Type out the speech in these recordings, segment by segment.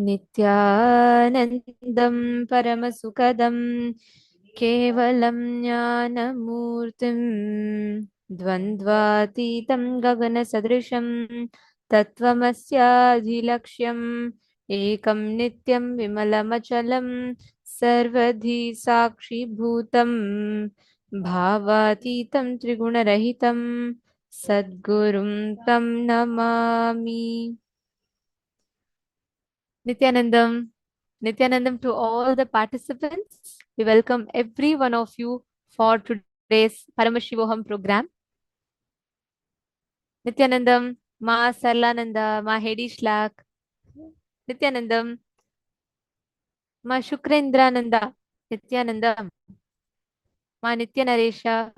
नित्यानन्दं परमसुखदं केवलं ज्ञानमूर्तिं द्वन्द्वातीतं गगनसदृशं तत्त्वमस्याधिलक्ष्यम् एकं नित्यं विमलमचलं सर्वधी साक्षिभूतं भावातीतं त्रिगुणरहितं सद्गुरुं तं Namami. Nityanandam to all the participants. We welcome every one of you for today's Paramashivoham program. Nityanandam, Ma Sarlananda, Ma Hedi Shlak, Nityanandam, Ma Shukrendrananda, Nityanandam, Ma Nitya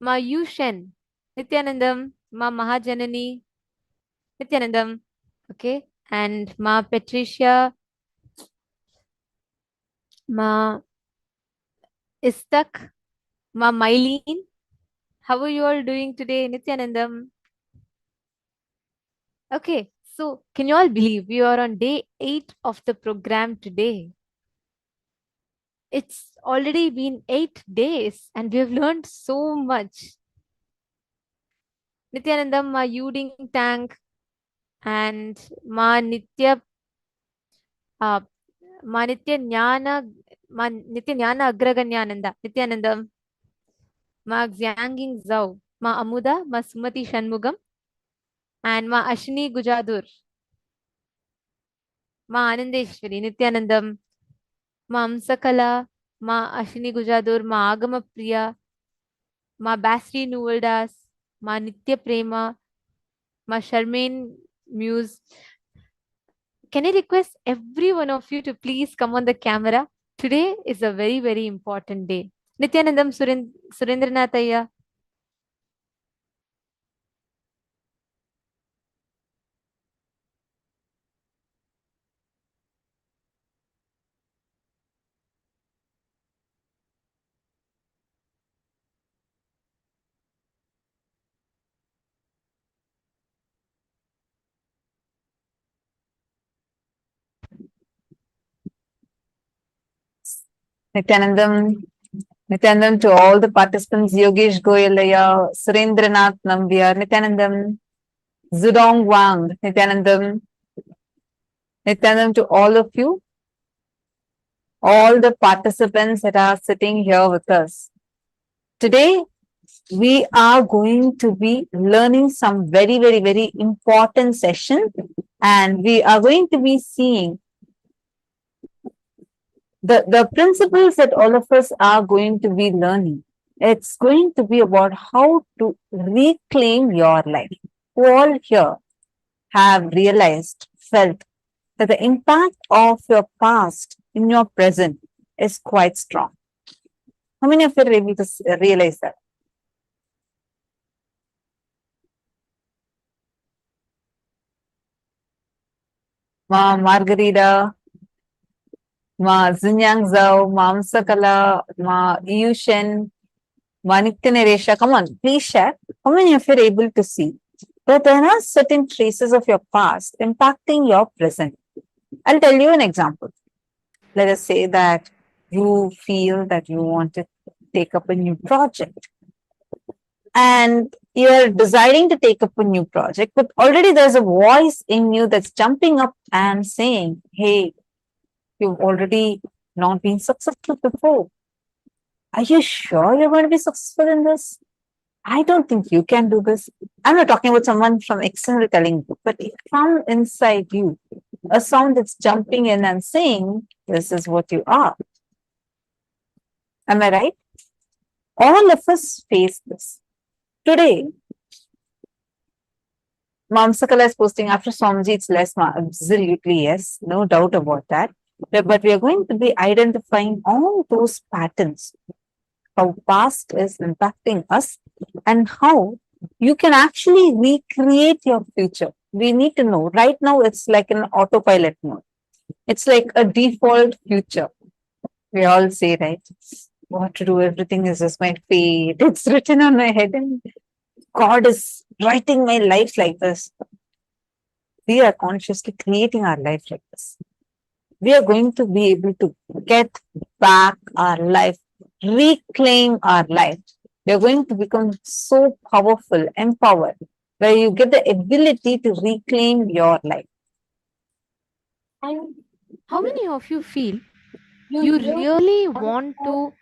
Ma Yushen, Nityanandam, Ma Mahajanani, Nityanandam, okay, and Ma Patricia, Ma Istak, Ma Mylene. How are you all doing today, Nityanandam? Okay, so can you all believe we are on day 8 of the program today? It's already been 8 days and we have learned so much. Nityanandam, Ma Uding Tank and Ma Nitya uh, Ma Nitya Jnana Agraganyananda. Nityanandam, Ma Xianging Zhao, Ma Amuda, Ma Sumati Shanmugam, and Ma Ashini Gujadur, Ma Anandeshwari. Nityanandam, Ma Amsakala, Ma Ashini Gujadur, Ma Agama Priya, Ma Basri Nuvaldas, Ma Nitya Prema, Ma Sharmain Muse. Can I request every one of you to please come on the camera? Today is a very, very important day. Nityanandam Surendranathaya. Nityanandam, Nityanandam to all the participants, Yogesh Goyalaya, Surendranath Nambiar, Nityanandam, Zudong Wang, Nityanandam, Nityanandam to all of you, all the participants that are sitting here with us. Today, we are going to be learning some very, very, very important session, and we are going to be seeing the principles that all of us are going to be learning. It's going to be about how to reclaim your life. Who all here have realized, felt that the impact of your past in your present is quite strong? How many of you are able to realize that? Ma Margarita, Ma Zinyang Zhao, Ma Amsakala, Ma Yushen, Ma Nitya come on, please share. How many of you are able to see that there are certain traces of your past impacting your present? I'll tell you an example. Let us say that you feel that you want to take up a new project and you're deciding to take up a new project, but already there's a voice in you that's jumping up and saying, hey, you've already not been successful before. Are you sure you're going to be successful in this? I don't think you can do this. I'm not talking about someone from external telling you, but from inside you, a sound that's jumping in and saying, this is what you are. Am I right? All of us face this. Today, Mamsakala is posting after Swamiji, it's less. Absolutely, yes. No doubt about that. But we are going to be identifying all those patterns, how past is impacting us and how you can actually recreate your future. We need to know. Right now, it's like an autopilot mode. It's like a default future. We all say, right? What to do, everything is just my fate. It's written on my head, and God is writing my life like this. we are consciously creating our life like this, we are going to be able to get back our life, reclaim our life. We are going to become so powerful, empowered, where you get the ability to reclaim your life. And how many of you feel you really want to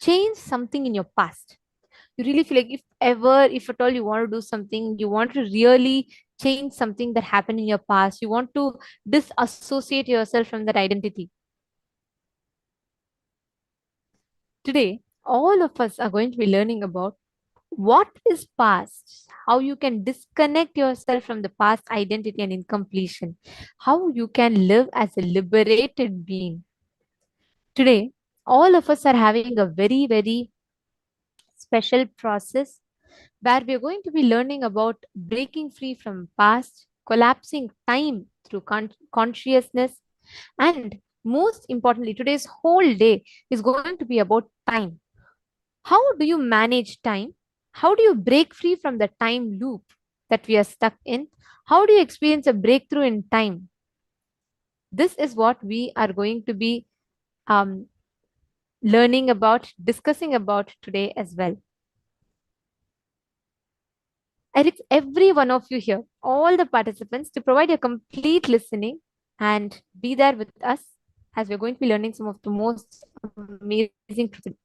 change something in your past? You really feel like if at all you want to do something, you want to really change something that happened in your past, you want to disassociate yourself from that identity. Today, all of us are going to be learning about what is past, how you can disconnect yourself from the past identity and incompletion, how you can live as a liberated being. Today, all of us are having a very, very special process where we're going to be learning about breaking free from past, collapsing time through consciousness, and most importantly, today's whole day is going to be about time. How do you manage time? How do you break free from the time loop that we are stuck in? How do you experience a breakthrough in time? This is what we are going to be um, learning about, discussing about today as well. I request every one of you here, all the participants, to provide a complete listening and be there with us as we're going to be learning some of the most amazing truths.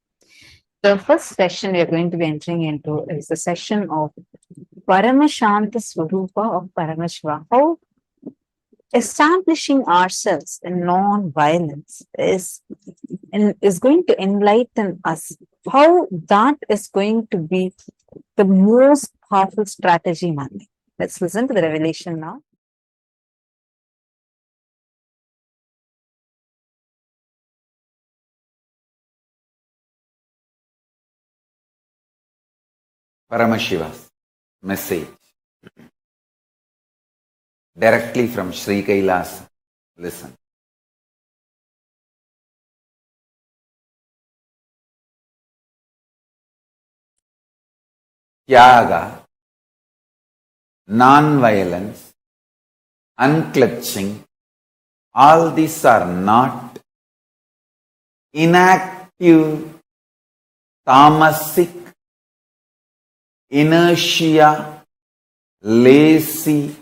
The first session we are going to be entering into is the session of Paramashanta Swarupa of Paramashiva. How establishing ourselves in non-violence is going to enlighten us. How that is going to be the most powerful strategy, Mandi. Let's listen to the revelation now. Paramashiva's message directly from Sri KAILASA. Listen. Tyaga, non-violence, unclutching, all these are not inactive, tamasic, inertia, lazy,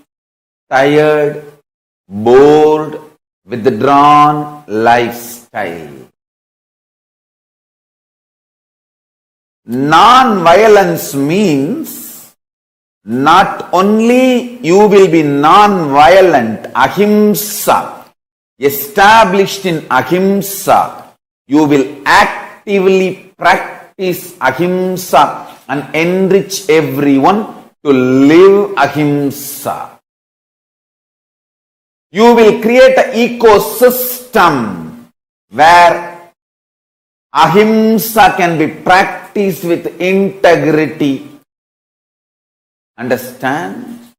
tired, bored, withdrawn lifestyle. Non-violence means not only you will be non-violent, ahimsa, established in ahimsa, you will actively practice ahimsa and enrich everyone to live ahimsa. You will create an ecosystem where ahimsa can be practiced with integrity. Understand?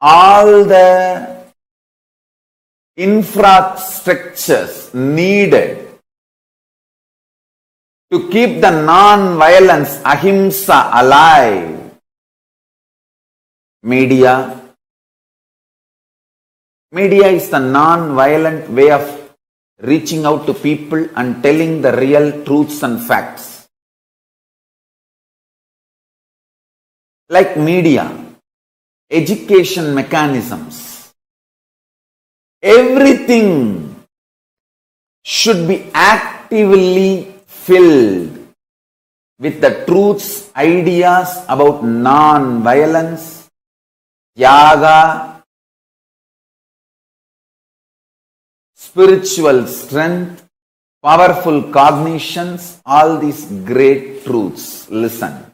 All the infrastructures needed to keep the non-violence ahimsa alive. Media is the non-violent way of reaching out to people and telling the real truths and facts. Like media, education mechanisms, everything should be actively filled with the truths, ideas about non-violence, yaga, spiritual strength, powerful cognitions, all these great truths. Listen.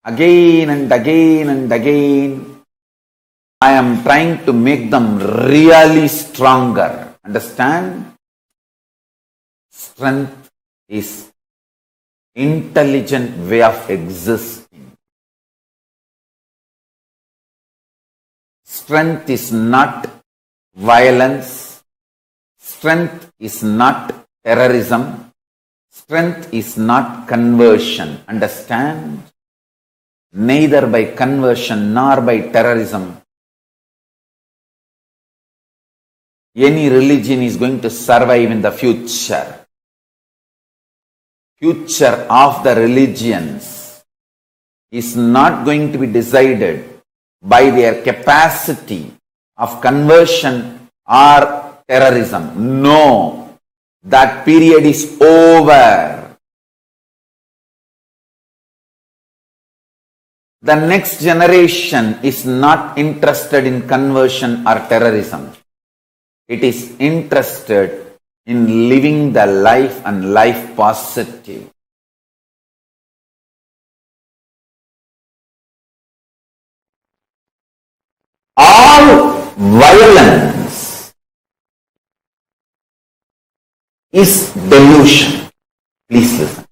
Again and again and again, I am trying to make them really stronger. Understand? Strength is intelligent way of existing. Strength is not violence. Strength is not terrorism. Strength is not conversion. Understand? neither by conversion nor by terrorism. Any religion is going to survive in the future. Future of the religions is not going to be decided by their capacity of conversion or terrorism. No, that period is over. The next generation is not interested in conversion or terrorism. It is interested in living the life and life positive. All violence is delusion. Please listen.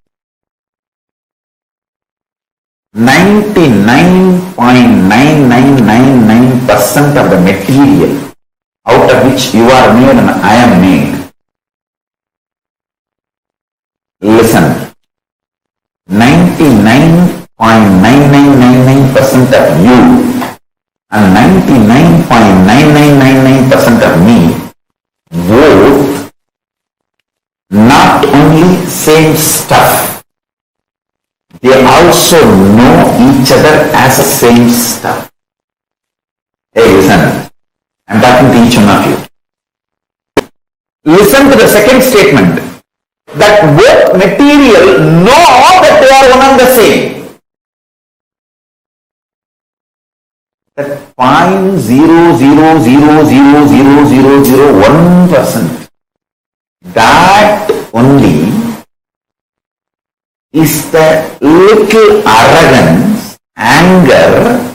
99.9999% of the material out of which you are made and I am made. Listen. 99.9999% of you and 99.9999% of me, both not only same stuff, they also know each other as the same stuff. Hey, listen. I'm talking to each one of you. Listen to the second statement, that both material know that they are one and the same. That 0.00000001%, that only is the little arrogance, anger,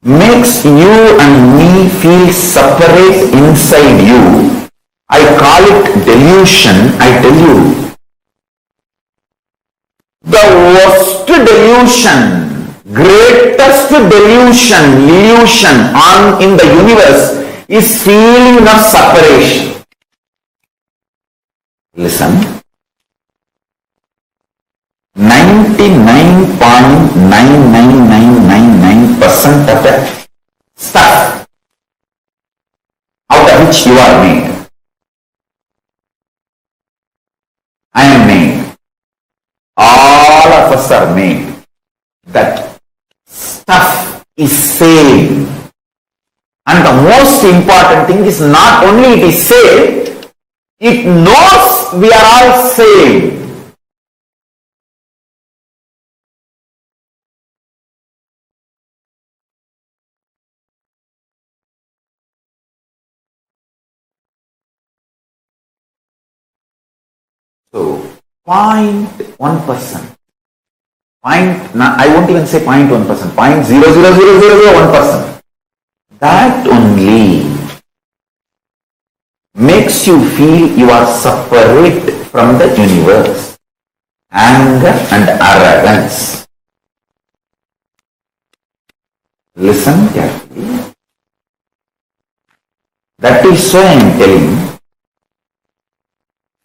makes you and me feel separate inside you. I call it delusion. I tell you, the worst delusion, greatest delusion, illusion in the universe is feeling of separation. Listen. 99.99999% of the stuff out of which you are made, I am made, all of us are made. That stuff is same. And the most important thing is not only it is same, it knows we are all same. So, 0.1%. I won't even say 0.1%, 0.00001%. That only makes you feel you are separate from the universe. Anger and arrogance. Listen carefully. That is why I am telling you,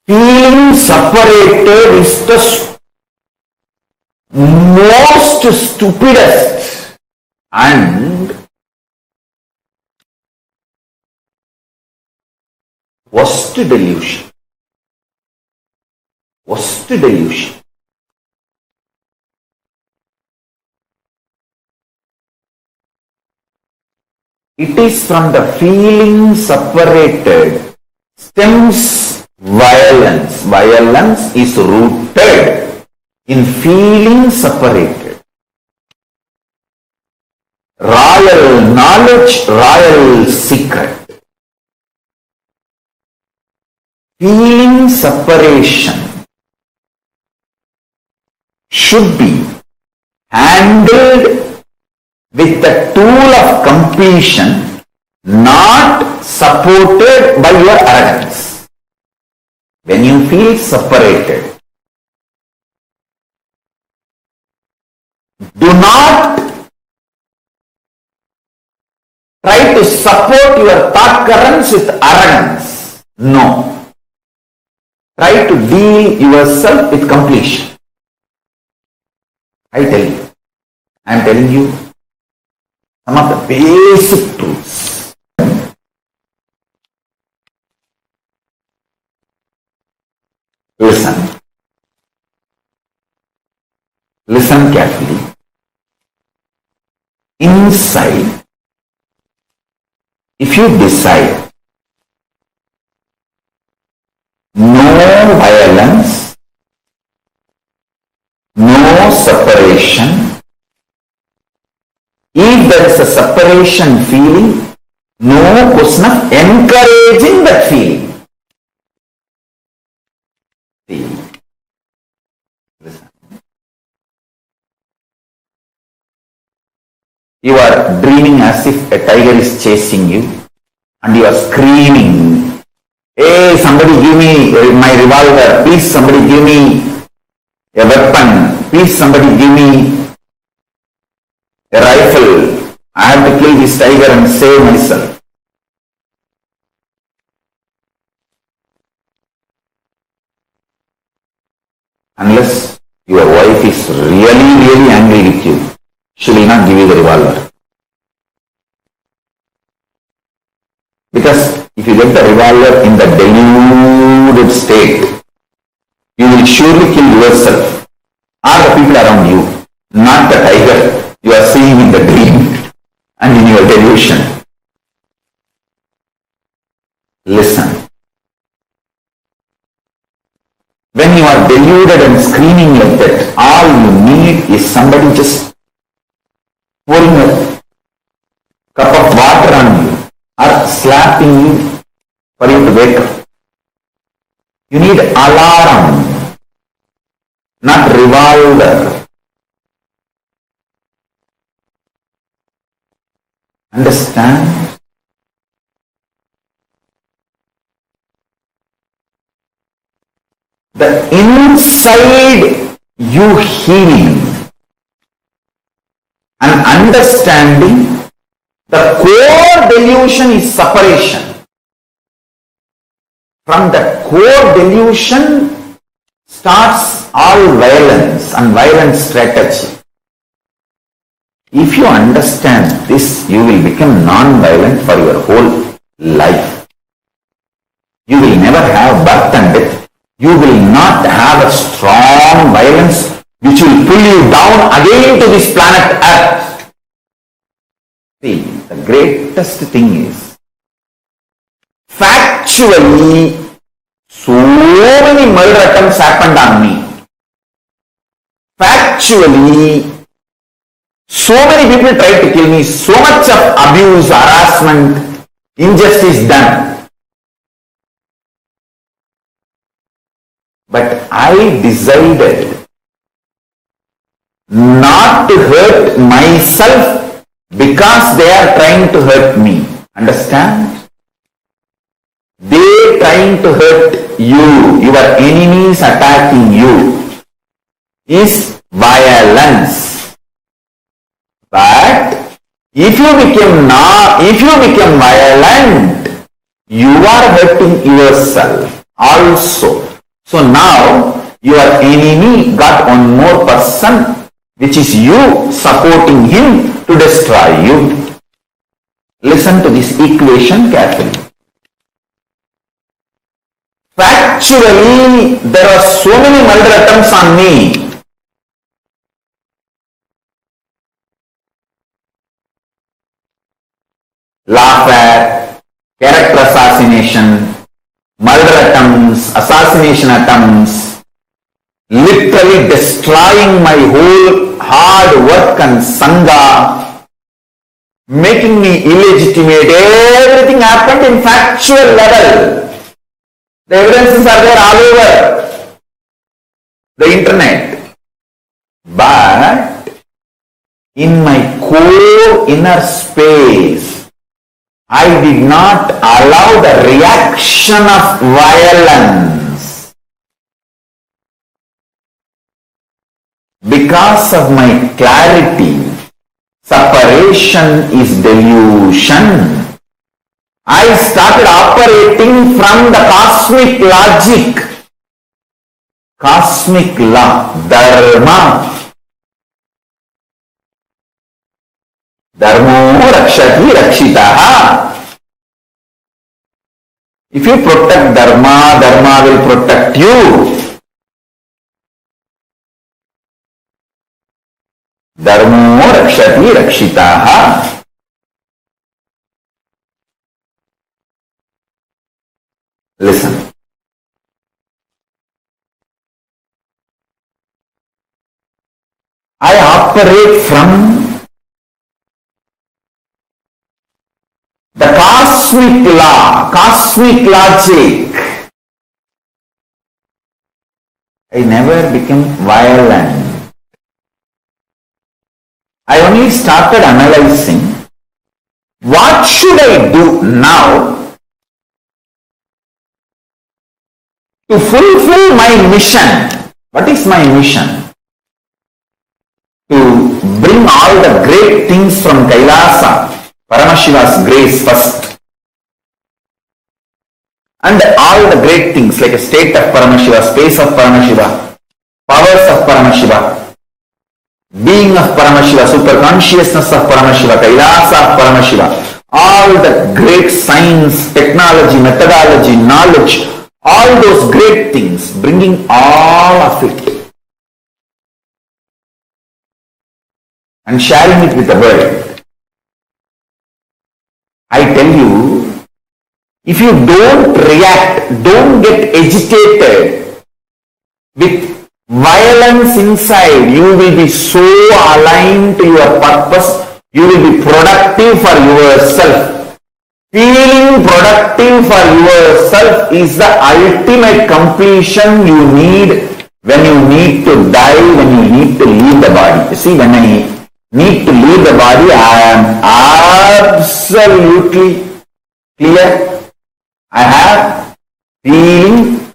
feeling separated is the most stupidest and worst delusion. Worst delusion. It is from the feeling separated stems violence. Violence is rooted in feeling separated. Royal knowledge, royal secret. Feeling separation should be handled with the tool of completion, not supported by your arrogance. When you feel separated, do not try to support your thought currents with arrogance. No. Try to deal yourself with completion. I tell you. I am telling you some of the basic truths. Listen. Listen carefully. Inside, if you decide no violence, no separation, if there is a separation feeling, no question of encouraging that feeling. See, listen. You are dreaming as if a tiger is chasing you and you are screaming, hey, somebody give me my revolver, please somebody give me a weapon, please somebody give me a rifle, I have to kill this tiger and save myself. Unless your wife is really angry with you, she will not give you the revolver. Because if you get the revolver in the deluded state, you will surely kill yourself or the people around you, not the tiger you are seeing in the dream and in your delusion. Listen. When you are deluded and screaming like that, all you need is somebody just pouring a cup of water on you or slapping you for you to wake up. You need alarm, not revolver. Understand? The inside you healing and understanding the core delusion is separation. From the core delusion starts all violence and violent strategy. If you understand this, you will become non-violent for your whole life. You will never have birth and death. You will not have a strong violence which will pull you down again to this planet Earth. See, the greatest thing is, factually, so many murder attempts happened on me. Factually, so many people tried to kill me, so much of abuse, harassment, injustice done. But I decided not to hurt myself because they are trying to hurt me. Understand? They trying to hurt you, your enemies attacking you is violence. But if you become violent, you are hurting yourself also. So now your enemy got one more person, which is you supporting him to destroy you. Listen to this equation carefully. Factually, there are so many murder attempts on me. Lawfare, character assassination, murder attempts, assassination attempts, literally destroying my whole hard work and sangha, making me illegitimate. Everything happened in factual level. The evidences are there all over the internet. But in my core inner space, I did not allow the reaction of violence. Because of my clarity, separation is delusion. I started operating from the cosmic logic, cosmic law, dharma. Dharmo rakshati rakshitaha. If you protect Dharma, Dharma will protect you. Dharmo rakshati rakshitaha. Listen. I operate from the cosmic logic. I never became violent. I only started analyzing what should I do now to fulfill my mission. What is my mission? To bring all the great things from KAILASA, Paramashiva's grace first, and all the great things like a state of Paramashiva, space of Paramashiva, powers of Paramashiva, being of Paramashiva, super consciousness of Paramashiva, KAILASA of Paramashiva, all the great science, technology, methodology, knowledge, all those great things, bringing all of it and sharing it with the world. I tell you, if you don't react, don't get agitated with violence inside, you will be so aligned to your purpose, you will be productive for yourself. Feeling productive for yourself is the ultimate completion you need when you need to die, when you need to leave the body. You see, when I need to leave the body, I am absolutely clear. I have feeling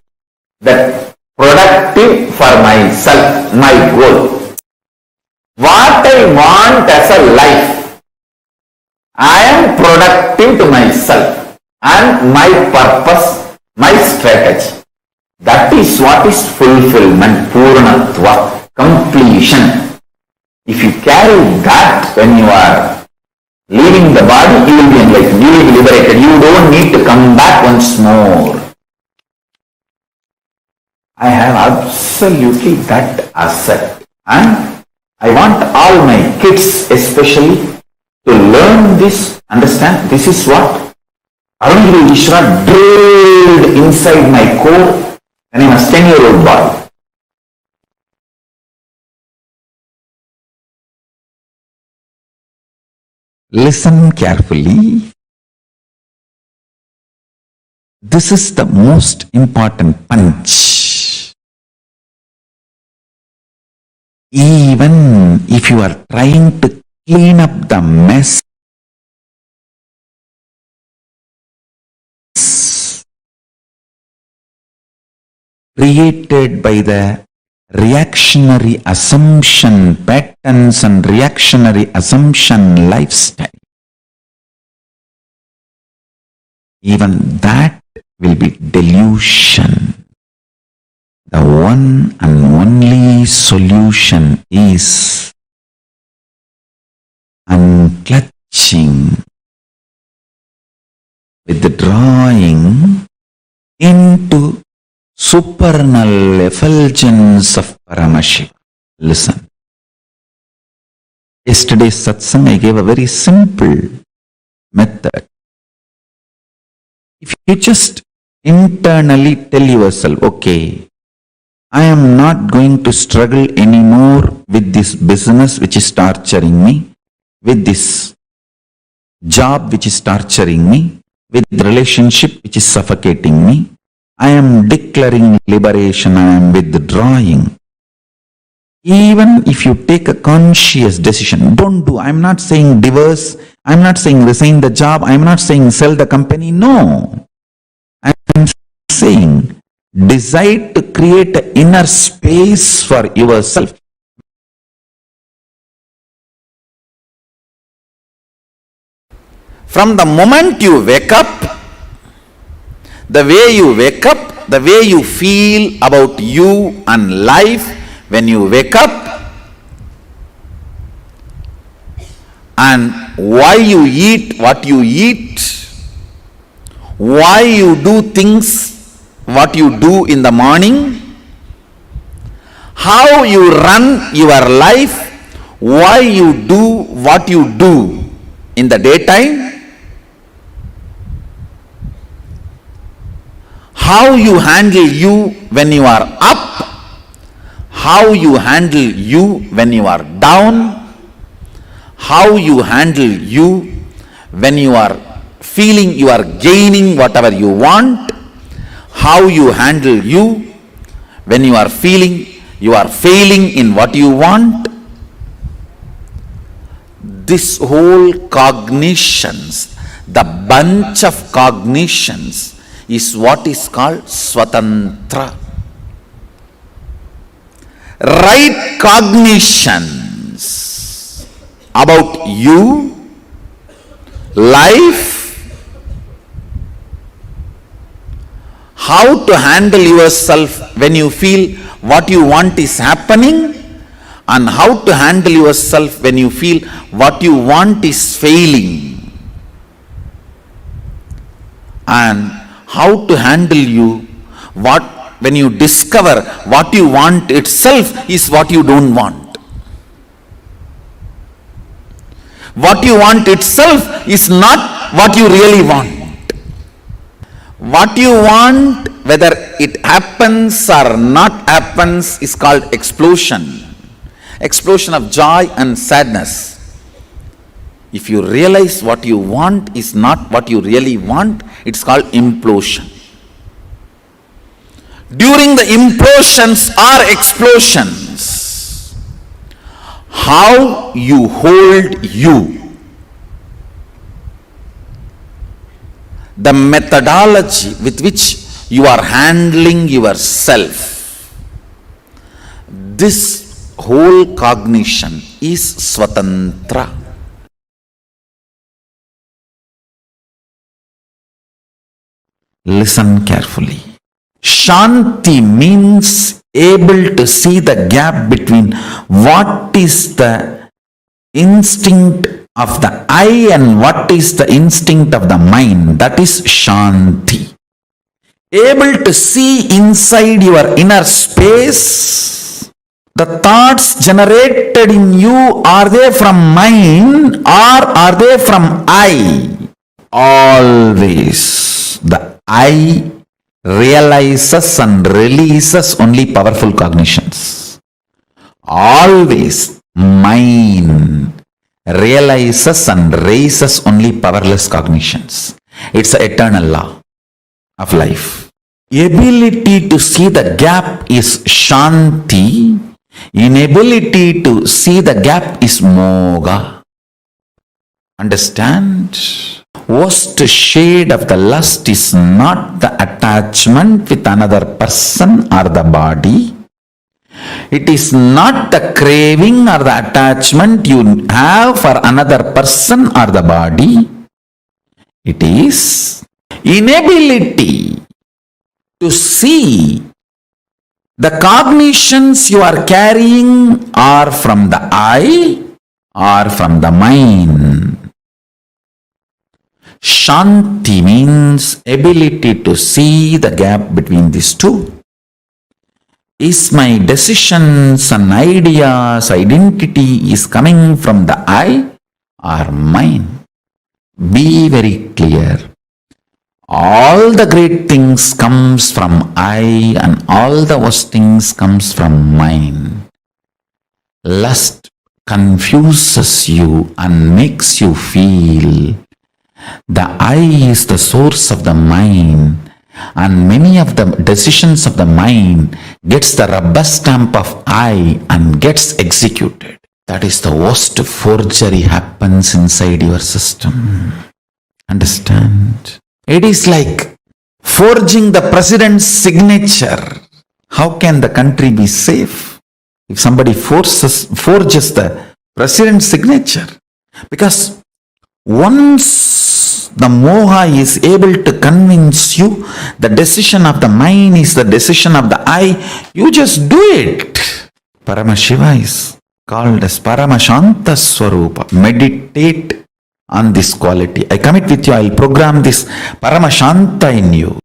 that productive for myself, my goal. What I want as a life, I am productive to myself and my purpose, my strategy. That is what is fulfillment, purnatva, completion. If you carry that when you are leaving the body, you will be enlightened, you will be liberated. You don't need to come back once more. I have absolutely that asset, and I want all my kids especially to learn this, understand this is what Arunagiri Ishra drilled inside my core when I was 10-year-old boy. Listen carefully. This is the most important punch. Even if you are trying to clean up the mess created by the reactionary assumption patterns and reactionary assumption lifestyle, even that will be delusion. The one and only solution is unclutching, withdrawing into supernal effulgence of Paramashiva. Listen. Yesterday's satsang I gave a very simple method. If you just internally tell yourself, okay, I am not going to struggle anymore with this business which is torturing me, with this job which is torturing me, with the relationship which is suffocating me, I am declaring liberation, I am withdrawing. Even if you take a conscious decision, don't do, I'm not saying divorce, I'm not saying resign the job, I'm not saying sell the company, no. I'm saying decide to create an inner space for yourself. From the moment you wake up, the way you wake up, the way you feel about you and life, when you wake up, and why you eat what you eat, why you do things what you do in the morning, how you run your life, why you do what you do in the daytime, how you handle you when you are up, how you handle you when you are down, how you handle you when you are feeling you are gaining whatever you want, how you handle you when you are feeling you are failing in what you want. This whole cognitions, the bunch of cognitions, is what is called swatantra. Right cognitions about you, life, how to handle yourself when you feel what you want is happening, and how to handle yourself when you feel what you want is failing, and how to handle you when you discover what you want itself is what you don't want. What you want itself is not what you really want. What you want, whether it happens or not happens, is called explosion. Explosion of joy and sadness. If you realize what you want is not what you really want, it's called implosion. During the implosions or explosions, how you hold you, the methodology with which you are handling yourself, this whole cognition is swatantra. Listen carefully. Shanti means able to see the gap between what is the instinct of the I and what is the instinct of the mind. That is Shanti. Able to see inside your inner space. The thoughts generated in you, are they from mind or are they from I? Always the I realizes and releases only powerful cognitions. Always mind realizes and raises only powerless cognitions. It's an eternal law of life. Ability to see the gap is Shanti. Inability to see the gap is Moga. Understand? Worst shade of the lust is not the attachment with another person or the body. It is not the craving or the attachment you have for another person or the body. It is inability to see the cognitions you are carrying are from the I or from the mind. Shanti means ability to see the gap between these two. Is my decisions and ideas, identity is coming from the I or mind? Be very clear. All the great things comes from I and all the worst things comes from mind. Lust confuses you and makes you feel the I is the source of the mind, and many of the decisions of the mind gets the rubber stamp of I and gets executed. That is the worst forgery happens inside your system. Understand? It is like forging the president's signature. How can the country be safe if somebody forges the president's signature? Because once the moha is able to convince you the decision of the mind is the decision of the I, you just do it. Paramashiva is called as Paramashanta Swarupa. Meditate on this quality. I commit with you, I'll program this Paramashanta in you.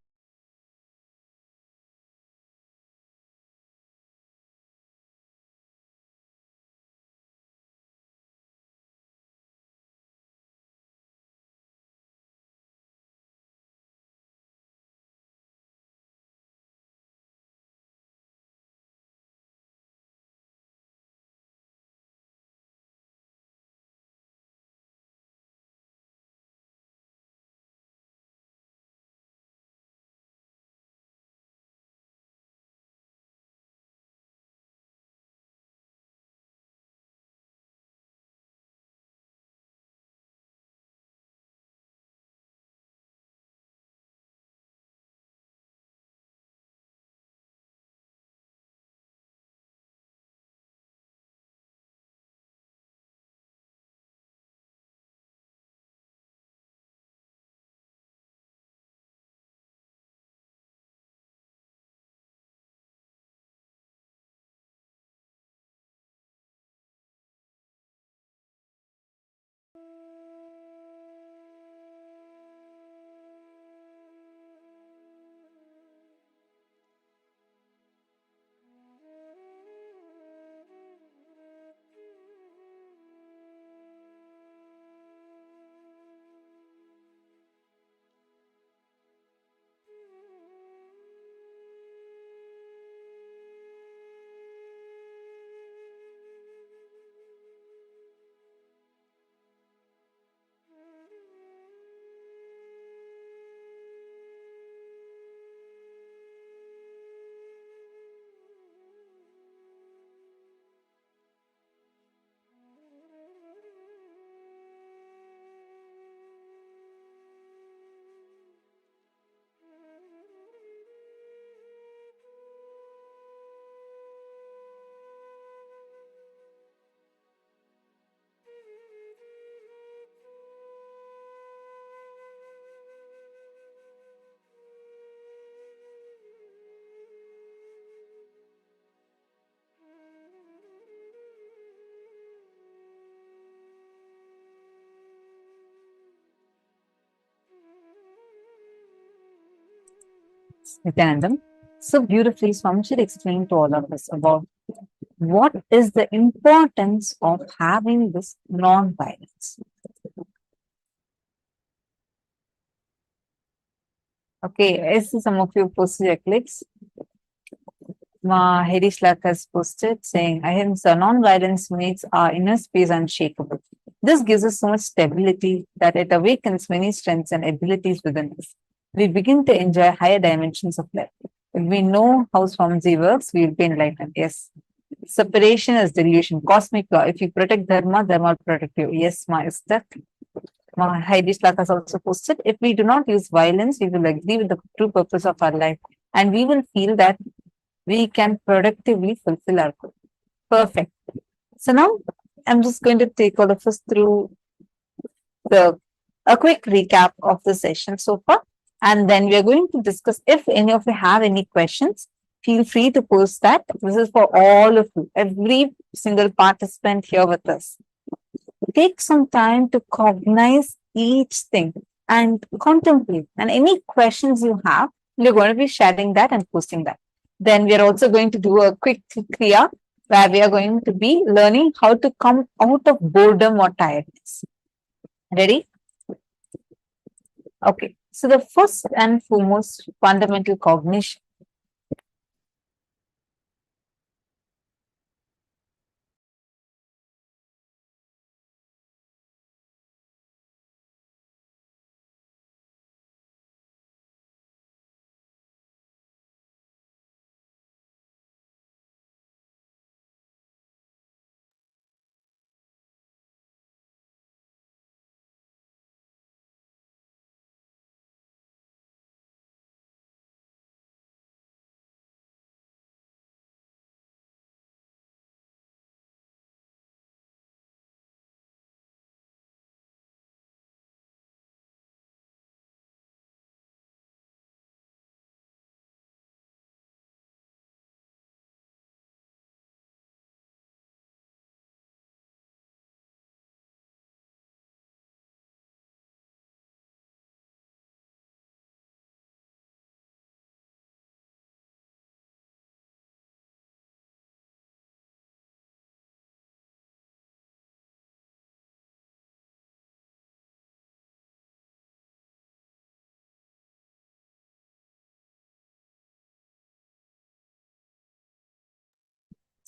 Nityanandam, so beautifully, Swamshir explained to all of us about what is the importance of having this non-violence. Okay, I see some of you posted your clicks. Harish Lak has posted saying, Ahimsa, non-violence makes our inner space unshakable. This gives us so much stability that it awakens many strengths and abilities within us. We begin to enjoy higher dimensions of life. If we know how Swamji works, we will be enlightened. Yes. Separation is delusion, cosmic law. If you protect Dharma, Dharma will protect you. Yes, Ma is that. Harish Lak has also posted, if we do not use violence, we will agree with the true purpose of our life. And we will feel that we can productively fulfill our goal. Perfect. So now I'm just going to take all of us through a quick recap of the session so far. And then we are going to discuss, if any of you have any questions, feel free to post that. This is for all of you, every single participant here with us. Take some time to cognize each thing and contemplate. And any questions you have, we're going to be sharing that and posting that. Then we are also going to do a quick kriya where we are going to be learning how to come out of boredom or tiredness. Ready? Okay. So the first and foremost fundamental cognition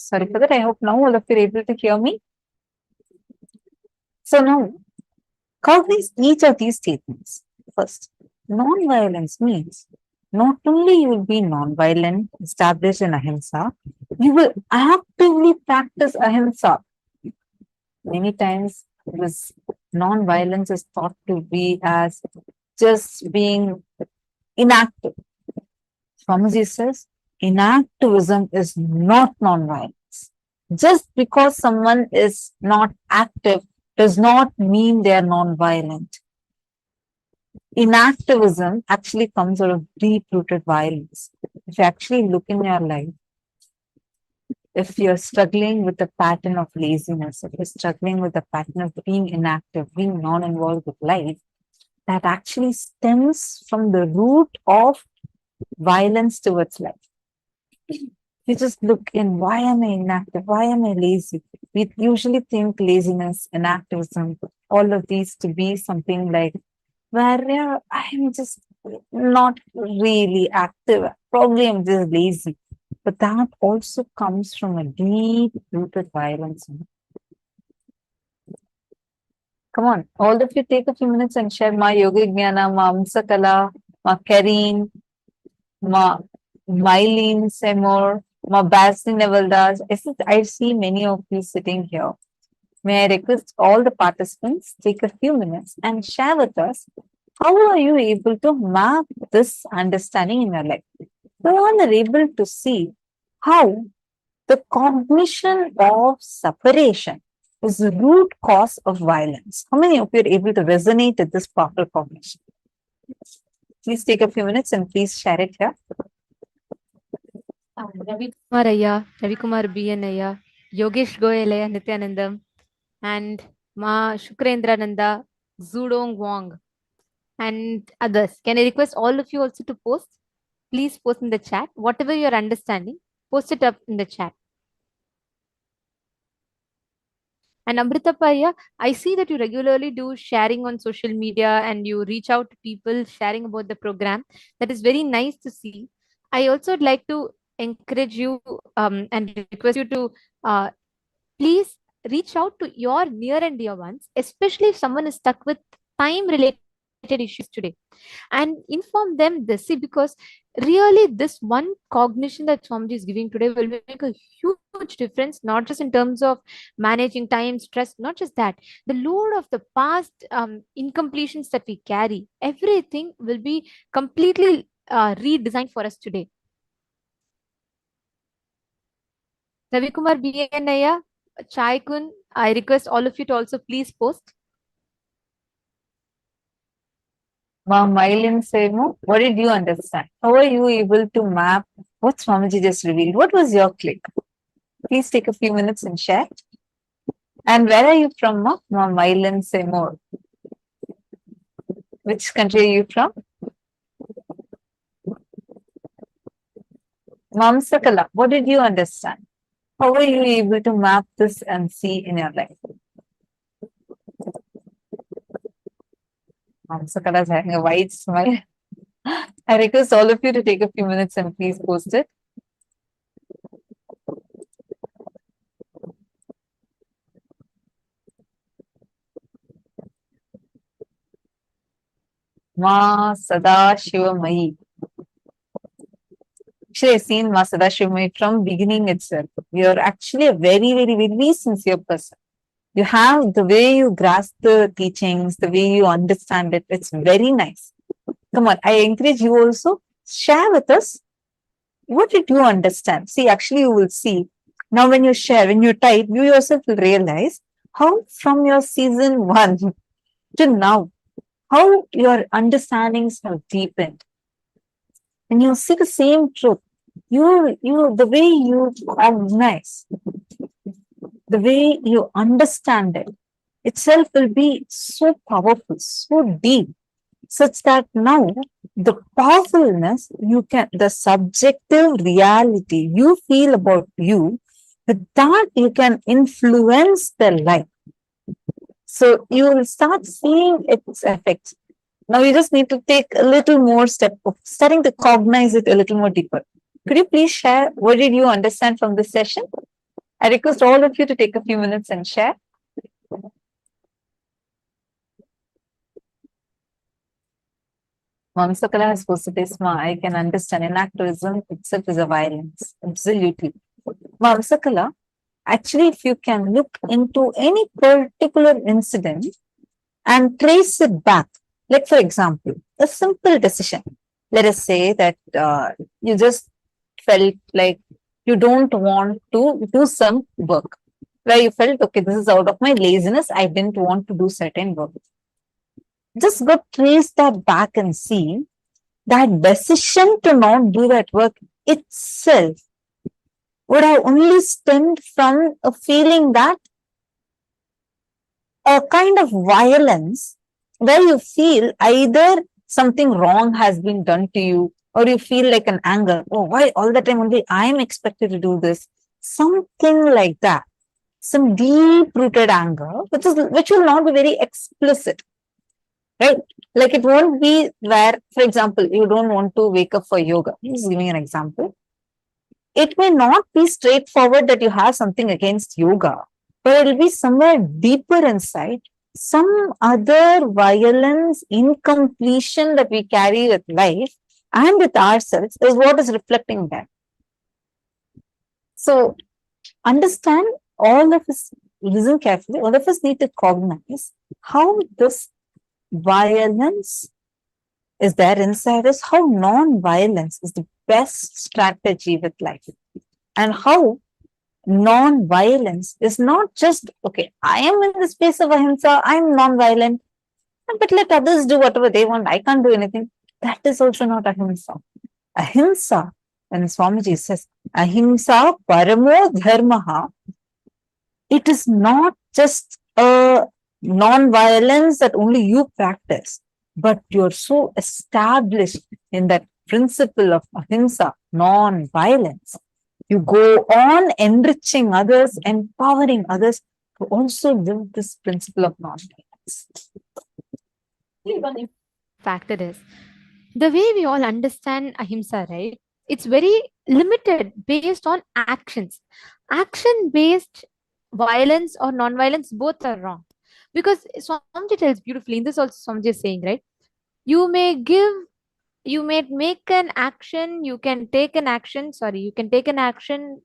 Sorry for that. I hope now all of you are able to hear me. So now, cognize each of these statements. First, non-violence means not only you will be non-violent, established in ahimsa, you will actively practice ahimsa. Many times, this non-violence is thought to be as just being inactive. Swamiji says, inactivism is not non-violence. Just because someone is not active does not mean they are non-violent. Inactivism actually comes out of deep-rooted violence. If you actually look in your life, if you're struggling with the pattern of laziness, if you're struggling with the pattern of being inactive, being non-involved with life, that actually stems from the root of violence towards life. You just look in, why am I inactive? Why am I lazy? We usually think laziness, inactivism, all of these to be something like, where I'm just not really active. Probably I'm just lazy. But that also comes from a deep-rooted violence. Come on, all of you take a few minutes and share my yoga jnana, ma Amsakala, ma Kareen, ma Mylene Seymour, ma Basri Nevaldas. I see many of you sitting here. May I request all the participants take a few minutes and share with us how are you able to map this understanding in your life? So you are able to see how the cognition of separation is the root cause of violence. How many of you are able to resonate with this powerful cognition? Please take a few minutes and please share it here. Ravi Kumar Ayya, Ravi Kumar BN Ayya, Yogesh Goyal Ayya, Nityanandam, and Ma Shukrendraananda, Zudong Wong, and others. Can I request all of you also to post? Please post in the chat. Whatever you're understanding, post it up in the chat. And Amrita Paya, I see that you regularly do sharing on social media and you reach out to people sharing about the program. That is very nice to see. I also would like to encourage you and request you to please reach out to your near and dear ones, especially if someone is stuck with time related issues today, and inform them this. See, because really this one cognition that Swamiji is giving today will make a huge difference, not just in terms of managing time, stress, not just that, the load of the past incompletions that we carry, everything will be completely redesigned for us today. Ravi Kumar BNaya, Chai Kun, I request all of you to also please post. Ma Mylene Seymour, what did you understand? How are you able to map what Swamiji just revealed? What was your click? Please take a few minutes and share. And where are you from, Ma Mylene Seymour? Which country are you from? Mamsakala, what did you understand? How are you able to map this and see in your life? Mamsakala is having a wide smile. I request all of you to take a few minutes and please post it. Ma Sadashivamayi. Actually, I've seen Ma Sadashivamayi from beginning itself. You're actually a very, very, very sincere person. You have the way you grasp the teachings, the way you understand it. It's very nice. Come on, I encourage you also, share with us. What did you understand? See, actually, you will see. Now, when you share, when you type, you yourself will realize how from your season 1 to now, how your understandings have deepened. And you see the same truth. The way you cognize, the way you understand it itself will be so powerful, so deep, such that now the powerfulness the subjective reality you feel about you, with that you can influence their life. So you will start seeing its effects. Now you just need to take a little more step of starting to cognize it a little more deeper. Could you please share what did you understand from this session? I request all of you to take a few minutes and share. Mamsakala has posted this, I can understand inactivism itself is a violence. Absolutely. Mamsakala, actually, if you can look into any particular incident and trace it back, like for example, a simple decision. Let us say that you just felt like you don't want to do some work, where you felt, okay, this is out of my laziness, I didn't want to do certain work. Just go trace that back and see that decision to not do that work itself would have only stemmed from a feeling that a kind of violence where you feel either something wrong has been done to you, or you feel like an anger. Oh, why all the time only I am expected to do this? Something like that. Some deep rooted anger, which will not be very explicit, right? Like it won't be where, for example, you don't want to wake up for yoga. I'm just giving an example. It may not be straightforward that you have something against yoga, but it will be somewhere deeper inside, some other violence, incompletion that we carry with life and with ourselves is what is reflecting there. So understand, all of us, listen carefully, all of us need to cognize how this violence is there inside us, how non-violence is the best strategy with life, and how non-violence is not just, okay, I am in the space of ahimsa, I'm non-violent, but let others do whatever they want, I can't do anything. That is also not ahimsa. Ahimsa, when Swamiji says, ahimsa paramo dharmaha, it is not just a non-violence that only you practice, but you're so established in that principle of ahimsa, non-violence. You go on enriching others, empowering others to also live this principle of non-violence. Factor is the way we all understand ahimsa, right? It's very limited based on actions. Action based violence or non-violence, both are wrong. Because Swamiji tells beautifully, in this also Swamiji is saying, right? You may give, you may make an action, you can take an action, you can take an action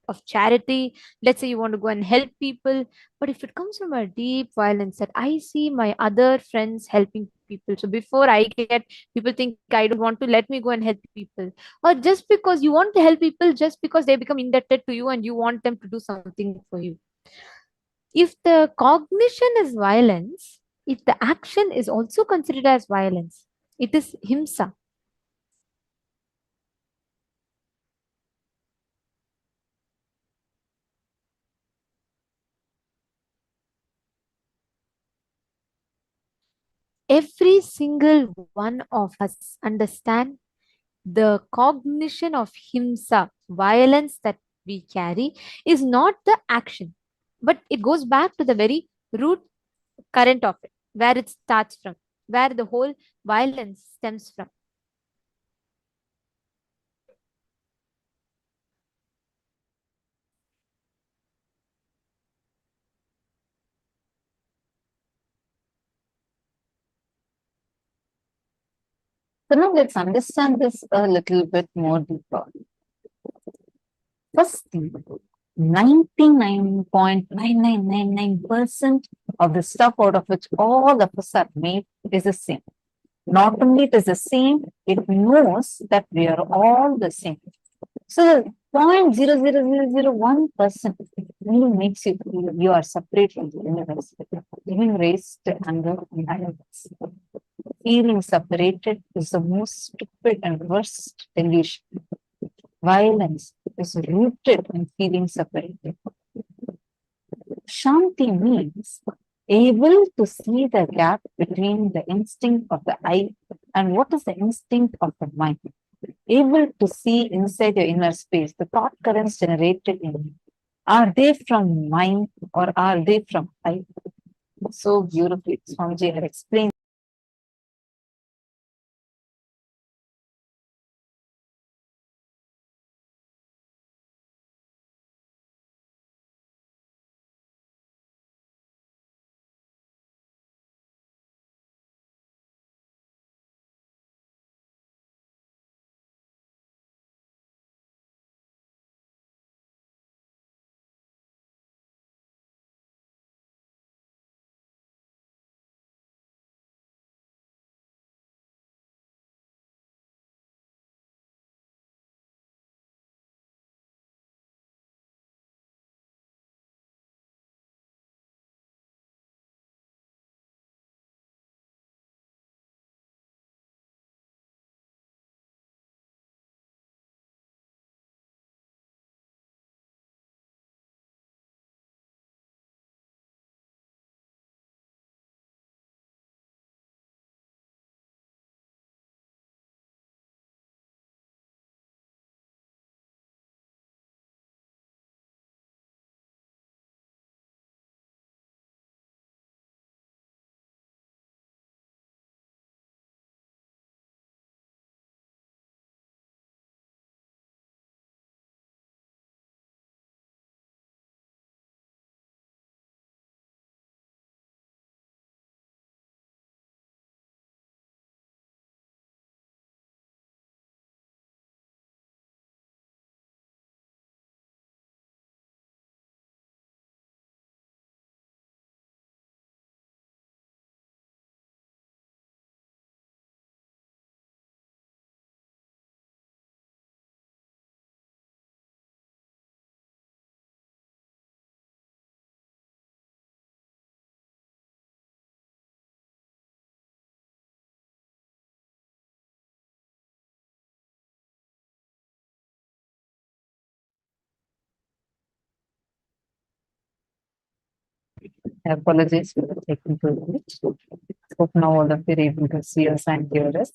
of charity. Let's say you want to go and help people, but if it comes from a deep violence that I see my other friends helping people, so before I get, people think I don't want to, let me go and help people, or just because you want to help people just because they become indebted to you and you want them to do something for you. If the cognition is violence, if the action is also considered as violence, it is himsa. Every single one of us understand the cognition of himsa, violence that we carry, is not the action, but it goes back to the very root current of it, where it starts from, where the whole violence stems from. So now let's understand this a little bit more deeper. First thing, 99.9999% of the stuff out of which all of us are made is the same. Not only it is the same, it knows that we are all the same. So 0.00001% really makes you feel you are separate from the universe, giving rise to anger and violence. Feeling separated is the most stupid and worst delusion. Violence is rooted in feeling separated. Shanti means able to see the gap between the instinct of the I and what is the instinct of the mind. Able to see inside your inner space, the thought currents generated in you. Are they from mind or are they from I? So beautifully, Swamiji had explained. I apologize for the technical glitch. Hope now all of you are able to see us and hear us.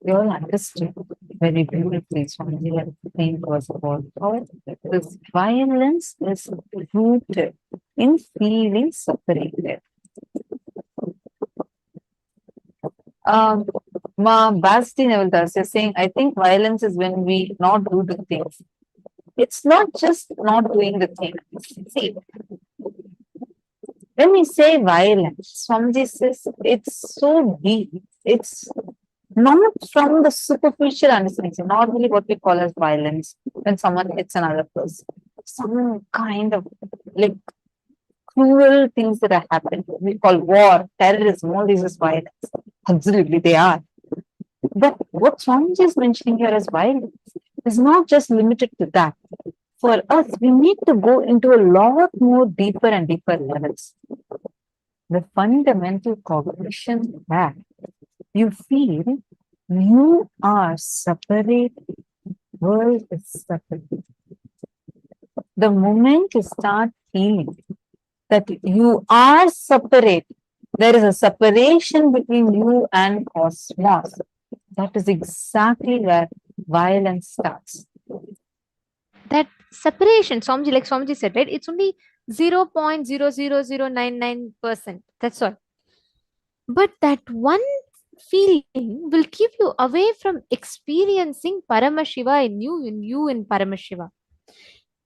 We all understood very beautifully Swamiji that the thing was about how this violence is rooted in feeling separated. Basti Nevaldas is saying, I think violence is when we not do the things. It's not just not doing the thing. See, when we say violence, Swamiji says it's so deep. It's not from the superficial understanding. So normally, what we call as violence when someone hits another person, some kind of like cruel things that are happening. We call war, terrorism, all these is violence. Absolutely, they are. But what Swamiji is mentioning here as violence is not just limited to that. For us, we need to go into a lot more deeper and deeper levels. The fundamental cognition that you feel you are separate, world is separate. The moment you start feeling that you are separate, there is a separation between you and cosmos. That is exactly where violence starts. That separation, Swamiji, like Swamiji said, right? It's only 0.00099%. That's all. But that one feeling will keep you away from experiencing Paramashiva in you in Paramashiva.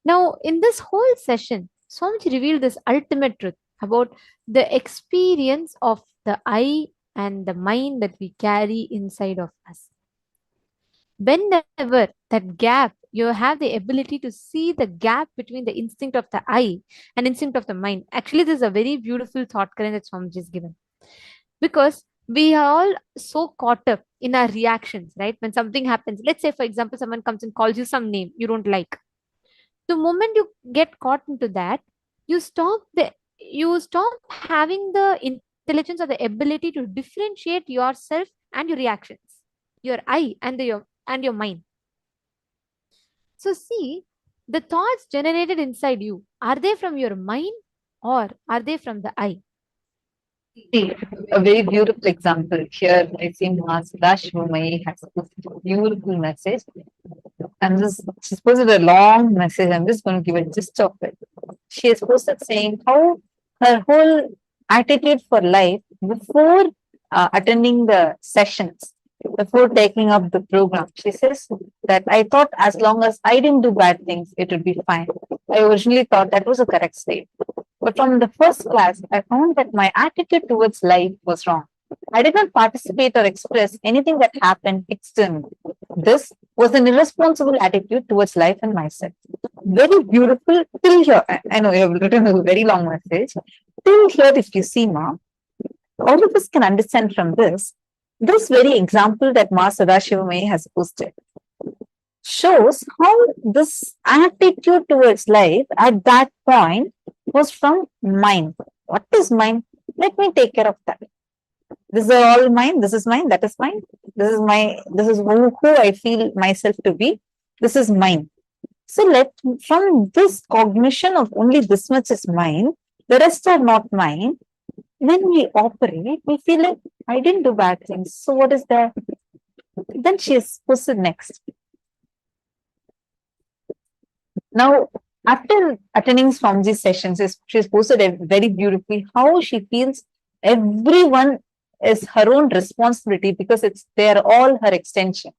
Now, in this whole session, Swamiji revealed this ultimate truth about the experience of the I and the mind that we carry inside of us. Whenever that gap, you have the ability to see the gap between the instinct of the I and instinct of the mind. Actually, this is a very beautiful thought current that Swamiji is given. Because we are all so caught up in our reactions, right? When something happens, let's say, for example, someone comes and calls you some name you don't like. The moment you get caught into that, you stop having the intelligence or the ability to differentiate yourself and your reactions, your I and your mind. So see, the thoughts generated inside you, are they from your mind or are they from the I? See, a very beautiful example here. I see Sadashivoham has a beautiful message. And she's posted a long message. I'm just going to give a gist of it. She has posted saying how her whole attitude for life before attending the sessions, before taking up the program. She says that I thought as long as I didn't do bad things, it would be fine. I originally thought that was a correct state. But from the first class, I found that my attitude towards life was wrong. I did not participate or express anything that happened externally. This was an irresponsible attitude towards life and myself. Very beautiful till here. I know you have written a very long message. Till here, if you see, Ma, all of us can understand from this very example that Ma Sadashivoham has posted shows how this attitude towards life at that point was from mind. What is mind? Let me take care of that. This is all mine. This is mine. That is mine. This is who I feel myself to be. This is mine. So from this cognition of only this much is mine, the rest are not mine. When we operate, we feel like I didn't do bad things. So what is that? Then she is posted next. Now, after attending Swamiji's sessions, she's posted very beautifully how she feels everyone is her own responsibility because they're all her extension.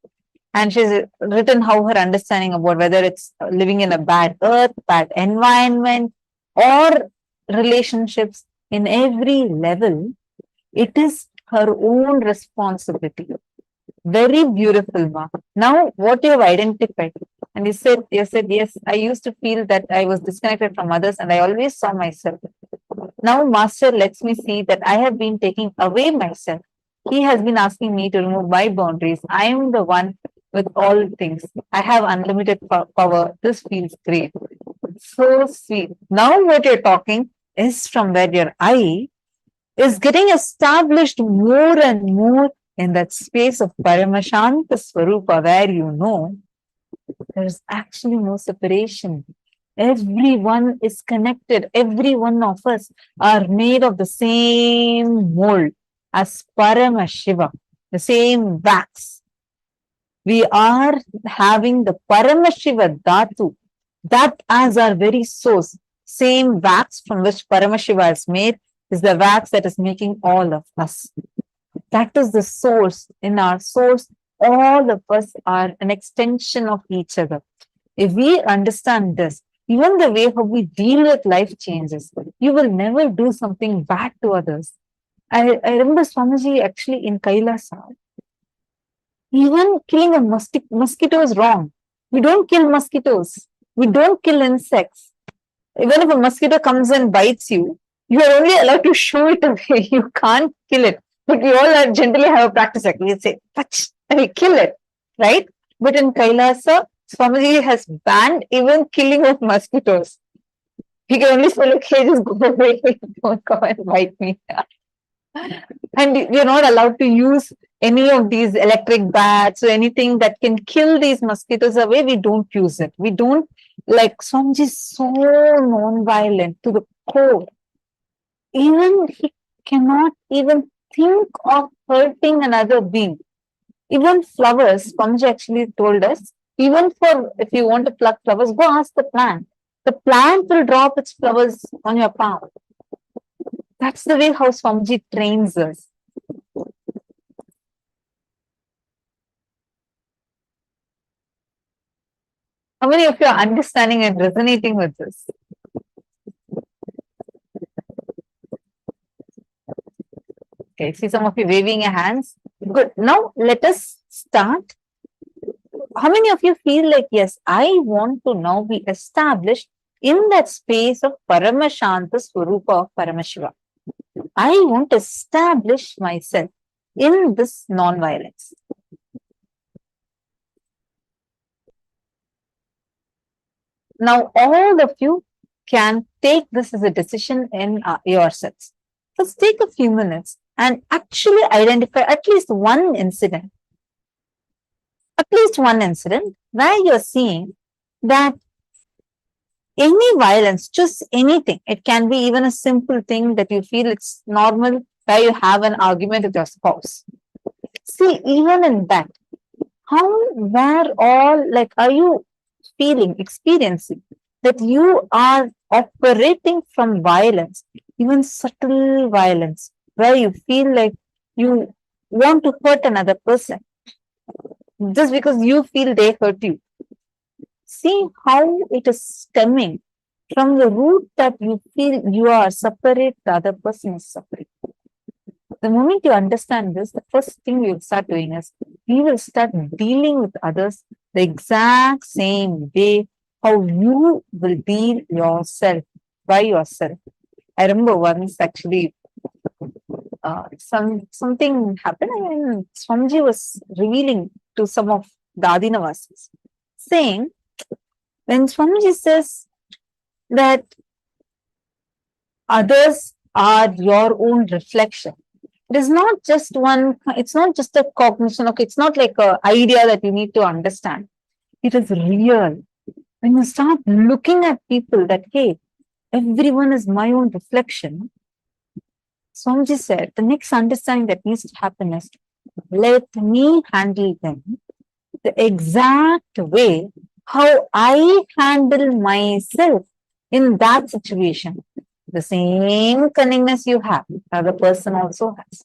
And she's written how her understanding about whether it's living in a bad earth, bad environment, or relationships in every level, it is her own responsibility. Very beautiful, Ma. Now, what you have identified, and you said, yes, I used to feel that I was disconnected from others and I always saw myself. Now, Master lets me see that I have been taking away myself. He has been asking me to remove my boundaries. I am the one with all things. I have unlimited power. This feels great. So sweet. Now, what you're talking is from where your I is getting established more and more in that space of Paramashanta Swarupa, where you know there is actually no separation Everyone is connected. Every one of us are made of the same mold as Paramashiva, the same wax. We are having the Paramashiva Dhatu, that as our very source. Same wax from which Paramashiva is made is the wax that is making all of us. That is the source. In our source, all of us are an extension of each other. If we understand this, even the way how we deal with life changes. You will never do something bad to others. I remember Swamiji actually in KAILASA, even killing a mosquito is wrong. We don't kill mosquitoes. We don't kill insects. Even if a mosquito comes and bites you, you are only allowed to shoo it away. You can't kill it. But we all generally have a practice like we say, touch, and we kill it, right? But in Kailasa, Swamiji has banned even killing of mosquitoes. He can only say, okay, just go away, don't come and bite me. And we are not allowed to use any of these electric bats or anything that can kill these mosquitoes away. We don't use it. We don't, like Swamiji is so non-violent to the core. Even he cannot even think of hurting another being. Even flowers, Swamiji actually told us, even for if you want to pluck flowers, go ask the plant. The plant will drop its flowers on your palm. That's the way how Swamiji trains us. How many of you are understanding and resonating with this? Okay, see some of you waving your hands. Good. Now let us start. How many of you feel like, yes, I want to now be established in that space of Paramashanta Swarupa of Paramashiva? I want to establish myself in this non-violence. Now, all of you can take this as a decision in yourselves. Let's take a few minutes and actually identify at least one incident where you're seeing that any violence, just anything, it can be even a simple thing that you feel it's normal, where you have an argument with your spouse. See, even in that, where all, like, are you experiencing that you are operating from violence, even subtle violence, where you feel like you want to hurt another person just because you feel they hurt you. See how it is stemming from the root that you feel you are separate, the other person is separate. The moment you understand this, the first thing you'll start doing is you will start dealing with others the exact same way how you will deal yourself by yourself. I remember once actually something happened and Swamiji was revealing to some of the Adinavasis, saying, when Swamiji says that others are your own reflection, it is not just it's not just a cognition, okay, it's not like an idea that you need to understand. It is real. When you start looking at people that, hey, everyone is my own reflection, Swamiji said, the next understanding that needs to happen is, let me handle them the exact way how I handle myself in that situation. The same cunningness you have, the other person also has.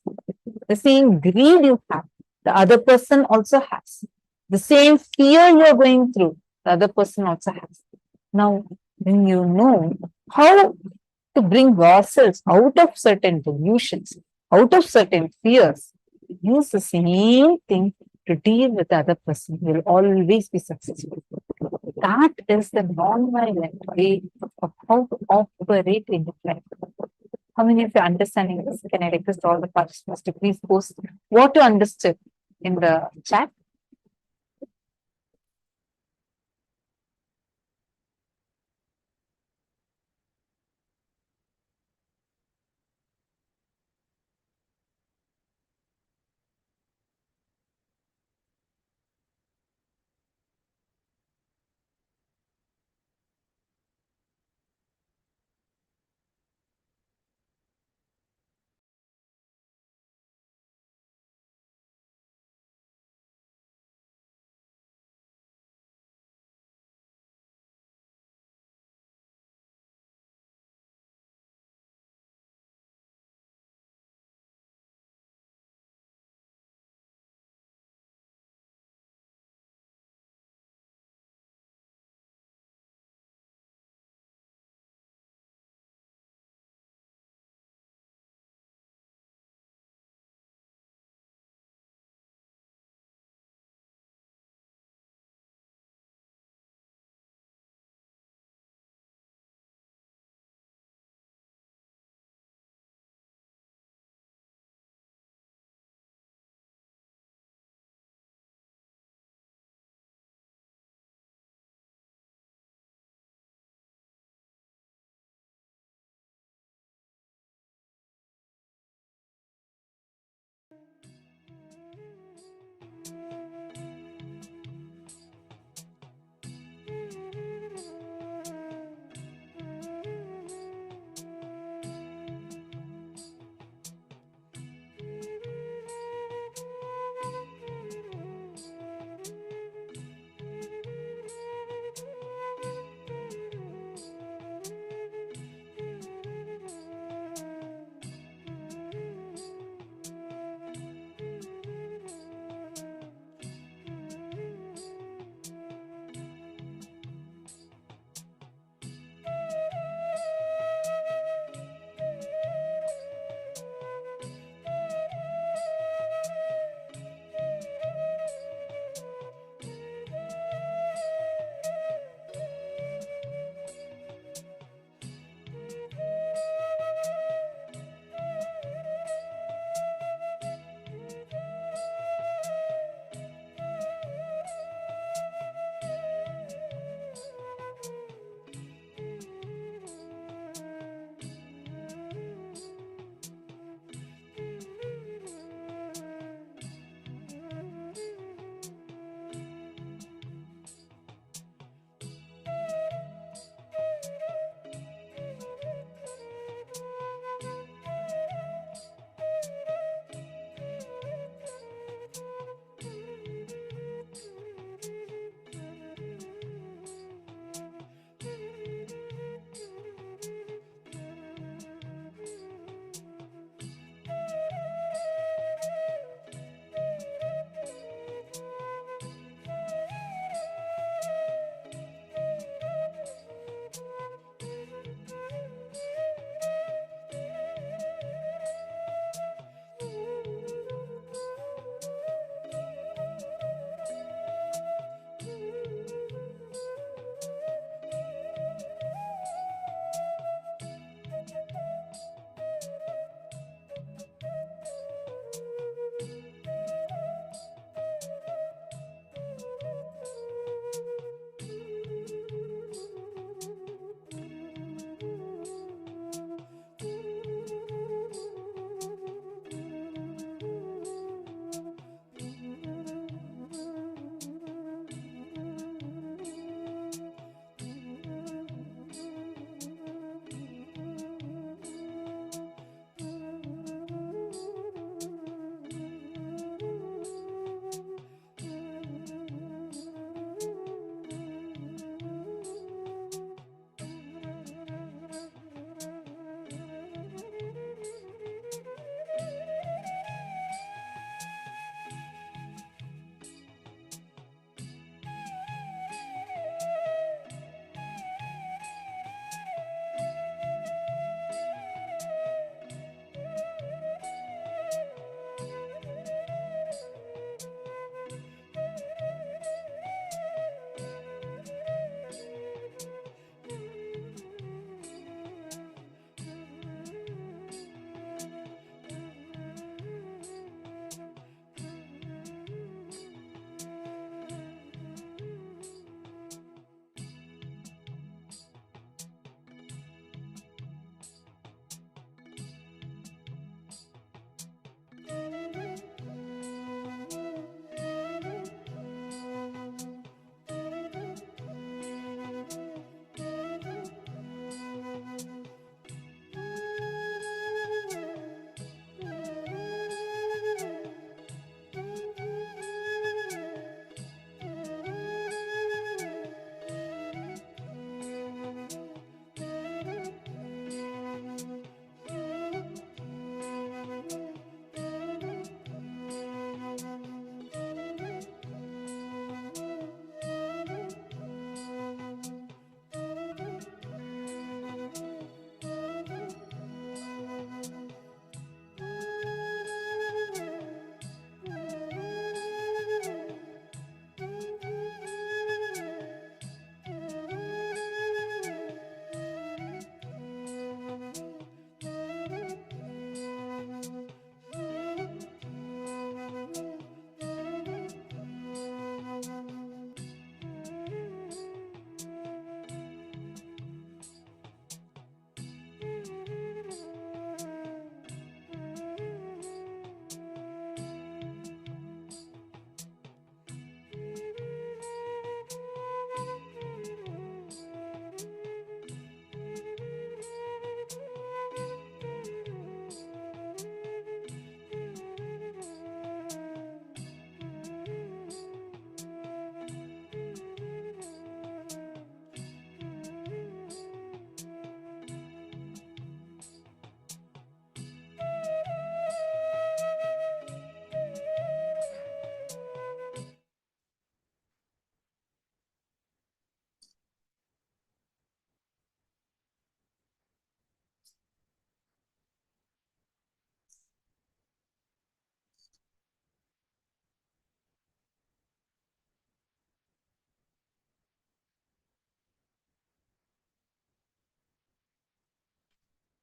The same greed you have, the other person also has. The same fear you're going through, the other person also has. Now, when you know how to bring yourselves out of certain delusions, out of certain fears, use the same thing to deal with the other person. You will always be successful. That is the non-violent way of how to operate in life. How many of you are understanding this? Can I request all the participants to please post what you understood in the chat?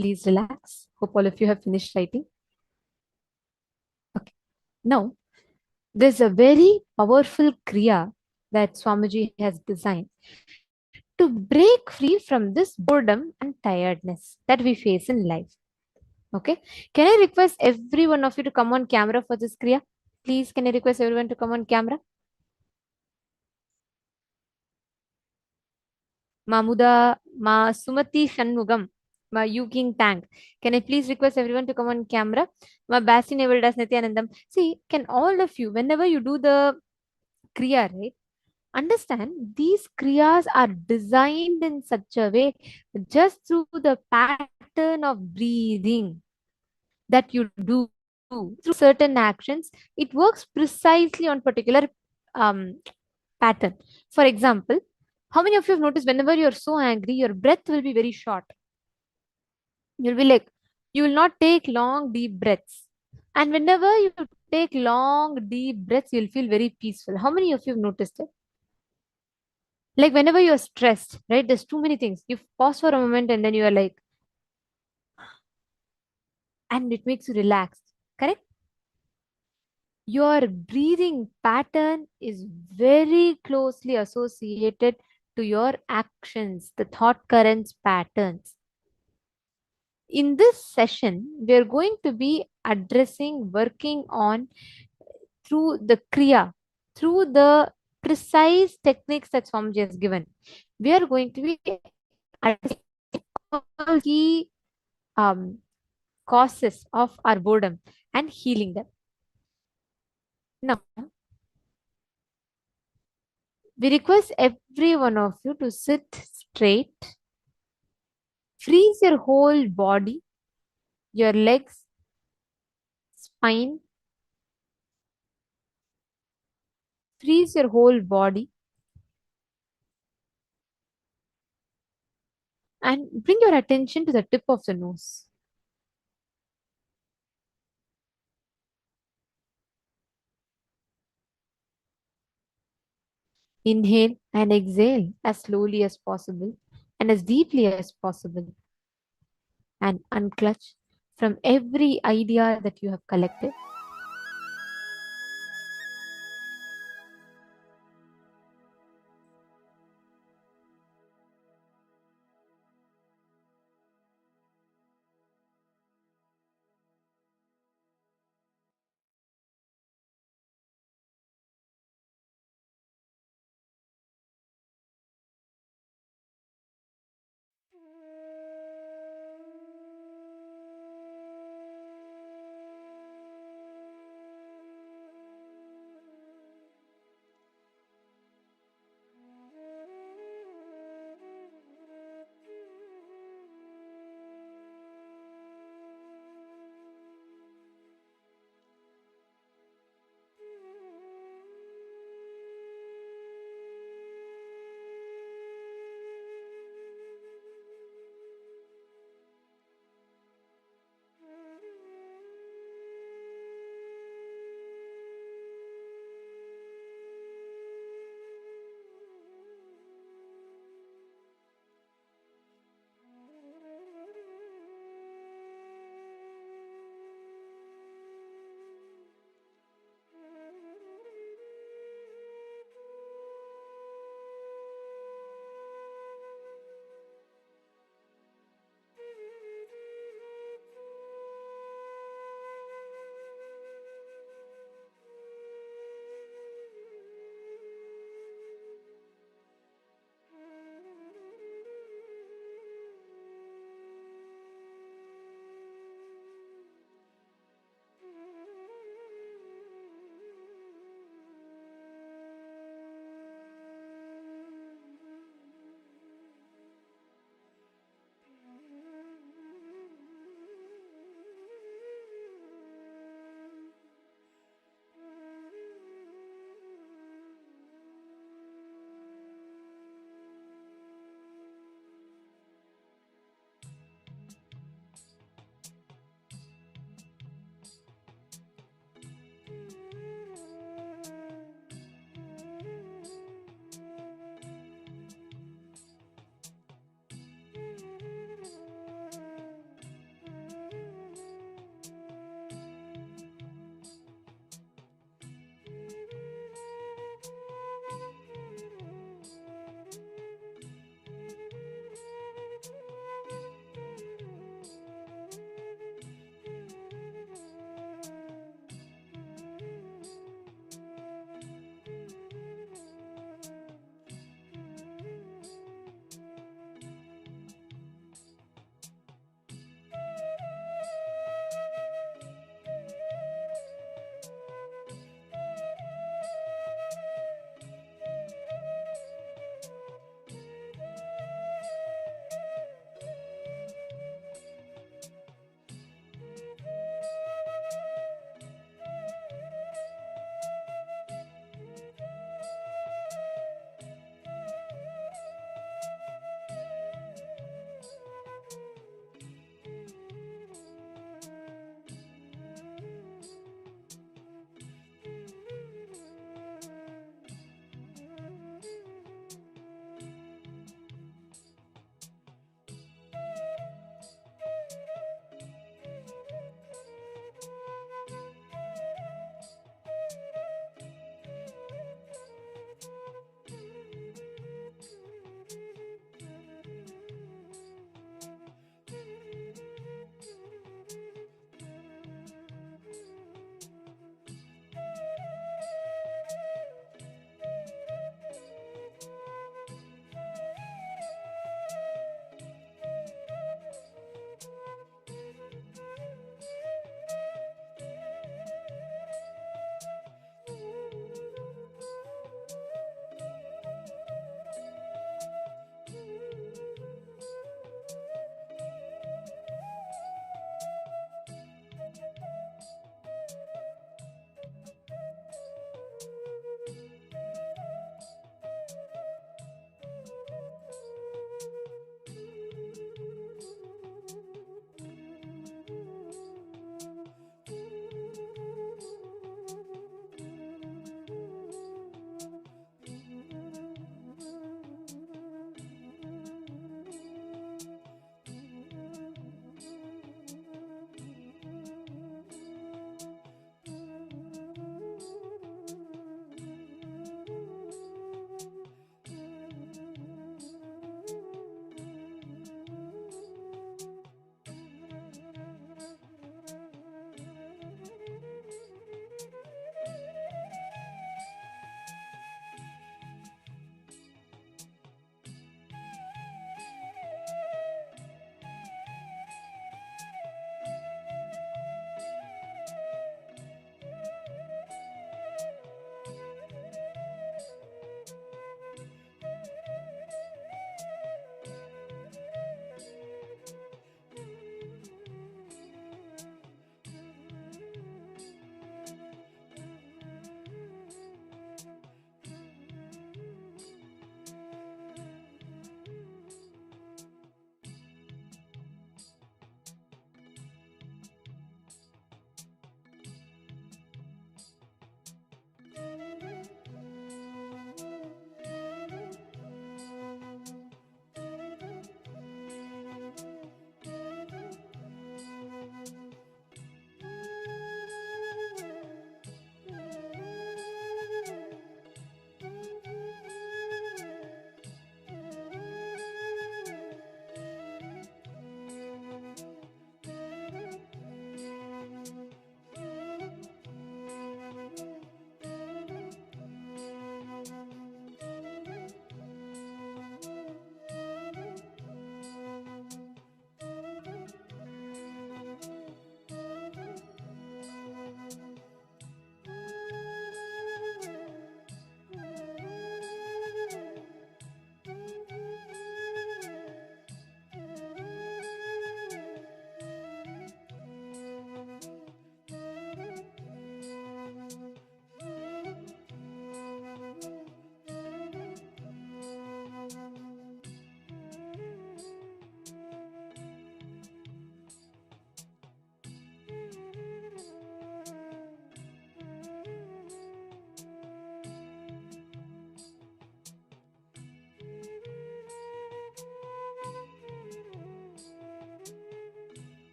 Please relax. Hope all of you have finished writing. Okay. Now, there's a very powerful Kriya that Swamiji has designed to break free from this boredom and tiredness that we face in life. Okay. Can I request every one of you to come on camera for this Kriya? Please, can I request everyone to come on camera? Ma Muda, Ma Sumati Shanmugam, Ma Yuking Tang. Can I please request everyone to come on camera? Ma Basti Nevaldas Nityanandam. See, can all of you, whenever you do the Kriya, right? Understand these kriyas are designed in such a way just through the pattern of breathing that you do through certain actions, it works precisely on particular um, pattern. For example, how many of you have noticed whenever you're so angry, your breath will be very short? You'll be like, you will not take long, deep breaths. And whenever you take long, deep breaths, you'll feel very peaceful. How many of you have noticed it? Like whenever you're stressed, right? There's too many things. You pause for a moment and then you are like, and it makes you relaxed. Correct? Your breathing pattern is very closely associated to your actions, the thought currents patterns. In this session, we are going to be addressing, working on through the Kriya, through the precise techniques that Swamiji has given. We are going to be addressing all key causes of our boredom and healing them. Now, we request every one of you to sit straight, freeze your whole body, your legs, spine, freeze your whole body, and bring your attention to the tip of the nose. Inhale and exhale as slowly as possible and as deeply as possible, and unclutch from every idea that you have collected.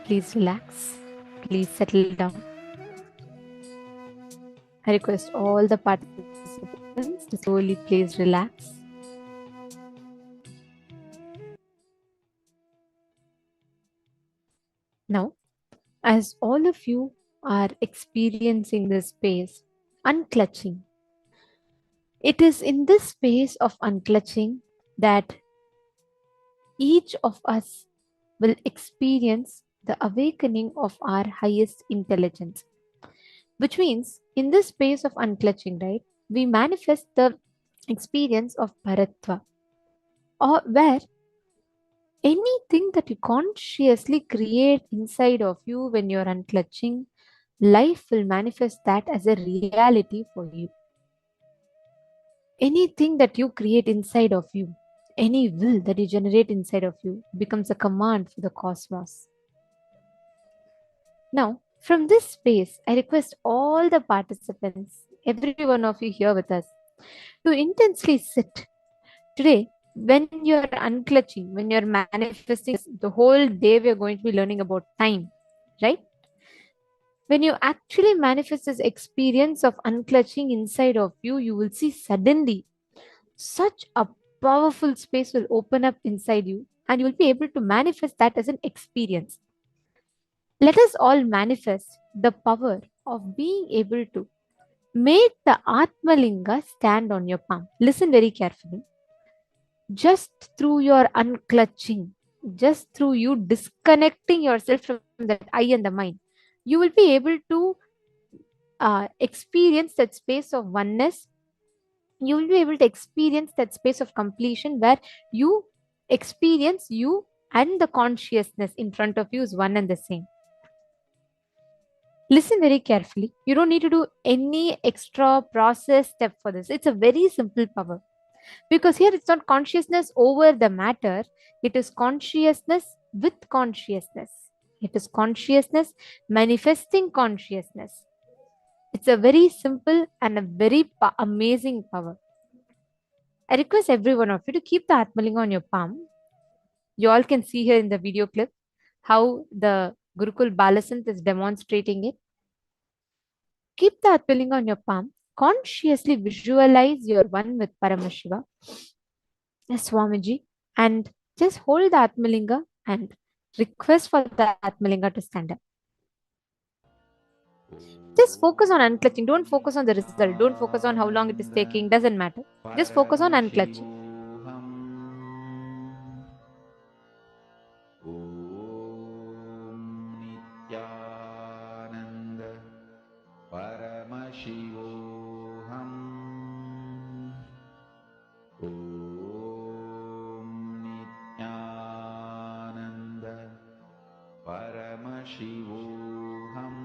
Please relax. Please settle down. I request all the participants to slowly please relax. Now, as all of you are experiencing this space, unclutching, it is in this space of unclutching that each of us will experience the awakening of our highest intelligence. Which means, in this space of unclutching, right, we manifest the experience of Paratva, or where anything that you consciously create inside of you when you're unclutching, life will manifest that as a reality for you. Anything that you create inside of you, any will that you generate inside of you, becomes a command for the cosmos. Now, from this space, I request all the participants, every one of you here with us, to intensely sit. Today, when you're unclutching, when you're manifesting, the whole day we are going to be learning about time, right? When you actually manifest this experience of unclutching inside of you, you will see suddenly such a powerful space will open up inside you, and you will be able to manifest that as an experience. Let us all manifest the power of being able to make the Atmalinga stand on your palm. Listen very carefully. Just through your unclutching, just through you disconnecting yourself from that I and the mind, you will be able to experience that space of oneness. You will be able to experience that space of completion where you experience you and the consciousness in front of you is one and the same. Listen very carefully. You don't need to do any extra process step for this. It's a very simple power. Because here it's not consciousness over the matter, it is consciousness with consciousness. It is consciousness manifesting consciousness. It's a very simple and a very amazing power. I request every one of you to keep the Atmalinga on your palm. You all can see here in the video clip how the Gurukul Balasant is demonstrating it. Keep the Atmalinga on your palm. Consciously visualize your one with Paramashiva, Swamiji, and just hold the Atmalinga and request for the Atmalinga to stand up. Just focus on unclutching. Don't focus on the result. Don't focus on how long it is taking. Doesn't matter. Just focus on unclutching. Paramashivoham Om Nityananda Paramashivoham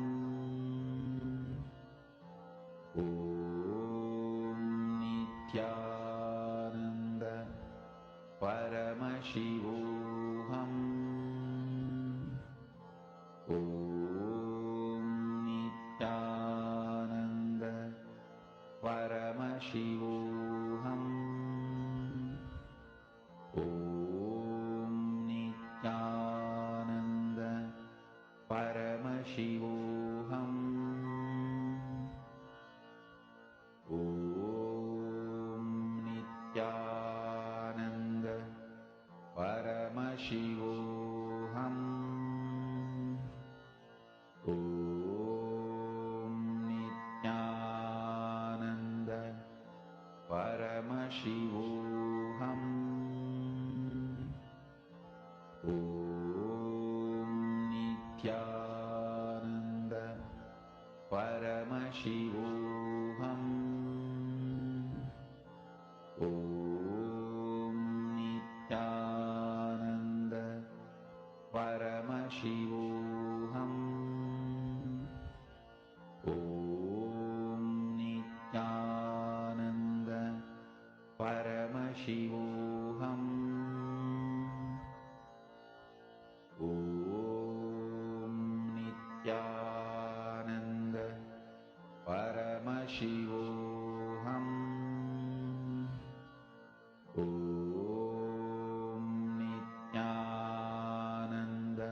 Om Nityananda Paramashivoham Om Nityananda Paramashivoham Om Nityananda Paramashivoham Om Nityananda Paramashivoham Om Nityananda Paramashivoham Om Nityananda Paramashivoham Om Nityananda Paramashivoham Om Nityananda Paramashivoham Om Nityananda Paramashivoham Om Nityananda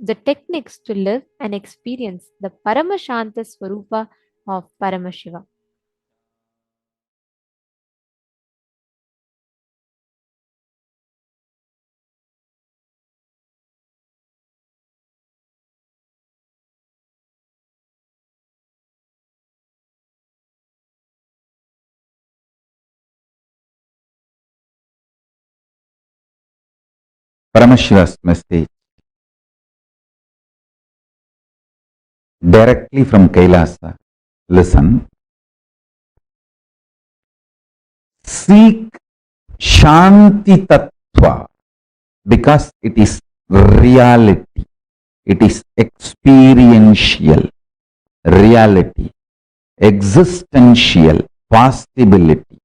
the techniques to live and experience the Paramashanta Swarupa of Paramashiva. Paramashiva's message directly from KAILASA. Listen. Seek Shanti Tattva because it is reality. It is experiential reality, existential possibility,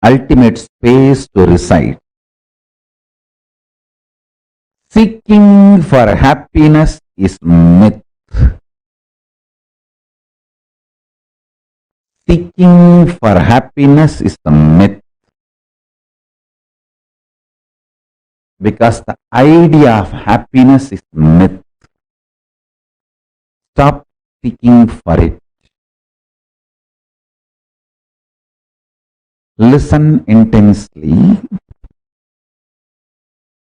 ultimate space to reside. Seeking for happiness is myth. Seeking for happiness is a myth. Because the idea of happiness is myth. Stop seeking for it. Listen intensely.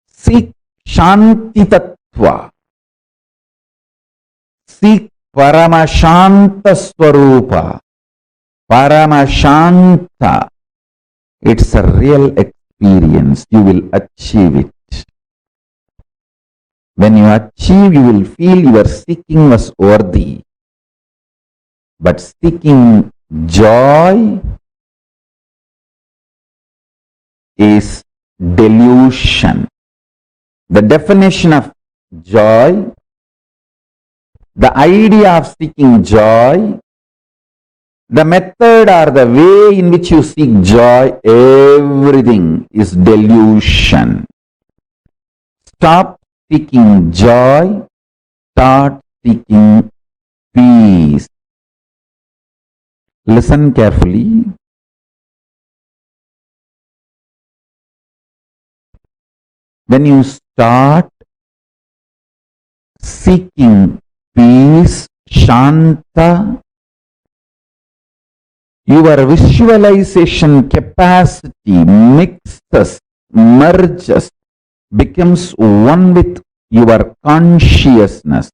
Seek Shanti Tattva. Seek Paramashanta Swarupa. Paramashanta. It's a real experience. You will achieve it. When you achieve, you will feel your seeking was worthy. But seeking joy is delusion. The definition of joy, the idea of seeking joy, the method or the way in which you seek joy, everything is delusion. Stop seeking joy, start seeking peace. Listen carefully. When you start seeking peace, Shanta, your visualization capacity mixes, merges, becomes one with your consciousness.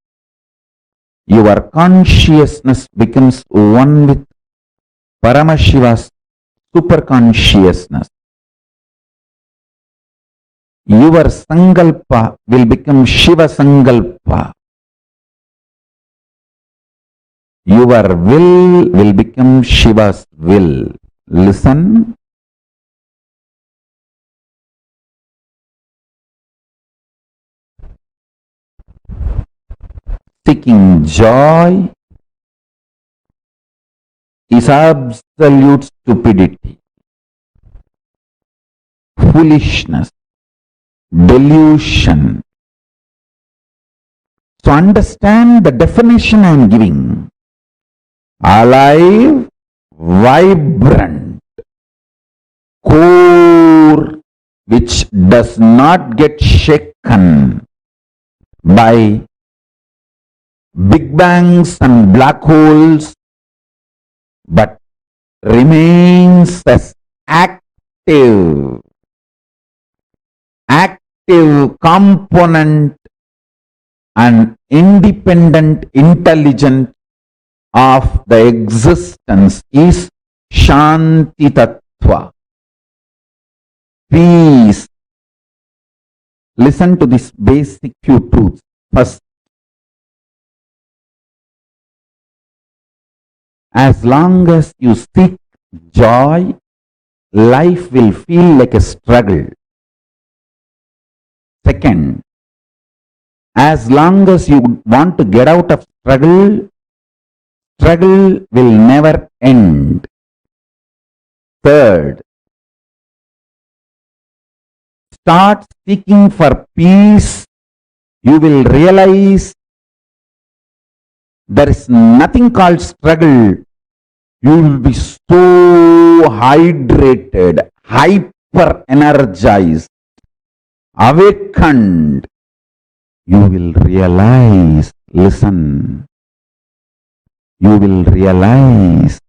Your consciousness becomes one with Paramashiva's superconsciousness. Your Sankalpa will become Shiva Sankalpa. Your will become Shiva's will. Listen. Seeking joy is absolute stupidity, foolishness, delusion. So understand the definition I am giving. Alive, vibrant, core, which does not get shaken by big bangs and black holes, but remains as active component and independent intelligent of the existence is Shanti Tattva. Peace. Listen to this basic few truths. First, as long as you seek joy, life will feel like a struggle. Second, as long as you want to get out of struggle, struggle will never end. Third, start seeking for peace. You will realize there is nothing called struggle. You will be so hydrated, hyper energized, awakened, you will realize, listen, you will realize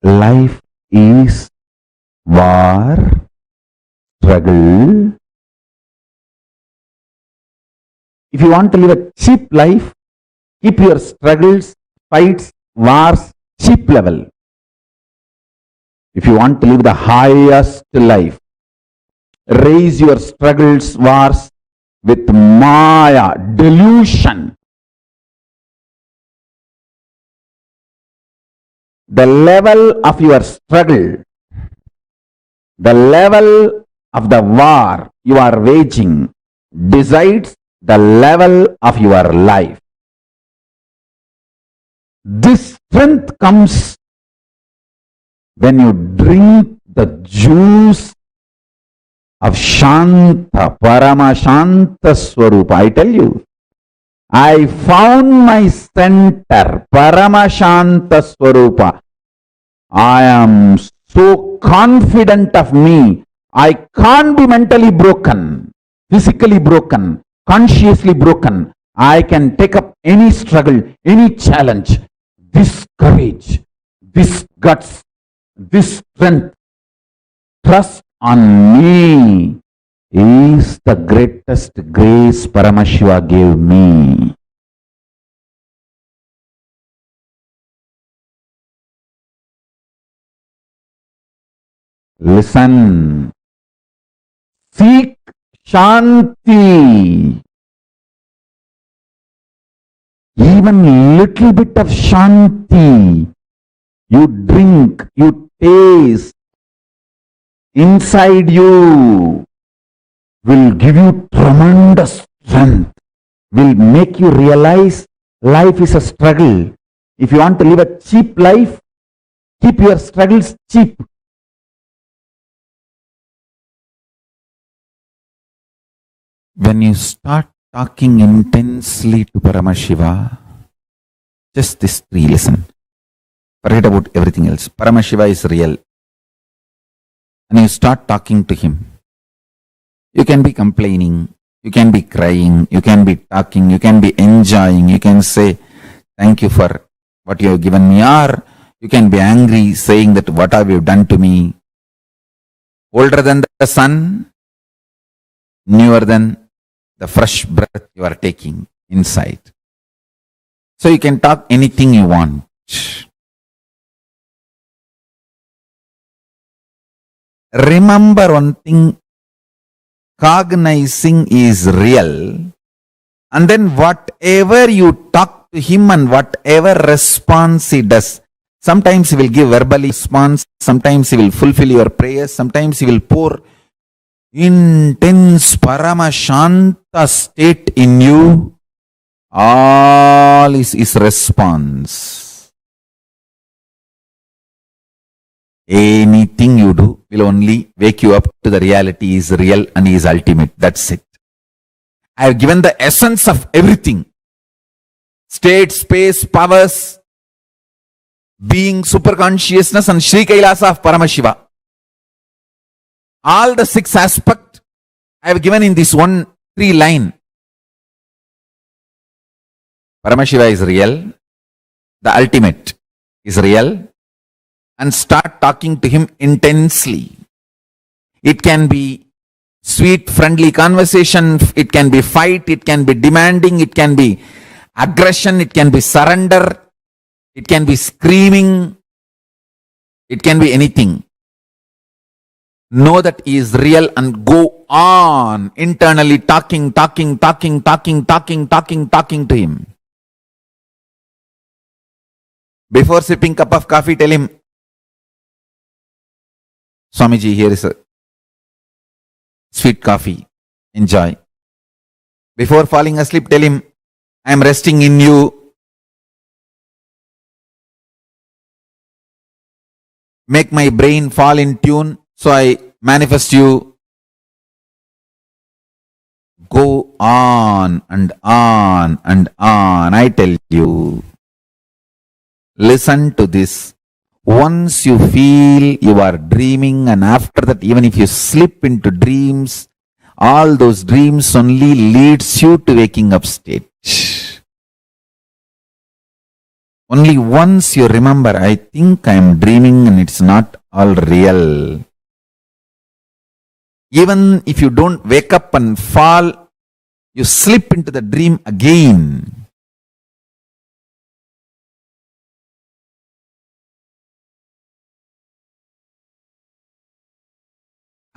life is war, struggle. If you want to live a cheap life, keep your struggles, fights, wars cheap level. If you want to live the highest life, raise your struggles, wars with Maya, delusion. The level of your struggle, the level of the war you are waging decides the level of your life. This strength comes when you drink the juice of Shanta, Paramashanta Swarupa. I tell you, I found my center, Paramashanta Swarupa. I am so confident of me. I can't be mentally broken, physically broken, consciously broken. I can take up any struggle, any challenge. This courage, this guts, this strength, trust on me is the greatest grace Paramashiva gave me. Listen, seek Shanti. Even little bit of Shanti you drink, you taste inside you will give you tremendous strength, will make you realize life is a struggle. If you want to live a cheap life, keep your struggles cheap. When you start talking intensely to Paramashiva, just this three, listen. Forget about everything else. Paramashiva is real. And you start talking to him. You can be complaining, you can be crying, you can be talking, you can be enjoying, you can say, thank you for what you have given me, or you can be angry, saying that what have you done to me? Older than the sun, newer than the fresh breath you are taking inside. So you can talk anything you want. Remember one thing, cognizing is real, and then whatever you talk to him and whatever response he does, sometimes he will give verbal response, sometimes he will fulfill your prayers, sometimes he will pour intense Paramashanta state in you. All is his response. Anything you do will only wake you up to the reality he is real and he is ultimate. That's it. I have given the essence of everything. State, space, powers, being, superconsciousness and Sri KAILASA of Paramashiva. All the 6 aspects I have given in this 1-3 line. Paramashiva is real. The ultimate is real. And start talking to him intensely. It can be sweet, friendly conversation. It can be fight. It can be demanding. It can be aggression. It can be surrender. It can be screaming. It can be anything. Know that he is real and go on internally talking to him. Before sipping cup of coffee, tell him, Swamiji, here is a sweet coffee. Enjoy. Before falling asleep, tell him, I am resting in you. Make my brain fall in tune, so I manifest you. Go on and on and on. I tell you. Listen to this. Once you feel you are dreaming, and after that, even if you slip into dreams, all those dreams only leads you to waking up state. Only once you remember, I think I am dreaming and it's not all real. Even if you don't wake up and fall, you slip into the dream again.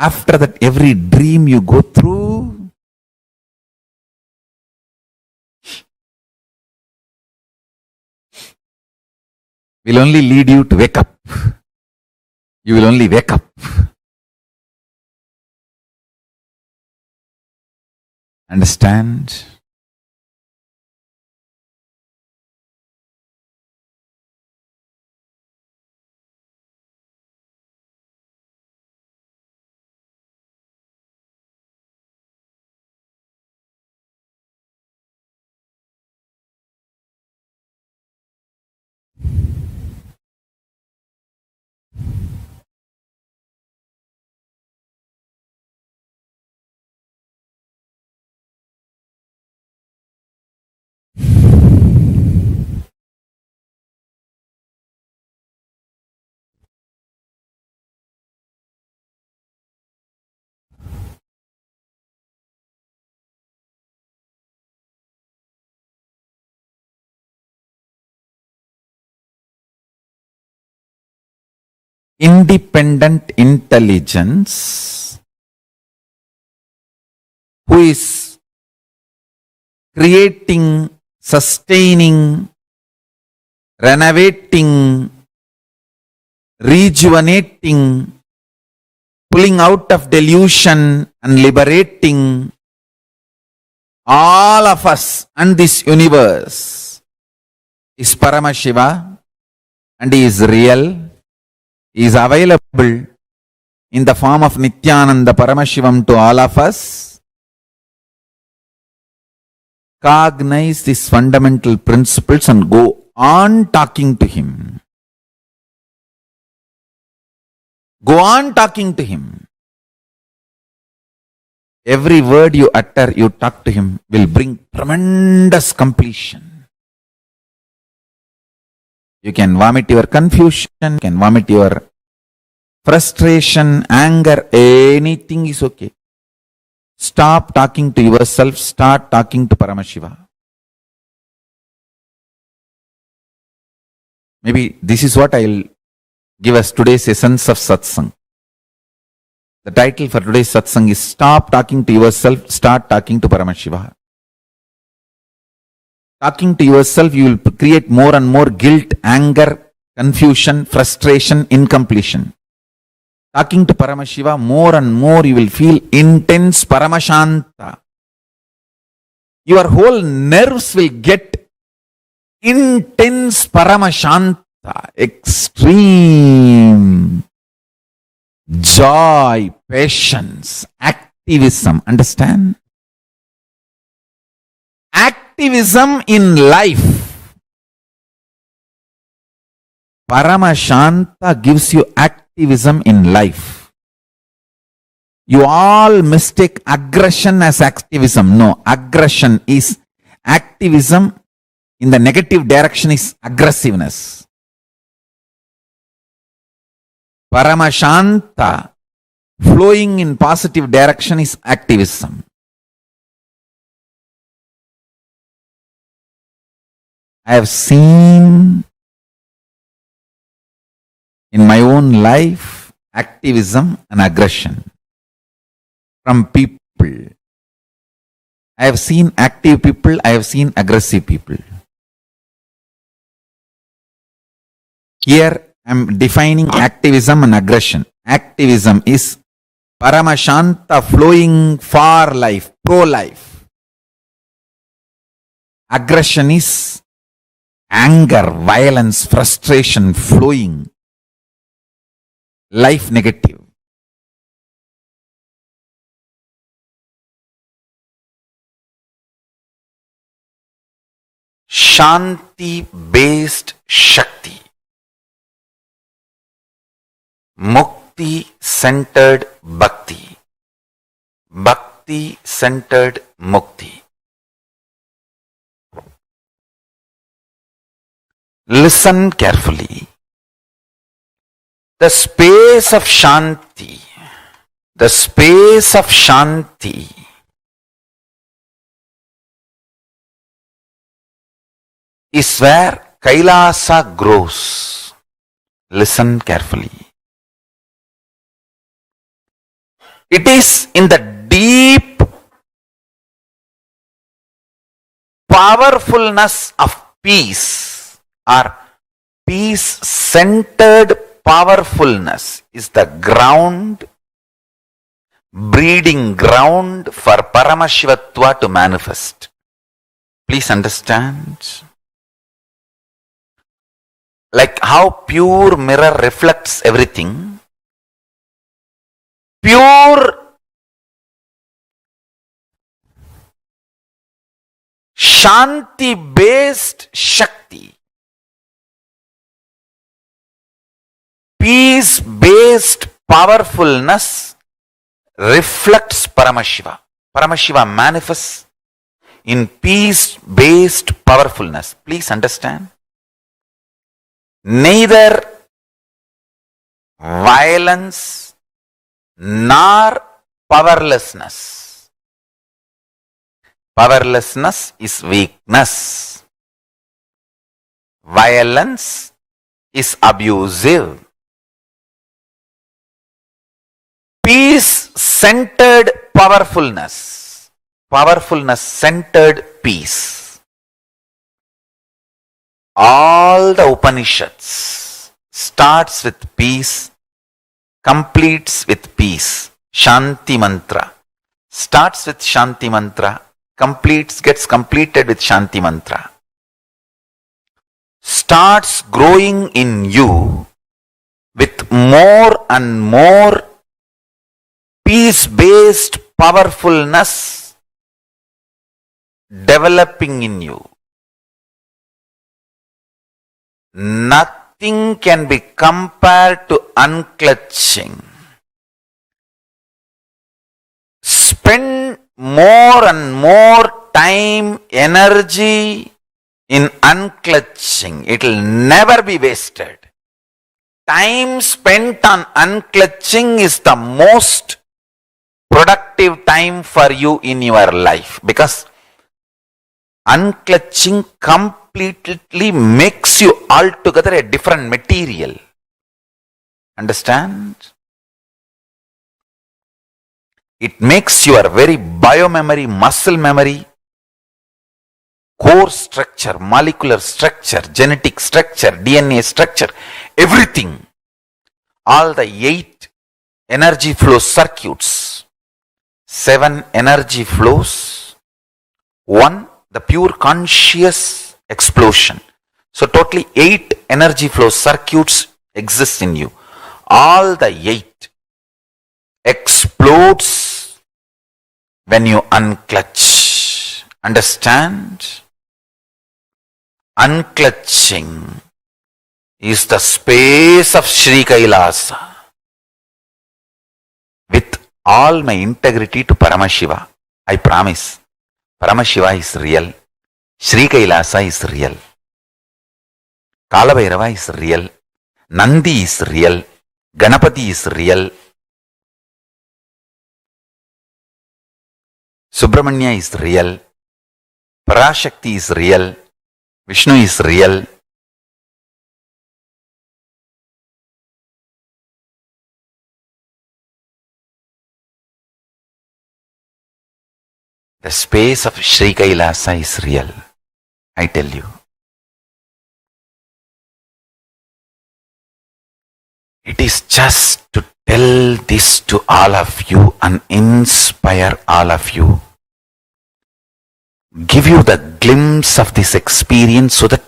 After that, every dream you go through, will only lead you to wake up. You will only wake up. Understand? Independent intelligence who is creating, sustaining, renovating, rejuvenating, pulling out of delusion and liberating all of us and this universe is Paramashiva, and he is real. He is available in the form of Nityananda Paramashivam to all of us. Cognize these fundamental principles and go on talking to him. Go on talking to him. Every word you utter, you talk to him, will bring tremendous completion. You can vomit your confusion, you can vomit your frustration, anger, anything is okay. Stop talking to yourself, start talking to Paramashiva. Maybe this is what I'll give us today's essence of satsang. The title for today's satsang is Stop Talking to Yourself, Start Talking to Paramashiva. Talking to yourself, you will create more and more guilt, anger, confusion, frustration, incompletion. Talking to Paramashiva, more and more you will feel intense Paramashanta. Your whole nerves will get intense Paramashanta, extreme joy, patience, activism. Understand? Activism in life. Paramashanta gives you activism in life. You all mistake aggression as activism. No, aggression is activism in the negative direction is aggressiveness. Paramashanta flowing in positive direction is activism. I have seen in my own life activism and aggression from people. I have seen active people, I have seen aggressive people. Here I am defining activism and aggression. Activism is Paramashanta flowing for life, pro-life. Aggression is anger, violence, frustration, flowing. Life negative. Shanti based Shakti. Mukti centered bhakti. Bhakti centered mukti. Listen carefully. The space of Shanti, the space of Shanti is where KAILASA grows. Listen carefully. It is in the deep powerfulness of peace, or peace-centered powerfulness is the ground, breeding ground for Paramashivatva to manifest. Please understand. Like how pure mirror reflects everything, pure Shanti-based Shakti, peace-based powerfulness reflects Paramashiva. Paramashiva manifests in peace-based powerfulness. Please understand. Neither violence nor powerlessness. Powerlessness is weakness. Violence is abusive. Peace-centered powerfulness. Powerfulness-centered peace. All the Upanishads starts with peace, completes with peace. Shanti mantra starts with Shanti mantra, gets completed with Shanti mantra. Starts growing in you with more and more peace-based powerfulness developing in you. Nothing can be compared to unclutching. Spend more and more time, energy in unclutching. It will never be wasted. Time spent on unclutching is the most productive time for you in your life, because unclutching completely makes you altogether a different material. Understand? It makes your very biomemory, muscle memory, core structure, molecular structure, genetic structure, DNA structure, everything. All the 8 energy flow circuits, 7 energy flows, 1 the pure conscious explosion. So totally 8 energy flow circuits exist in you. All the 8 explodes when you unclutch. Understand? Unclutching is the space of Sri KAILASA. With all my integrity to Paramashiva, I promise, Paramashiva is real, Sri KAILASA is real, Kalabhairava is real, Nandi is real, Ganapati is real, Subramanya is real, Parashakti is real, Vishnu is real. The space of Sri KAILASA is real, I tell you. It is just to tell this to all of you and inspire all of you. Give you the glimpse of this experience so that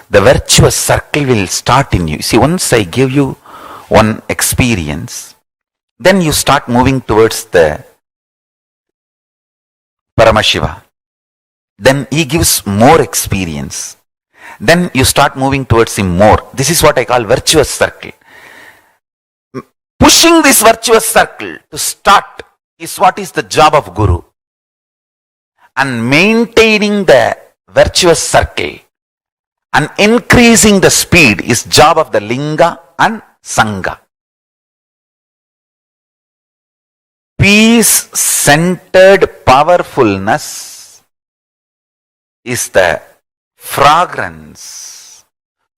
the virtuous circle will start in you. See, once I give you one experience, then you start moving towards the Paramashiva. Then he gives more experience. Then you start moving towards him more. This is what I call virtuous circle. Pushing this virtuous circle to start is what is the job of Guru. And maintaining the virtuous circle and increasing the speed is job of the Linga and Sangha. Peace-centered powerfulness is the fragrance,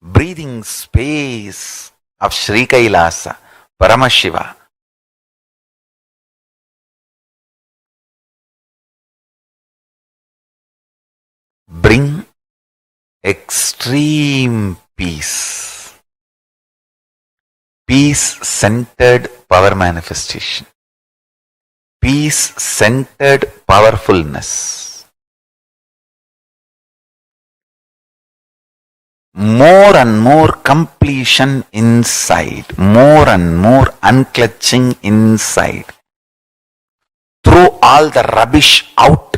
breathing space of Sri KAILASA, Paramashiva. Bring extreme peace, peace-centered power manifestation, peace-centered powerfulness. More and more completion inside, more and more unclutching inside. Throw all the rubbish out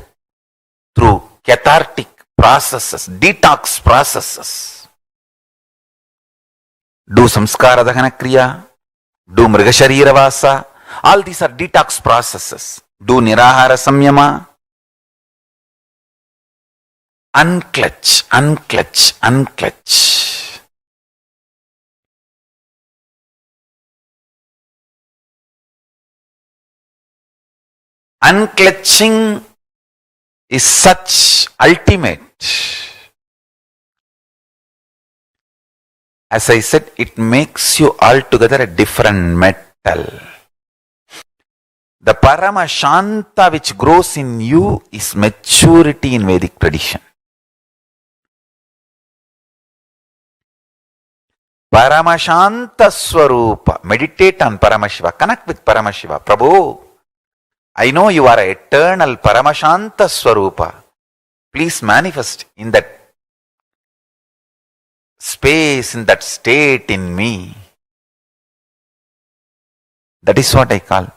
through cathartic processes, detox processes. Do samskara dahana kriya, do mrigasharira vasa. All these are detox processes. Do nirahara samyama. Unclutch, unclutch, unclutch. Unclutching is such ultimate. As I said, it makes you altogether a different metal. The Paramashanta which grows in you is maturity in Vedic tradition. Paramashanta Swarupa. Meditate on Paramashiva. Connect with Paramashiva. Prabhu, I know you are an eternal Paramashanta Swarupa. Please manifest in that space, in that state in me. That is what I call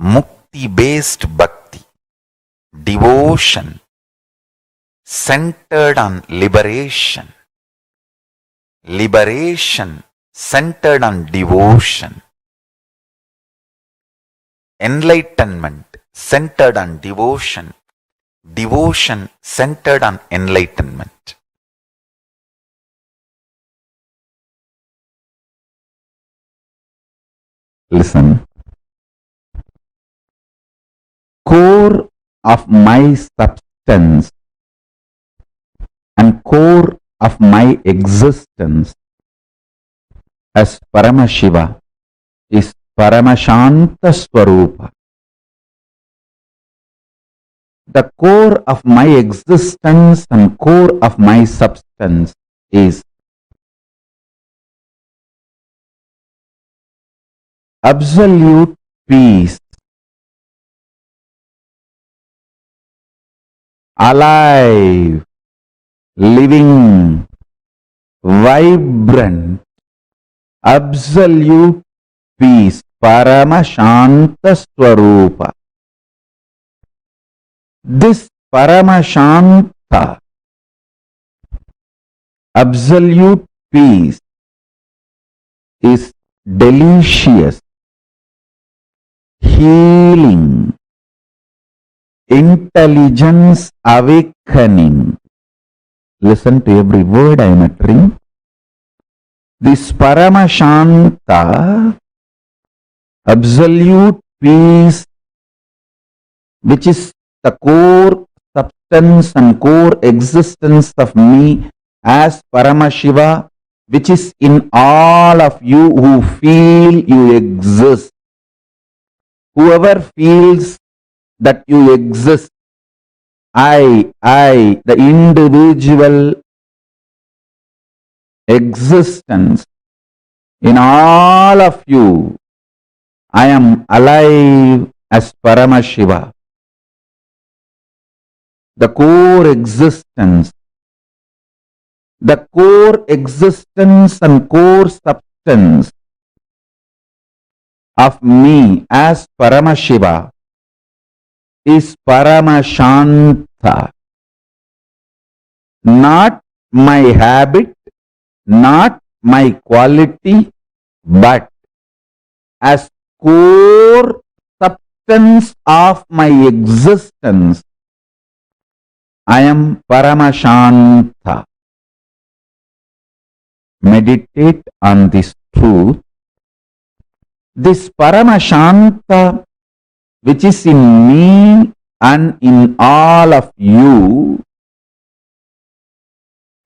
mukti-based bhakti. Devotion centered on liberation. Liberation centered on devotion. Enlightenment centered on devotion. Devotion centered on enlightenment. Listen. Core of my substance and core of my existence as Paramashiva is Paramashanta Swarupa. The core of my existence and core of my substance is absolute peace, alive, living, vibrant, absolute peace, Paramashanta Swarupa. This Paramashanta, absolute peace, is delicious, healing, intelligence awakening. Listen to every word I am uttering. This Paramashanta, absolute peace, which is the core substance and core existence of me as Paramashiva, which is in all of you who feel you exist. Whoever feels that you exist, I, the individual existence in all of you, I am alive as Paramashiva. The core existence and core substance of me as Paramashiva is Paramashanta. Not my habit, not my quality, but as core substance of my existence. I am Paramashanta. Meditate on this truth. This Paramashanta, which is in me and in all of you,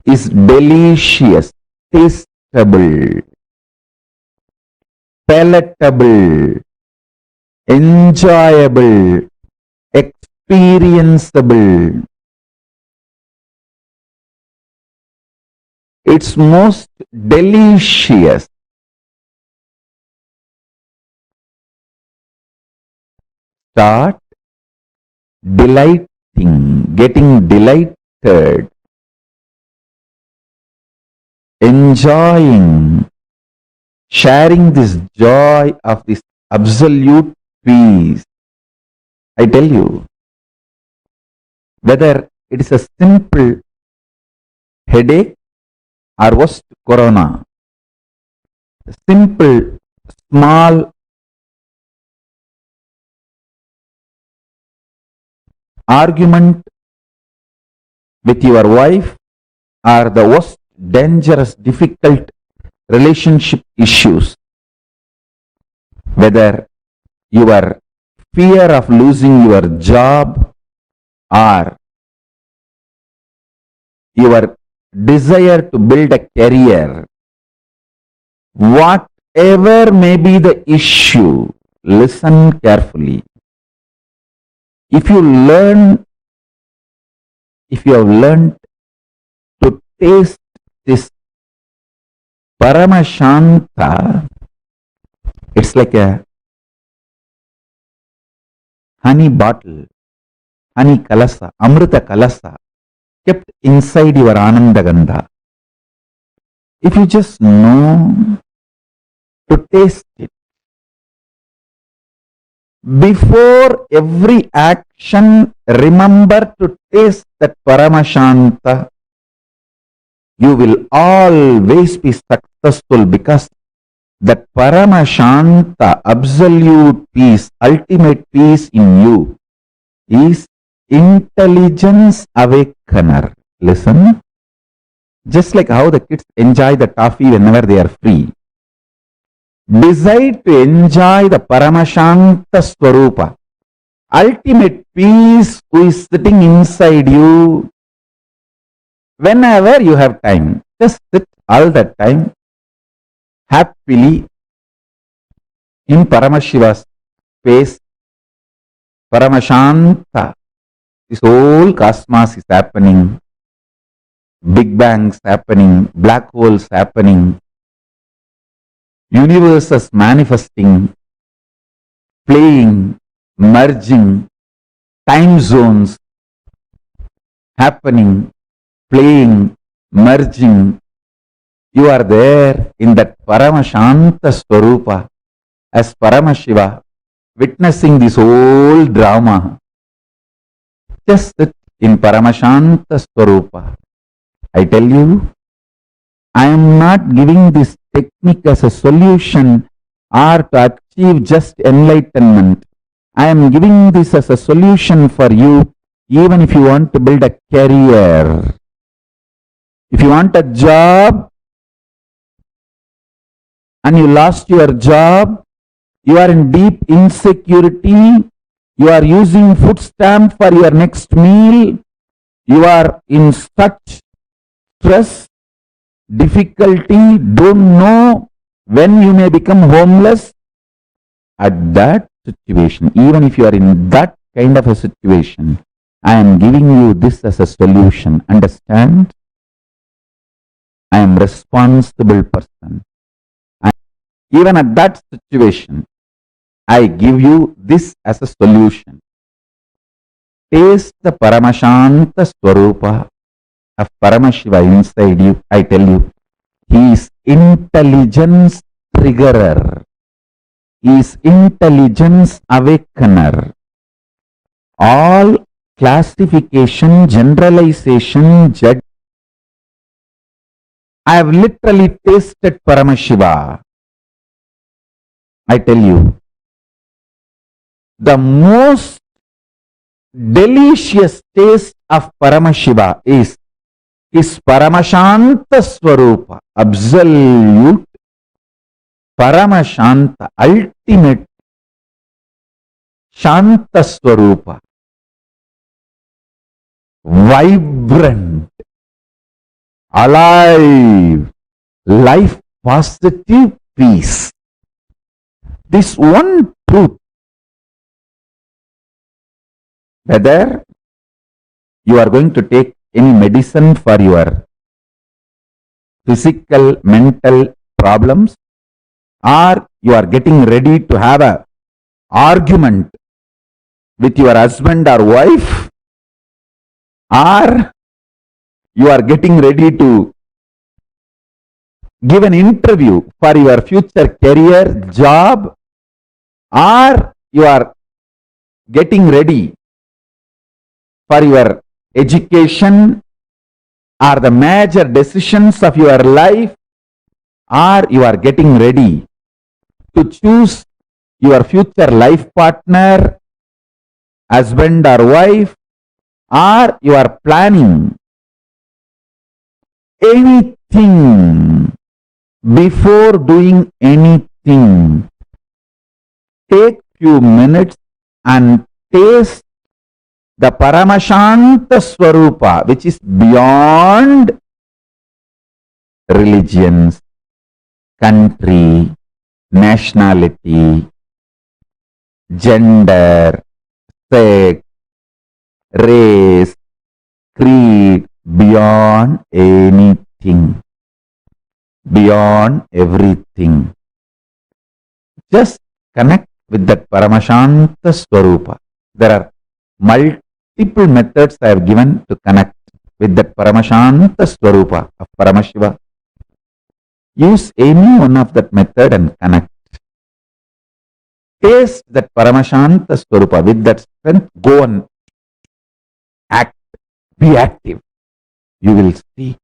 is delicious, tastable, palatable, enjoyable, experienceable. It's most delicious. Start delighting, getting delighted, enjoying, sharing this joy of this absolute peace. I tell you, whether it is a simple headache or worst corona, simple, small argument with your wife, or the worst dangerous, difficult relationship issues, whether your fear of losing your job or your desire to build a career, whatever may be the issue, listen carefully. If you have learned to taste this Paramashanta, it's like a honey bottle, honey kalasa, amrita kalasa, kept inside your Anandagandha. If you just know to taste it, before every action, remember to taste that Paramashanta. You will always be successful, because that Paramashanta, absolute peace, ultimate peace in you, is intelligence awakener. Listen, just like how the kids enjoy the toffee whenever they are free, decide to enjoy the Paramashanta Swarupa, ultimate peace who is sitting inside you. Whenever you have time, just sit all that time happily in Paramashiva's space. Paramashanta. This whole cosmos is happening. Big bangs happening, black holes happening, universes manifesting, playing, merging, time zones happening, playing, merging. You are there in that Paramashanta Swarupa as Paramashiva, witnessing this whole drama. Just sit in Paramashanta Swarupa. I tell you, I am not giving this technique as a solution or to achieve just enlightenment. I am giving this as a solution for you, even if you want to build a career. If you want a job and you lost your job, you are in deep insecurity, you are using food stamp for your next meal, you are in such stress, difficulty, don't know when you may become homeless. At that situation, even if you are in that kind of a situation, I am giving you this as a solution. Understand? I am responsible person. Even at that situation, I give you this as a solution. Taste the Paramashanta Swarupa of Paramashiva inside you. I tell you, he is intelligence triggerer. He is intelligence awakener. All classification, generalization, judge. I have literally tasted Paramashiva. I tell you, The most delicious taste of Paramashiva is his Paramashanta Swarupa, absolute Paramashanta, ultimate Shanta Swarupa, vibrant, alive, life positive peace. This one truth, whether you are going to take any medicine for your physical, mental problems, or you are getting ready to have a argument with your husband or wife, or you are getting ready to give an interview for your future career, job, or you are getting ready for your education or the major decisions of your life, or you are getting ready to choose your future life partner, husband or wife, or you are planning anything. Before doing anything, take few minutes and taste the Paramashanta Swarupa, which is beyond religions, country, nationality, gender, sex, race, creed, beyond anything, beyond everything. Just connect with that Paramashanta Swarupa. There are multiple methods I have given to connect with that Paramashanta Swarupa of Paramashiva. Use any one of that method and connect. Taste that Paramashanta Swarupa. With that strength, go and act. Be active. You will see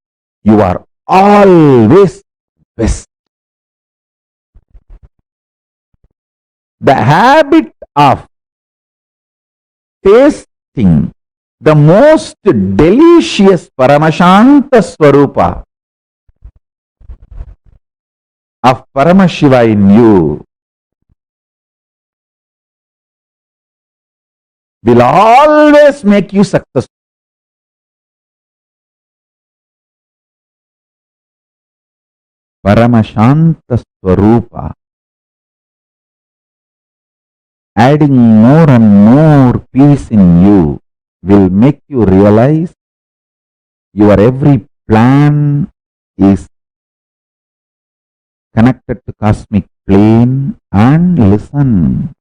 you are always best. The habit of tasting the most delicious Paramashanta Swarupa of Paramashiva in you will always make you successful. Paramashanta Swarupa, adding more and more peace in you, will make you realize your every plan is connected to cosmic plane. And listen.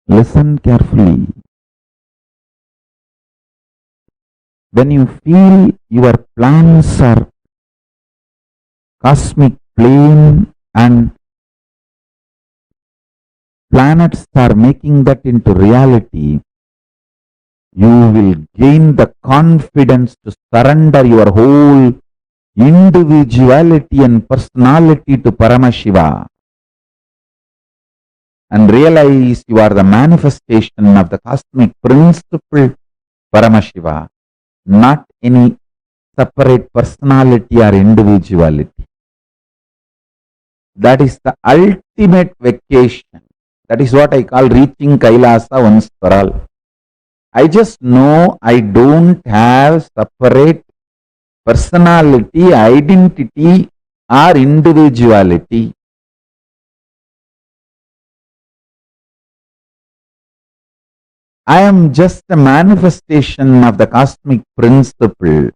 Listen carefully. When you feel your plans are cosmic plane and planets are making that into reality, you will gain the confidence to surrender your whole individuality and personality to Paramashiva and realize you are the manifestation of the cosmic principle Paramashiva, not any separate personality or individuality. That is the ultimate vacation. That is what I call reaching KAILASA once for all. I just know I don't have separate personality, identity or individuality. I am just a manifestation of the cosmic principle,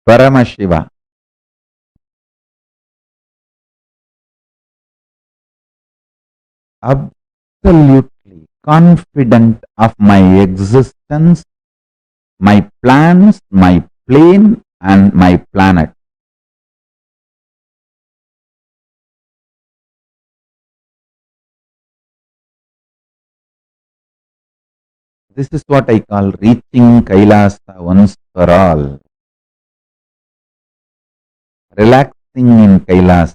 Paramashiva. Absolutely confident of my existence, my plans, my plane and my planet. This is what I call reaching KAILASA once for all. Relaxing in KAILASA.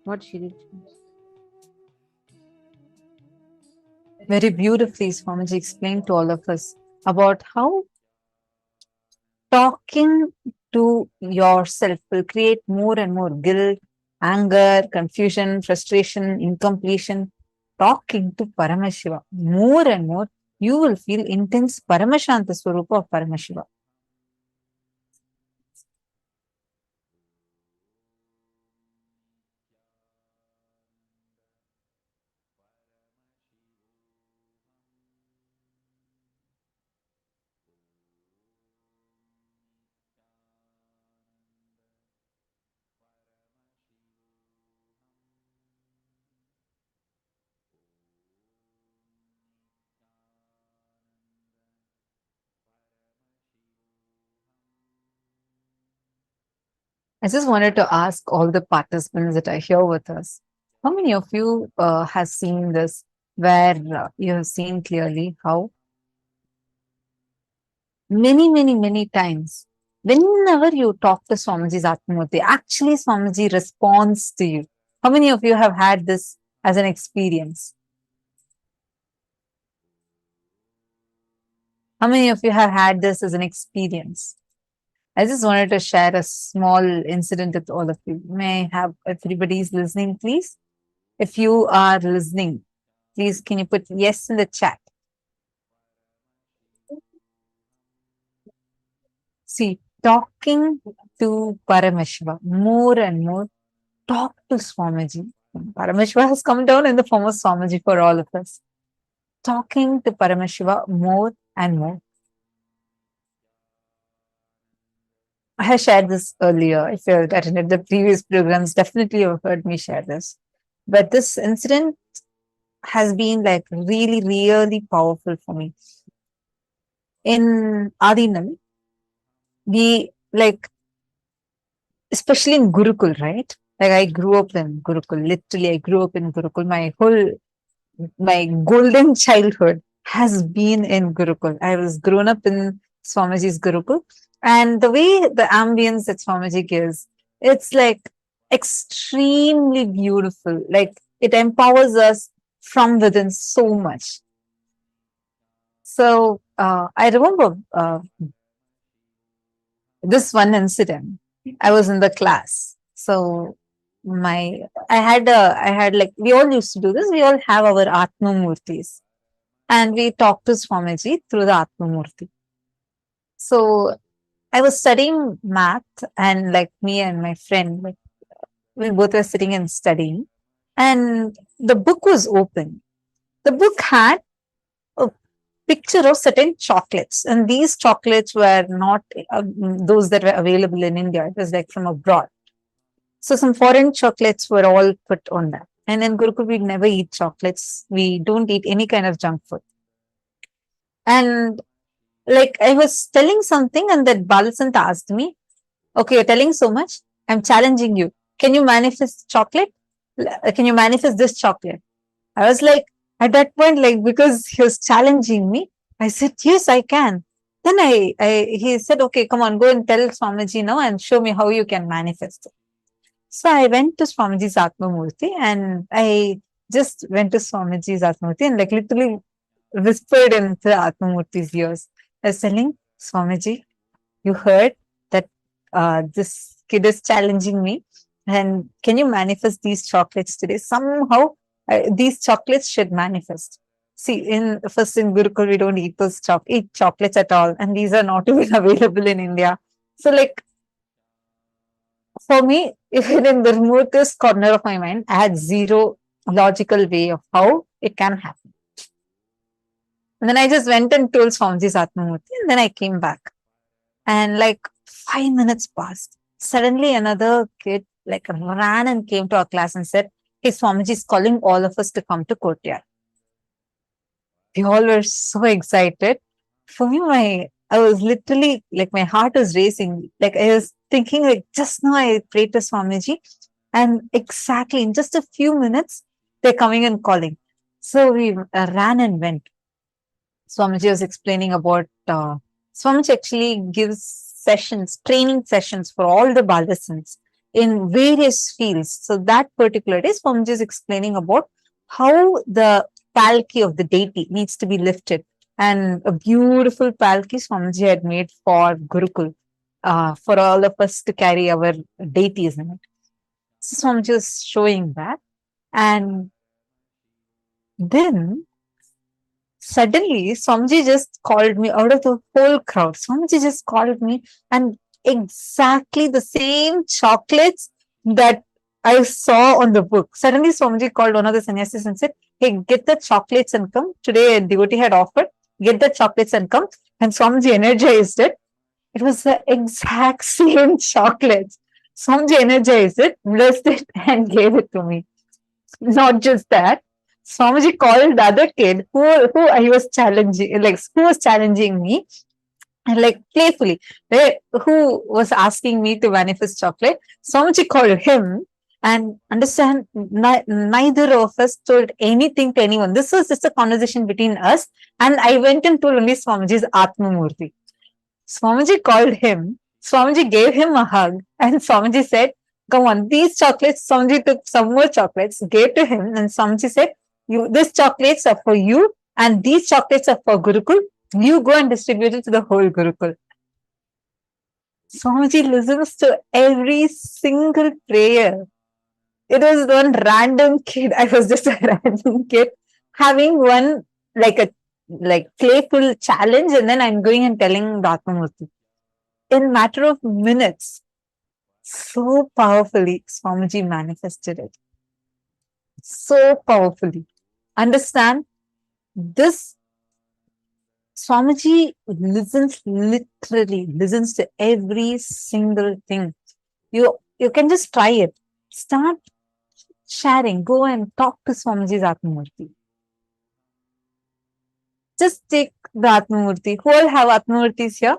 What she did. Very beautifully, Swamiji explained to all of us about how talking to yourself will create more and more guilt, anger, confusion, frustration, incompletion. Talking to Paramashiva more and more, you will feel intense Paramashanta Swarupa of Paramashiva. I just wanted to ask all the participants that are here with us, how many of you have seen this where you have seen clearly how many times whenever you talk to Swamiji's Atmamurti, actually Swamiji responds to you. How many of you have had this as an experience? How many of you have had this as an experience? I just wanted to share a small incident with all of you. May I have, if everybody is listening, please? If you are listening, please can you put yes in the chat? See, talking to Paramashiva more and more, talk to Swamiji. Paramashiva has come down in the form of Swamiji for all of us. Talking to Paramashiva more and more. I have shared this earlier. If you have attended the previous programs, definitely you have heard me share this. But this incident has been like really powerful for me. In Adinam, we like, especially in Gurukul, right? Like I grew up in Gurukul. Literally, I grew up in Gurukul. My golden childhood has been in Gurukul. I was grown up in Swamiji's Gurukul. And the way the ambience that Swamiji gives, it's like extremely beautiful. Like it empowers us from within so much. So I remember this one incident. I was in the class. So I had like, we all used to do this. We all have our Atma Murtis. And we talked to Swamiji through the Atma Murti. So I was studying math, and like me and my friend, like we both were sitting and studying, and the book was open. The book had a picture of certain chocolates, and these chocolates were not those that were available in India. It was like from abroad. So some foreign chocolates were all put on that. And in Gurukul, we never eat chocolates. We don't eat any kind of junk food. And like I was telling something, and that Balasant asked me, okay, you're telling so much. I'm challenging you. Can you manifest chocolate? Can you manifest this chocolate? I was like, at that point, like, because he was challenging me, I said, yes, I can. Then he said, okay, come on, go and tell Swamiji now and show me how you can manifest it. So I went to Swamiji's Atma Murti, and I just went to Swamiji's Atma Murti and like literally whispered into Atma Murti's ears. I was telling Swamiji, you heard that this kid is challenging me, and can you manifest these chocolates today? Somehow these chocolates should manifest. See, in Gurukul, we don't eat eat chocolates at all, and these are not even available in India. So like, for me, even in the remotest corner of my mind, I had zero logical way of how it can happen. And then I just went and told Swamiji's Atmamurti, and then I came back. And like 5 minutes passed. Suddenly another kid like ran and came to our class and said, hey, Swamiji is calling all of us to come to courtyard. We all were so excited. For me, I was literally like, my heart was racing. Like I was thinking like, just now I prayed to Swamiji, and exactly in just a few minutes, they're coming and calling. So we ran and went. Swamiji was explaining about, Swamiji actually gives sessions, training sessions for all the Balasans. in various fields. So that particular day, Swamiji is explaining about how the palki of the deity needs to be lifted. And a beautiful palki Swamiji had made for Gurukul, for all of us to carry our deities in it. So Swamiji is showing that. And then suddenly, Swamiji just called me out of the whole crowd. Swamiji just called me, and exactly the same chocolates that I saw on the book. Suddenly, Swamiji called one of the sannyasis and said, "Hey, get the chocolates and come. Today, a devotee had offered, get the chocolates and come." And Swamiji energized it. It was the exact same chocolates. Swamiji energized it, blessed it, and gave it to me. Not just that, Swamiji called the other kid who I was challenging, like who was challenging me, and like playfully, right, who was asking me to manifest chocolate. Swamiji called him, and understand, neither of us told anything to anyone. This was just a conversation between us, and I went and told only Swamiji's Atma Murti. Swamiji called him. Swamiji gave him a hug, and Swamiji said, "Come on, these chocolates." Swamiji took some more chocolates, gave to him, and Swamiji said, these chocolates are for you, and these chocolates are for Gurukul. You go and distribute it to the whole Gurukul." Swamiji listens to every single prayer. It was one random kid. I was just a random kid having one like playful challenge, and then I'm going and telling the Atmamurti. In matter of minutes, so powerfully, Swamiji manifested it. So powerfully. Understand, this Swamiji literally listens to every single thing. You can just try it. Start sharing. Go and talk to Swamiji's Atmamurti. Just take the Atmamurti. Who all have Atmamurtis here?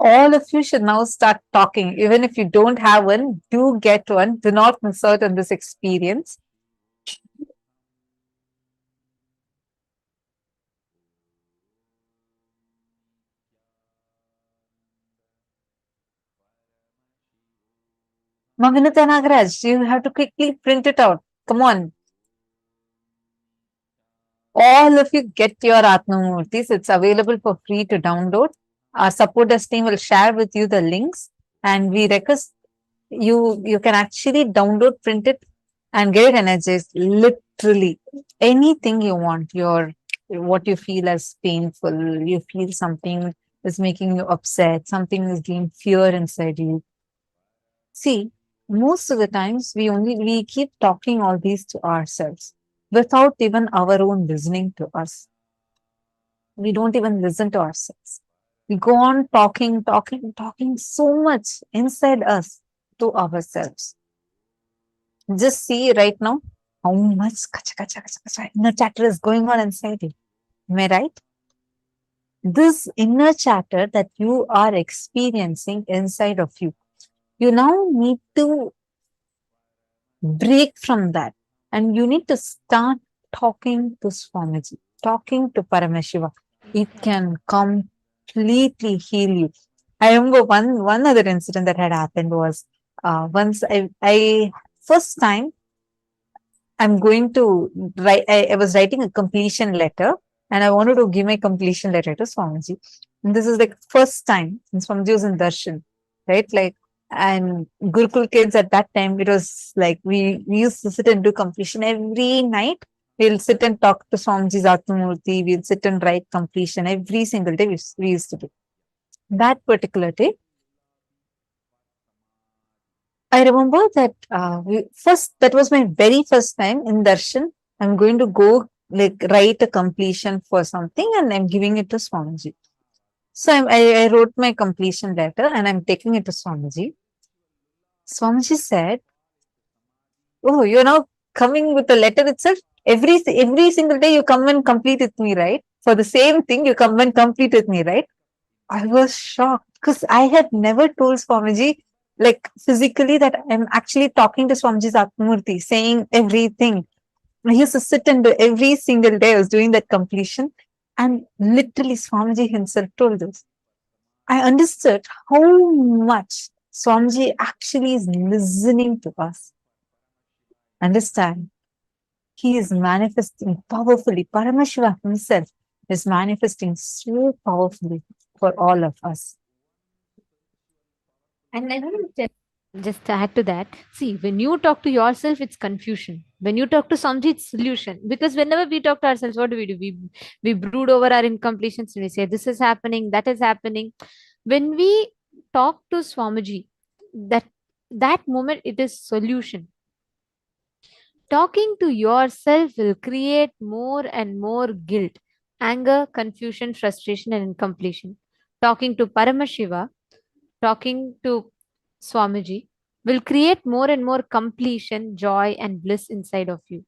All of you should now start talking. Even if you don't have one, do get one. Do not miss out on this experience. Mavinata Nagaraj, you have to quickly print it out. Come on. All of you get your Atmamurtis. It's available for free to download. Our support desk team will share with you the links, and we request you can actually download, print it, and get it energized. Literally anything you want. What you feel as painful, you feel something is making you upset, something is giving fear inside you. See, most of the times we keep talking all these to ourselves without even our own listening to us. We don't even listen to ourselves. We go on talking so much inside us to ourselves. Just see right now how much inner chatter is going on inside you. Am I right? This inner chatter that you are experiencing inside of you, you now need to break from that, and you need to start talking to Swamiji, talking to Paramashiva. It can completely heal you. I remember one other incident that had happened was once I first time I'm going to write. I was writing a completion letter, and I wanted to give my completion letter to Swamiji. And this is like first time since Swamiji was in darshan, right? Like, and Gurukul kids at that time, it was like we used to sit and do completion every night. We'll sit and talk to Swamiji's Atmamurti. We'll sit and write completion every single day. We used to do that particular day. I remember that that was my very first time in darshan. I'm going to go like write a completion for something, and I'm giving it to Swamiji. So I wrote my completion letter, and I'm taking it to Swamiji. Swamiji said, "Oh, you're now coming with the letter itself. Every single day you come and complete with me, right? For the same thing, you come and complete with me, right?" I was shocked because I had never told Swamiji like physically that I'm actually talking to Swamiji's Atmamurti, saying everything. I used to sit and do every single day. I was doing that completion. And literally, Swamiji himself told us. I understood how much Swamiji actually is listening to us. Understand? He is manifesting powerfully. Paramashiva himself is manifesting so powerfully for all of us. And I want to just to add to that, see, when you talk to yourself, it's confusion. When you talk to Samji, it's solution. Because whenever we talk to ourselves, what do? We brood over our incompletions and we say, this is happening, that is happening. When we talk to Swamiji, that moment it is solution. Talking to yourself will create more and more guilt, anger, confusion, frustration, and incompletion. Talking to Paramashiva, talking to Swamiji will create more and more completion, joy, and bliss inside of you.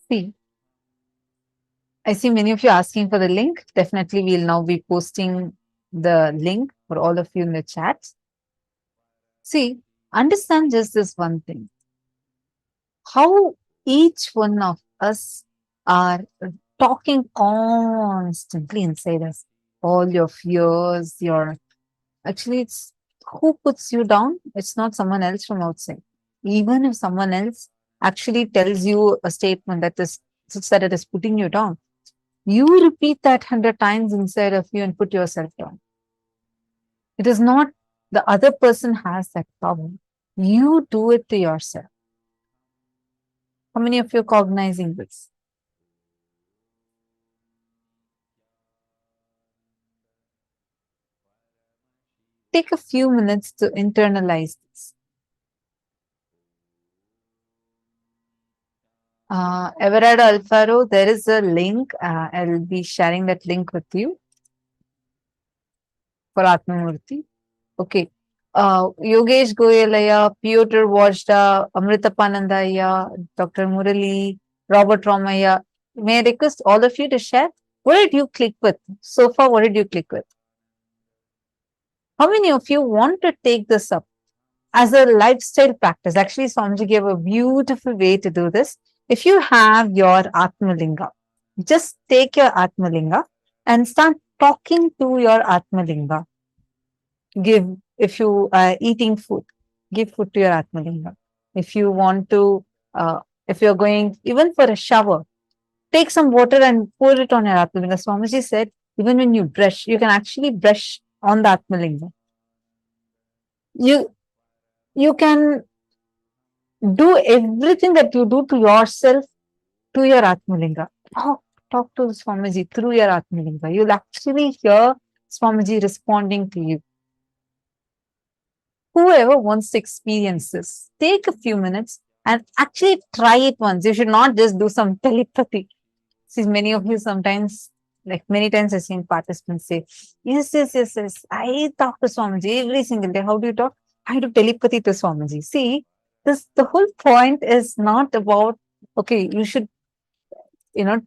See, I see many of you asking for the link. Definitely, we'll now be posting the link for all of you in the chat. See, understand just this one thing. How each one of us are talking constantly inside us. All your fears, your actually it's who puts you down? It's not someone else from outside. Even if someone else actually tells you a statement that is such that it is putting you down, you repeat that 100 times inside of you and put yourself down. It is not the other person has that power. You do it to yourself. How many of you are cognizing this? Take a few minutes to internalize this. Everard Alfaro, there is a link. I'll be sharing that link with you for Atmamurti. Okay. Yogesh Goyalaya, Piotr Wajda, Amritapanandaya, Dr. Murali, Robert Ramaya. May I request all of you to share? What did you click with? So far, what did you click with? How many of you want to take this up as a lifestyle practice? Actually, Swamiji gave a beautiful way to do this. If you have your Atmalinga, just take your Atmalinga and start talking to your Atmalinga. Give, if you are eating food, give food to your Atmalinga. If you want to, if you're going even for a shower, take some water and pour it on your Atmalinga. Swamiji said, even when you brush, you can actually brush on the Atmalinga. You can do everything that you do to yourself to your Atmalinga. Talk to Swamiji through your Atmalinga. You'll actually hear Swamiji responding to you. Whoever wants to experience this, take a few minutes and actually try it once. You should not just do some telepathy. See, many of you sometimes, like many times I've seen participants say, yes. I talk to Swamiji every single day. How do you talk? I do telepathy to Swamiji. See, the whole point is not about, okay, you should,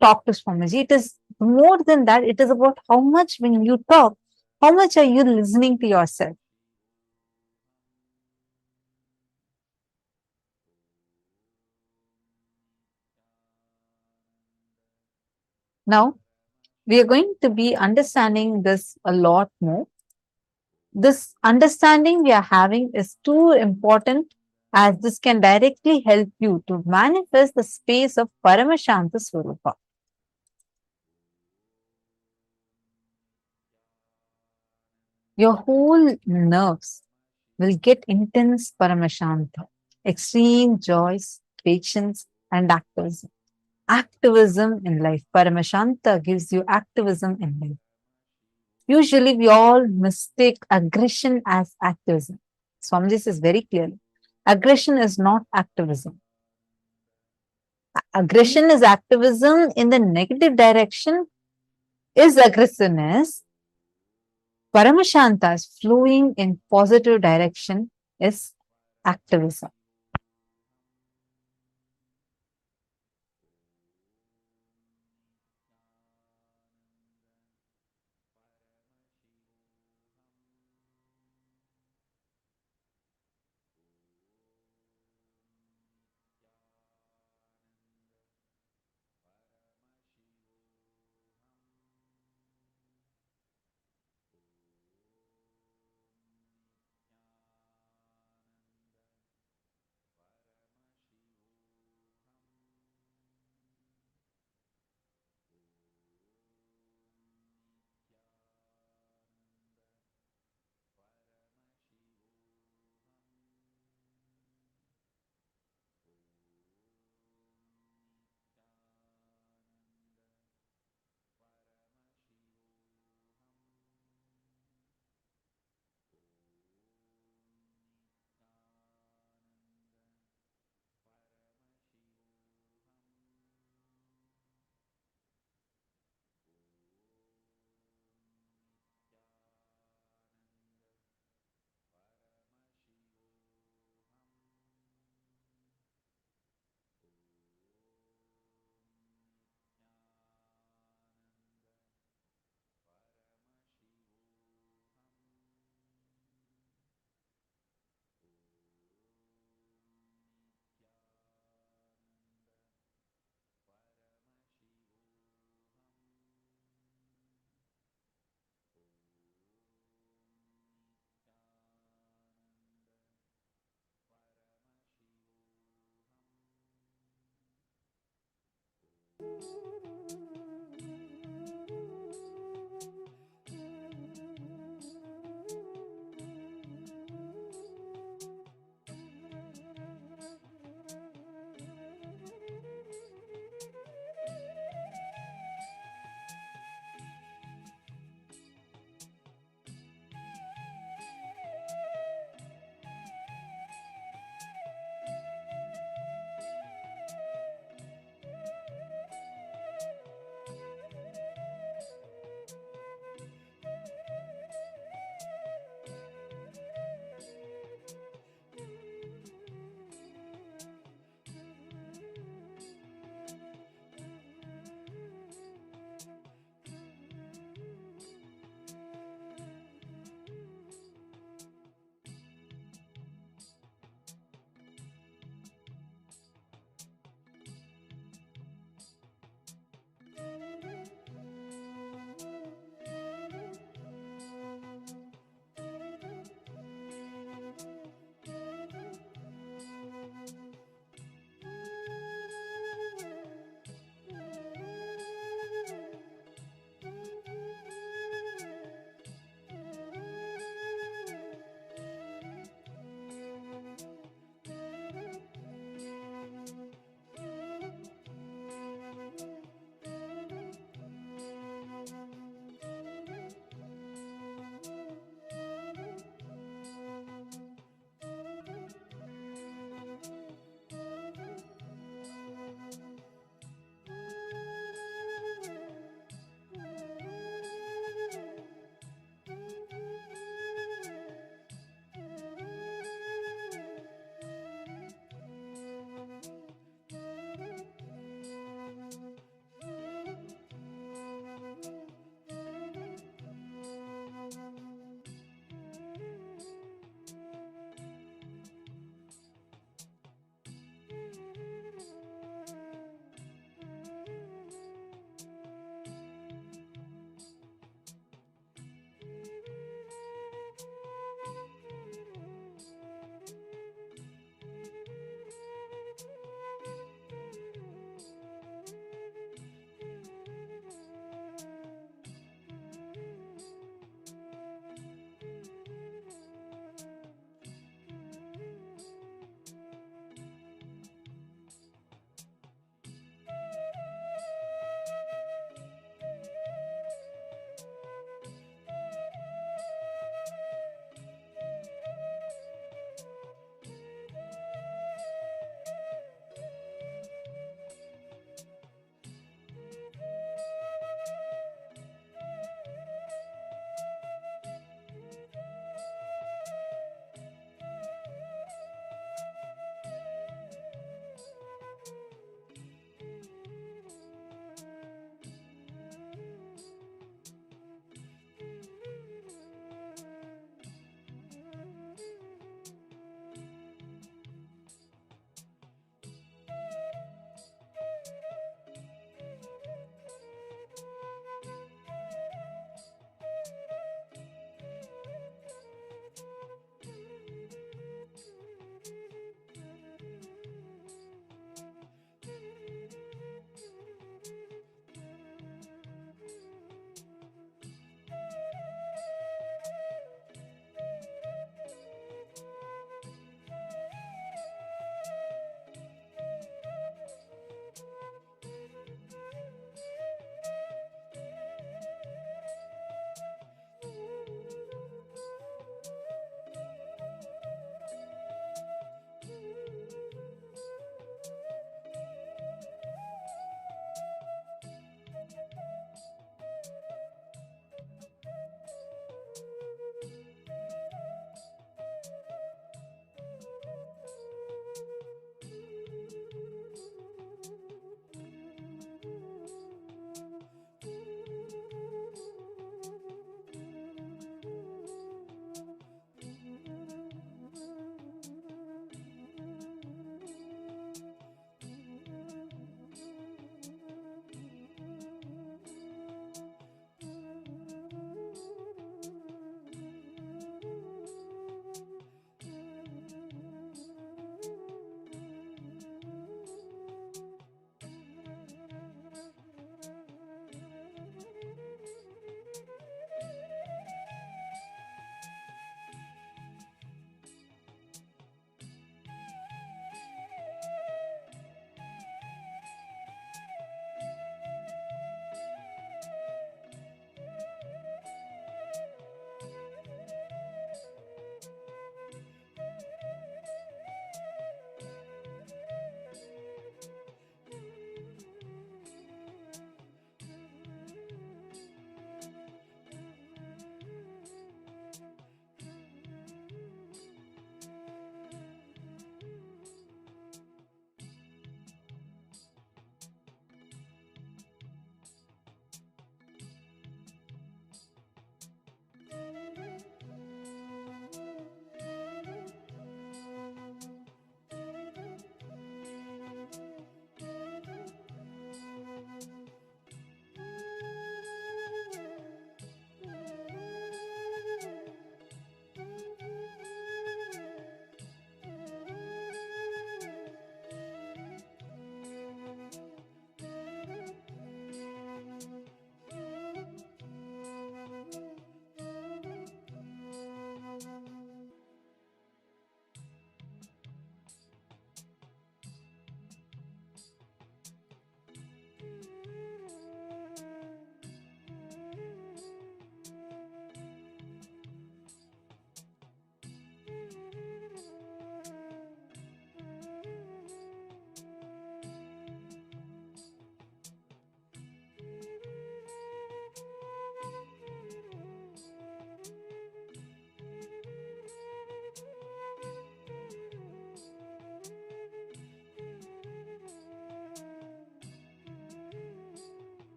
talk to Swamiji. It is more than that. It is about how much when you talk, how much are you listening to yourself? Now, we are going to be understanding this a lot more. This understanding we are having is too important as this can directly help you to manifest the space of Paramashanta Swarupa. Your whole nerves will get intense Paramashanta, extreme joys, patience, and activism. Activism in life. Paramashanta gives you activism in life. Usually, we all mistake aggression as activism. Swamiji says very clearly aggression is not activism. Aggression is activism in the negative direction, is aggressiveness. Paramashanta is flowing in positive direction, is activism.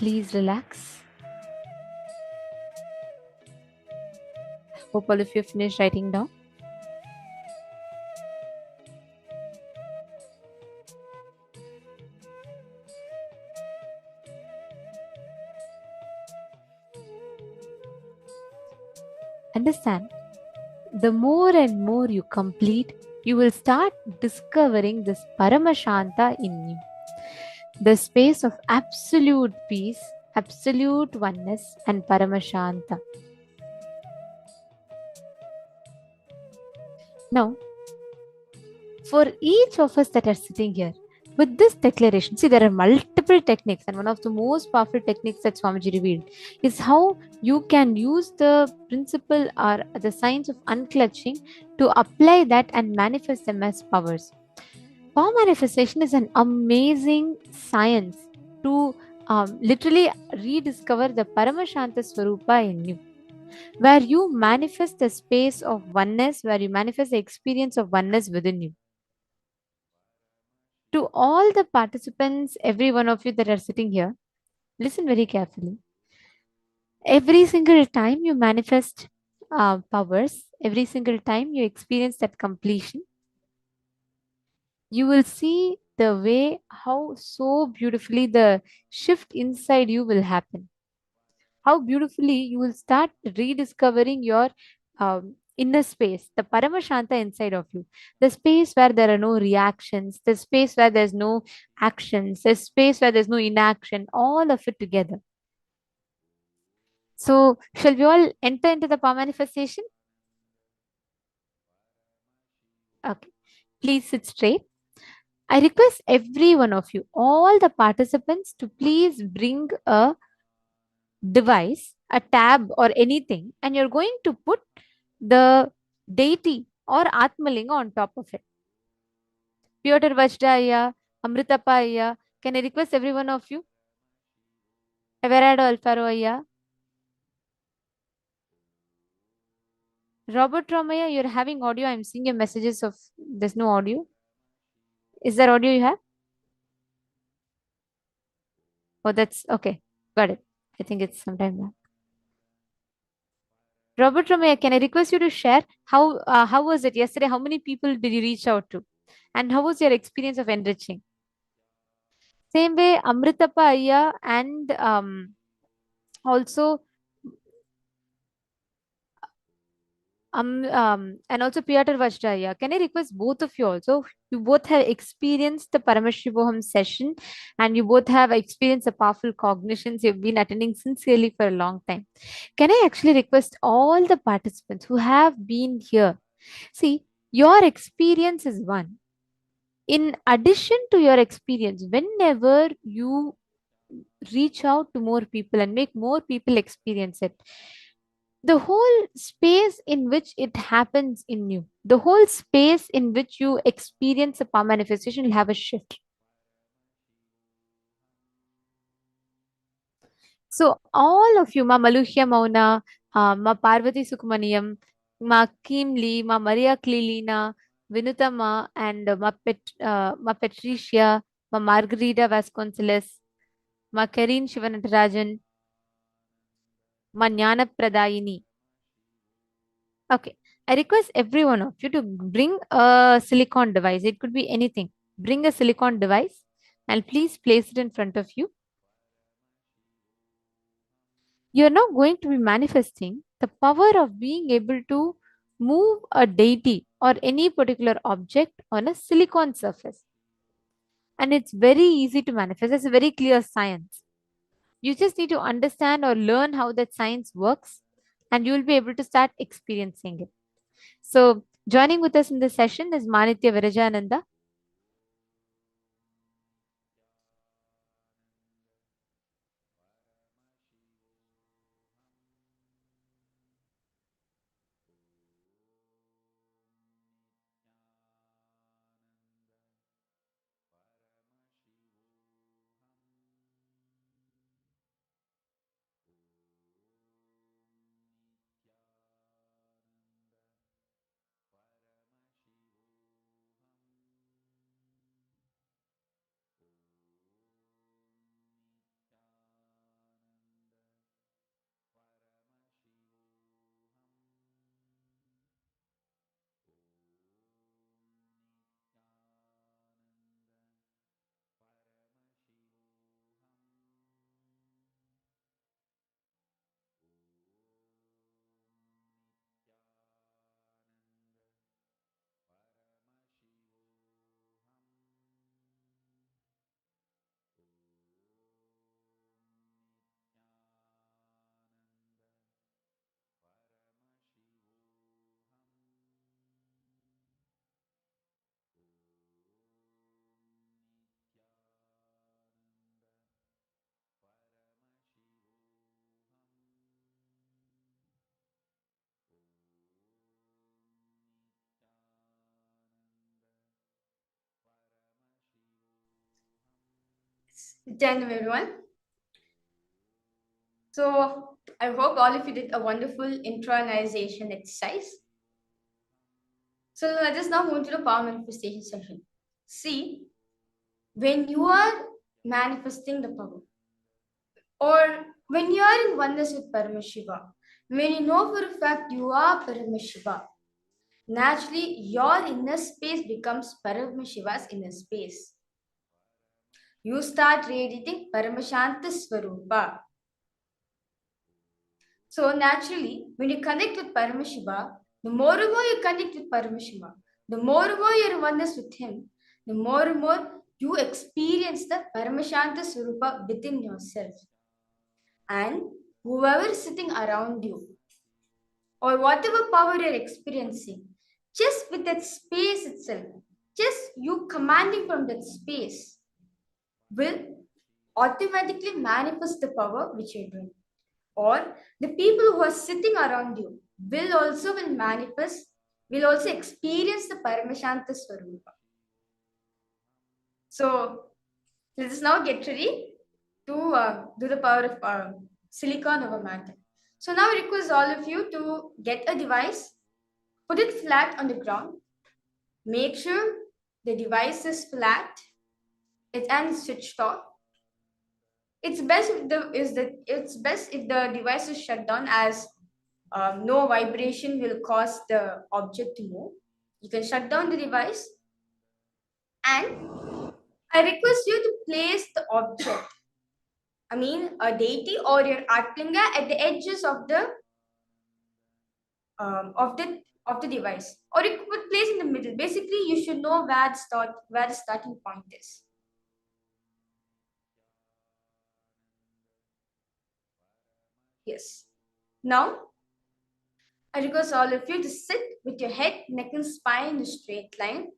Please relax. Hope all of you finished writing down. Understand, the more and more you complete, you will start discovering this Paramashanta in you. The space of absolute peace, absolute oneness, and Paramashanta. Now, for each of us that are sitting here, with this declaration, see, there are multiple techniques, and one of the most powerful techniques that Swamiji revealed is how you can use the principle or the science of unclutching to apply that and manifest them as powers. Power manifestation is an amazing science to literally rediscover the Paramashanta Swarupa in you, where you manifest the space of oneness, where you manifest the experience of oneness within you. To all the participants, every one of you that are sitting here, listen very carefully. Every single time you manifest powers, every single time you experience that completion, you will see the way how so beautifully the shift inside you will happen. How beautifully you will start rediscovering your inner space, the Paramashanta inside of you, the space where there are no reactions, the space where there's no actions, the space where there's no inaction, all of it together. So, shall we all enter into the power manifestation? Okay, please sit straight. I request every one of you, all the participants, to please bring a device, a tab, or anything, and you're going to put the deity or Atmalinga on top of it. Piotr Vajdaya, Amritappa Ayya, can I request every one of you? Everardo Alfaro Ayya. Robert Romaya, you're having audio. I'm seeing your messages of there's no audio. Is there audio you have? Oh, that's okay. Got it. I think it's sometime back. Robert Romaya, can I request you to share how was it yesterday? How many people did you reach out to? And how was your experience of enriching? Same way, Amritappa Ayya and also and also Piotr Vajraya. Can I request both of you also? You both have experienced the Paramashivoham session and you both have experienced the powerful cognitions you've been attending sincerely for a long time. Can I actually request all the participants who have been here? See, your experience is one. In addition to your experience, whenever you reach out to more people and make more people experience it, the whole space in which it happens in you, the whole space in which you experience a power manifestation will have a shift. So all of you, Ma Maluhya Mauna, Ma Parvati Sukmaniyam, Ma Kim Lee, Ma Maria Clelina, Vinutama, and Ma Patricia, Ma Margarita Vasconcelos, Ma Karin Shivanatarajan, Ma Jnana Pradayini. Okay. I request every one of you to bring a silicon device. It could be anything. Bring a silicon device and please place it in front of you. You're now going to be manifesting the power of being able to move a deity or any particular object on a silicon surface. And it's very easy to manifest. It's a very clear science. You just need to understand or learn how that science works and you will be able to start experiencing it. So, joining with us in this session is Manitya Virajananda. Welcome everyone. So I hope all of you did a wonderful internalization exercise. So let us now move to the power manifestation session. See, when you are manifesting the power, or when you are in oneness with Paramashiva, when you know for a fact you are Paramashiva, naturally your inner space becomes Paramashiva's inner space. You start radiating Paramashanta Swarupa. So naturally, when you connect with Paramashiva, the more and more you connect with Paramashiva, the more and more you're oneness with him, the more and more you experience the Paramashanta Swarupa within yourself. And whoever is sitting around you, or whatever power you're experiencing, just with that space itself, just you commanding from that space, will automatically manifest the power which you're doing. Or the people who are sitting around you will also experience the Paramashanta Swarupa. So let us now get ready to do the power of silicon over matter. So now I request all of you to get a device, put it flat on the ground, make sure the device is flat, and switched off. It's best if the device is shut down, as no vibration will cause the object to move. You can shut down the device, and I request you to place the object, I mean a deity or your Atlinga, at the edges of the device, or you could place in the middle. Basically, you should know where the starting point is. Yes. Now, I request all of you to sit with your head, neck, and spine in a straight line.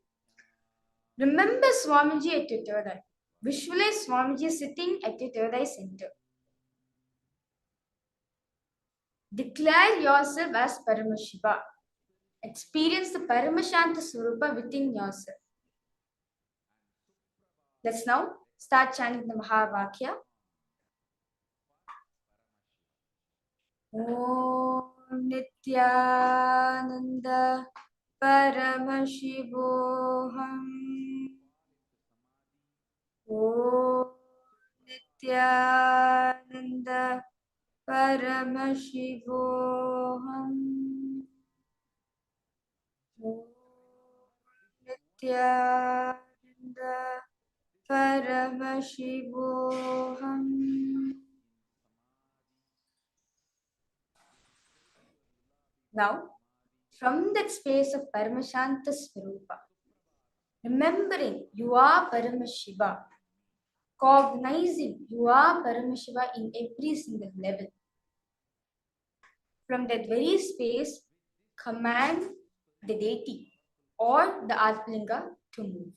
Remember Swamiji at your third eye. Visualize Swamiji sitting at your third eye center. Declare yourself as Paramashiva. Experience the Paramashanta Swarupa within yourself. Let's now start chanting the Mahavakya. Om Nityananda Paramashivoham. Om Nityananda Paramashivoham. Om Nityananda Paramashivoham. Now, from that space of Paramashanta Swarupa, remembering you are Paramashiva, cognizing you are Paramashiva in every single level. From that very space, command the deity or the Atlinga to move.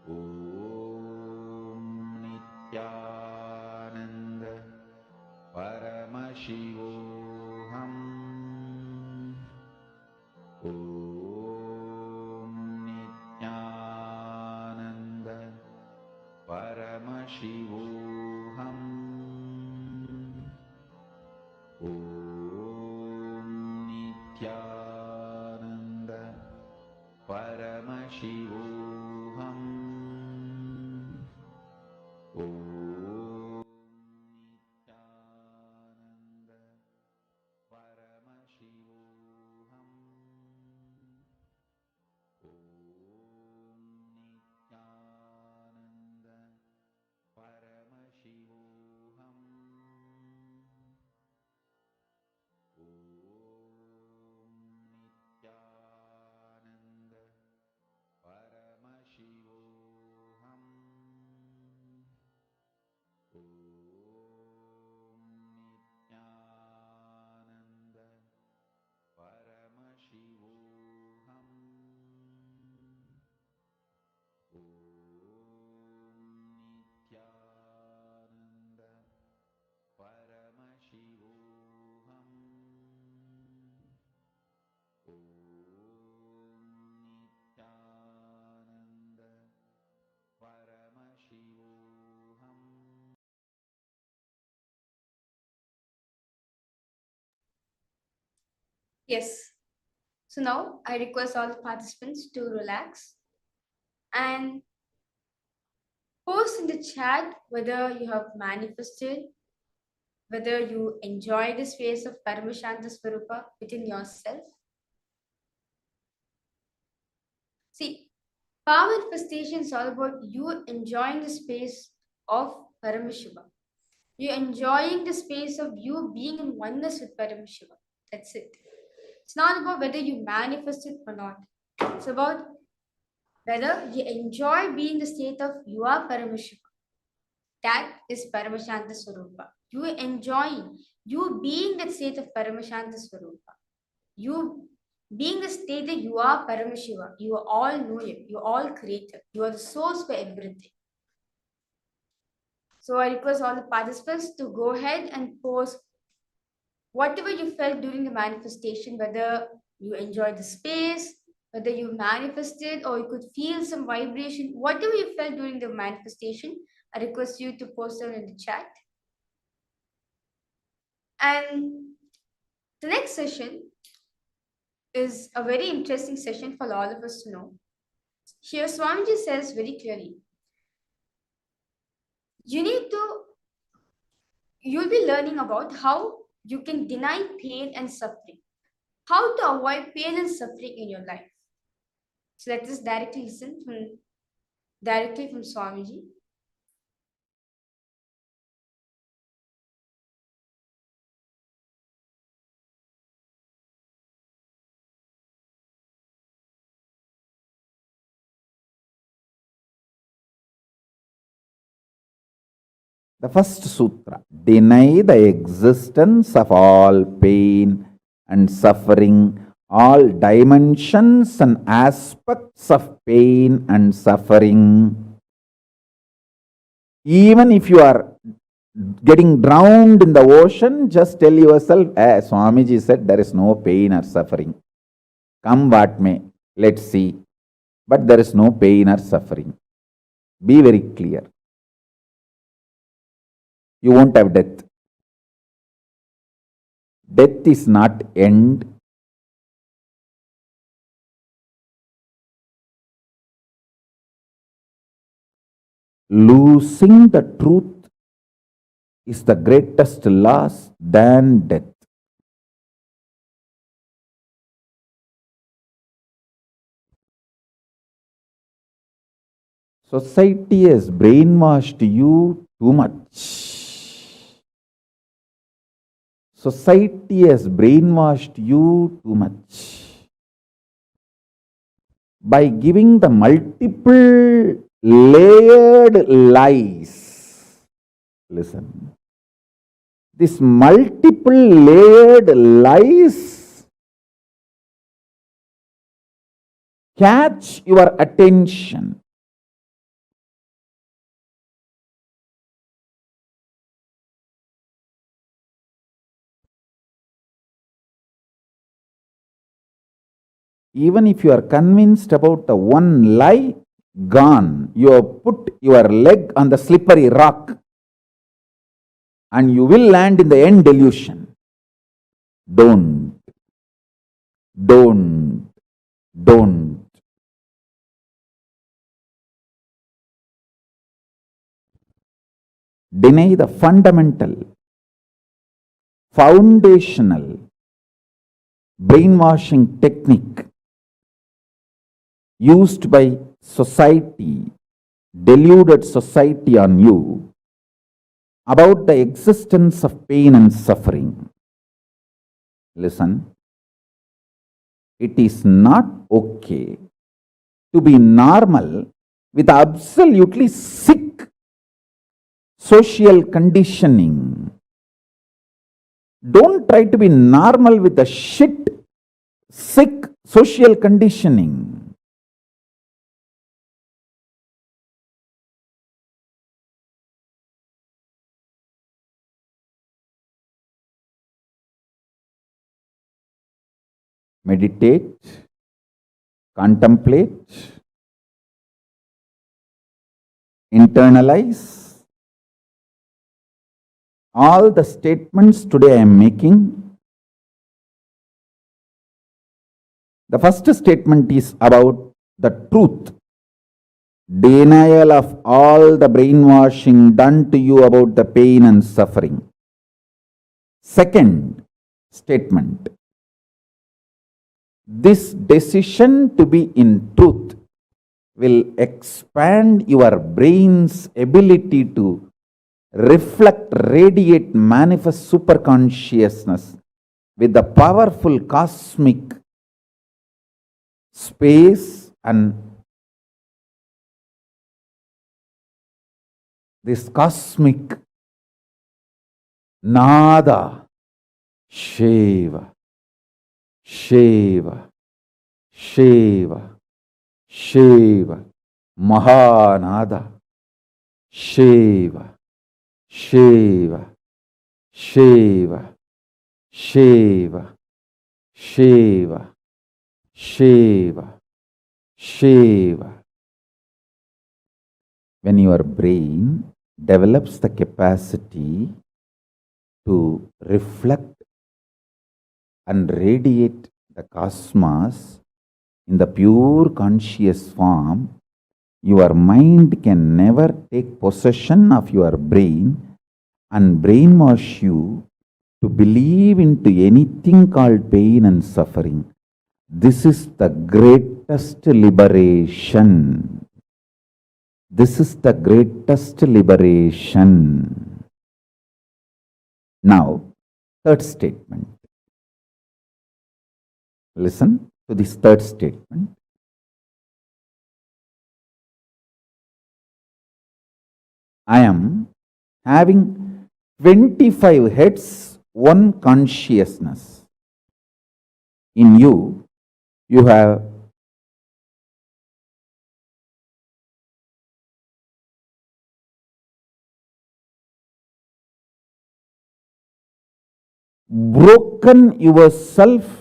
Om Nityananda Paramashivoham. Om Nityananda Paramashivoham. Om Nityananda Paramashivoham. Om Nityananda Paramashivoham. Om Nityananda Paramashivoham. Om Nityananda Paramashivoham. Om Nityananda Paramashivoham. Om Nityananda Paramashivoham. Om Nityananda Paramashivoham. Yes. So now I request all the participants to relax and post in the chat whether you have manifested, whether you enjoy this phase of Paramashanta Swarupa within yourself. See, power manifestation is all about you enjoying the space of Paramashiva. You're enjoying the space of you being in oneness with Paramashiva. That's it. It's not about whether you manifest it or not. It's about whether you enjoy being the state of you are Paramashiva. That is Paramashanta Swarupa. You enjoying, you being that state of Paramashanta Swarupa. You being the state that you are Paramashiva. You are all knowing, you are all creator. You are the source for everything. So I request all the participants to go ahead and post whatever you felt during the manifestation, whether you enjoyed the space, whether you manifested or you could feel some vibration, whatever you felt during the manifestation, I request you to post them in the chat. And the next session is a very interesting session for all of us to know. Here Swamiji says very clearly, you'll be learning about how you can deny pain and suffering, how to avoid pain and suffering in your life. So let us directly listen directly from Swamiji. The first sutra, deny the existence of all pain and suffering, all dimensions and aspects of pain and suffering. Even if you are getting drowned in the ocean, just tell yourself, Swamiji said there is no pain or suffering. Come what may, let's see. But there is no pain or suffering. Be very clear. You won't have death. Death is not end. Losing the truth is the greatest loss than death. Society has brainwashed you too much. Society has brainwashed you too much by giving the multiple layered lies. Listen. This multiple layered lies catch your attention. Even if you are convinced about the one lie, gone. You have put your leg on the slippery rock and you will land in the end delusion. Don't. Deny the fundamental, foundational brainwashing technique used by society, deluded society on you about the existence of pain and suffering. Listen, it is not okay to be normal with absolutely sick social conditioning. Don't try to be normal with the shit, sick social conditioning. Meditate, contemplate, internalize all the statements today I am making. The first statement is about the truth, denial of all the brainwashing done to you about the pain and suffering. Second statement, this decision to be in truth will expand your brain's ability to reflect, radiate, manifest superconsciousness with the powerful cosmic space and this cosmic nada, Shiva, Shiva, Shiva, Shiva, Mahanada, Shiva, Shiva, Shiva, Shiva, Shiva, Shiva, Shiva. When your brain develops the capacity to reflect and radiate the cosmos in the pure conscious form, your mind can never take possession of your brain and brainwash you to believe into anything called pain and suffering. This is the greatest liberation. This is the greatest liberation. Now, third statement. Listen to this third statement. I am having 25 heads, one consciousness. In you, you have broken yourself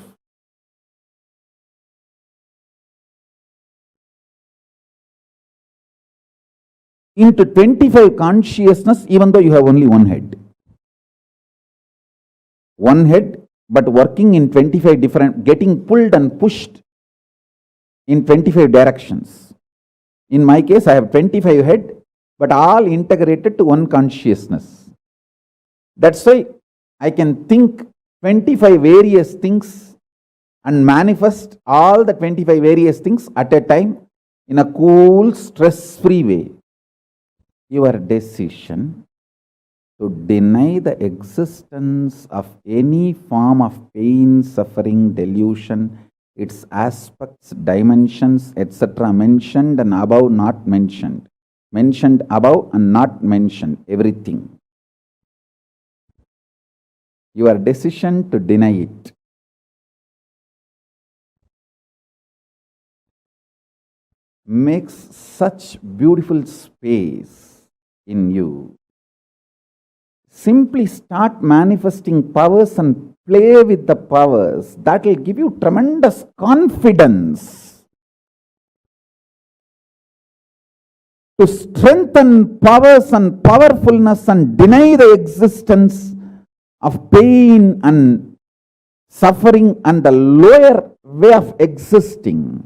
into 25 consciousness, even though you have only one head. One head, but working in 25 different, getting pulled and pushed in 25 directions. In my case, I have 25 head, but all integrated to one consciousness. That's why I can think 25 various things and manifest all the 25 various things at a time in a cool, stress-free way. Your decision to deny the existence of any form of pain, suffering, delusion, its aspects, dimensions, etc. mentioned and above not mentioned. Mentioned above and not mentioned, everything. Your decision to deny it makes such beautiful space in you. Simply start manifesting powers and play with the powers. That will give you tremendous confidence to strengthen powers and powerfulness and deny the existence of pain and suffering and the lower way of existing.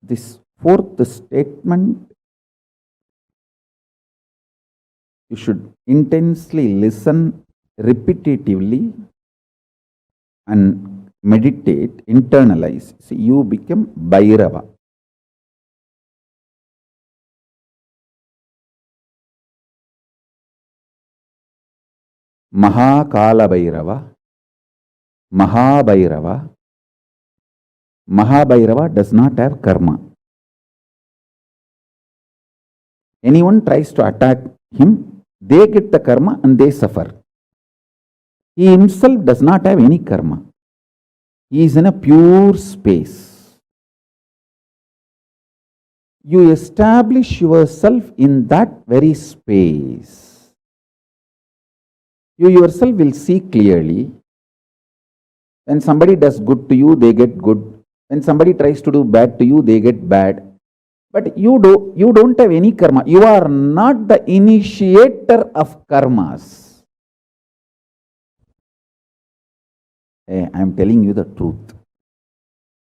This fourth statement, you should intensely listen repetitively and meditate, internalize. See, you become Bhairava. Mahakala Bhairava, Mahabhairava. Mahabhairava does not have karma. Anyone tries to attack him, they get the karma and they suffer. He himself does not have any karma. He is in a pure space. You establish yourself in that very space. You yourself will see clearly. When somebody does good to you, they get good. When somebody tries to do bad to you, they get bad. But you don't have any karma. You are not the initiator of karmas. Hey, I am telling you the truth.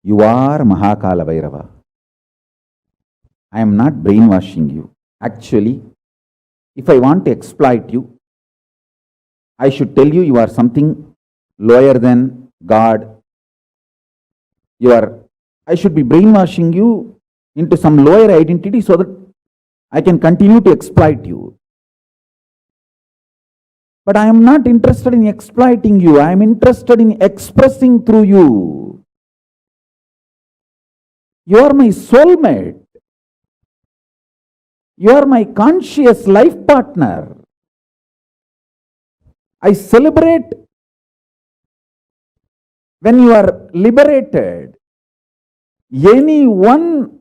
You are Mahakala Bhairava. I am not brainwashing you. Actually, if I want to exploit you, I should tell you you are something lower than God. I should be brainwashing you into some lower identity so that I can continue to exploit you. But I am not interested in exploiting you. I am interested in expressing through you. You are my soulmate. You are my conscious life partner. I celebrate when you are liberated. Anyone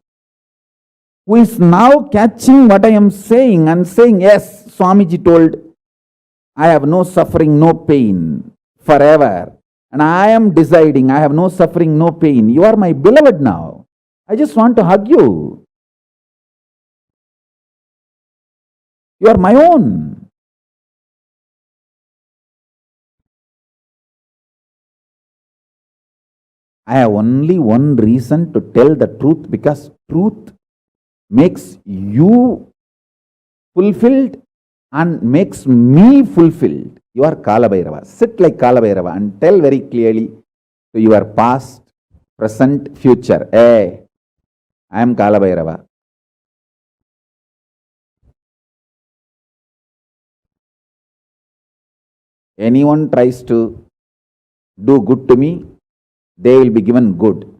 who is now catching what I am saying and saying, yes, Swamiji told, I have no suffering, no pain forever. And I am deciding I have no suffering, no pain. You are my beloved now. I just want to hug you. You are my own. I have only one reason to tell the truth, because truth makes you fulfilled and makes me fulfilled. You are Kala Bhairava. Sit like Kala Bhairava and tell very clearly to your past, present, future. Hey, I am Kala Bhairava. Anyone tries to do good to me, they will be given good.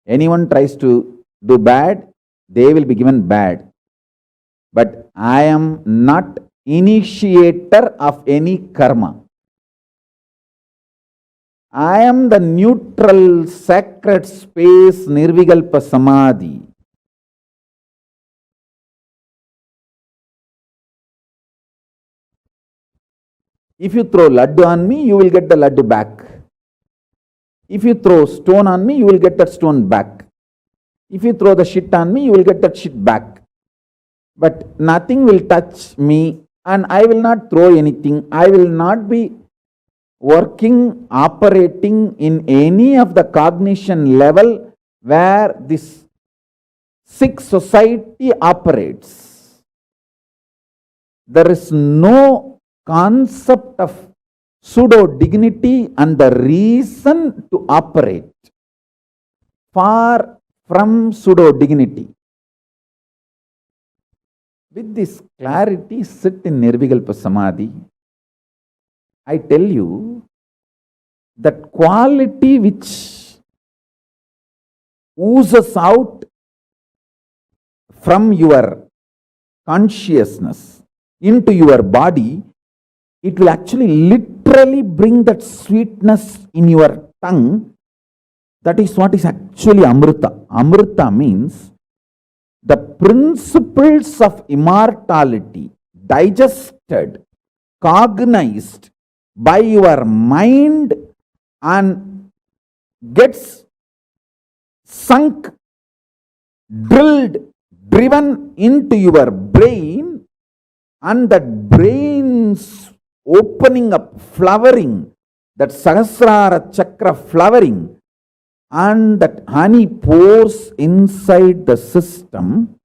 Anyone tries to do bad, they will be given bad. But I am not initiator of any karma. I am the neutral, sacred space, Nirvikalpa Samadhi. If you throw laddu on me, you will get the laddu back. If you throw stone on me, you will get that stone back. If you throw the shit on me, you will get that shit back. But nothing will touch me, and I will not throw anything. I will not be working, operating in any of the cognition level where this sick society operates. There is no concept of pseudo dignity and the reason to operate. Far from pseudo dignity. With this clarity, sit in Nirvikalpa Samadhi. I tell you that quality which oozes out from your consciousness into your body, it will actually literally bring that sweetness in your tongue. That is what is actually Amrita. Amrita means the principles of immortality digested, cognized by your mind and gets sunk, drilled, driven into your brain, and that brain's opening up, flowering, that Sahasrara Chakra flowering, and that honey pours inside the system,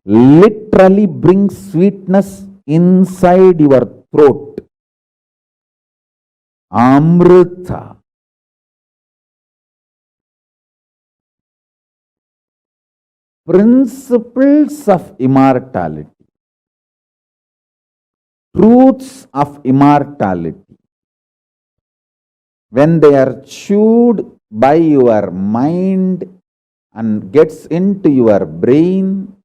literally brings sweetness inside your throat. Amrita. Principles of immortality, truths of immortality, when they are chewed by your mind and gets into your brain,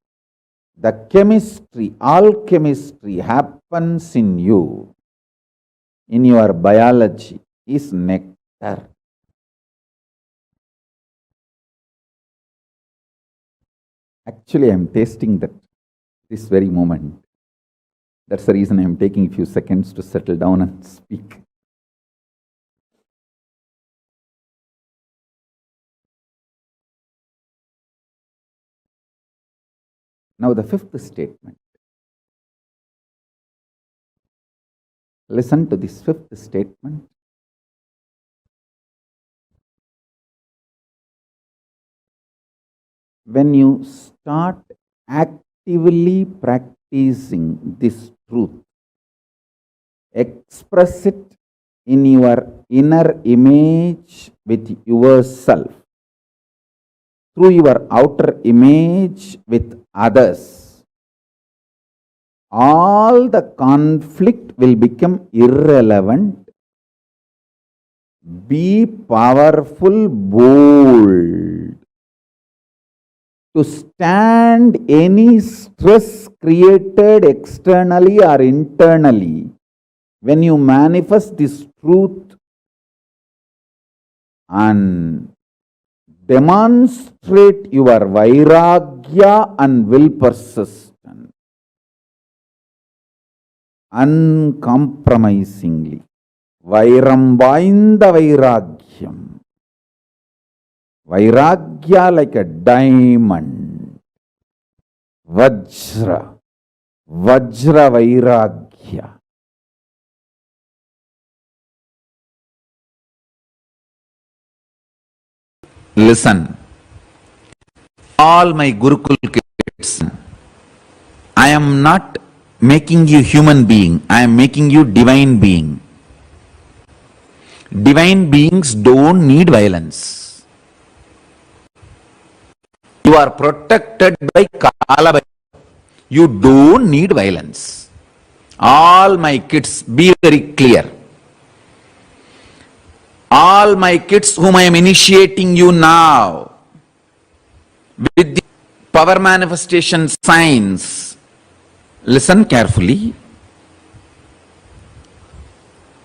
the chemistry, alchemistry happens in you, in your biology, is nectar. Actually, I am tasting that this very moment. That's the reason I am taking a few seconds to settle down and speak. Now, the fifth statement. Listen to this fifth statement. When you start actively practicing this truth, express it in your inner image with yourself, through your outer image with others, all the conflict will become irrelevant. Be powerful, bold, to stand any stress created externally or internally. When you manifest this truth and demonstrate your vairagya and will persistent, uncompromisingly, vairam vainda vairagyam, vairagya like a diamond, vajra, vajra vairagya. Listen, all my Gurukul kids, I am not making you human being, I am making you divine being. Divine beings don't need violence. You are protected by Kala. You don't need violence. All my kids, be very clear. All my kids whom I am initiating you now with the power manifestation signs, listen carefully.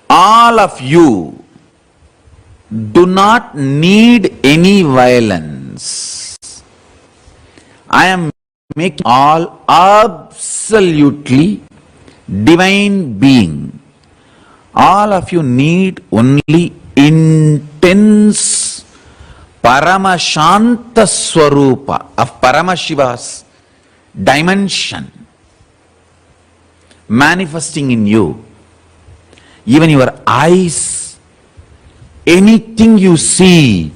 All of you do not need any violence. I am making all absolutely divine being. All of you need only intense Paramashanta Swarupa of Paramashiva's dimension manifesting in you. Even your eyes, anything you see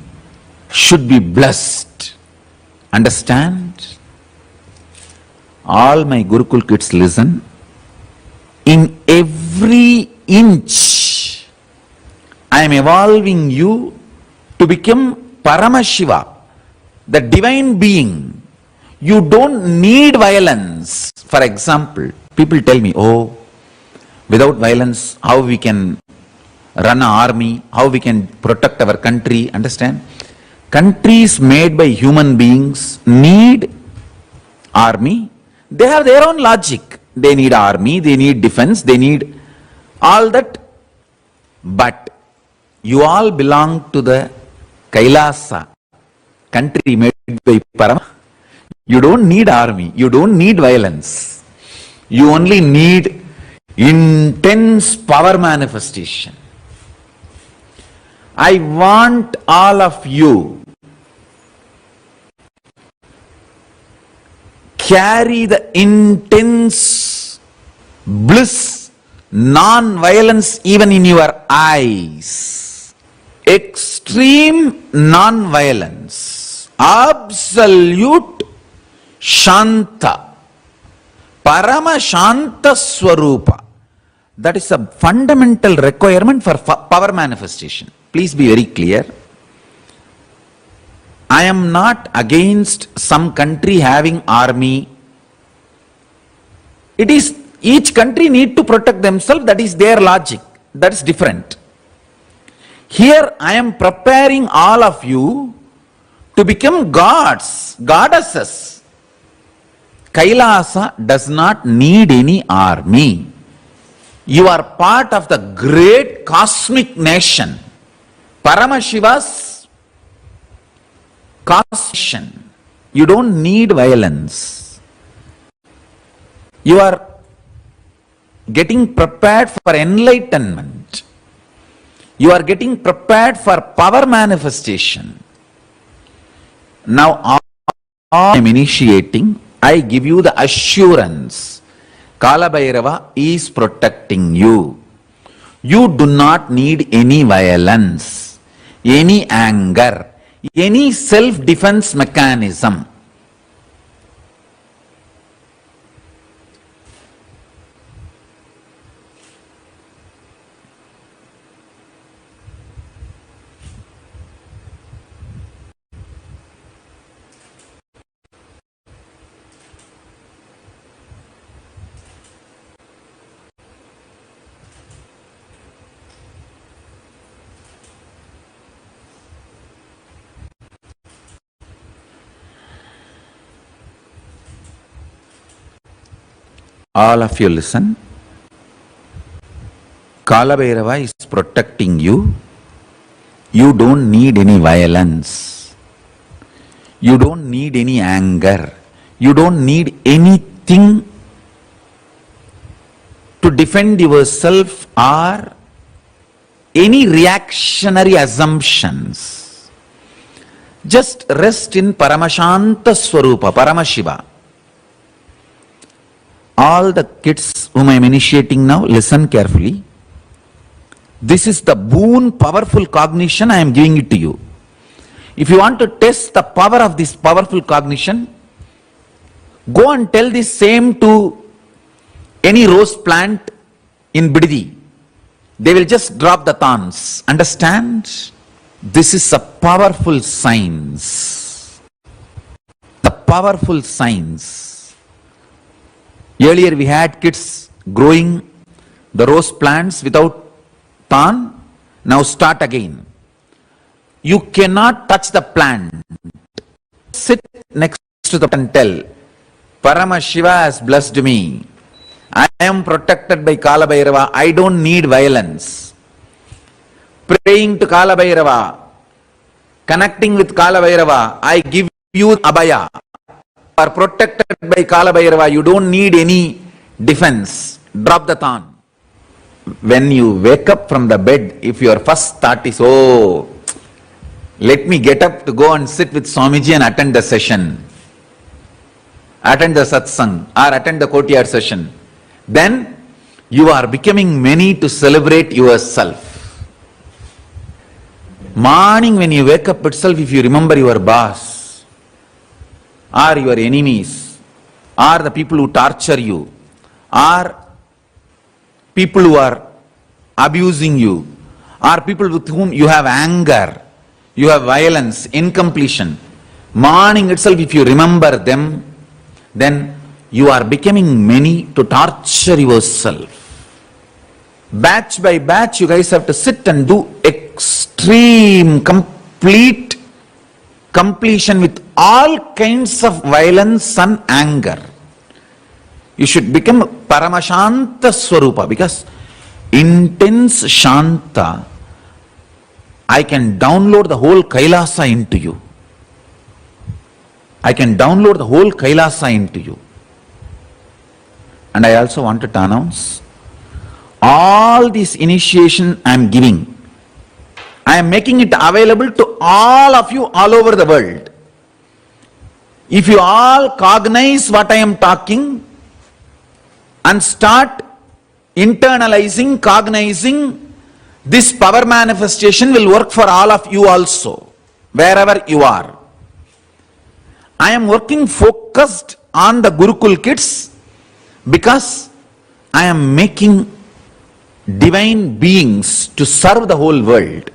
should be blessed. Understand? All my Gurukul kids, listen. In every inch, I am evolving you to become Paramashiva, the divine being. You don't need violence. For example, people tell me, oh, without violence, how we can run an army, how we can protect our country. Understand? Countries made by human beings need army. They have their own logic. They need army, they need defense, they need all that. But you all belong to the KAILASA, country made by Parama. You don't need army, you don't need violence. You only need intense power manifestation. I want all of you carry the intense bliss, non-violence even in your eyes. Extreme non-violence, absolute Shanta, Paramashanta Swarupa. That is a fundamental requirement for power manifestation. Please be very clear. I am not against some country having army. It is each country need to protect themselves. That is their logic. That is different. Here I am preparing all of you to become gods, goddesses. KAILASA does not need any army. You are part of the great cosmic nation, Paramashiva's cosmic nation. You don't need violence. You are getting prepared for enlightenment. You are getting prepared for power manifestation. Now, I am initiating. I give you the assurance. Kala Bhairava is protecting you. You do not need any violence, any anger, any self-defense mechanism. All of you listen. Kala Bhairava is protecting you. You don't need any violence. You don't need any anger. You don't need anything to defend yourself or any reactionary assumptions. Just rest in Paramashanta Swarupa, Paramashiva. All the kids whom I am initiating now, listen carefully. This is the boon, powerful cognition I am giving it to you. If you want to test the power of this powerful cognition, go and tell this same to any rose plant in Bididi. They will just drop the thorns. Understand? This is a powerful science. The powerful science. Earlier we had kids growing the rose plants without thorn. Now start again. You cannot touch the plant. Sit next to the plant and tell, Paramashiva has blessed me. I am protected by Kala Bhairava. I don't need violence. Praying to Kala Bhairava, connecting with Kala Bhairava, I give you abhaya. You are protected by Kala Bhairava. You don't need any defense. Drop the thorn. When you wake up from the bed, if your first thought is, oh, let me get up to go and sit with Swamiji and attend the session, attend the satsang or attend the courtyard session, then you are becoming many to celebrate yourself. Morning when you wake up itself, if you remember your boss, or your enemies, or the people who torture you, or people who are abusing you, or people with whom you have anger, you have violence, incompletion. Morning itself, if you remember them, then you are becoming many to torture yourself. Batch by batch, you guys have to sit and do extreme, complete completion with all kinds of violence and anger. You should become Paramashanta Swarupa, because intense Shanta, I can download the whole KAILASA into you. I can download the whole KAILASA into you. And I also wanted to announce, all this initiation I am giving, I am making it available to all of you all over the world. If you all cognize what I am talking and start internalizing, cognizing, this power manifestation will work for all of you also, wherever you are. I am working focused on the Gurukul kids because I am making divine beings to serve the whole world.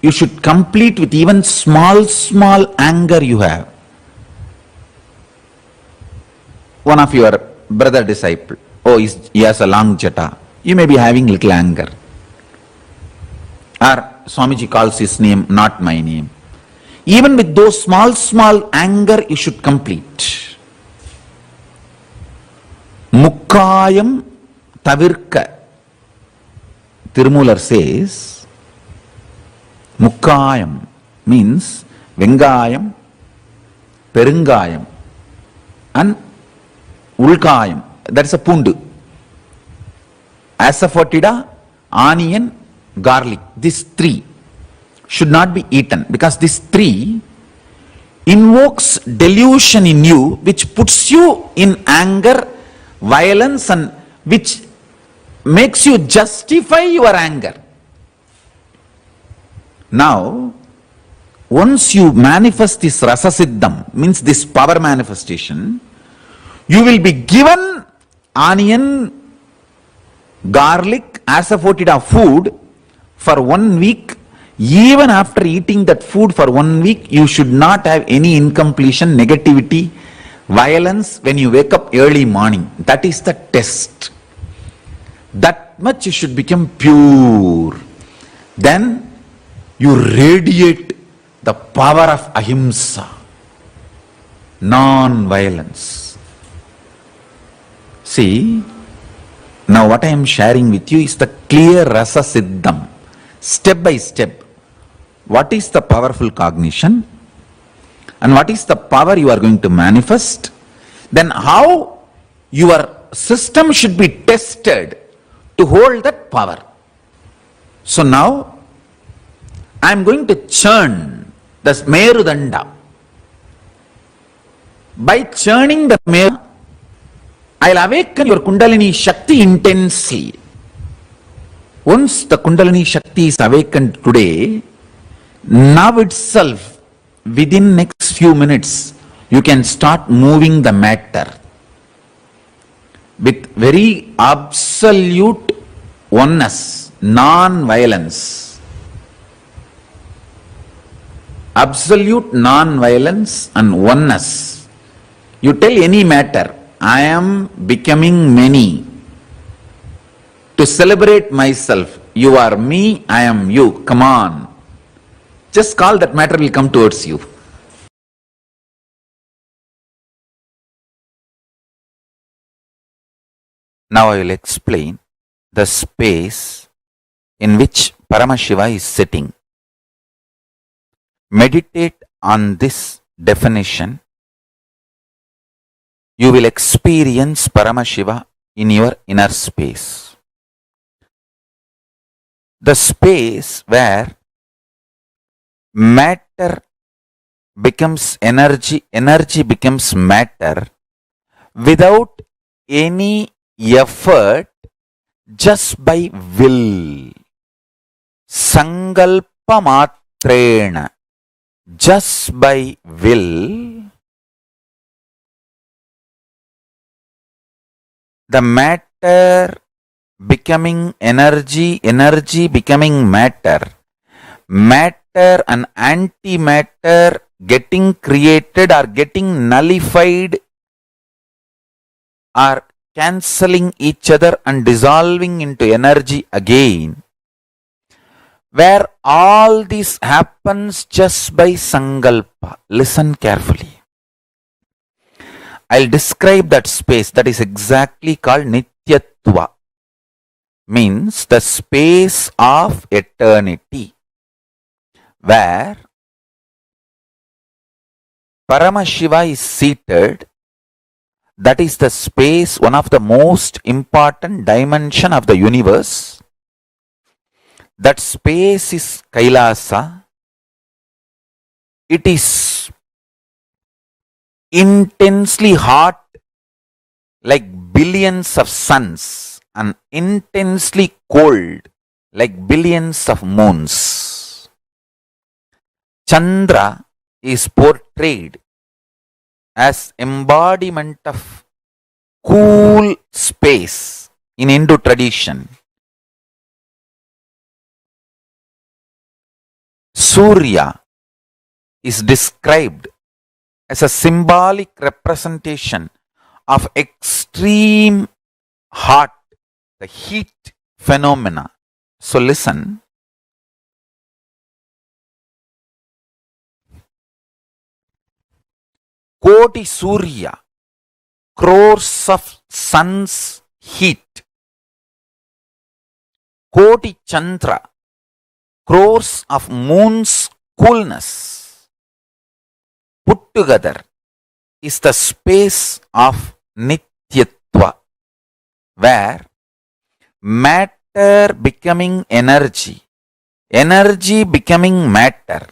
You should complete with even small anger you have. One of your brother disciple, oh, he has a long jata. You may be having little anger. Or Swamiji calls his name, not my name. Even with those small anger, you should complete. Mukkayam tavirka. Tirumular says, Mukkayam means Vengayam, Perungayam, and Ulkayam. That's a pundu. Asafoetida, onion, garlic. These three should not be eaten, because these three invokes delusion in you, which puts you in anger, violence, and which makes you justify your anger. Now, once you manifest this rasa siddham, means this power manifestation, you will be given onion, garlic, asafoetida food for 1 week. Even after eating that food for 1 week, you should not have any incompletion, negativity, violence when you wake up early morning. That is the test. That much you should become pure. Then you radiate the power of ahimsa, non-violence. See, now what I am sharing with you is the clear rasa siddham, step by step. What is the powerful cognition and what is the power you are going to manifest? Then how your system should be tested to hold that power. So now I am going to churn the Merudanda. By churning the Meru, I will awaken your Kundalini Shakti intensely. Once the Kundalini Shakti is awakened today, now itself, within next few minutes, you can start moving the matter with very absolute oneness, non-violence. Absolute non-violence and oneness. You tell any matter, I am becoming many. To celebrate myself, you are me, I am you. Come on. Just call, that matter will come towards you. Now I will explain the space in which Paramashiva is sitting. Meditate on this definition. You will experience Paramashiva in your inner space. The space where matter becomes energy, energy becomes matter without any effort, just by will. Sankalpa matrena, just by will, the matter becoming energy, energy becoming matter, matter and antimatter getting created or getting nullified or cancelling each other and dissolving into energy again. where all this happens just by sankalpa. Listen carefully. I'll describe that space. That is exactly called nityatva. Means the space of eternity, where Paramashiva is seated. That is the space, one of the most important dimension of the universe. That space is KAILASA. It is intensely hot, like billions of suns, and intensely cold, like billions of moons. Chandra is portrayed as embodiment of cool space in Hindu tradition. Surya is described as a symbolic representation of extreme hot, the heat phenomena. So listen. Koti Surya, crores of sun's heat. Koti Chandra, crores of moon's coolness. Put together is the space of nityatva, where matter becoming energy, energy becoming matter,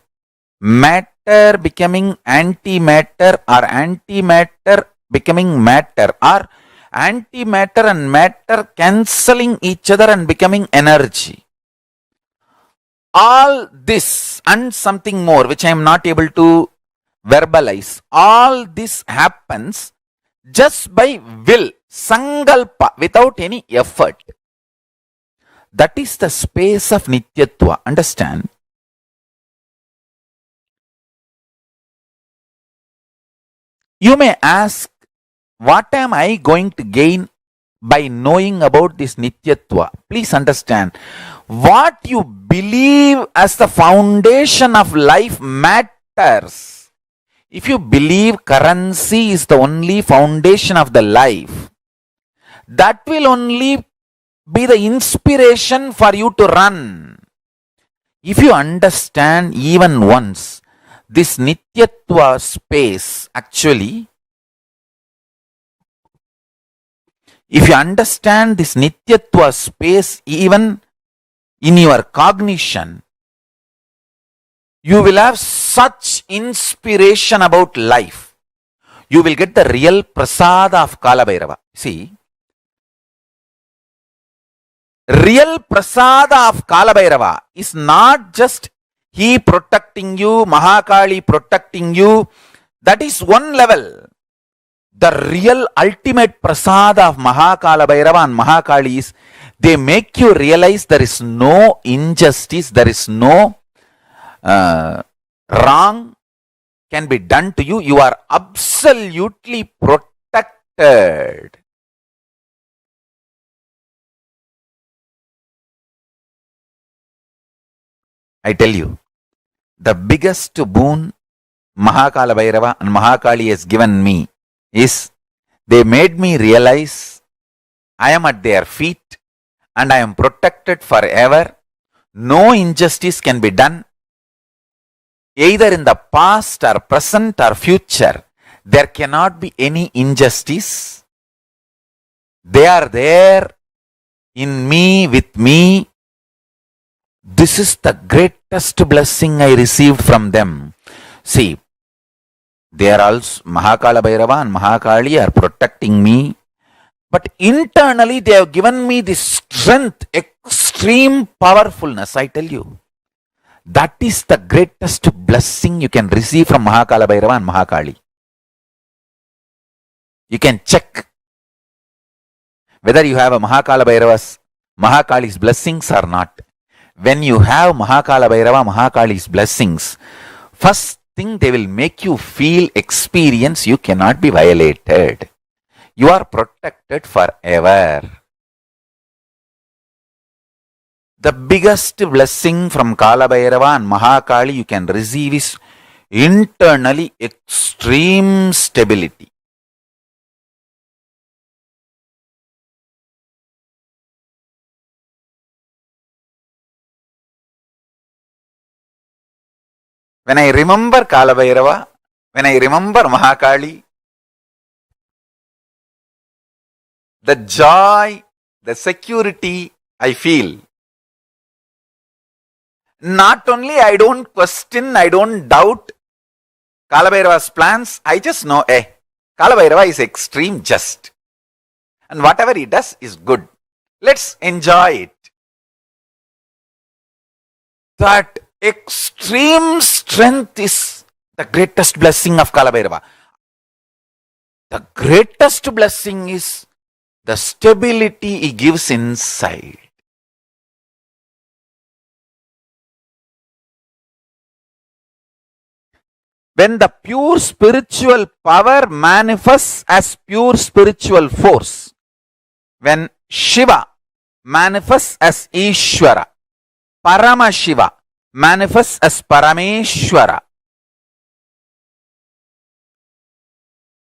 matter becoming antimatter, or antimatter becoming matter, or antimatter and matter cancelling each other and becoming energy. All this and something more which I am not able to verbalize, all this happens just by will, sankalpa, without any effort. That is the space of nityatva. Understand? You may ask, what am I going to gain by knowing about this nityatva? Please understand, what you believe as the foundation of life matters. If you believe currency is the only foundation of the life, that will only be the inspiration for you to run. If you understand even once this nityatva space, actually, if you understand this nityatva space even in your cognition, you will have such inspiration about life. You will get the real prasada of Kalabhairava. See, real prasada of Kalabhairava is not just he protecting you, Mahakali protecting you. That is one level. The real ultimate prasada of Mahakalabhairava and Mahakali is they make you realize there is no injustice, there is no wrong can be done to you. You are absolutely protected. I tell you, the biggest boon Mahakalabhairava and Mahakali has given me is they made me realize I am at their feet and I am protected forever. No injustice can be done, either in the past or present or future. There cannot be any injustice. They are there in me, with me. This is the greatest blessing I received from them. See, they are also, Mahakalabhairava and Mahakali are protecting me. But internally they have given me this strength, extreme powerfulness, I tell you. That is the greatest blessing you can receive from Mahakalabhairava and Mahakali. You can check whether you have a Mahakali's blessings or not. When you have Mahakalabhairava, Mahakali's blessings, first thing they will make you feel, experience, you cannot be violated. You are protected forever. The biggest blessing from Kala Bhairava and Mahakali you can receive is internally extreme stability. When I remember Kala Bhairava, when I remember Mahakali, the joy, the security I feel. Not only I don't question, I don't doubt Kala Bhairava's plans, I just know, Kala Bhairava is extreme just. And whatever he does is good. Let's enjoy it. That extreme strength is the greatest blessing of Kala Bhairava. The greatest blessing is the stability he gives inside. When the pure spiritual power manifests as pure spiritual force, when Shiva manifests as Ishvara, Paramashiva manifests as Parameshwara,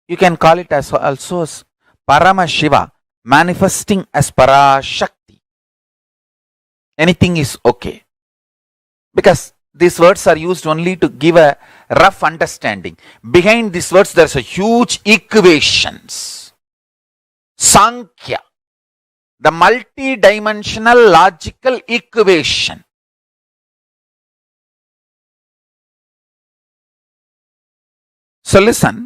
you can call it as also as Paramashiva manifesting as Parashakti. Anything is okay. Because these words are used only to give a rough understanding. Behind these words there is a huge equations. Sankhya, the multi-dimensional logical equation. So listen.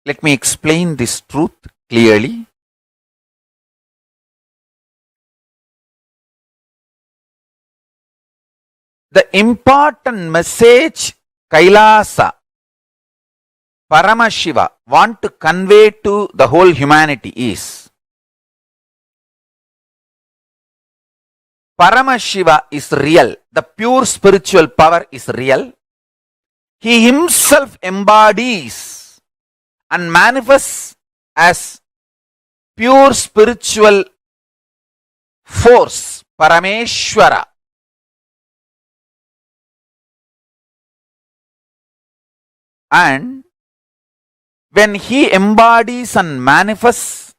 Let me explain this truth clearly. The important message KAILASA, Paramashiva want to convey to the whole humanity is Paramashiva is real. The pure spiritual power is real. He himself embodies and manifests as pure spiritual force, Parameshwara. And when he embodies and manifests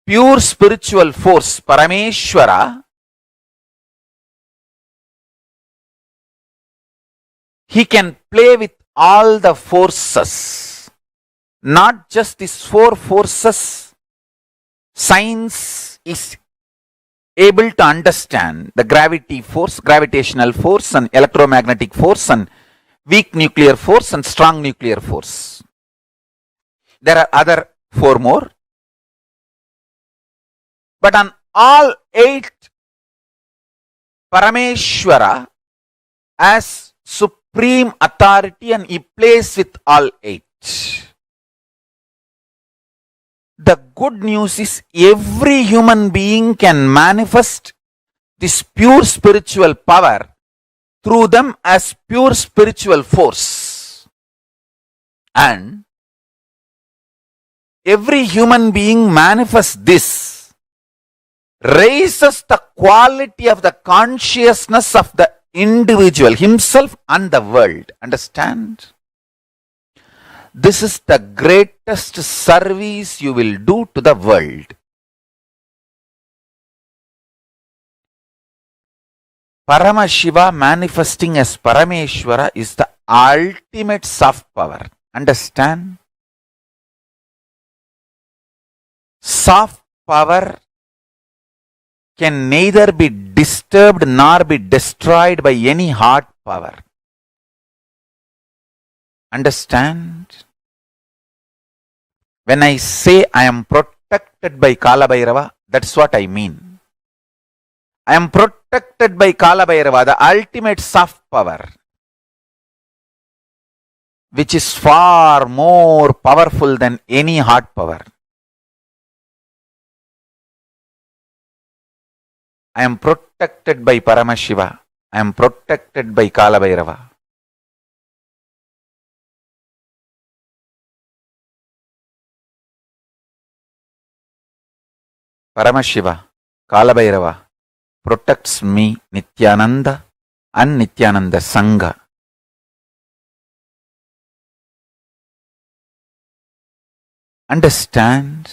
pure spiritual force, Parameshwara, he can play with all the forces. Not just these four forces. Science is able to understand the gravity force, gravitational force and electromagnetic force and weak nuclear force and strong nuclear force. There are other four more. But on all eight, Parameshwara as supreme authority and he plays with all eight. The good news is every human being can manifest this pure spiritual power through them as pure spiritual force. And every human being manifests this, raises the quality of the consciousness of the individual, himself and the world. Understand? This is the greatest service you will do to the world. Paramashiva manifesting as Parameshwara is the ultimate soft power. Understand? Soft power can neither be disturbed nor be destroyed by any hard power. Understand? When I say I am protected by Kala Bhairava, that's what I mean. I am protected by Kala Bhairava, the ultimate soft power, which is far more powerful than any hard power. I am protected by Paramashiva. I am protected by Kala Bhairava. Paramashiva, Kalabhairava protects me, Nityananda and Nityananda Sangha. Understand,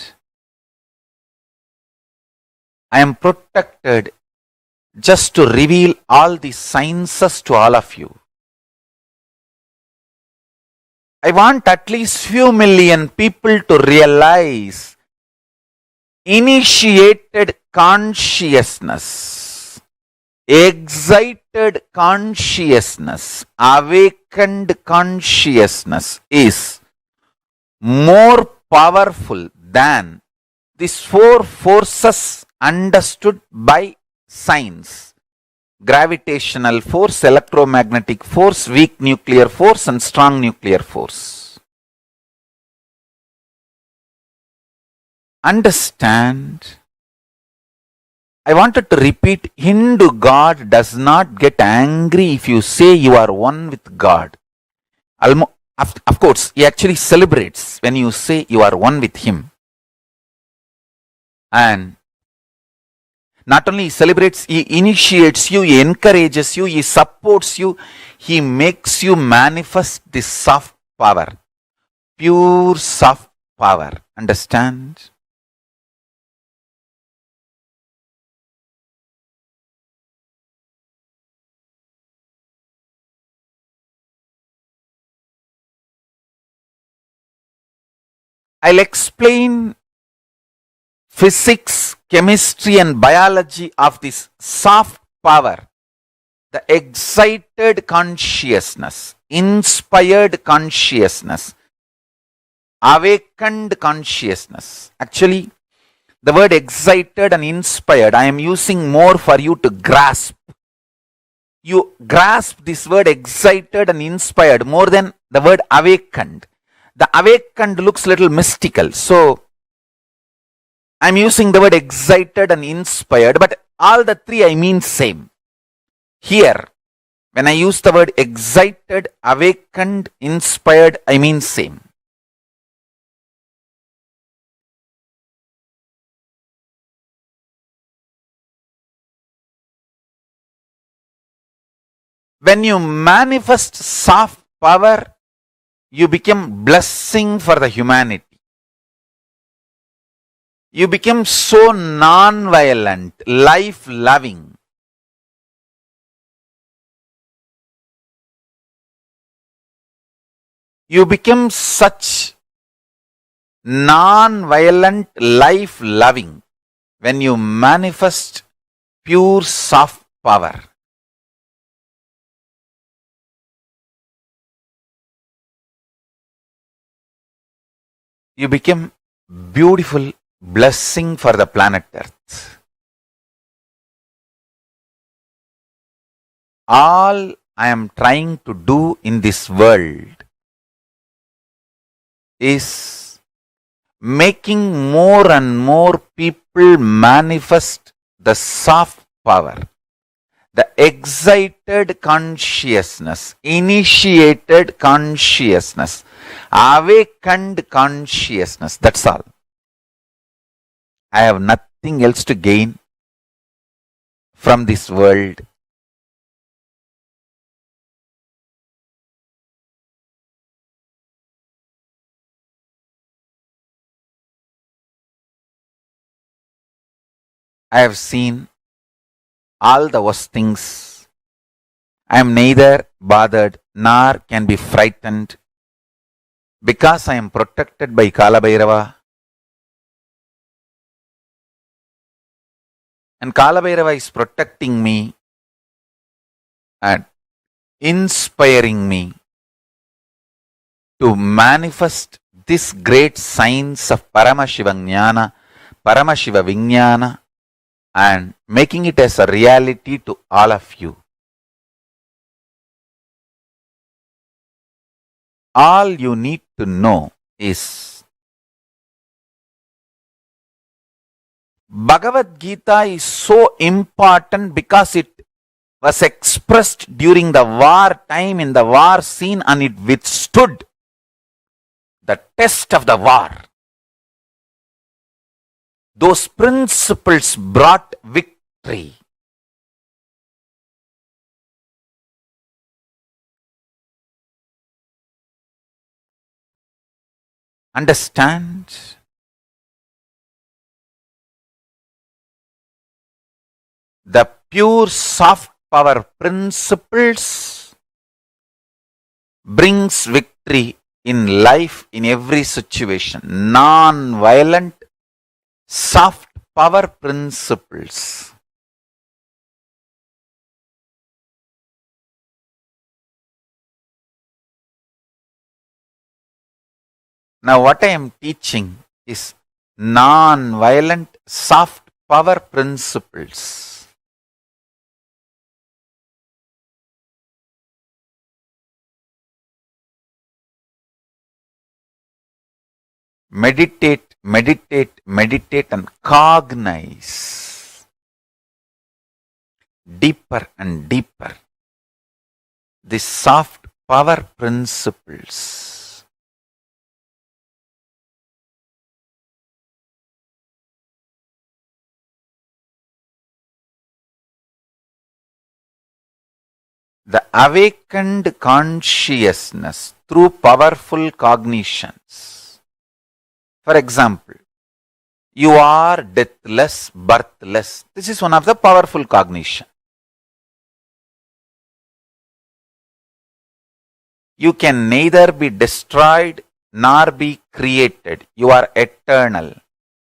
I am protected just to reveal all the sciences to all of you. I want at least few million people to realize initiated consciousness, excited consciousness, awakened consciousness is more powerful than these four forces understood by science: gravitational force, electromagnetic force, weak nuclear force, and strong nuclear force. Understand, I wanted to repeat, Hindu God does not get angry if you say you are one with God. Of course, he actually celebrates when you say you are one with him. And not only he celebrates, he initiates you, he encourages you, he supports you, he makes you manifest this soft power, pure soft power. Understand? I'll explain physics, chemistry, and biology of this soft power, the excited consciousness, inspired consciousness, awakened consciousness. Actually, the word excited and inspired, I am using more for you to grasp. You grasp this word excited and inspired more than the word awakened. The awakened looks a little mystical. So, I'm using the word excited and inspired, but all the three I mean same. Here, when I use the word excited, awakened, inspired, I mean same. When you manifest soft power, you become blessing for the humanity. You become so non-violent, life-loving. You become such non-violent, life-loving when you manifest pure soft power. You become beautiful blessing for the planet Earth. All I am trying to do in this world is making more and more people manifest the soft power, the excited consciousness, initiated consciousness, awakened consciousness. That's all. I have nothing else to gain from this world. I have seen all the worst things. I am neither bothered nor can be frightened because I am protected by Kalabhairava. And Kalabhairava is protecting me and inspiring me to manifest this great science of Paramashiva Jnana, Paramashiva Vijnana, and making it as a reality to all of you. All you need to know is Bhagavad Gita is so important because it was expressed during the war time in the war scene and it withstood the test of the war. Those principles brought victory. Understand? The pure soft power principles brings victory in life in every situation. Non-violent soft power principles. Now what I am teaching is non-violent soft power principles. Meditate, meditate, meditate and cognize deeper and deeper the soft power principles. The awakened consciousness through powerful cognitions. For example, you are deathless, birthless. This is one of the powerful cognition. You can neither be destroyed nor be created. You are eternal.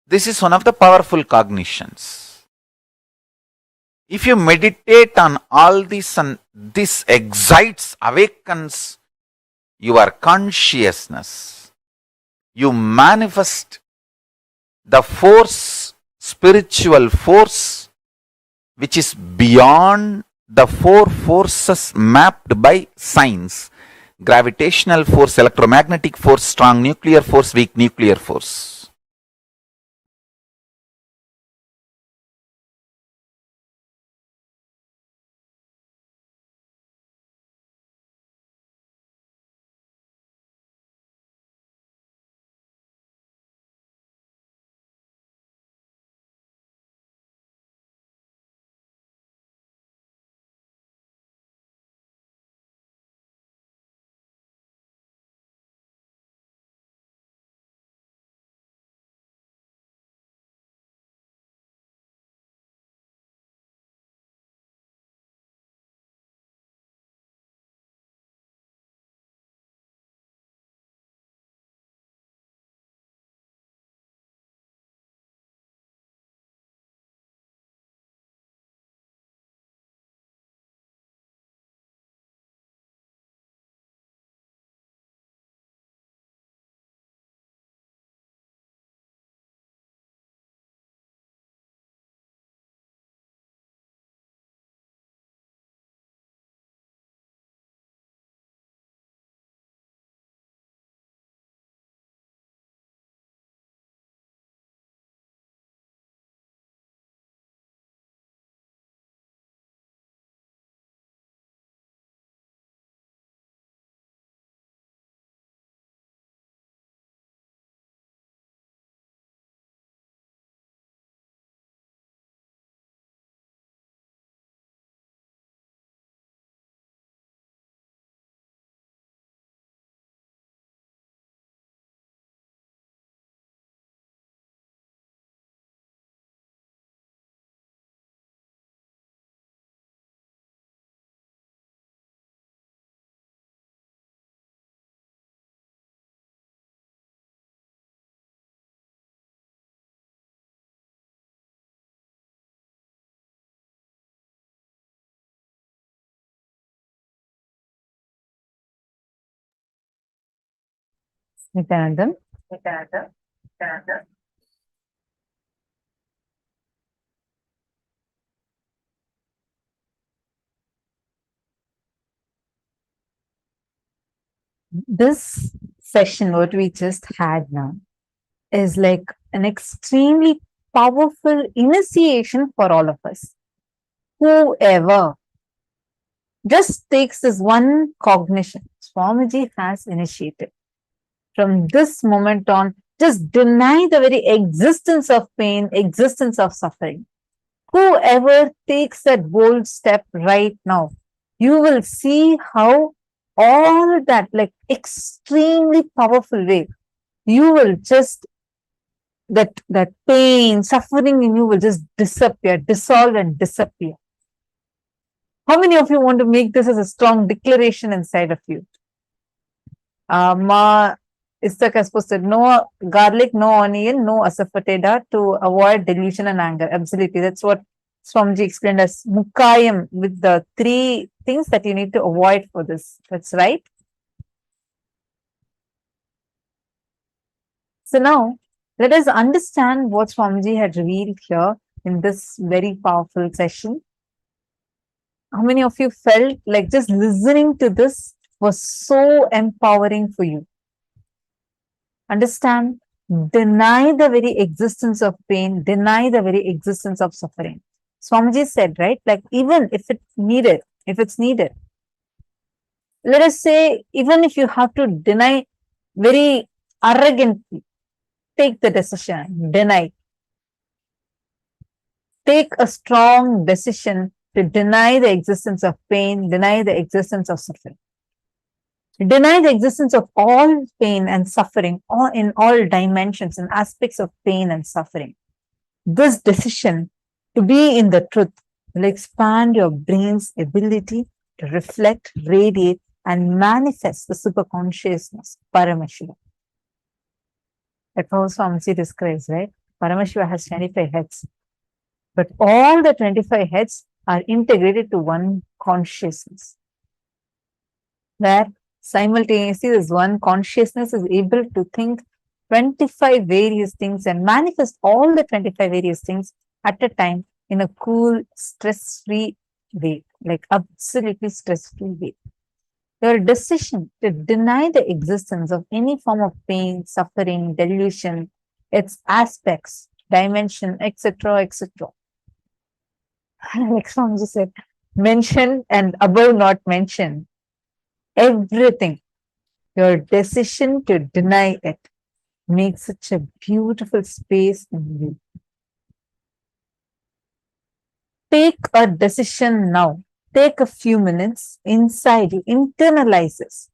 This is one of the powerful cognitions. If you meditate on all this and this excites, awakens your consciousness, you manifest the force, spiritual force, which is beyond the four forces mapped by science: gravitational force, electromagnetic force, strong nuclear force, weak nuclear force. Nityanandam. This session, what we just had now, is like an extremely powerful initiation for all of us. Whoever just takes this one cognition, Swamiji has initiated. From this moment on, Just deny the very existence of pain, existence of suffering. Whoever takes that bold step right now, you will see how all that, like extremely powerful way, you will just, that pain, suffering in you will just disappear, dissolve and disappear. How many of you want to make this as a strong declaration inside of you? Ma Istaka is posted, no garlic, no onion, no asafoetida to avoid delusion and anger. Absolutely. That's what Swamiji explained as Mukayam, with the 3 things that you need to avoid for this. That's right. So now, let us understand what Swamiji had revealed here in this very powerful session. How many of you felt like just listening to this was so empowering for you? Understand, deny the very existence of pain, deny the very existence of suffering. Swamiji said, right, like even if it's needed, let us say, even if you have to deny very arrogantly, take the decision, deny. Take a strong decision to deny the existence of pain, deny the existence of suffering. Deny the existence of all pain and suffering, or in all dimensions and aspects of pain and suffering. This decision to be in the truth will expand your brain's ability to reflect, radiate, and manifest the superconsciousness, Paramashiva. That's how Swamiji describes, right? Paramashiva has 25 heads, but all the 25 heads are integrated to one consciousness, where simultaneously this one consciousness is able to think 25 various things and manifest all the 25 various things at a time in a cool, stress-free way, like absolutely stress-free way. Your decision to deny the existence of any form of pain, suffering, delusion, its aspects, dimension, etc., etc. Like Swamiji said, mentioned and above not mentioned, everything. Your decision to deny it makes such a beautiful space in you. Take a decision now. Take a few minutes inside you, internalize this.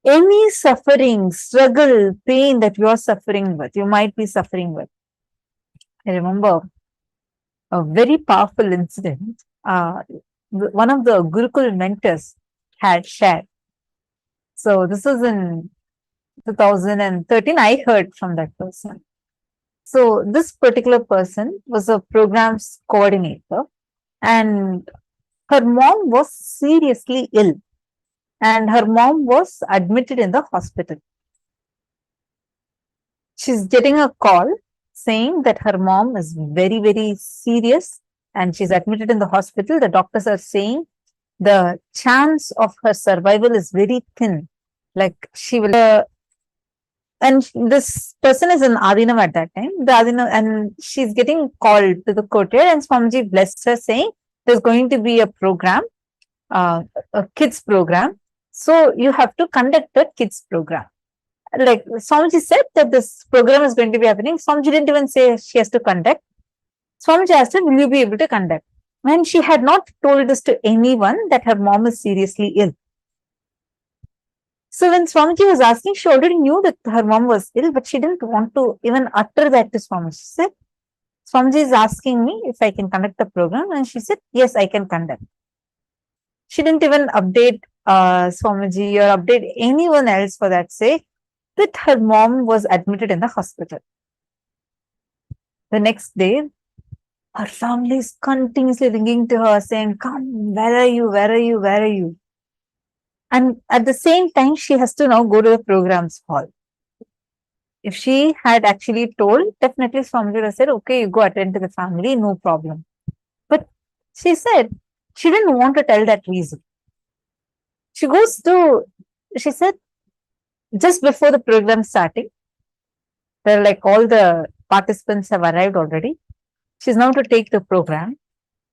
Any suffering, struggle, pain that you are suffering with, you might be suffering with. I remember a very powerful incident. One of the Gurukul mentors had shared. So this was in 2013. I heard from that person. So this particular person was a programs coordinator, and her mom was seriously ill, and her mom was admitted in the hospital. She's getting a call saying that her mom is very, very serious and she's admitted in the hospital. The doctors are saying the chance of her survival is very thin. Like she will, and this person is in Adinam at that time. The Adinam, and she's getting called to the courtyard, and Swamiji blessed her, saying there's going to be a program, a kids program. So you have to conduct a kids program. Like Swamiji said that this program is going to be happening. Swamiji didn't even say she has to conduct. Swamiji asked her, will you be able to conduct? And she had not told this to anyone that her mom is seriously ill. So when Swamiji was asking, she already knew that her mom was ill, but she didn't want to even utter that to Swamiji. She said, Swamiji is asking me if I can conduct the program. And she said, yes, I can conduct. She didn't even update Swamiji or update anyone else for that sake that her mom was admitted in the hospital. The next day, her family is continuously ringing to her saying, come, where are you, where are you, where are you? And at the same time, she has to now go to the programs hall. If she had actually told, definitely Swamiji would have said, okay, you go attend to the family, no problem. But she said, she didn't want to tell that reason. She said, just before the program starting, they're like all the participants have arrived already. She's now to take the program.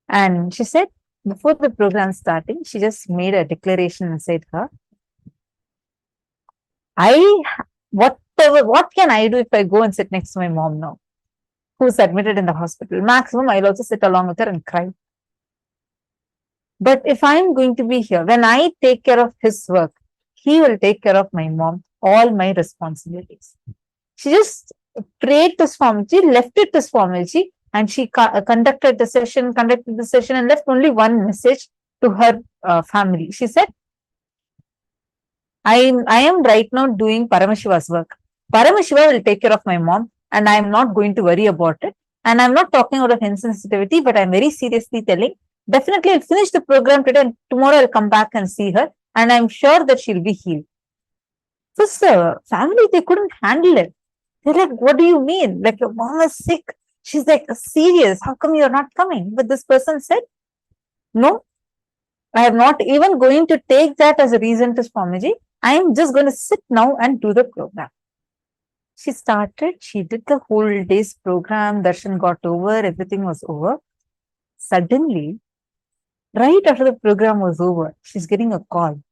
And she said, before the program starting, she just made a declaration and said, what can I do if I go and sit next to my mom now, who's admitted in the hospital? Maximum, I'll also sit along with her and cry. But if I'm going to be here, when I take care of his work, he will take care of my mom, all my responsibilities. She just prayed to Swamiji, left it to Swamiji, and she conducted the session, and left only one message to her family. She said, I am right now doing Paramashiva's work. Paramashiva will take care of my mom, and I am not going to worry about it. And I'm not talking out of insensitivity, but I'm very seriously telling, definitely I'll finish the program today, and tomorrow I'll come back and see her, and I'm sure that she'll be healed. So the family, they couldn't handle it. They're like, what do you mean? Like, your mom is sick. She's like, serious. How come you're not coming? But this person said, no, I am not even going to take that as a reason to Swamiji. I am just going to sit now and do the program. She started, she did the whole day's program, darshan got over, everything was over. Suddenly, right after the program was over, she's getting a call.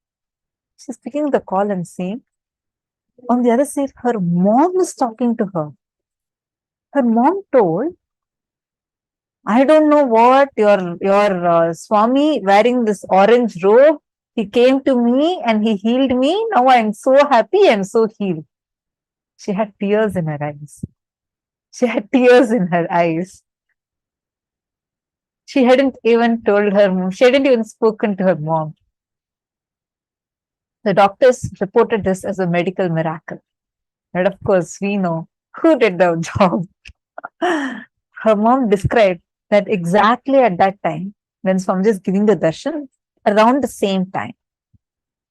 She's picking the call and saying, on the other side, her mom is talking to her. Her mom told, I don't know what, your Swami wearing this orange robe, he came to me and he healed me. Now I'm so happy, I'm so healed. She had tears in her eyes. She had tears in her eyes. She hadn't even told her mom, she hadn't even spoken to her mom. The doctors reported this as a medical miracle. And of course, we know who did the job. Her mom described that exactly at that time, when Swamiji is giving the darshan, around the same time,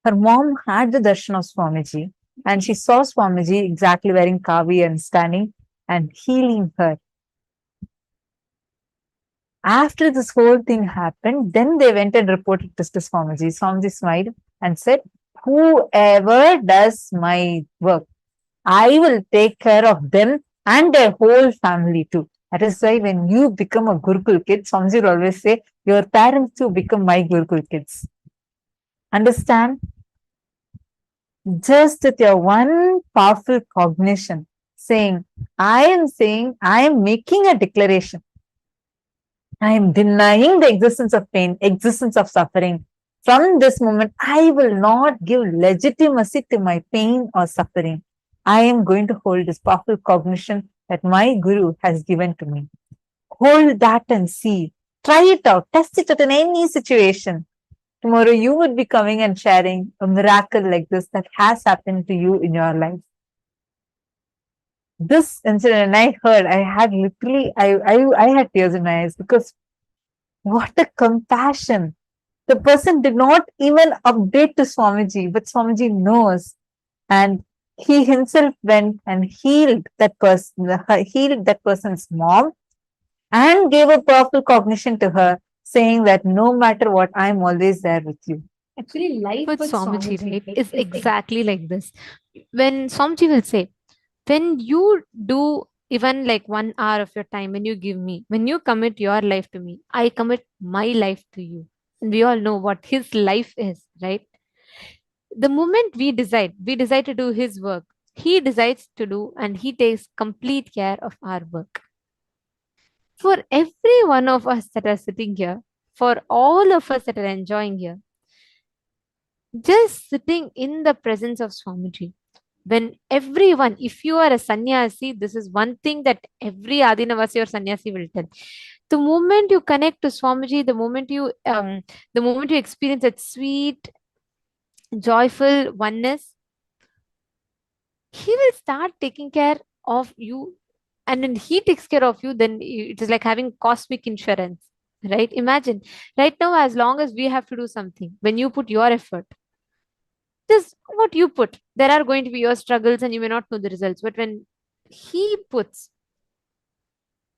her mom had the darshan of Swamiji, and she saw Swamiji exactly wearing kavi and standing and healing her. After this whole thing happened, then they went and reported this to Swamiji. Swamiji smiled and said, whoever does my work, I will take care of them and their whole family too. That is why when you become a Gurukul kid, Swamiji will always say, your parents too become my Gurukul kids. Understand? Just with your one powerful cognition, saying, I am making a declaration. I am denying the existence of pain, existence of suffering. From this moment, I will not give legitimacy to my pain or suffering. I am going to hold this powerful cognition that my Guru has given to me. Hold that and see. Try it out. Test it out in any situation. Tomorrow you would be coming and sharing a miracle like this that has happened to you in your life. This incident, I heard, I had literally, I had tears in my eyes, because what a compassion. The person did not even update to Swamiji, but Swamiji knows. And he himself went and healed that person's mom, and gave a powerful cognition to her, saying that no matter what, I'm always there with you. Actually, life with Swamiji, right, is exactly like this. When Swamiji will say, when you do even like 1 hour of your time, when you give me, when you commit your life to me, I commit my life to you. And we all know what his life is, right? The moment we decide to do his work, he decides to do, and he takes complete care of our work. For every one of us that are sitting here, for all of us that are enjoying here, just sitting in the presence of Swamiji, when everyone, if you are a sannyasi, this is one thing that every Adinavasi or sannyasi will tell. The moment you connect to Swamiji, the moment you experience that sweet, joyful oneness, he will start taking care of you. And when he takes care of you, then it is like having cosmic insurance, right? Imagine right now, as long as we have to do something, when you put your effort, just what you put, there are going to be your struggles and you may not know the results. But when he puts,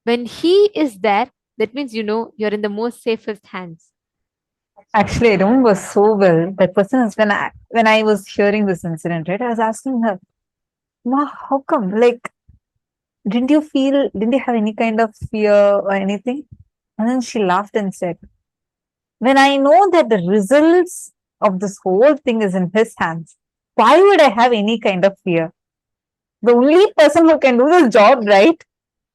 when he is there, that means you're in the most safest hands. Actually, I remember so well. That person is when I was hearing this incident, right? I was asking her, Ma, how come? Like, didn't you have any kind of fear or anything? And then she laughed and said, when I know that the results of this whole thing is in his hands, why would I have any kind of fear? The only person who can do this job, right?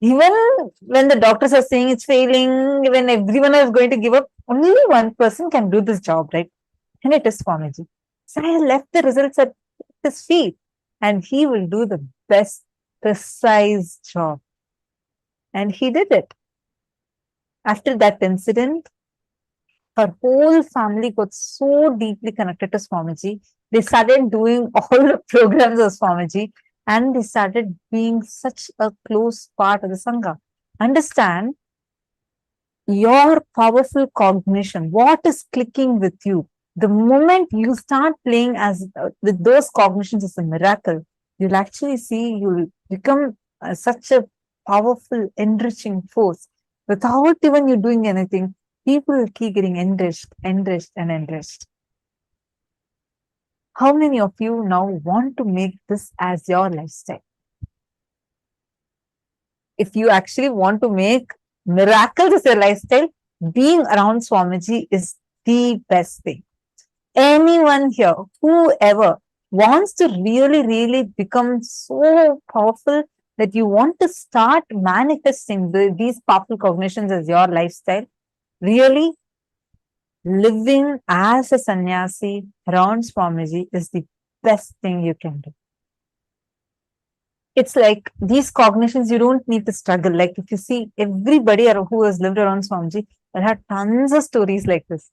Even when the doctors are saying it's failing, when everyone is going to give up, only one person can do this job, right? And it is Swamiji. So I left the results at his feet, and he will do the best, precise job. And he did it. After that incident, her whole family got so deeply connected to Swamiji. They started doing all the programs of Swamiji, and they started being such a close part of the Sangha. Understand your powerful cognition, what is clicking with you. The moment you start playing as with those cognitions as a miracle, you'll actually see you'll become such a powerful, enriching force. Without even you doing anything, people will keep getting enriched, enriched, and enriched. How many of you now want to make this as your lifestyle? If you actually want to make miracles as your lifestyle, being around Swamiji is the best thing. Anyone here, whoever wants to really, really become so powerful that you want to start manifesting these powerful cognitions as your lifestyle, really living as a sannyasi around Swamiji is the best thing you can do. It's like these cognitions, you don't need to struggle. Like if you see everybody who has lived around Swamiji, there are tons of stories like this.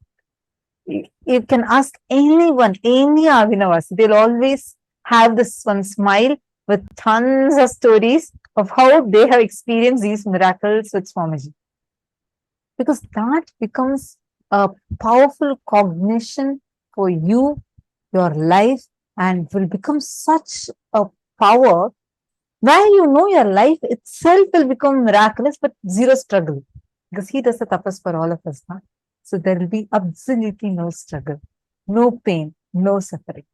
You can ask anyone, any Abhinavasi, they'll always have this one smile with tons of stories of how they have experienced these miracles with Swamiji. Because that becomes a powerful cognition for you, your life, and will become such a power where you know your life itself will become miraculous, but zero struggle. Because he does the tapas for all of us. Huh? So there will be absolutely no struggle, no pain, no suffering.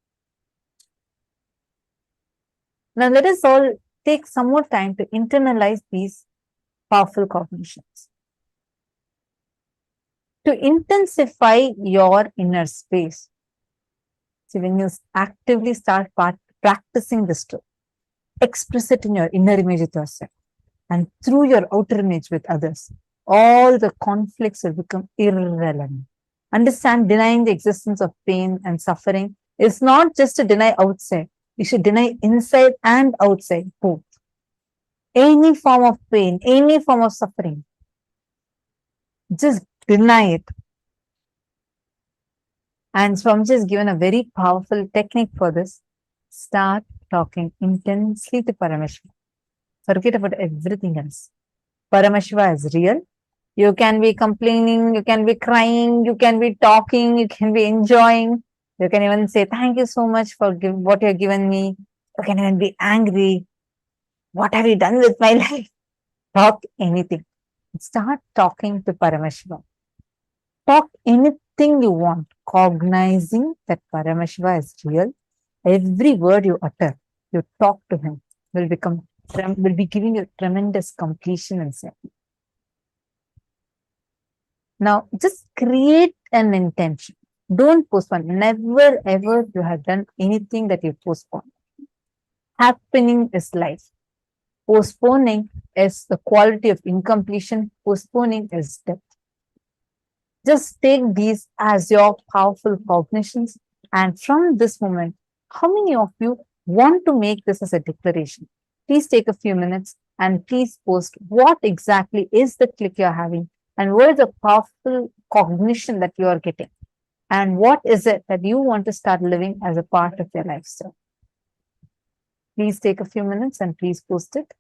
Now let us all take some more time to internalize these powerful cognitions. To intensify your inner space. So when you actively start practicing this truth, express it in your inner image with yourself and through your outer image with others, all the conflicts will become irrelevant. Understand, denying the existence of pain and suffering is not just to deny outside. You should deny inside and outside both. Any form of pain, any form of suffering, just deny it. And Swamiji has given a very powerful technique for this. Start talking intensely to Paramashiva. Forget about everything else. Paramashiva is real. You can be complaining, you can be crying, you can be talking, you can be enjoying. You can even say, thank you so much for what you have given me. You can even be angry. What have you done with my life? Talk anything. Start talking to Paramashiva. Talk anything you want, cognizing that Paramashiva is real. Every word you utter, you talk to him, will be giving you tremendous completion inside. Now, just create an intention. Don't postpone. Never ever you have done anything that you postpone. Happening is life. Postponing is the quality of incompletion. Postponing is death. Just take these as your powerful cognitions. And from this moment, how many of you want to make this as a declaration? Please take a few minutes and please post what exactly is the click you're having and what is the powerful cognition that you are getting. And what is it that you want to start living as a part of your lifestyle? Please take a few minutes and please post it.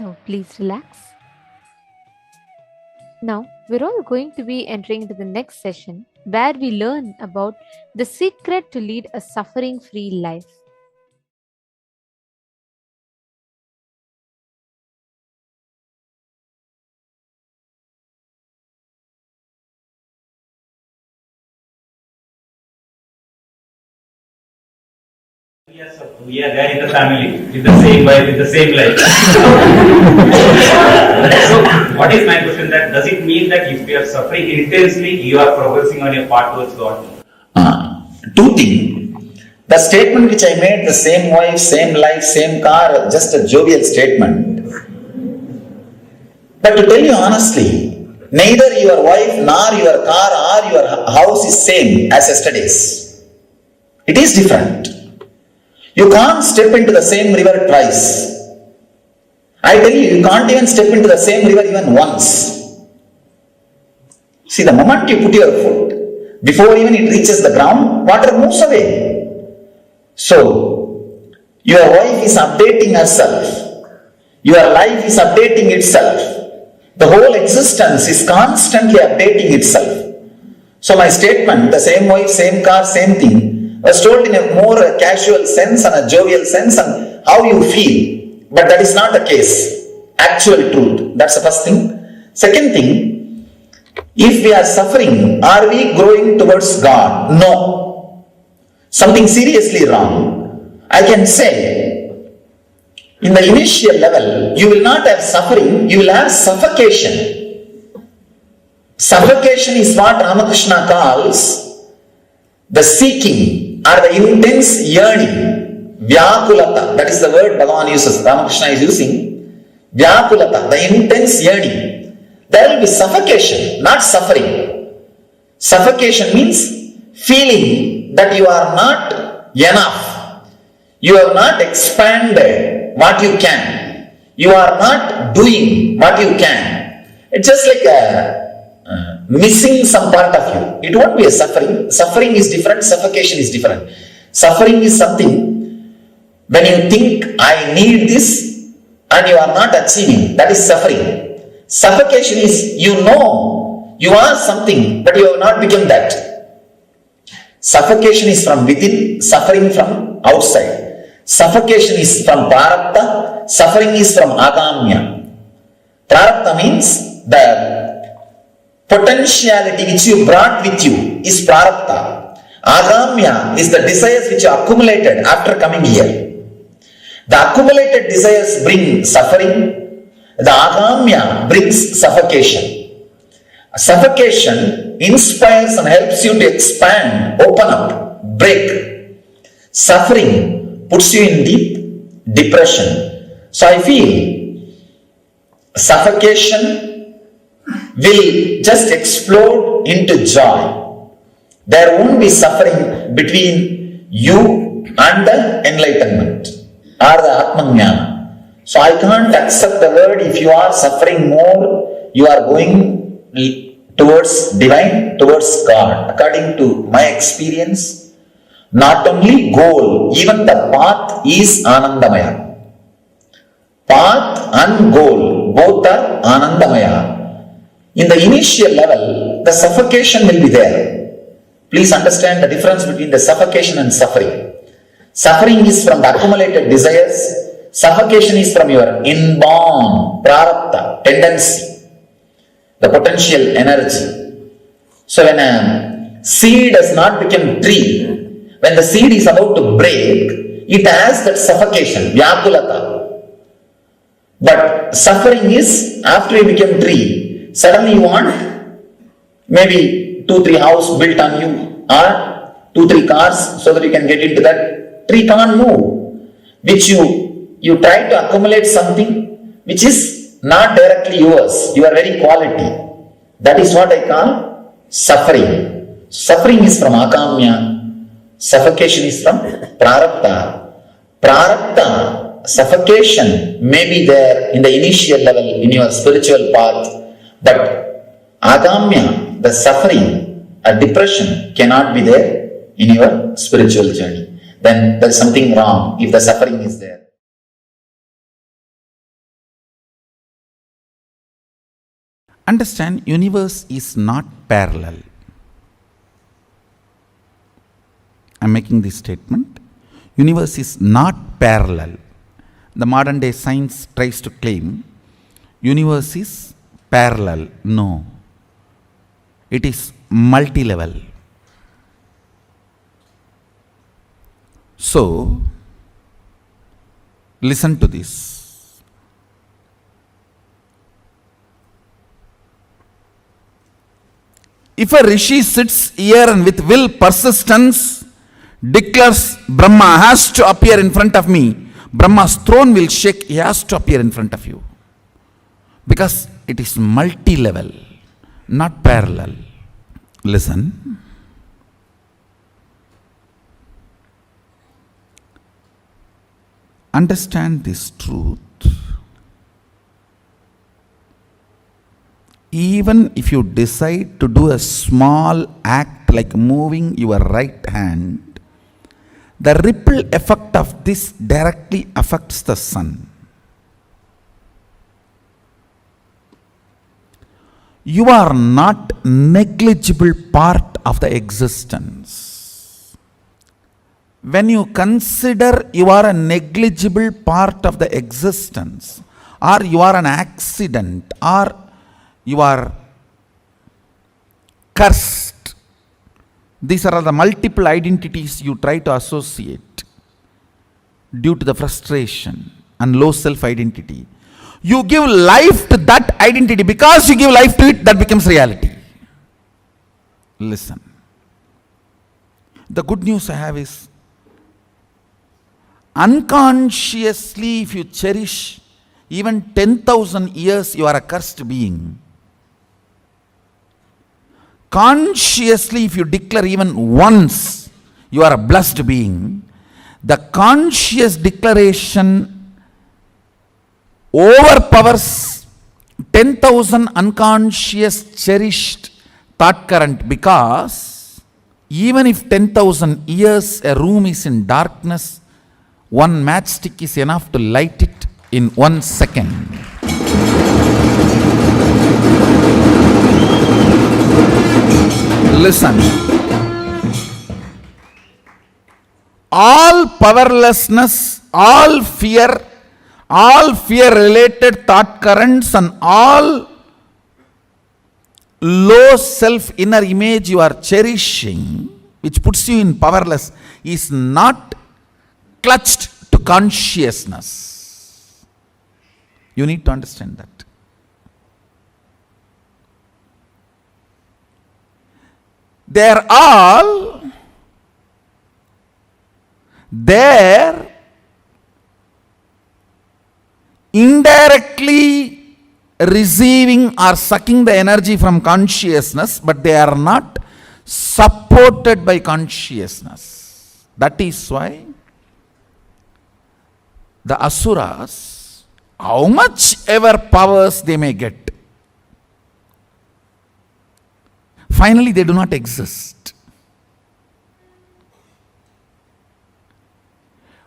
Now, please relax. Now, we're all going to be entering into the next session where we learn about the secret to lead a suffering free life. We are there in the family, with the same wife, with the same life. So, what is my question? That does it mean that if you are suffering intensely, you are progressing on your path towards God? Two things. The statement which I made, the same wife, same life, same car, just a jovial statement. But to tell you honestly, neither your wife nor your car or your house is same as yesterday's. It is different. You can't step into the same river twice. I tell you, you can't even step into the same river even once. See, the moment you put your foot, before even it reaches the ground, water moves away. So, your wife is updating herself. Your life is updating itself. The whole existence is constantly updating itself. So my statement, the same wife, same car, same thing, was told in a more casual sense and a jovial sense and how you feel. But that is not the case. Actual truth. That's the first thing. Second thing, if we are suffering, are we growing towards God? No. Something seriously wrong. I can say, in the initial level, you will not have suffering, you will have suffocation. Suffocation is what Ramakrishna calls the seeking or the intense yearning. Vyakulata, that is the word Bhagavan uses, Ramakrishna is using. Vyakulata, the intense yearning. There will be suffocation, not suffering. Suffocation means feeling that you are not enough. You have not expanded what you can. You are not doing what you can. It's just like missing some part of you. It won't be a suffering. Suffering is different, suffocation is different. Suffering is something when you think, I need this, and you are not achieving. That is suffering. Suffocation is, you know, you are something, but you have not become that. Suffocation is from within, suffering from outside. Suffocation is from prarabdha, suffering is from agamya. Prarabdha means the potentiality which you brought with you is prarabdha. Agamya is the desires which are accumulated after coming here. The accumulated desires bring suffering. The agamya brings suffocation. Suffocation inspires and helps you to expand, open up, break. Suffering puts you in deep depression. So I feel suffocation will just explode into joy. There won't be suffering between you and the enlightenment or the Atmajnana. So I can't accept the word if you are suffering more, you are going towards divine, towards God. According to my experience, not only goal, even the path is Anandamaya. Path and goal, both are Anandamaya. In the initial level, the suffocation will be there. Please understand the difference between the suffocation and suffering. Suffering is from the accumulated desires. Suffocation is from your inborn prarabdha, tendency, the potential energy. So when a seed has not become tree, when the seed is about to break, it has that suffocation, vyakulata. But suffering is after you become tree, suddenly you want maybe 2-3 houses built on you or 2-3 cars so that you can get into that. Tree can't move, which you try to accumulate something which is not directly yours, your very quality. That is what I call suffering. Suffering is from akamya, suffocation is from prarabdha. Prarabdha, suffocation may be there in the initial level in your spiritual path, but agamya, the suffering, a depression cannot be there in your spiritual journey. Then there is something wrong if the suffering is there. Understand, universe is not parallel. I'm making this statement. Universe is not parallel. The modern day science tries to claim universe is parallel. No. It is multi-level. So, listen to this. If a rishi sits here and with will persistence declares Brahma has to appear in front of me, Brahma's throne will shake, he has to appear in front of you. Because it is multi-level, not parallel. Listen. Understand this truth. Even if you decide to do a small act like moving your right hand, the ripple effect of this directly affects the sun. You are not negligible part of the existence. When you consider you are a negligible part of the existence, or you are an accident, or you are cursed, these are the multiple identities you try to associate due to the frustration and low self-identity. You give life to that identity. Because you give life to it, that becomes reality. Listen. The good news I have is, unconsciously if you cherish even 10,000 years, you are a cursed being. Consciously if you declare even once, you are a blessed being. The conscious declaration overpowers 10,000 unconscious cherished thought current, because even if 10,000 years a room is in darkness, one matchstick is enough to light it in 1 second. Listen. All powerlessness, all fear related thought currents, and all low self inner image you are cherishing, which puts you in powerless, is not clutched to consciousness. You need to understand that. They are all there indirectly receiving or sucking the energy from consciousness, but they are not supported by consciousness. That is why the asuras, how much ever powers they may get, finally they do not exist.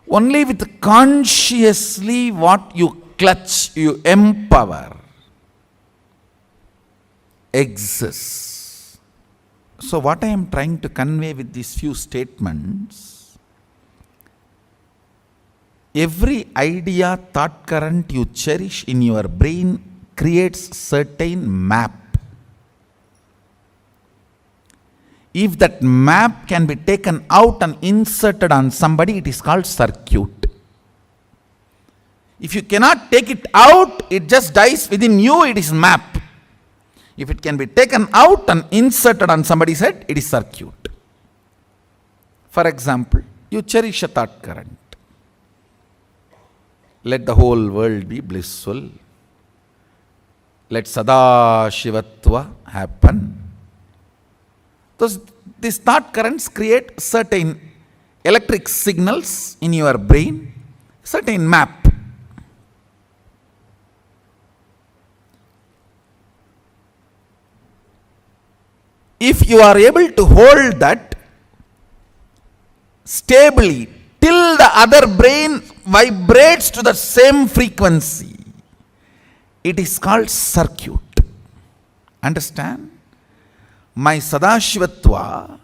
Only with consciously what you clutch, you empower, exists. So what I am trying to convey with these few statements, every idea, thought current you cherish in your brain creates certain map. If that map can be taken out and inserted on somebody, it is called circuit. If you cannot take it out, it just dies within you, it is map. If it can be taken out and inserted on somebody's head, it is circuit. For example, you cherish a thought current. Let the whole world be blissful. Let Sadashivatva happen. These thought currents create certain electric signals in your brain, certain map. If you are able to hold that stably till the other brain vibrates to the same frequency, it is called circuit. Understand? My Sadashivatva,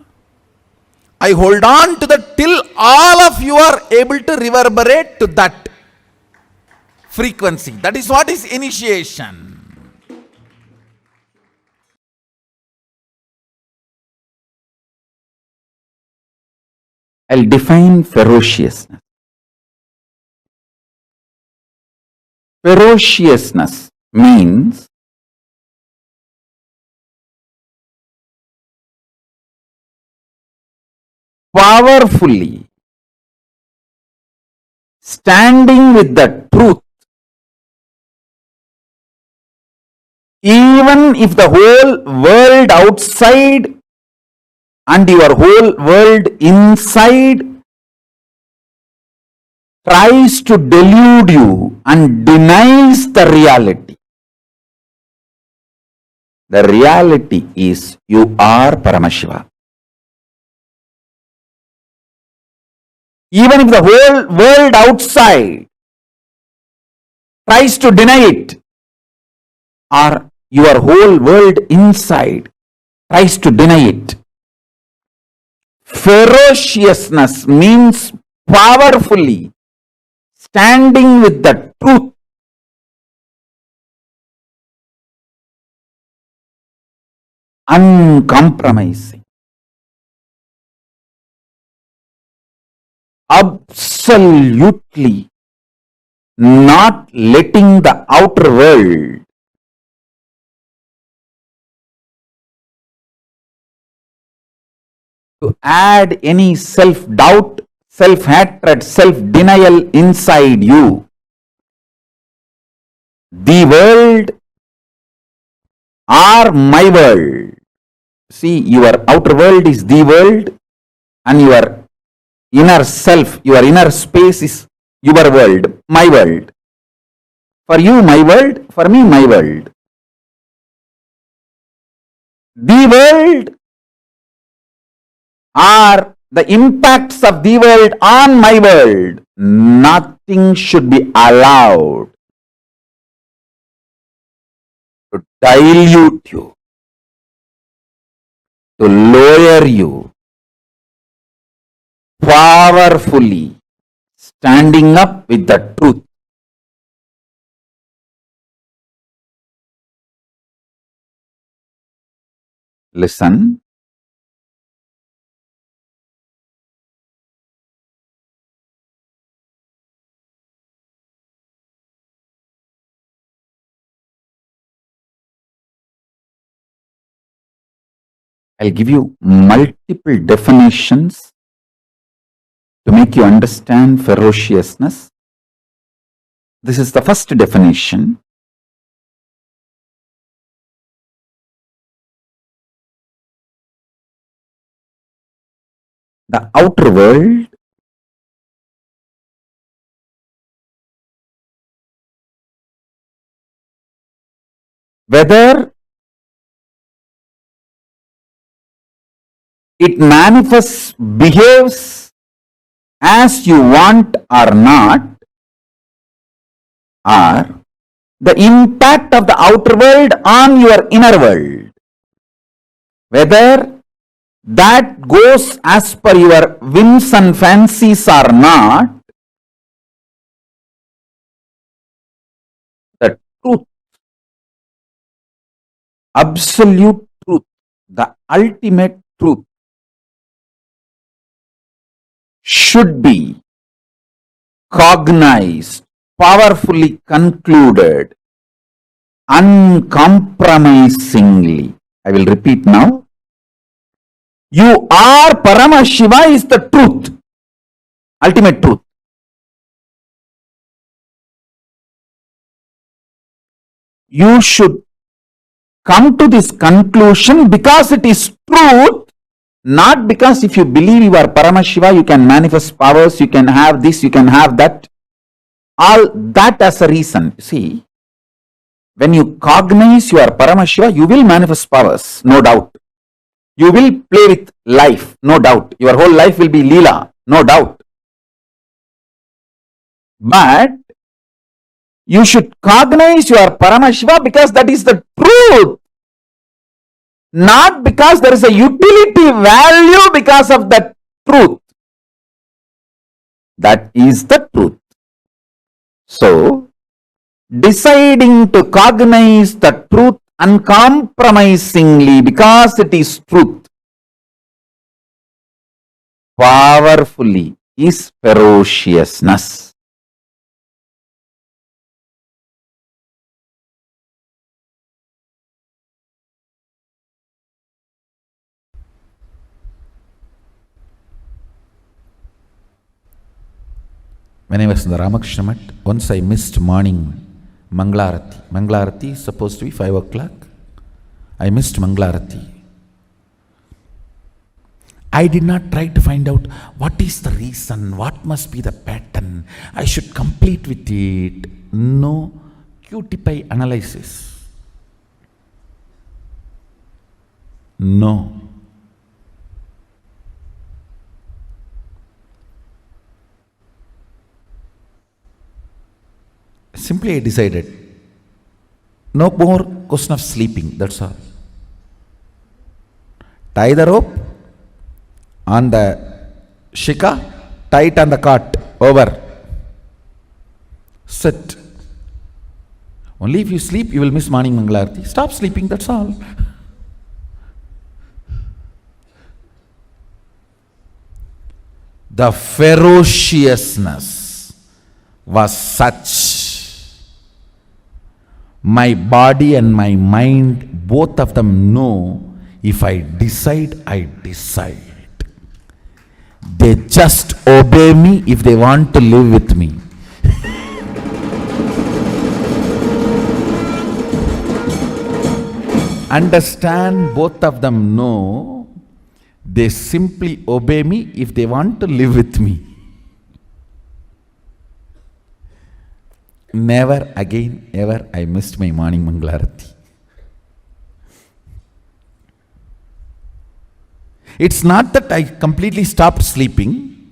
I hold on to that till all of you are able to reverberate to that frequency. That is what is initiation. I'll define ferociousness. Ferociousness means powerfully standing with the truth, even if the whole world outside and your whole world inside tries to delude you and denies the reality. The reality is you are Paramashiva. Even if the whole world outside tries to deny it, or your whole world inside tries to deny it. Ferociousness means powerfully standing with the truth, uncompromising, absolutely not letting the outer world to add any self-doubt, self-hatred, self-denial inside you. The world or my world. See, your outer world is the world and your inner self, your inner space is your world, my world. For you, my world, for me, my world. The world or the impacts of the world on my world, nothing should be allowed to dilute you, to lower you, powerfully standing up with the truth. Listen. I'll give you multiple definitions to make you understand ferociousness. This is the first definition. The outer world whether it manifests, behaves as you want or not, or the impact of the outer world on your inner world, whether that goes as per your whims and fancies or not, the truth, absolute truth, the ultimate truth should be cognized, powerfully concluded, uncompromisingly. I will repeat now. You are Paramashiva is the truth, ultimate truth. You should come to this conclusion because it is truth, not because if you believe you are Paramashiva, you can manifest powers, you can have this, you can have that. All that as a reason. See, when you cognize you are Paramashiva, you will manifest powers, no doubt. You will play with life, no doubt. Your whole life will be Leela, no doubt. But you should cognize you are Paramashiva because that is the truth. Not because there is a utility value because of the truth. That is the truth. So, deciding to cognize the truth uncompromisingly because it is truth, powerfully, is ferociousness. When I was in the Ramakrishna Mat, once I missed morning Manglarati. Manglarati is supposed to be 5 o'clock. I missed Manglarati. I did not try to find out what is the reason, what must be the pattern, I should complete with it. No QTPI analysis. No. Simply I decided, no more question of sleeping, that's all. Tie the rope on the shika, tie it on the cart, over. Sit. Only if you sleep, you will miss morning Mangalarti. Stop sleeping, that's all. The ferociousness was such. My body and my mind, both of them know, if I decide, I decide. They just obey me if they want to live with me. Understand, both of them know, they simply obey me if they want to live with me. Never again, ever, I missed my morning Mangalarati. It's not that I completely stopped sleeping.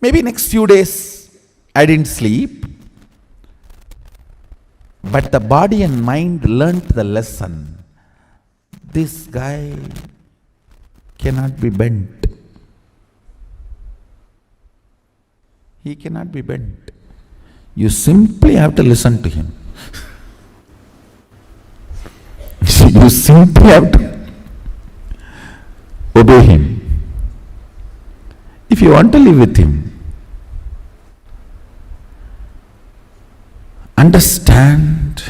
Maybe next few days I didn't sleep. But the body and mind learnt the lesson. This guy cannot be bent. He cannot be bent. You simply have to listen to him. You simply have to obey him. If you want to live with him, understand.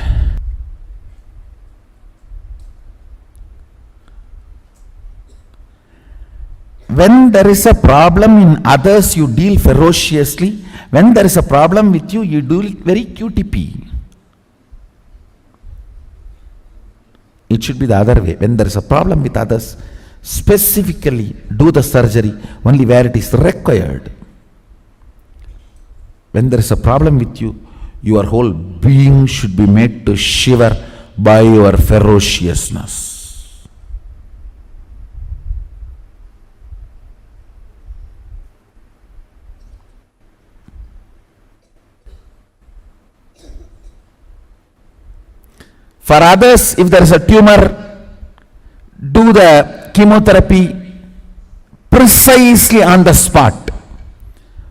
When there is a problem in others, you deal ferociously. When there is a problem with you, you do it very QTP. It should be the other way. When there is a problem with others, specifically do the surgery only where it is required. When there is a problem with you, your whole being should be made to shiver by your ferociousness. For others, if there is a tumor, do the chemotherapy precisely on the spot.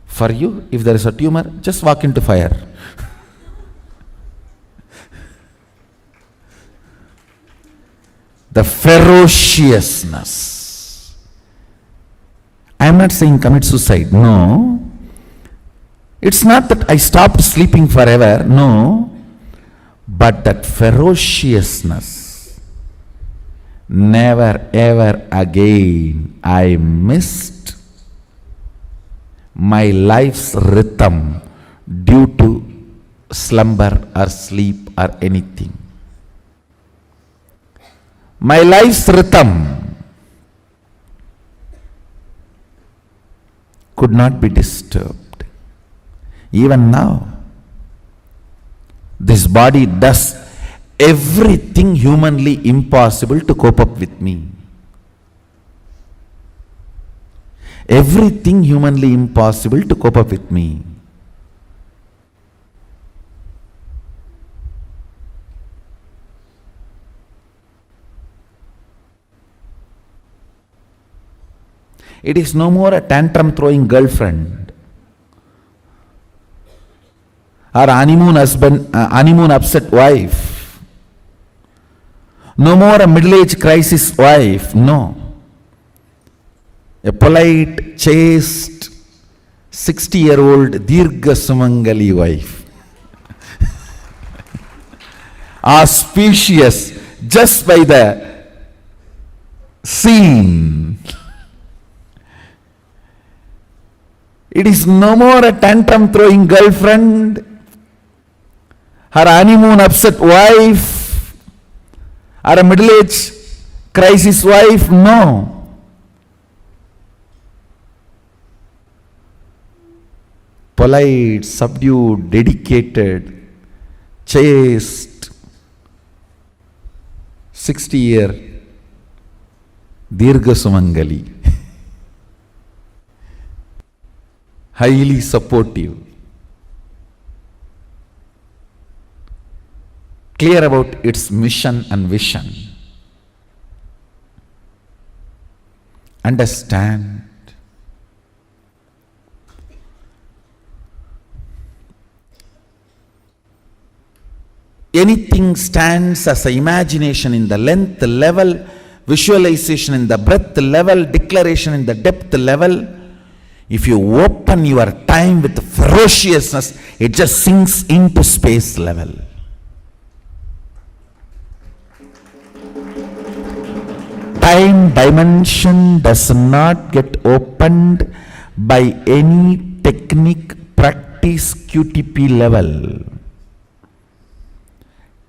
For you, if there is a tumor, just walk into fire. The ferociousness. I am not saying commit suicide. No. It's not that I stopped sleeping forever. No. But that ferociousness, never ever again I missed my life's rhythm due to slumber or sleep or anything. My life's rhythm could not be disturbed. Even now, this body does everything humanly impossible to cope up with me. Everything humanly impossible to cope up with me. It is no more a tantrum throwing girlfriend or honeymoon husband, honeymoon upset wife. No more a middle-age crisis wife. No. A polite, chaste, 60-year-old Dirgha Sumangali wife. Auspicious just by the scene. It is no more a tantrum throwing girlfriend, her honeymoon upset wife, or a middle-age crisis wife. No. Polite, subdued, dedicated, chaste, 60-year Dirgha Sumangali. Highly supportive. Clear about its mission and vision. Understand. Anything stands as an imagination in the length level, visualization in the breadth level, declaration in the depth level. If you open your time with ferociousness, it just sinks into space level. Time dimension does not get opened by any technique, practice, QTP level.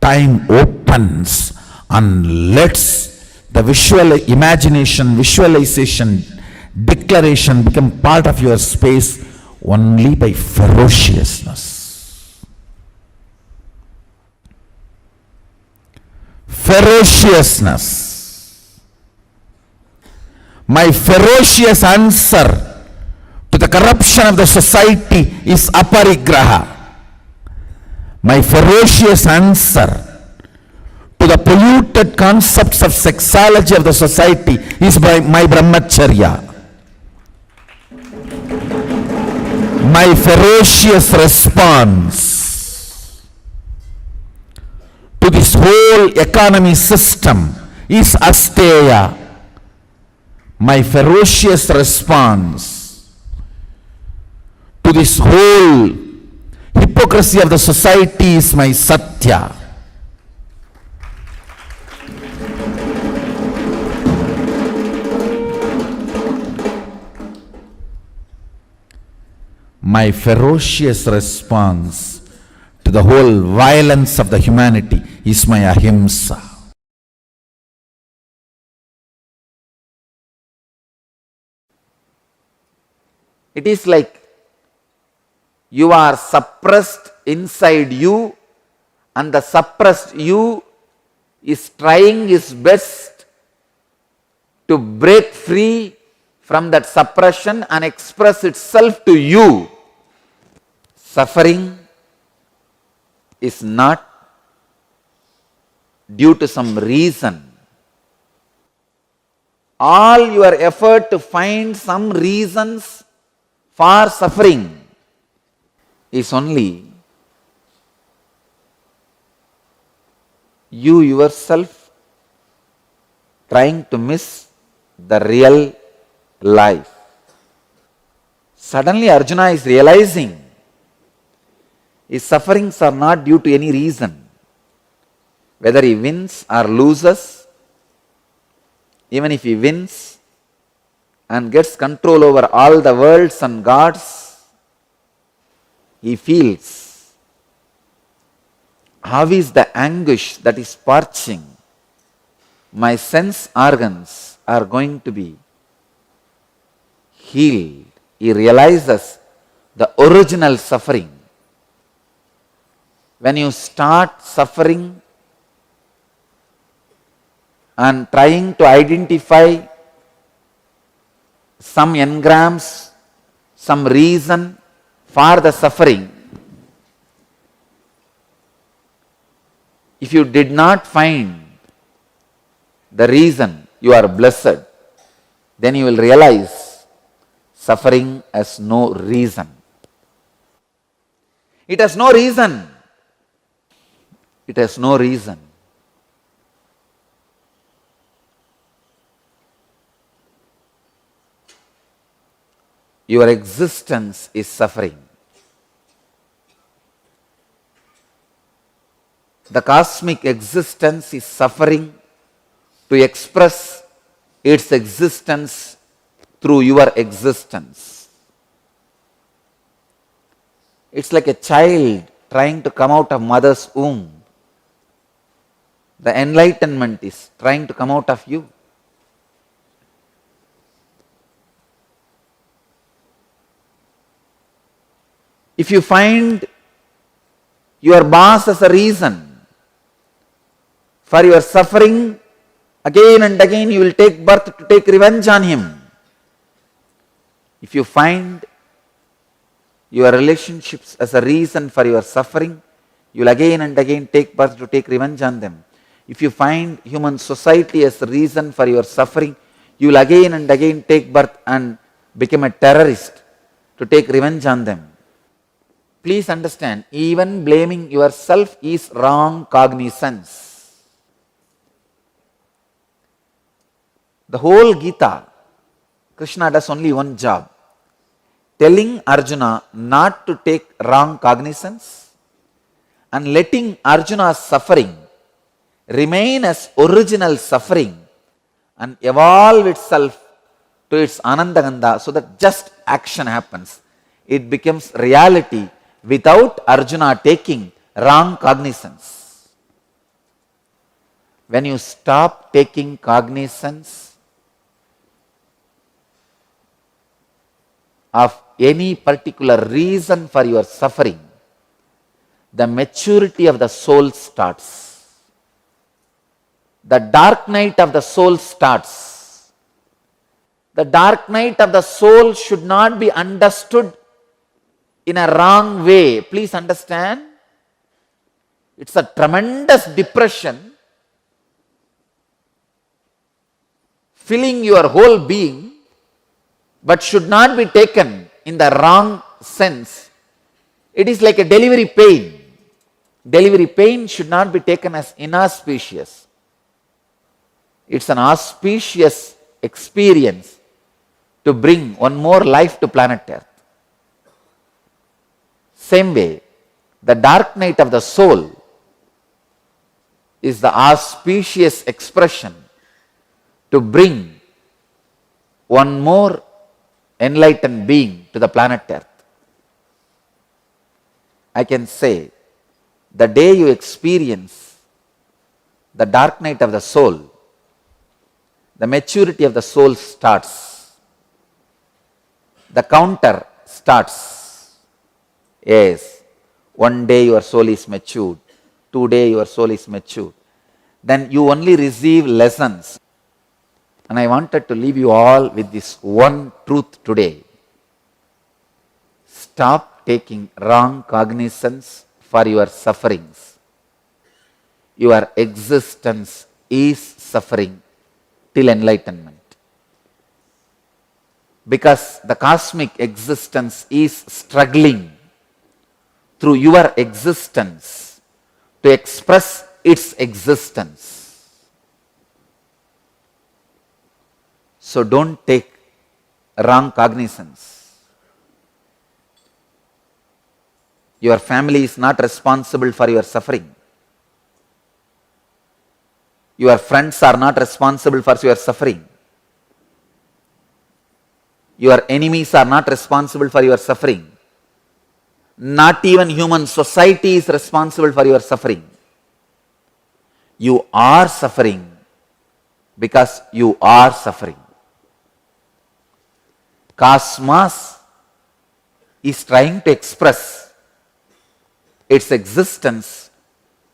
Time opens and lets the visual imagination, visualization, declaration become part of your space only by ferociousness. Ferociousness. My ferocious answer to the corruption of the society is aparigraha. My ferocious answer to the polluted concepts of sexology of the society is by my brahmacharya. My ferocious response to this whole economy system is asteya. My ferocious response to this whole hypocrisy of the society is my satya. My ferocious response to the whole violence of the humanity is my ahimsa. It is like you are suppressed inside you, and the suppressed you is trying its best to break free from that suppression and express itself to you. Suffering is not due to some reason. All your effort to find some reasons for suffering is only you yourself trying to miss the real life. Suddenly Arjuna is realizing his sufferings are not due to any reason. Whether he wins or loses, even if he wins and gets control over all the worlds and gods, he feels how is the anguish that is parching. My sense organs are going to be healed. He realizes the original suffering. When you start suffering and trying to identify some engrams, some reason for the suffering, if you did not find the reason you are blessed, then you will realize Suffering has no reason. It has no reason. It has no reason. Your existence is suffering. The cosmic existence is suffering to express its existence through your existence. It's like a child trying to come out of mother's womb. The enlightenment is trying to come out of you. If you find your boss as a reason for your suffering, again and again you will take birth to take revenge on him. If you find your relationships as a reason for your suffering, you will again and again take birth to take revenge on them. If you find human society as a reason for your suffering, you will again and again take birth and become a terrorist to take revenge on them. Please understand, even blaming yourself is wrong cognizance. The whole Gita, Krishna does only one job, telling Arjuna not to take wrong cognizance and letting Arjuna's suffering remain as original suffering and evolve itself to its Anandagandha so that just action happens. It becomes reality without Arjuna taking wrong cognizance. When you stop taking cognizance of any particular reason for your suffering, the maturity of the soul starts. The dark night of the soul starts. The dark night of the soul should not be understood in a wrong way. Please understand, it's a tremendous depression filling your whole being, but should not be taken in the wrong sense. It is like a delivery pain. Delivery pain should not be taken as inauspicious. It's an auspicious experience to bring one more life to planet Earth. Same way, the dark night of the soul is the auspicious expression to bring one more enlightened being to the planet Earth. I can say, the day you experience the dark night of the soul, the maturity of the soul starts. The counter starts. Yes, one day your soul is matured, 2 days your soul is matured. Then you only receive lessons. And I wanted to leave you all with this one truth today. Stop taking wrong cognizance for your sufferings. Your existence is suffering till enlightenment. Because the cosmic existence is struggling through your existence to express its existence. So don't take wrong cognizance. Your family is not responsible for your suffering. Your friends are not responsible for your suffering. Your enemies are not responsible for your suffering. Not even human society is responsible for your suffering. You are suffering because you are suffering. Cosmos is trying to express its existence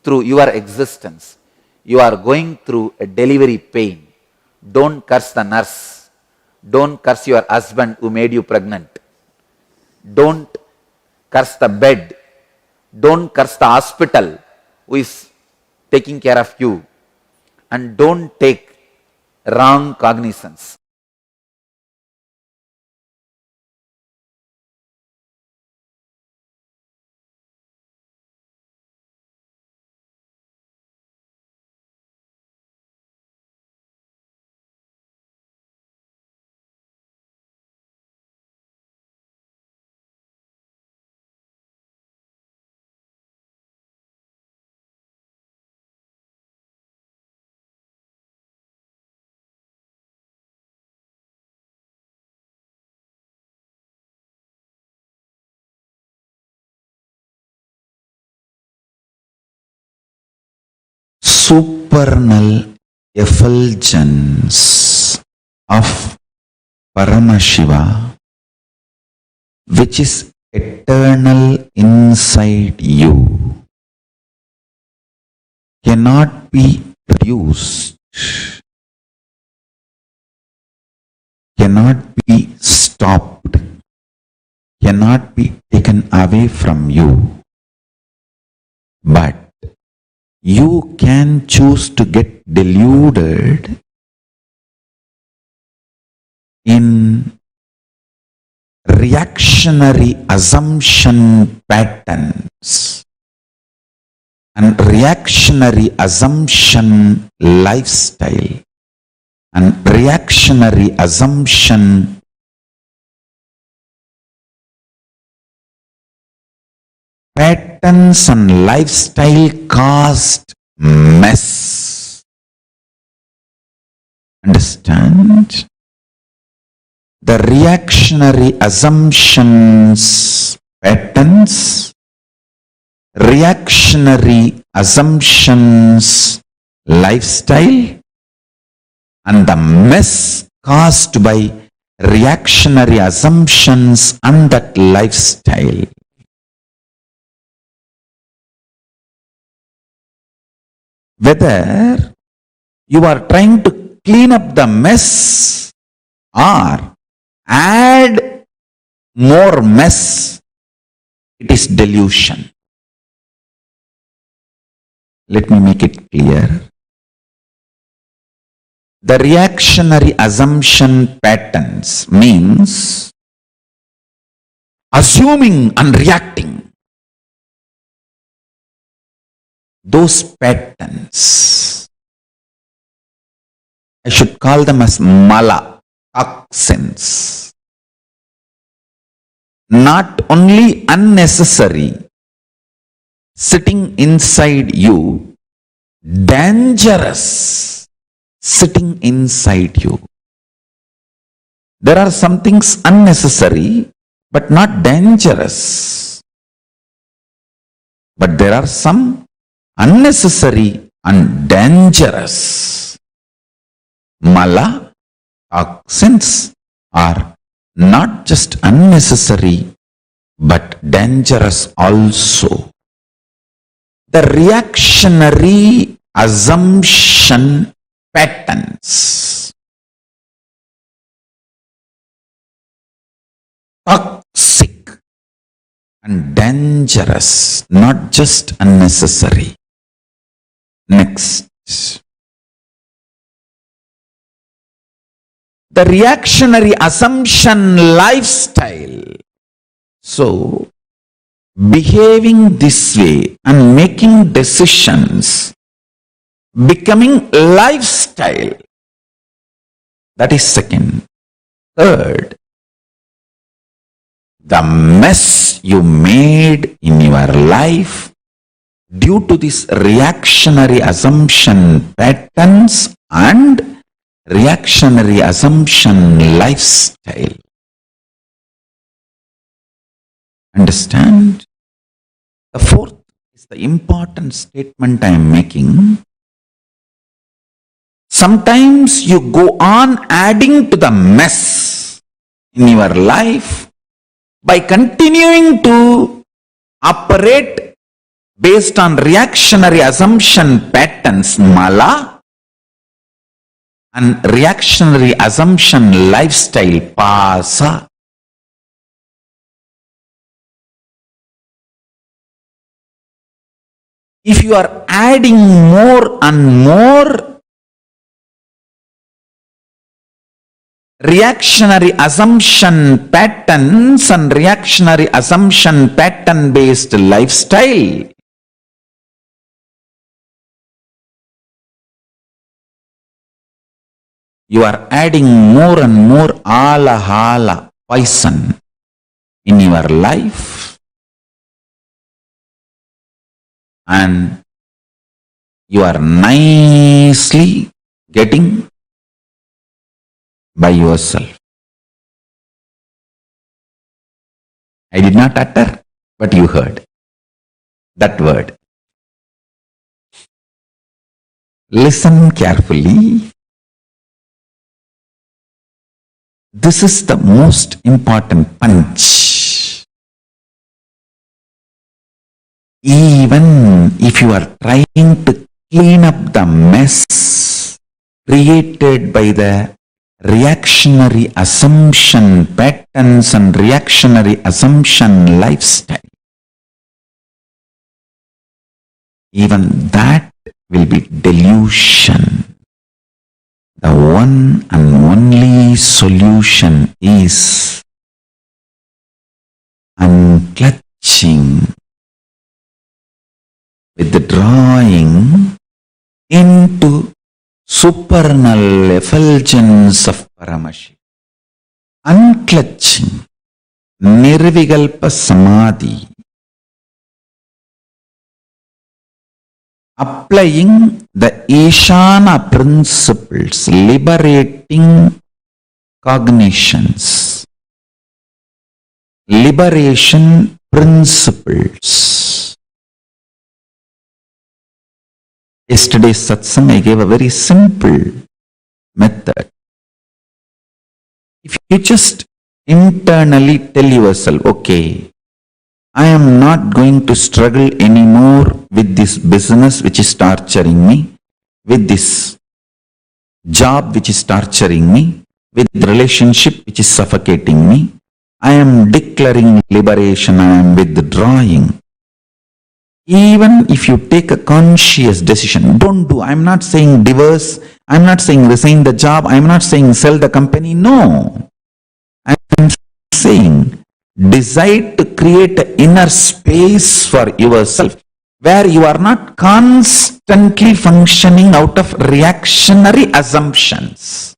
through your existence. You are going through a delivery pain. Don't curse the nurse. Don't curse your husband who made you pregnant. Don't curse the bed. Don't curse the hospital who is taking care of you. And don't take wrong cognizance. supernal effulgence of Paramashiva, which is eternal inside you, cannot be produced, cannot be stopped, cannot be taken away from you, but you can choose to get deluded in reactionary assumption patterns and reactionary assumption lifestyle and reactionary assumption patterns and lifestyle caused mess. Understand? The reactionary assumptions patterns, reactionary assumptions lifestyle, and the mess caused by reactionary assumptions and that lifestyle. Whether you are trying to clean up the mess or add more mess, it is delusion. Let me make it clear. The reactionary assumption patterns means assuming and reacting. Those patterns, I should call them as mala, toxins. Not only unnecessary, sitting inside you, dangerous, sitting inside you. There are some things unnecessary, but not dangerous. But there are some unnecessary and dangerous. Mala, toxins are not just unnecessary, but dangerous also. The reactionary assumption patterns, toxic and dangerous, not just unnecessary. Next. The reactionary assumption lifestyle. So, behaving this way and making decisions, becoming lifestyle. That is second. Third, the mess you made in your life due to this reactionary assumption patterns and reactionary assumption lifestyle. Understand? The fourth is the important statement I am making. Sometimes you go on adding to the mess in your life by continuing to operate based on reactionary assumption patterns, mala, and reactionary assumption lifestyle, pasa. If you are adding more and more reactionary assumption patterns and reactionary assumption pattern based lifestyle, you are adding more and more alahala, poison in your life, and you are nicely getting by yourself. I did not utter, but you heard that word. Listen carefully. This is the most important punch. Even if you are trying to clean up the mess created by the reactionary assumption patterns and reactionary assumption lifestyle, even that will be delusion. The one and only solution is unclutching, withdrawing into supernal effulgence of Paramashiva. Unclutching, nirvikalpa samadhi. Applying the Ishana principles, liberating cognitions, liberation principles. Yesterday's satsang, I gave a very simple method. If you just internally tell yourself, okay, I am not going to struggle anymore with this business which is torturing me, with this job which is torturing me, with the relationship which is suffocating me. I am declaring liberation, I am withdrawing. Even if you take a conscious decision, don't do, I'm not saying divorce, I'm not saying resign the job, I'm not saying sell the company, no. I'm saying decide to create an inner space for yourself where you are not constantly functioning out of reactionary assumptions.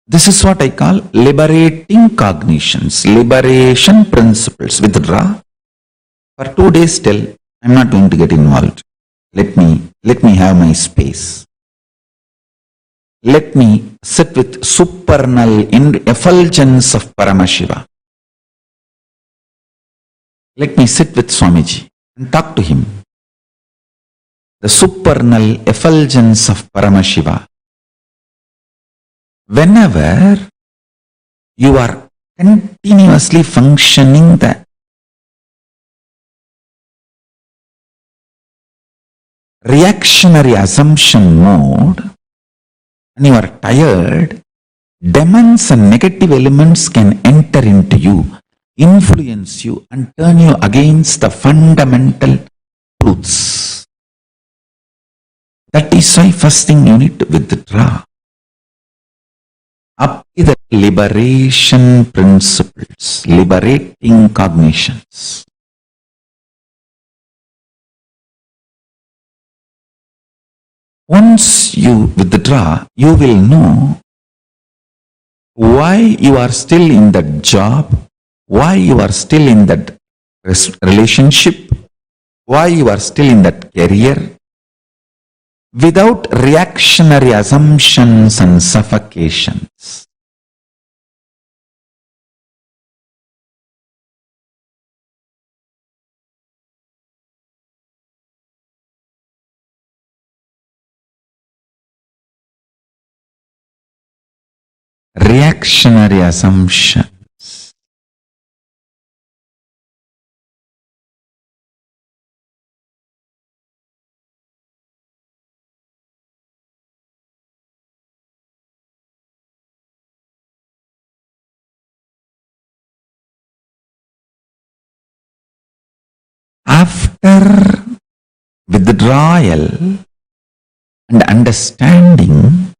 This is what I call liberating cognitions, liberation principles. Withdraw. For 2 days till, I'm not going to get involved. Let me have my space. Let me sit with supernal effulgence of Paramashiva. Let me sit with Swamiji and talk to him. The supernal effulgence of Paramashiva. Whenever you are continuously functioning the reactionary assumption mode, and you are tired, demons and negative elements can enter into you, influence you, and turn you against the fundamental truths. That is why first thing you need to withdraw. Apply the liberation principles, liberating cognitions. Once you withdraw, you will know why you are still in that job, why you are still in that relationship, why you are still in that career, without reactionary assumptions and suffocations. Reactionary assumptions. After withdrawal and understanding,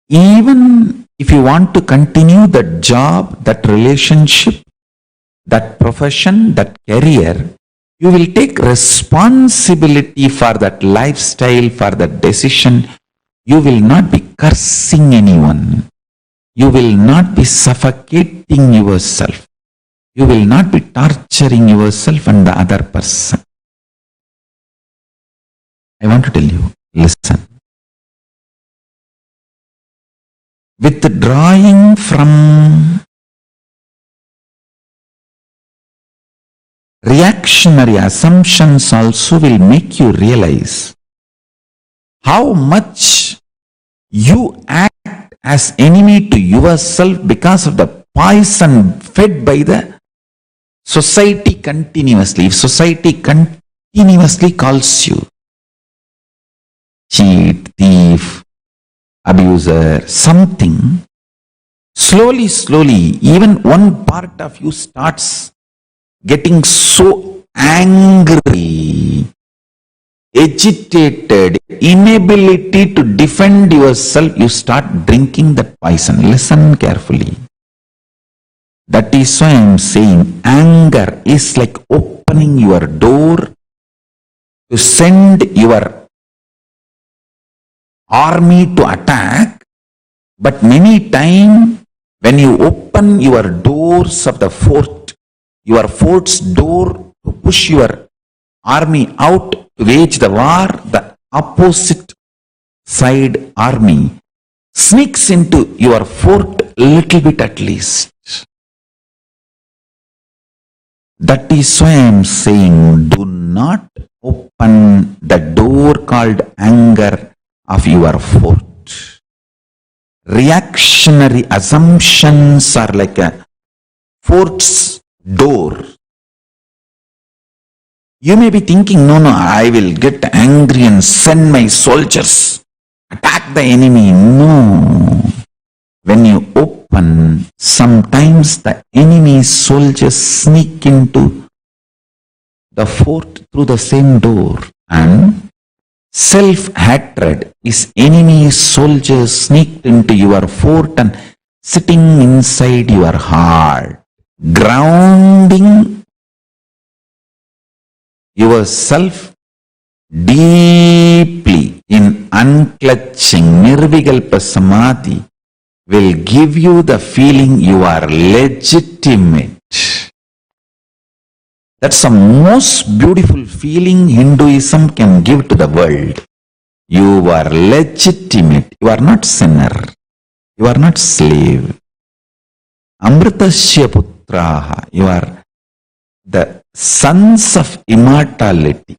even if you want to continue that job, that relationship, that profession, that career, you will take responsibility for that lifestyle, for that decision. You will not be cursing anyone. You will not be suffocating yourself. You will not be torturing yourself and the other person. I want to tell you, listen. Withdrawing from reactionary assumptions also will make you realize how much you act as enemy to yourself because of the poison fed by the society continuously. If society continuously calls you cheat, thief, abuser, something, slowly, even one part of you starts getting so angry, agitated, inability to defend yourself, you start drinking that poison. Listen carefully. That is why I am saying anger is like opening your door to send your army to attack, but many times when you open your doors of the fort, your fort's door to push your army out to wage the war, the opposite side army sneaks into your fort a little bit at least. That is why I am saying, do not open the door called anger of your fort. Reactionary assumptions are like a fort's door. You may be thinking, no, I will get angry and send my soldiers, attack the enemy. No. When you open, sometimes the enemy soldiers sneak into the fort through the same door, and self-hatred is enemy soldiers sneaked into your fort and sitting inside your heart, grounding yourself deeply in unclutching nirvikalpa samadhi will give you the feeling you are legitimate. That's the most beautiful feeling Hinduism can give to the world. You are legitimate. You are not sinner. You are not slave. Amritasya putraha. You are the sons of immortality.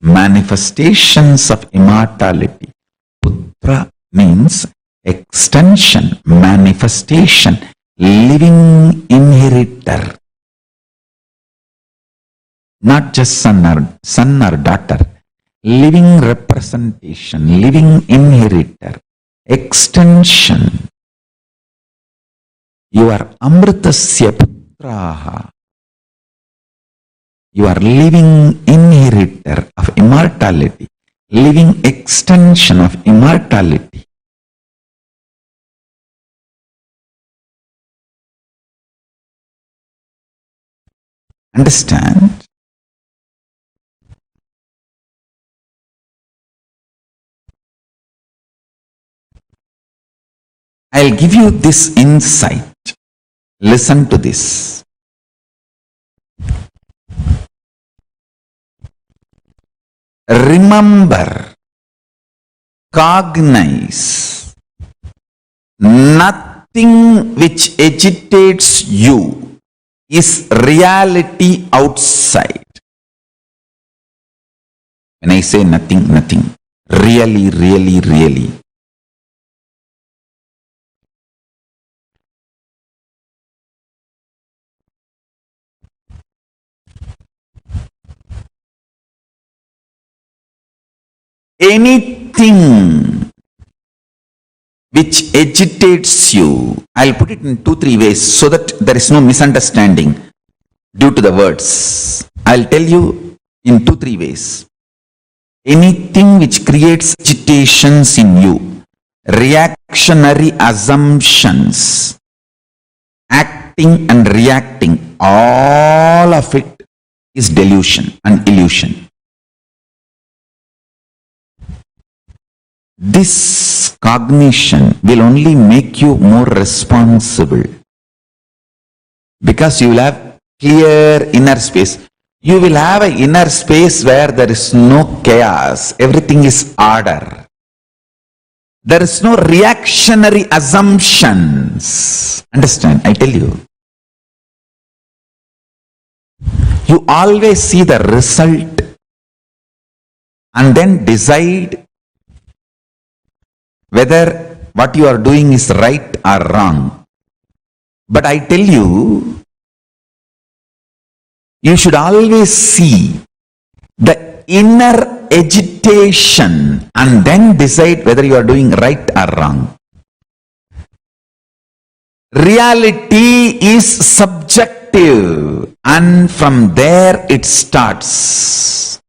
Manifestations of immortality. Putra means extension, manifestation, living inheritor. Not just son or daughter, living representation, living inheritor, extension. You are Amritasya putraha. You are living inheritor of immortality, living extension of immortality. Understand? I'll give you this insight. Listen to this. Remember, cognize, nothing which agitates you is reality outside. When I say nothing, really. Anything which agitates you, I'll put it in 2-3 ways so that there is no misunderstanding due to the words. I'll tell you in 2-3 ways. Anything which creates agitations in you, reactionary assumptions, acting and reacting, all of it is delusion and illusion. This cognition will only make you more responsible because you will have clear inner space. You will have an inner space where there is no chaos. Everything is order. There is no reactionary assumptions. Understand? I tell you. You always see the result and then decide whether what you are doing is right or wrong. But I tell you, you should always see the inner agitation and then decide whether you are doing right or wrong. Reality is subjective, and from there it starts.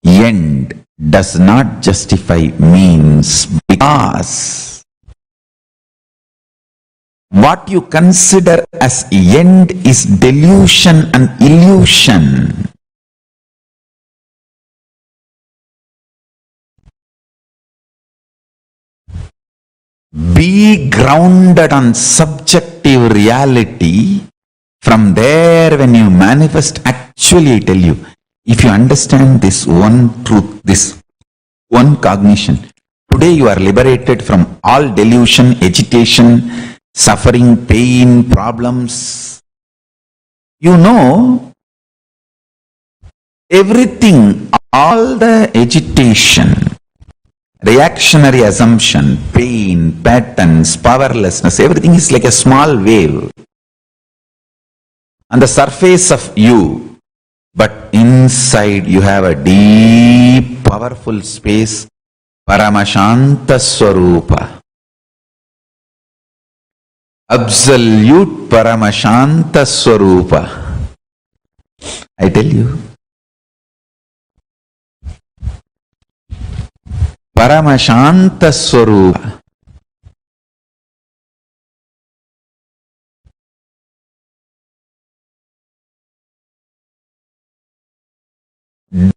End does not justify means, because what you consider as end is delusion and illusion. Be grounded on subjective reality. From there, when you manifest, actually I tell you, if you understand this one truth, this one cognition, today you are liberated from all delusion, agitation, suffering, pain, problems. You know, everything, all the agitation, reactionary assumption, pain, patterns, powerlessness, everything is like a small wave on the surface of you, but inside you have a deep, powerful space, Paramashanta Swarupa. Absolute Paramashanta Swarupa. I tell you, Paramashanta Swarupa.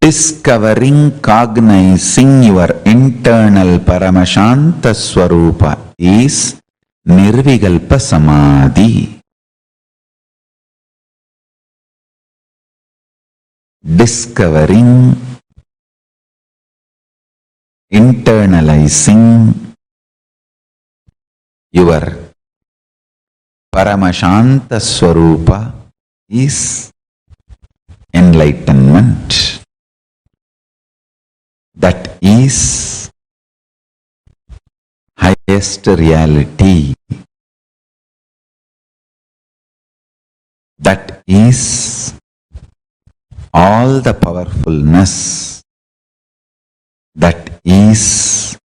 Discovering, cognizing your internal Paramashanta Swarupa is Nirvikalpa Samadhi. Discovering, internalizing your Paramashanta Swarupa is enlightenment. That is highest reality. That is all the powerfulness. That is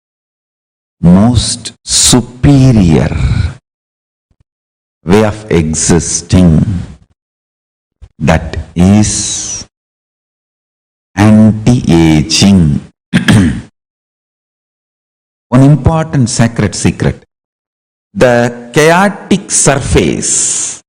most superior way of existing. That is anti-aging. One important sacred secret. The chaotic surface,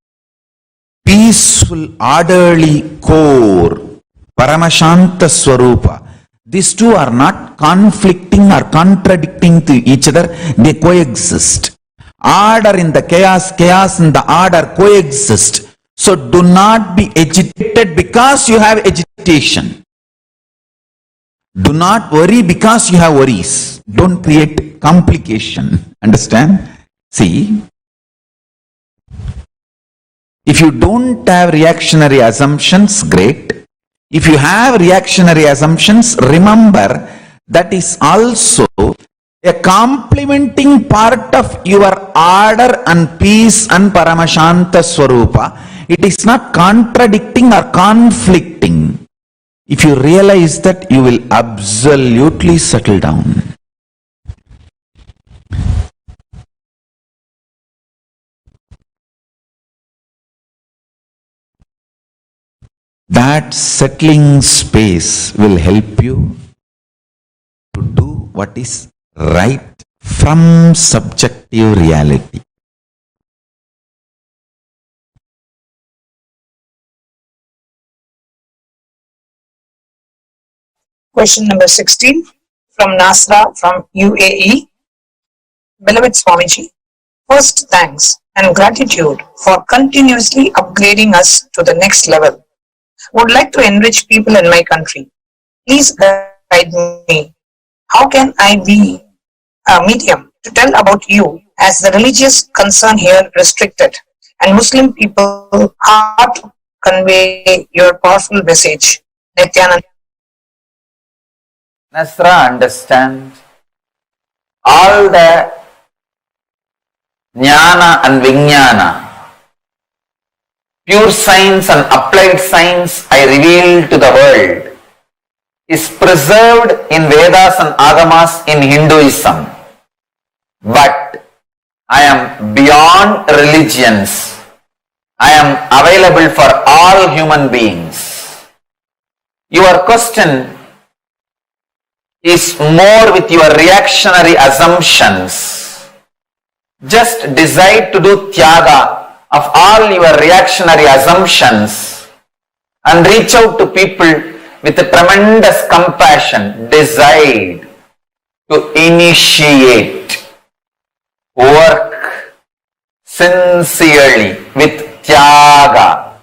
peaceful, orderly core, Paramashanta Swarupa. These two are not conflicting or contradicting to each other. They coexist. Order in the chaos, chaos in the order coexist. So do not be agitated because you have agitation. Do not worry because you have worries. Don't create complication. Understand? See, if you don't have reactionary assumptions, great. If you have reactionary assumptions, remember that is also a complementing part of your order and peace and Paramashanta Swarupa. It is not contradicting or conflicting. If you realize that, you will absolutely settle down. That settling space will help you to do what is right from subjective reality. Question number 16 from Nasra from UAE. Beloved Swamiji, first thanks and gratitude for continuously upgrading us to the next level. Would like to enrich people in my country. Please guide me. How can I be a medium to tell about you, as the religious concern here restricted and Muslim people hard to convey your powerful message. Nityananda. Nasra understands all the jnana and vijnana, pure science and applied science I reveal to the world, is preserved in Vedas and Agamas in Hinduism. But I am beyond religions. I am available for all human beings. Your question is more with your reactionary assumptions. Just decide to do tyaga of all your reactionary assumptions and reach out to people with a tremendous compassion. Decide to initiate work sincerely with tyaga.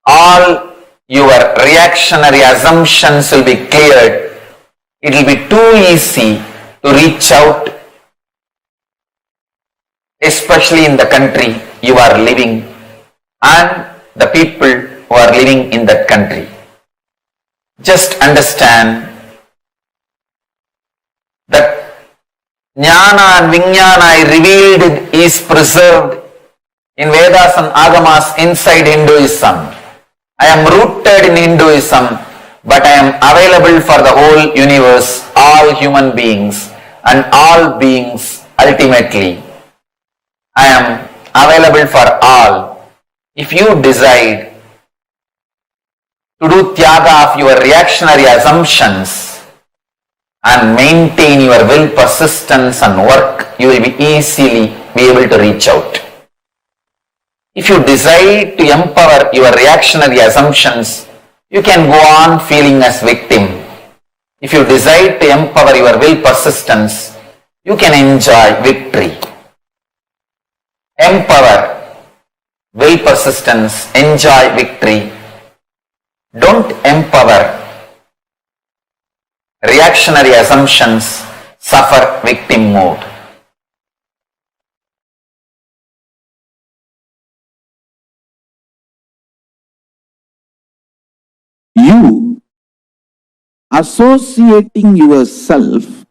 All your reactionary assumptions will be cleared. It will be too easy to reach out, especially in the country you are living and the people who are living in that country. Just understand that jnana and vijnana I revealed is preserved in Vedas and Agamas inside Hinduism. I am rooted in Hinduism, but I am available for the whole universe, all human beings and all beings ultimately. I am available for all. If you decide to do tyaga of your reactionary assumptions and maintain your will, persistence and work, you will be easily be able to reach out. If you decide to empower your reactionary assumptions, you can go on feeling as victim. If you decide to empower your will, persistence, you can enjoy victory. Empower will, persistence, enjoy victory. Don't empower reactionary assumptions, suffer victim mode. You associating yourself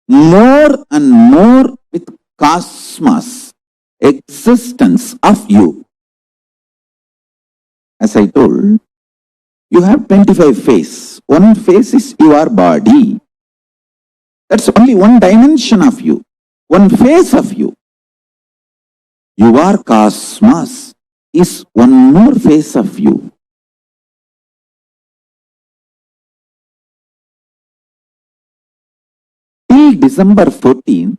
more and more with cosmos, existence of you. As I told, you have 25 faces. One face is your body. That's only one dimension of you, one face of you. Your cosmos is one more face of you. Till December 14th,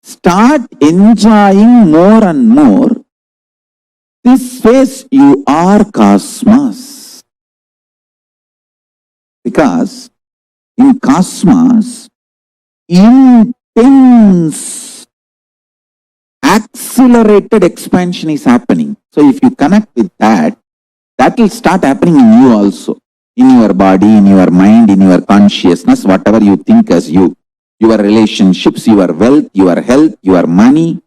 start enjoying more and more this phase you are cosmos. Because in cosmos, intense, accelerated expansion is happening. So if you connect with that, that will start happening in you also. In your body, in your mind, in your consciousness, whatever you think as you. Your relationships, your wealth, your health, your money,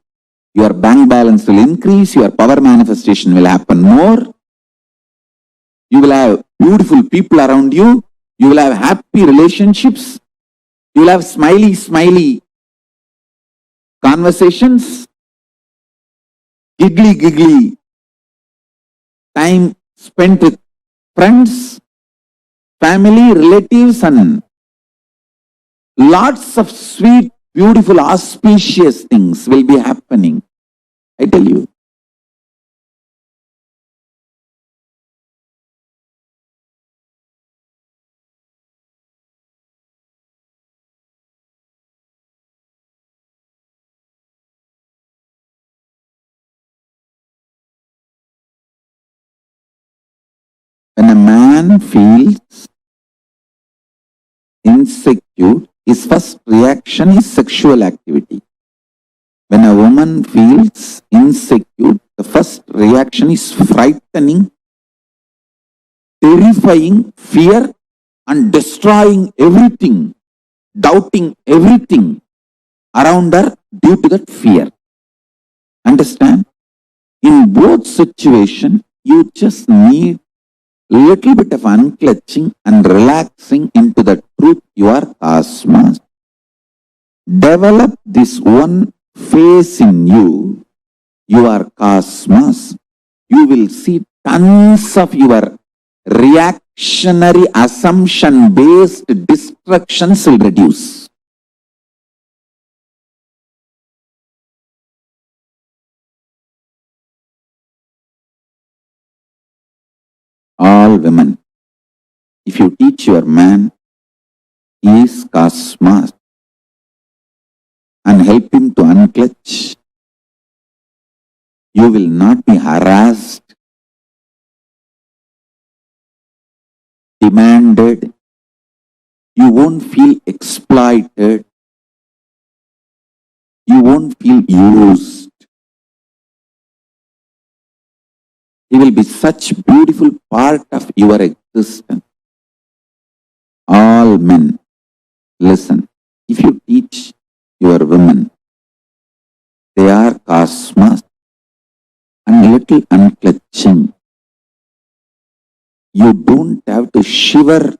your bank balance will increase, your power manifestation will happen more. You will have beautiful people around you. You will have happy relationships. You will have smiley conversations. Giggly time spent with friends, family, relatives, and lots of sweet, beautiful, auspicious things will be happening. I tell you. When a man feels insecure, his first reaction is sexual activity. When a woman feels insecure, the first reaction is frightening, terrifying, fear, and destroying everything, doubting everything around her due to that fear. Understand? In both situations, You just need little bit of unclutching and relaxing into the truth you are cosmos. Develop this one phase in you. You are cosmos. You will see tons of your reactionary assumption based destructions will reduce. All women, if you teach your man, he is cosmos, and help him to unclutch, you will not be harassed, demanded, you won't feel exploited, you won't feel used. He will be such beautiful part of your existence. All men, listen, if you teach your women, they are cosmos and little unclutching. You don't have to shiver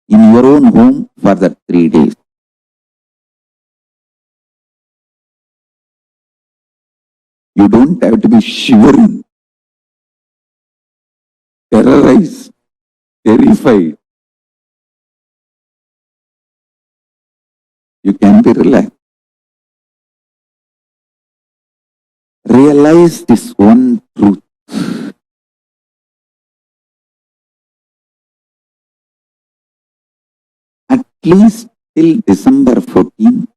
in your own home for the 3 days. You don't have to be shivering, terrorized, terrified. You can be relaxed. Realize this one truth. At least till December 14,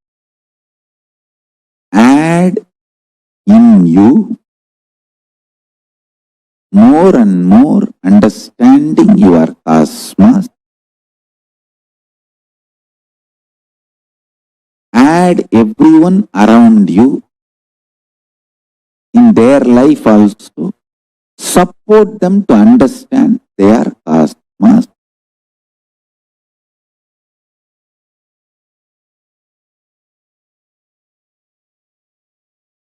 add in you more and more understanding your cosmos. Add everyone around you in their life also. Support them to understand their cosmos.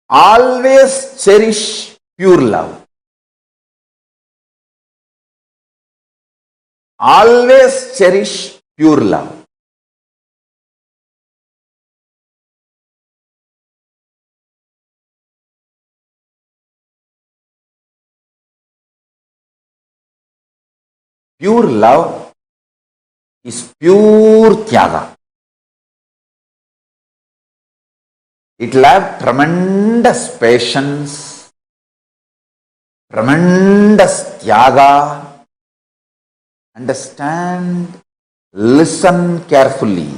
Always cherish pure love. Always cherish pure love. Pure love is pure tyaga. It will have tremendous patience, tremendous tyaga. Understand, listen carefully.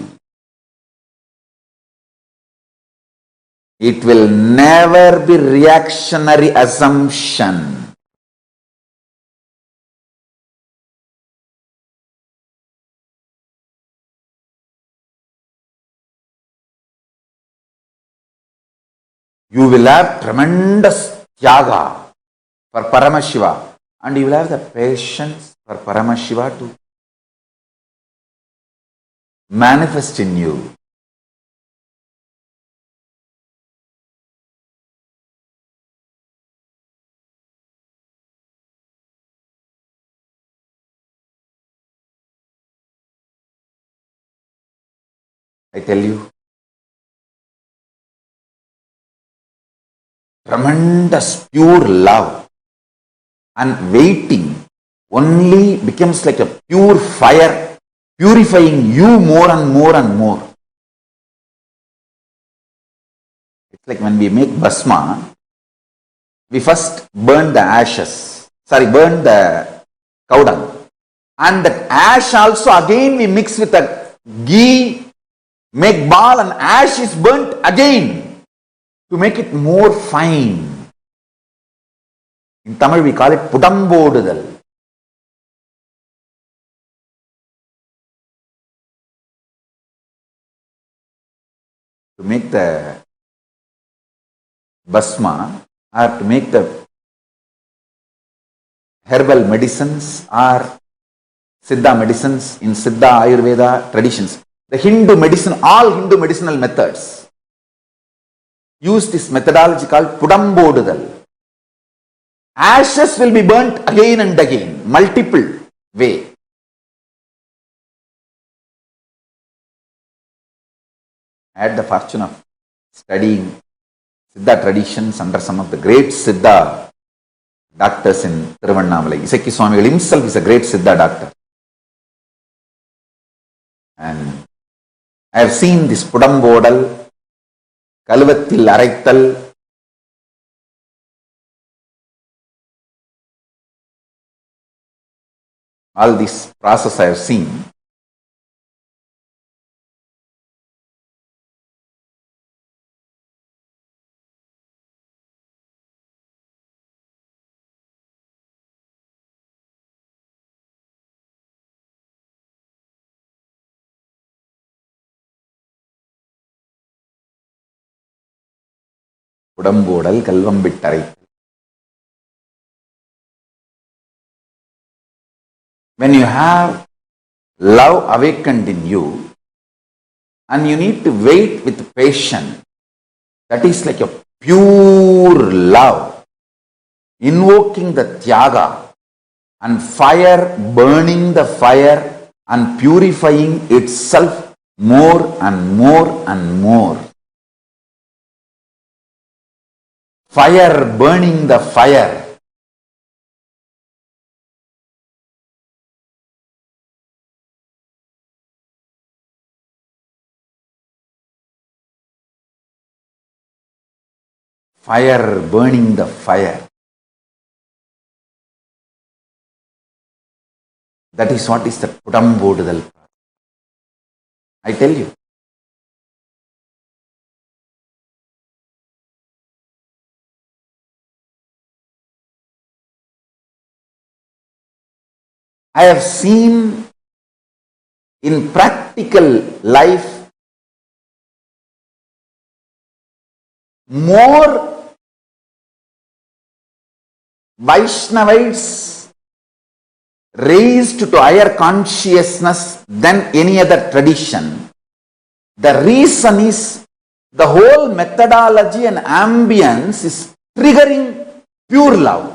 It will never be reactionary assumption. You will have tremendous tyaga for Paramashiva, and you will have the patience for Paramashiva to manifest in you. I tell you, tremendous pure love and waiting only becomes like a pure fire, purifying you more and more and more. It's like when we make bhasma, we first burn the ashes, burn the cow dung, and that ash also again we mix with the ghee, make ball, and ash is burnt again to make it more fine. In Tamil we call it pudambodudal. To make the bhasma or to make the herbal medicines or Siddha medicines in Siddha Ayurveda traditions, the Hindu medicine, all Hindu medicinal methods use this methodology called pudambodudal. Ashes will be burnt again and again, multiple way. I had the fortune of studying Siddha traditions under some of the great Siddha doctors in Tiruvannamalai. Isaki Swamigal himself is a great Siddha doctor. And I have seen this Pudambodal, Kalvattil Araithal, all this process I have seen. Pudambodal, Kalvambittai. When you have love awakened in you and you need to wait with patience, that is like a pure love, invoking the Tyaga and fire, burning the fire and purifying itself more and more and more. Fire burning the fire. Fire burning the fire. That is what is the Pudambodal. I tell you. I have seen in practical life more Vaishnavites raised to higher consciousness than any other tradition. The reason is the whole methodology and ambience is triggering pure love.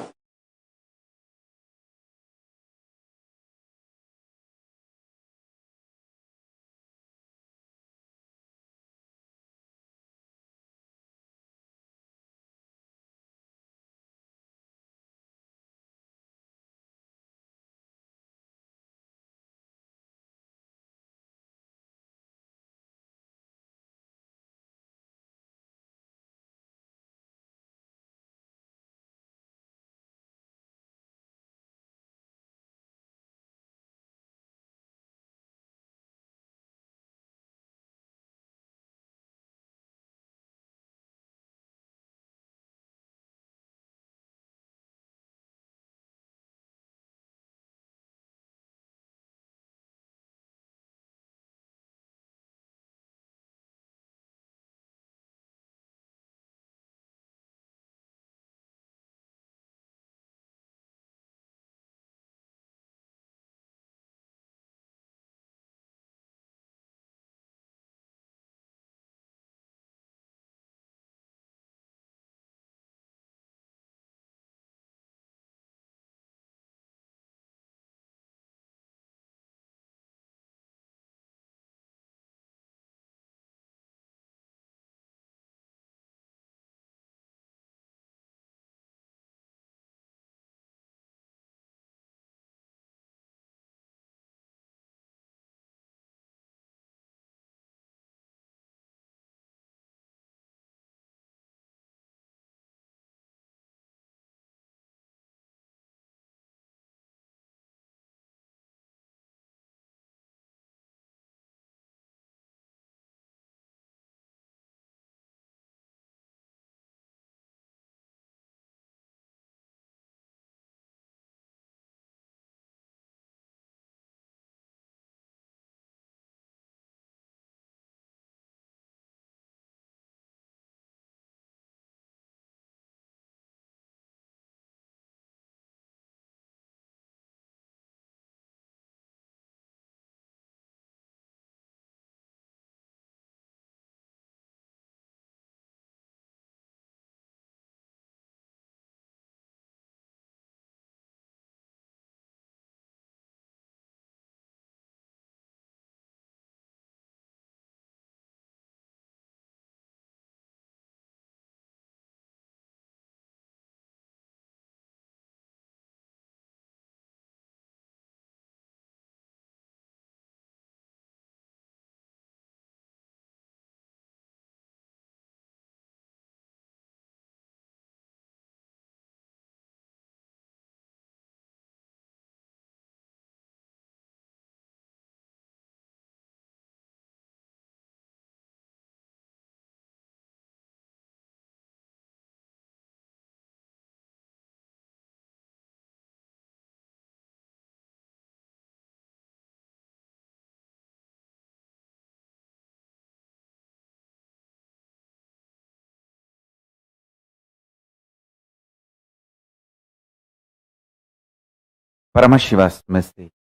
Paramashiva's message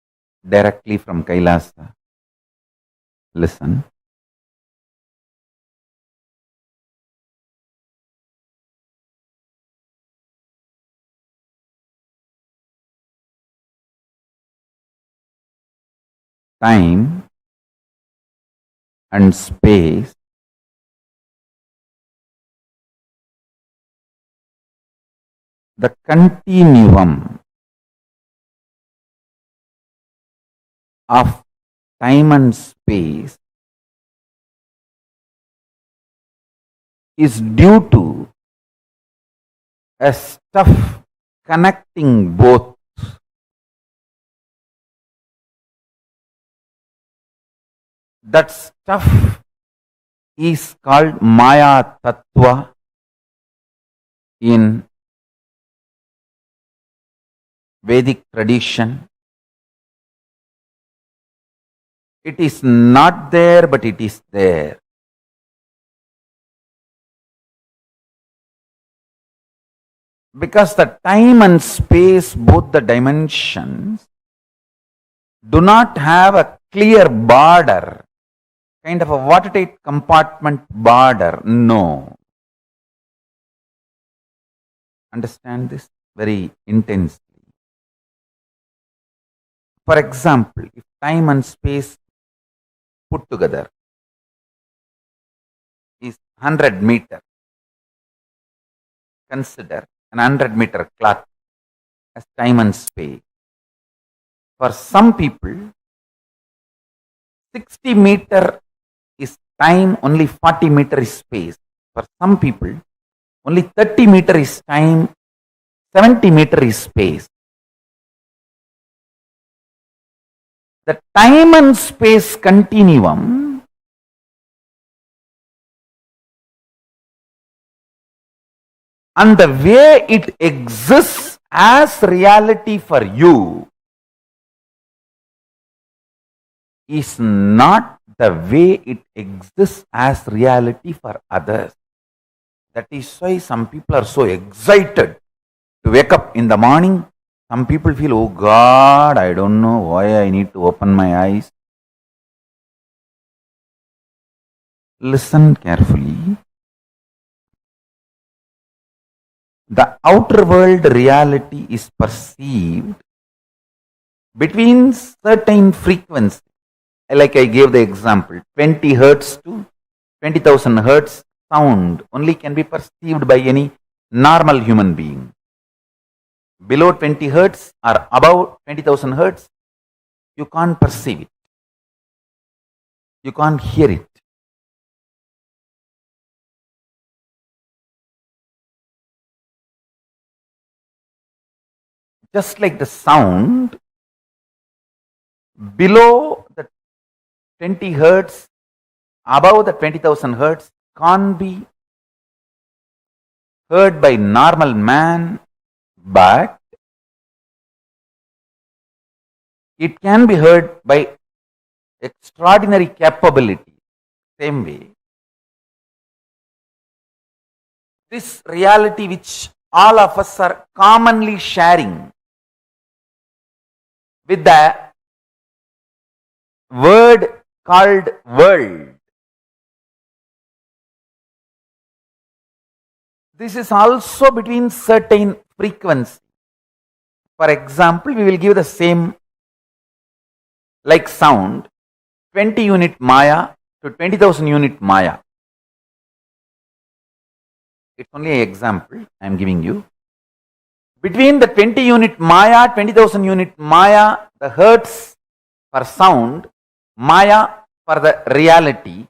directly from KAILASA. Listen. Time and space the continuum of time and space is due to a stuff connecting both. That stuff is called Maya Tattva in Vedic tradition. It is not there, but it is there. Because the time and space, both the dimensions, do not have a clear border, kind of a watertight compartment border. No. Understand this very intensely. For example, if time and space put together is 100 meter, consider an 100-meter cloth as time and space. For some people, 60 meter is time, only 40 meter is space. For some people, only 30 meter is time, 70 meter is space. The time and space continuum and the way it exists as reality for you is not the way it exists as reality for others. That is why some people are so excited to wake up in the morning. Some people feel, oh God, I don't know why I need to open my eyes. Listen carefully. The outer world reality is perceived between certain frequencies. Like I gave the example, 20 hertz to 20,000 hertz sound only can be perceived by any normal human being. Below 20 hertz or above 20,000 hertz, you can't perceive it. You can't hear it. Just like the sound, below the 20 hertz, above the 20,000 hertz can't be heard by normal man, but it can be heard by extraordinary capability. Same way, this reality which all of us are commonly sharing with the word called world. This is also between certain frequencies. For example, we will give the same like sound, 20 unit Maya to 20,000 unit Maya. It's only an example I am giving you. Between the 20 unit Maya, 20,000 unit Maya, the hertz for sound, Maya for the reality,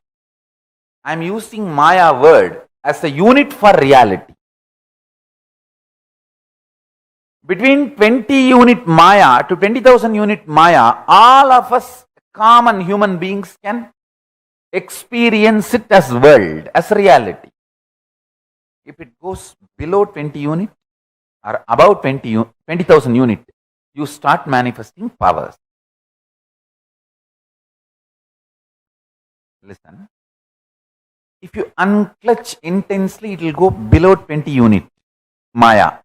I am using Maya word as a unit for reality. Between 20 unit Maya to 20,000 unit Maya, all of us common human beings can experience it as world, as reality. If it goes below 20 unit or above 20,000 unit, you start manifesting powers. Listen. If you unclutch intensely, it will go below 20 unit Maya.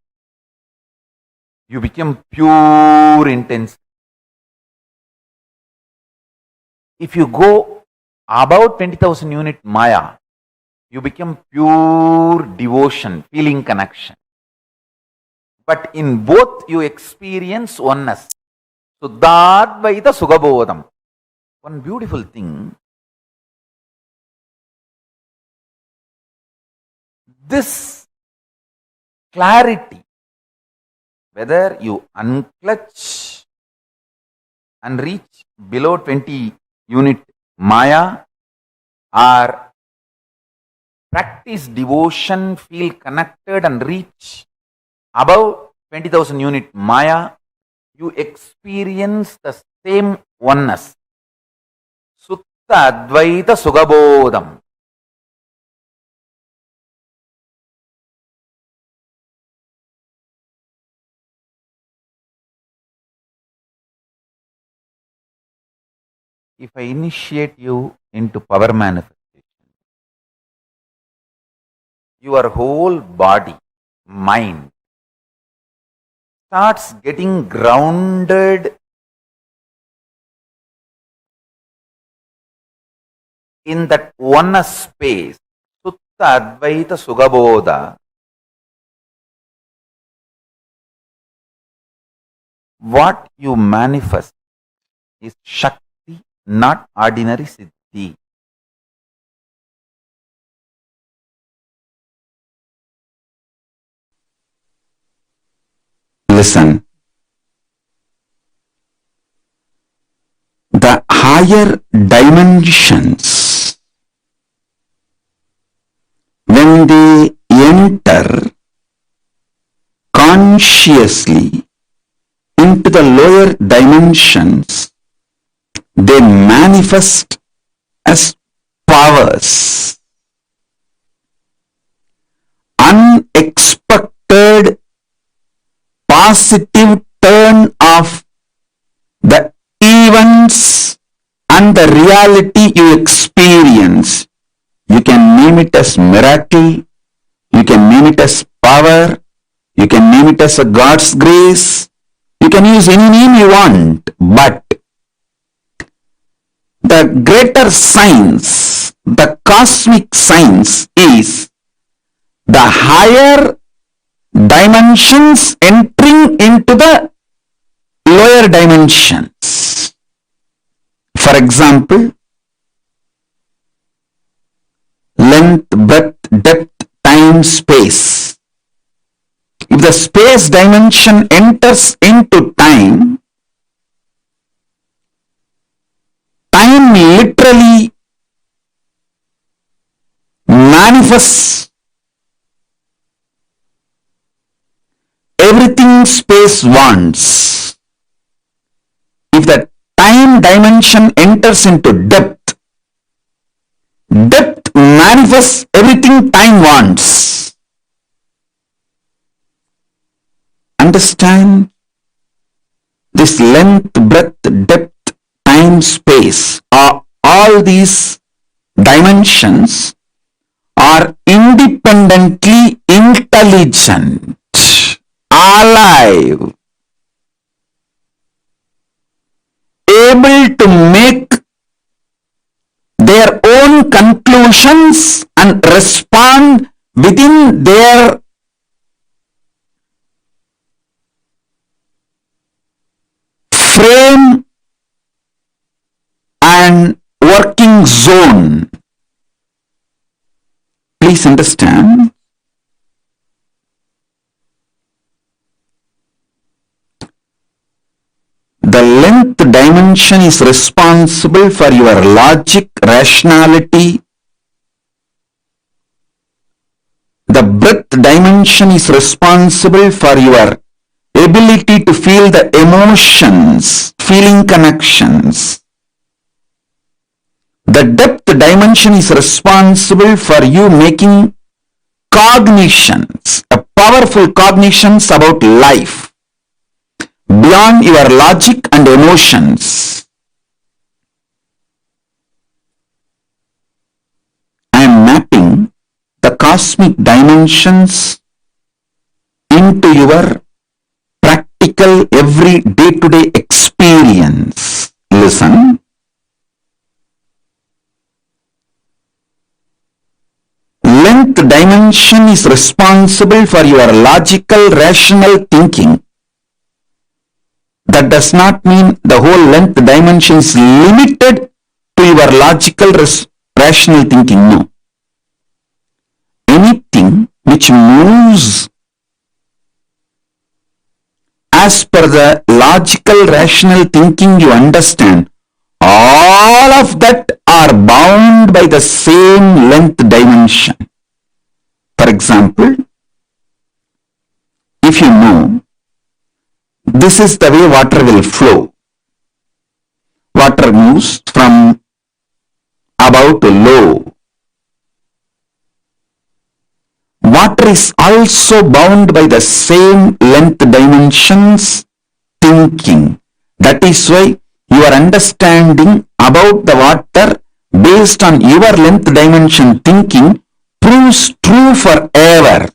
You become pure intense. If you go about 20,000 unit Maya, you become pure devotion, feeling connection. But in both you experience oneness. Suddhadvaita Sugabodham. One beautiful thing, this clarity, whether you unclutch and reach below 20 unit Maya or practice devotion, feel connected and reach above 20,000 unit Maya, you experience the same oneness. Sutta Advaita Sugabodham. If I initiate you into power manifestation, your whole body, mind starts getting grounded in that oneness space. Sutta Advaita Sugabodha. What you manifest is Shakti, not ordinary Siddhi. Listen. The higher dimensions, when they enter consciously into the lower dimensions, they manifest as powers. Unexpected positive turn of the events and the reality you experience. You can name it as miracle, you can name it as power, you can name it as a God's grace, you can use any name you want, but the greater science, the cosmic science is the higher dimensions entering into the lower dimensions. For example, length, breadth, depth, time, space. If the space dimension enters into time, time literally manifests everything space wants. If the time dimension enters into depth, depth manifests everything time wants. Understand? This length, breadth, depth, time, space, all these dimensions are independently intelligent, alive, able to make their own conclusions and respond within their frame and working zone. Please understand, the length dimension is responsible for your logic, rationality. The breadth dimension is responsible for your ability to feel the emotions, feeling connections. The depth dimension is responsible for you making cognitions, powerful cognitions about life beyond your logic and emotions. I am mapping the cosmic dimensions into your practice practical, every day-to-day experience. Listen. Length dimension is responsible for your logical, rational thinking. That does not mean the whole length dimension is limited to your logical, rational thinking. No. Anything which moves as per the logical, rational thinking you understand, all of that are bound by the same length dimension. For example, if you know this is the way water will flow, water moves from above to low. Water is also bound by the same length dimensions thinking. That is why your understanding about the water based on your length dimension thinking proves true forever.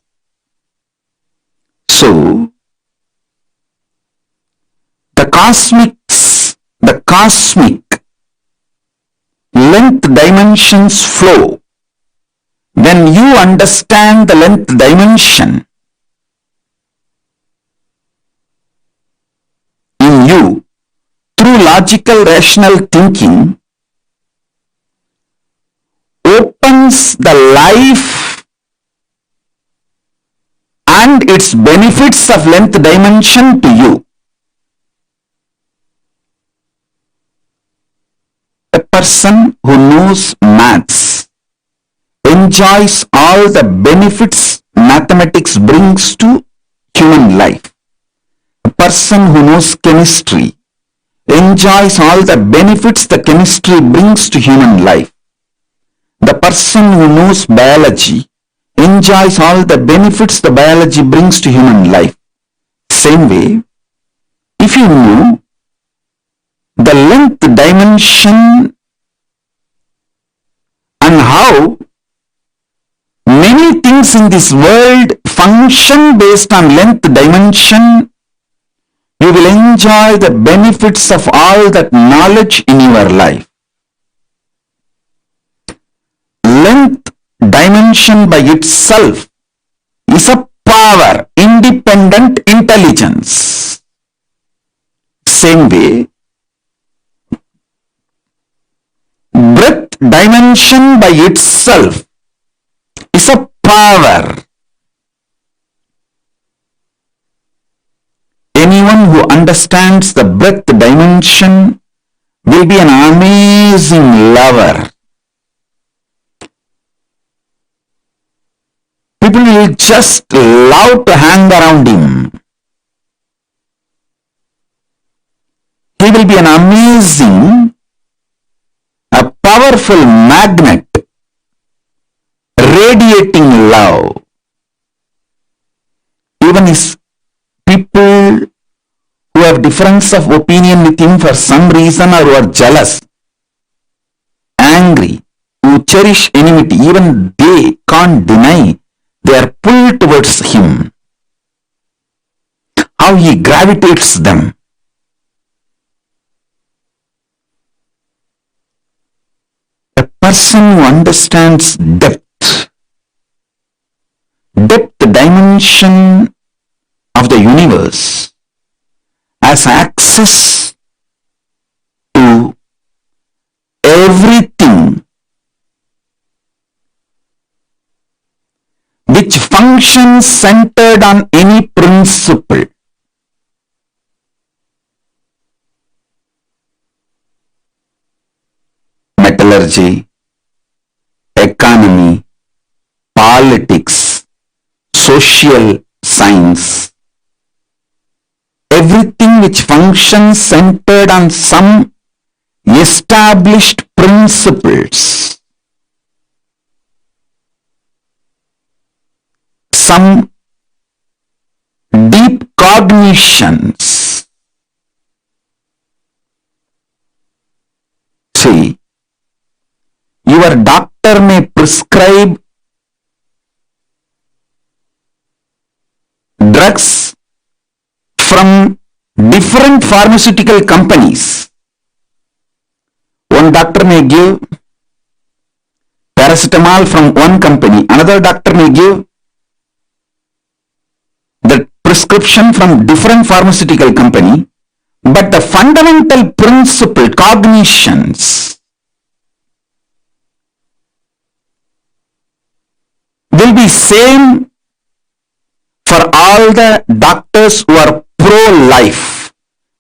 So, the cosmic length dimensions flow when you understand the length dimension in you through logical, rational thinking opens the life and its benefits of length dimension to you. A person who knows maths enjoys all the benefits mathematics brings to human life. A person who knows chemistry enjoys all the benefits the chemistry brings to human life. The person who knows biology enjoys all the benefits the biology brings to human life. Same way, if you know the length dimension and how many things in this world function based on length dimension, you will enjoy the benefits of all that knowledge in your life. Length dimension by itself is a power, independent intelligence. Same way, breadth dimension by itself is a power. Anyone who understands the breadth dimension will be an amazing lover. People will just love to hang around him. He will be an amazing, a powerful magnet, radiating love. Even his people who have difference of opinion with him for some reason or who are jealous, angry, who cherish enmity, even they can't deny they are pulled towards him. How he gravitates them. A person who understands depth dimension of the universe has access to everything which functions centered on any principle. Metallurgy, economy, politics, social science, everything which functions centered on some established principles, some deep cognitions. See, your doctor may prescribe drugs from different pharmaceutical companies. One doctor may give paracetamol from one company, another doctor may give the prescription from different pharmaceutical company, but the fundamental principle, cognitions, will be same for all the doctors who are pro-life,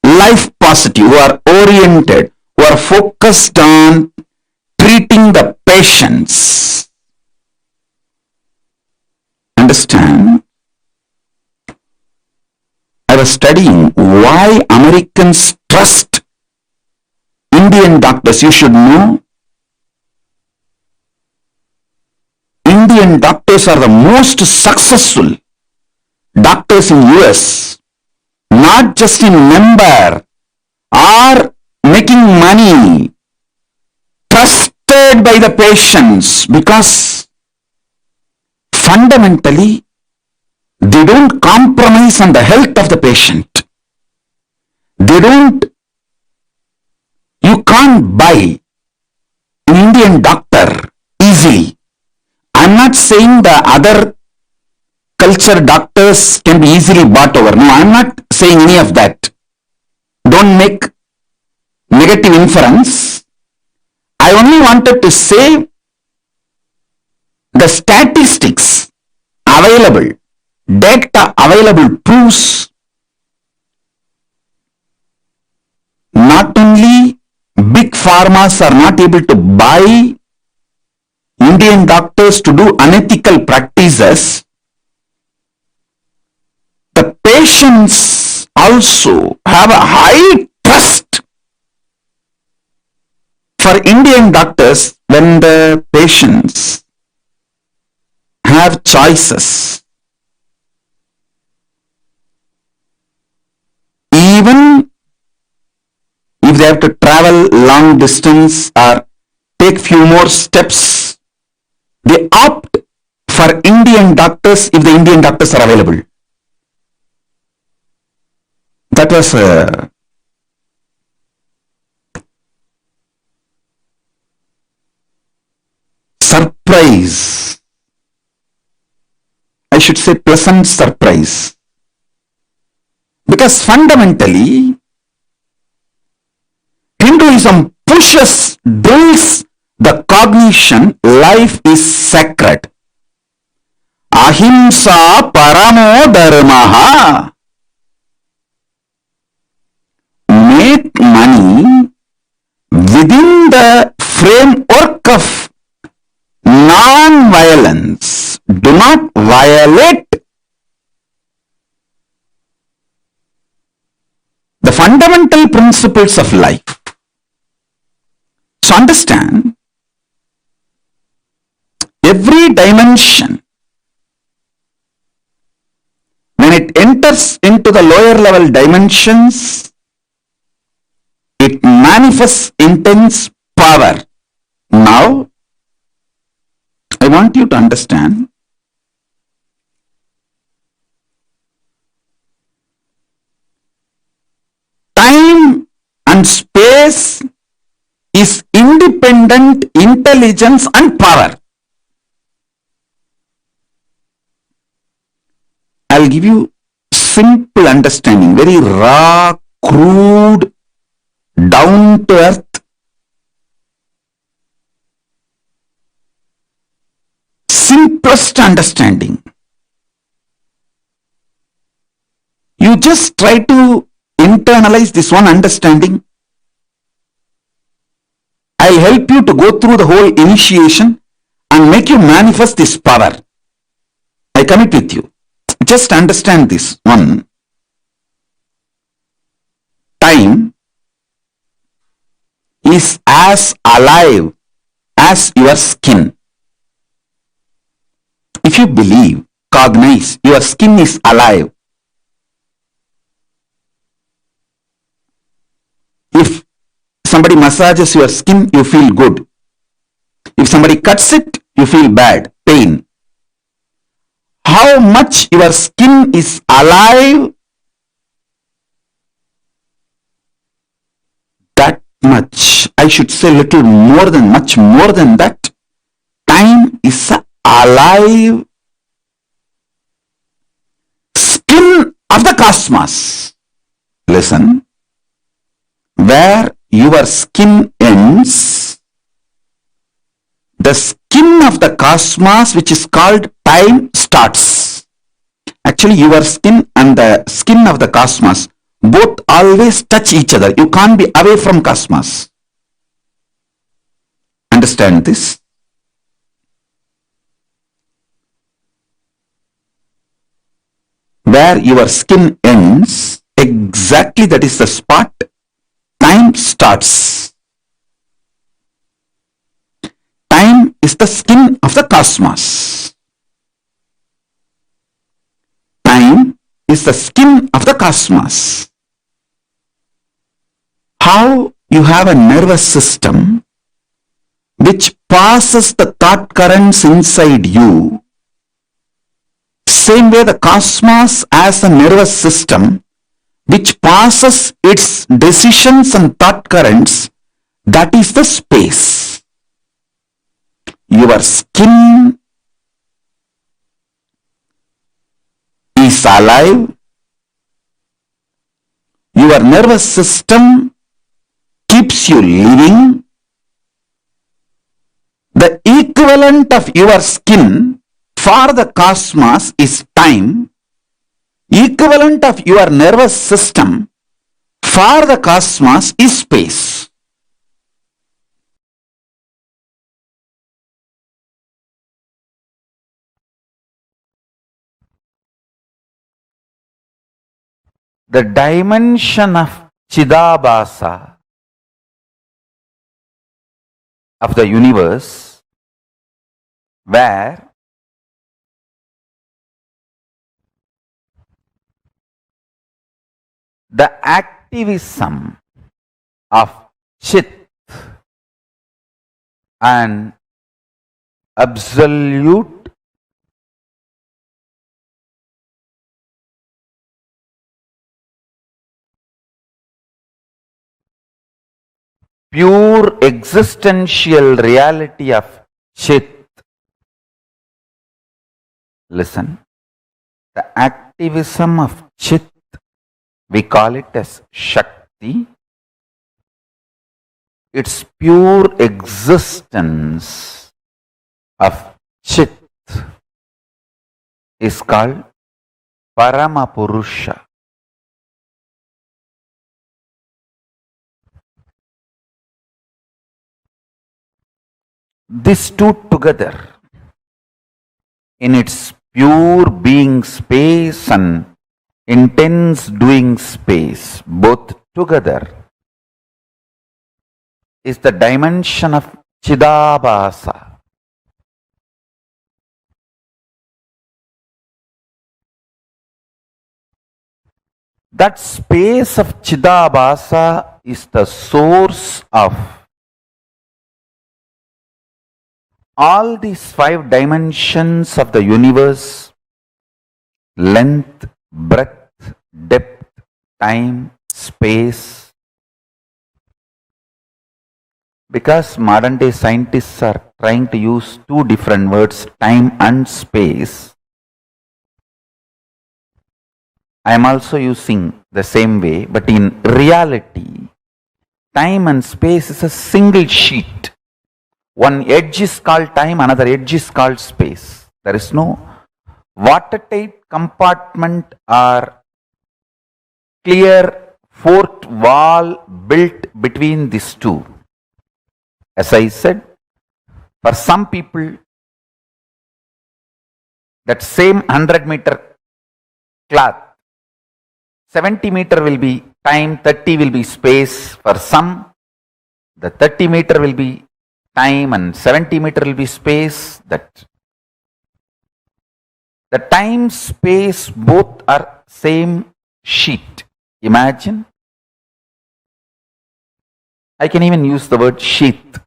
life positive, who are oriented, who are focused on treating the patients. Understand? I was studying why Americans trust Indian doctors. You should know, Indian doctors are the most successful doctors in US, not just in number, are making money, trusted by the patients, because fundamentally they don't compromise on the health of the patient. You can't buy an Indian doctor easily. I'm not saying the other culture doctors can be easily bought over. No, I'm not saying any of that. Don't make negative inference. I only wanted to say the statistics available, data available proves not only big pharmas are not able to buy Indian doctors to do unethical practices, the patients also have a high trust for Indian doctors when the patients have choices. Even if they have to travel long distance or take few more steps, they opt for Indian doctors if the Indian doctors are available. That was a surprise. I should say pleasant surprise. Because fundamentally, Hinduism drills the cognition life is sacred. Ahimsa paramo dharmaha. Make money within the framework of non-violence. Do not violate the fundamental principles of life. So understand, every dimension, when it enters into the lower level dimensions, it manifests intense power. Now, I want you to understand, time and space is independent intelligence and power. I'll give you simple understanding, very raw, crude, down to earth. Simplest understanding. You just try to internalize this one understanding. I'll help you to go through the whole initiation and make you manifest this power. I commit with you. Just understand this one. Time is as alive as your skin. If you believe, cognize, your skin is alive. If somebody massages your skin, you feel good. If somebody cuts it, you feel bad, pain. How much your skin is alive much, I should say little more than, much more than that, time is a alive skin of the cosmos. Listen, where your skin ends, the skin of the cosmos, which is called time, starts. Actually, your skin and the skin of the cosmos both always touch each other. You can't be away from cosmos. Understand this? Where your skin ends, exactly that is the spot time starts. Time is the skin of the cosmos. Time is the skin of the cosmos. How you have a nervous system which passes the thought currents inside you, same way the cosmos has a nervous system which passes its decisions and thought currents, that is the space. Your skin is alive. Your nervous system keeps you living. The equivalent of your skin for the cosmos is time. Equivalent of your nervous system for the cosmos is space. The dimension of Chidabhasa of the universe, where the activism of Chit and absolute pure existential reality of Chit. Listen, the activism of Chit, we call it as Shakti. Its pure existence of Chit is called Paramapurusha. These two together, in its pure being space and intense doing space, both together, is the dimension of Chidabhasa. That space of Chidabhasa is the source of all these 5 dimensions of the universe: length, breadth, depth, time, space. Because modern day scientists are trying to use 2 different words, time and space, I am also using the same way, but in reality, time and space is a single sheet. One edge is called time, another edge is called space. There is no watertight compartment or clear fourth wall built between these two. As I said, for some people, that same 100-meter cloth, 70-meter will be time, 30 will be space. For some, the 30-meter will be time and 70-meter will be space. That the time, space, both are same sheet. Imagine. I can even use the word sheath.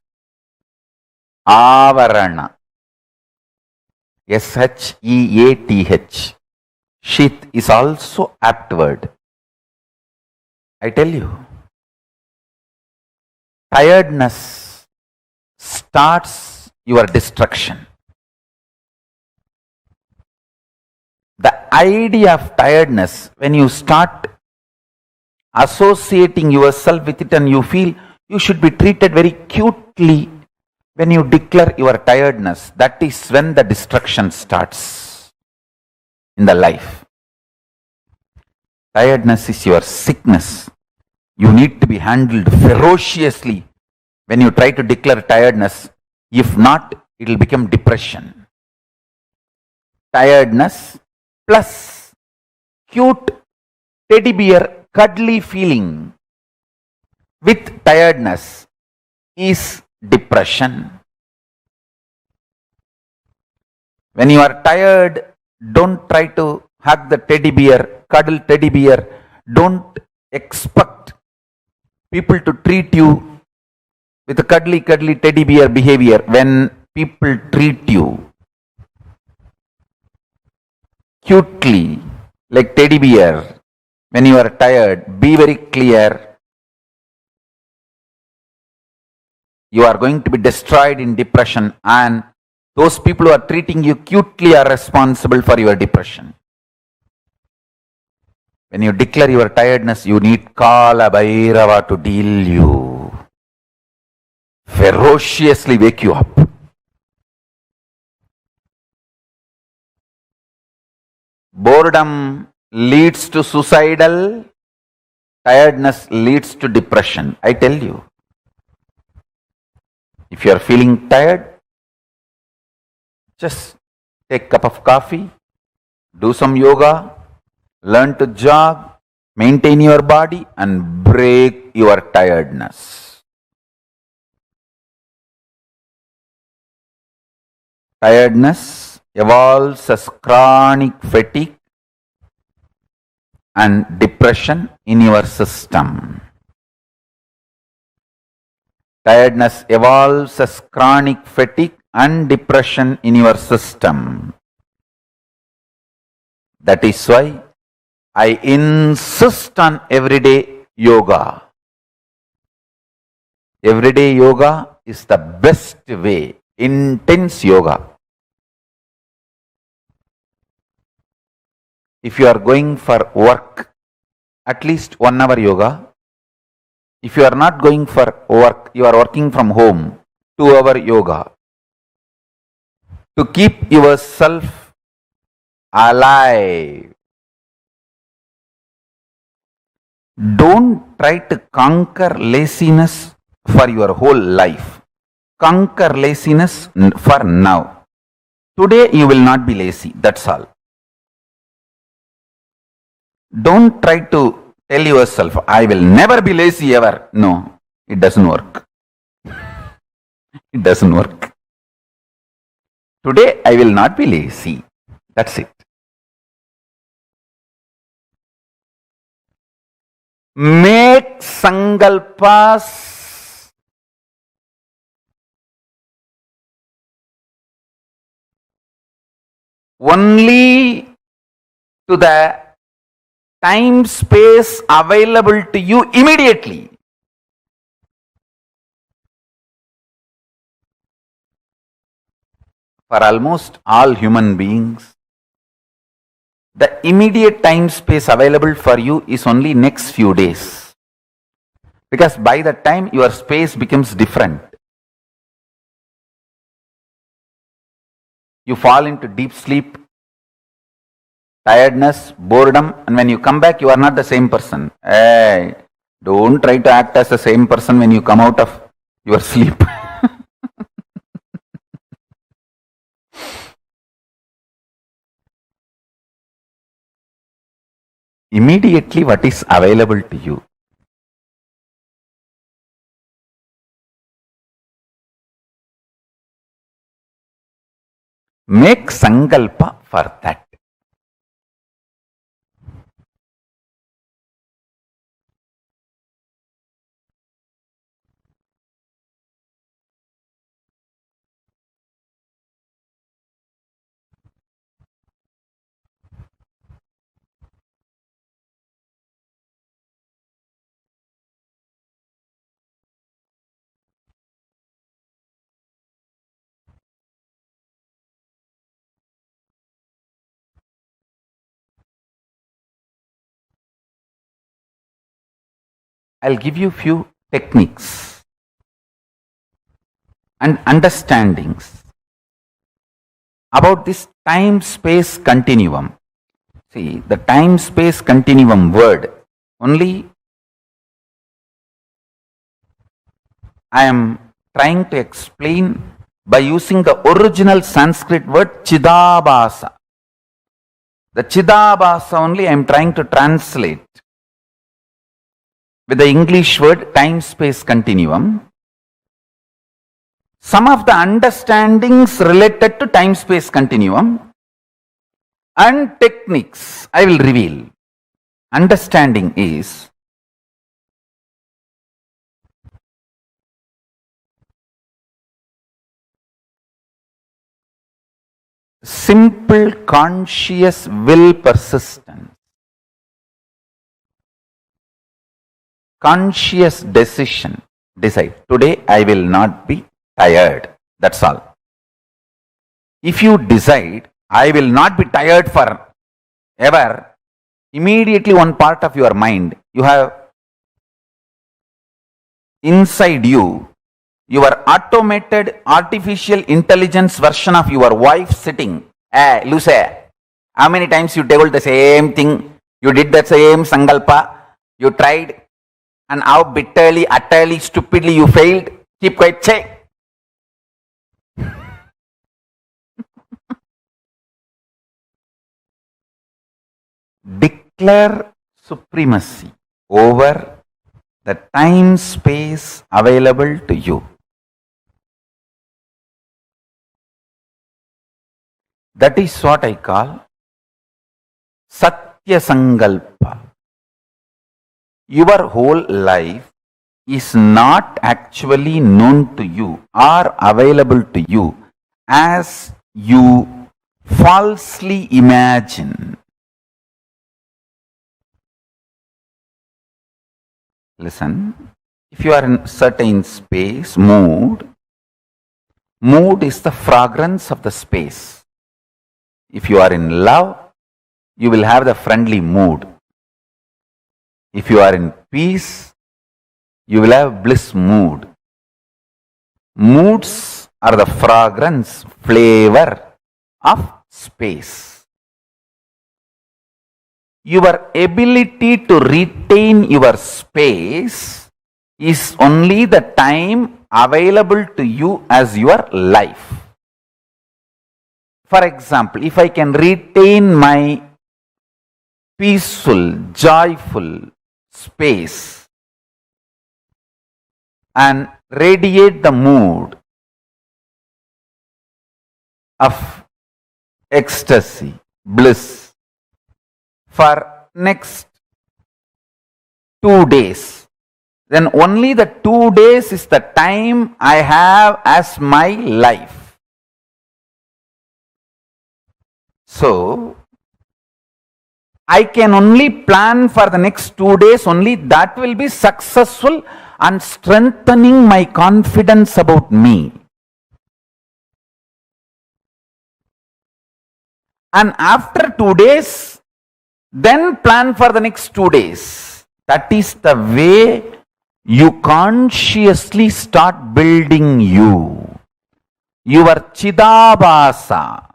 Avarana. Sheath. Sheath is also apt word. I tell you, tiredness starts your destruction. The idea of tiredness, when you start associating yourself with it and you feel you should be treated very cutely when you declare your tiredness, that is when the destruction starts in the life. Tiredness is your sickness. You need to be handled ferociously when you try to declare tiredness. If not, it will become depression. Tiredness plus cute teddy bear cuddly feeling with tiredness is depression. When you are tired, don't try to hug the teddy bear, cuddle teddy bear. Don't expect people to treat you with a cuddly teddy bear behavior. When people treat you cutely like teddy bear, when you are tired, be very clear. You are going to be destroyed in depression, and those people who are treating you cutely are responsible for your depression. When you declare your tiredness, you need Kala Bhairava to deal you, ferociously wake you up. Boredom leads to suicidal, tiredness leads to depression. I tell you, if you are feeling tired, just take a cup of coffee, do some yoga, learn to jog, maintain your body, and break your tiredness. Tiredness evolves as chronic fatigue and depression in your system. Tiredness evolves as chronic fatigue and depression in your system. That is why I insist on everyday yoga. Everyday yoga is the best way. Intense yoga. If you are going for work, at least 1 hour yoga. If you are not going for work, you are working from home, 2 hour yoga. To keep yourself alive. Don't try to conquer laziness for your whole life. Conquer laziness for now. Today you will not be lazy, that's all. Don't try to tell yourself, I will never be lazy ever. No, it doesn't work. It doesn't work. Today I will not be lazy. That's it. Make sankalpas only to the time space available to you immediately. For almost all human beings, the immediate time space available for you is only next few days. Because by the time your space becomes different, you fall into deep sleep, tiredness, boredom, and when you come back, you are not the same person. Hey, don't try to act as the same person when you come out of your sleep. Immediately, what is available to you? Make sankalpa for that. I'll give you few techniques and understandings about this time-space continuum. See, the time-space continuum word, only I am trying to explain by using the original Sanskrit word Chidabhasa. The Chidabhasa only I am trying to translate with the English word time-space continuum. Some of the understandings related to time-space continuum and techniques I will reveal. Understanding is simple conscious will persistence, conscious decision. Decide, today I will not be tired. That's all. If you decide, I will not be tired forever, immediately one part of your mind, you have inside you, your automated artificial intelligence version of your wife sitting. Hey, Lucy, how many times you told the same thing? You did the same sankalpa. You tried, and how bitterly, utterly, stupidly you failed. Keep quiet, say. Declare supremacy over the time space available to you. That is what I call Satya Sankalpa. Your whole life is not actually known to you or available to you as you falsely imagine. Listen, if you are in certain space, mood is the fragrance of the space. If you are in love, you will have the friendly mood. If you are in peace, you will have bliss mood. Moods are the fragrance, flavor of space. Your ability to retain your space is only the time available to you as your life. For example, if I can retain my peaceful, joyful space and radiate the mood of ecstasy, bliss, for next 2 days, then only the 2 days is the time I have as my life. So, I can only plan for the next 2 days, only that will be successful and strengthening my confidence about me. And after 2 days, then plan for the next 2 days. That is the way you consciously start building you. Your Chidabhasa,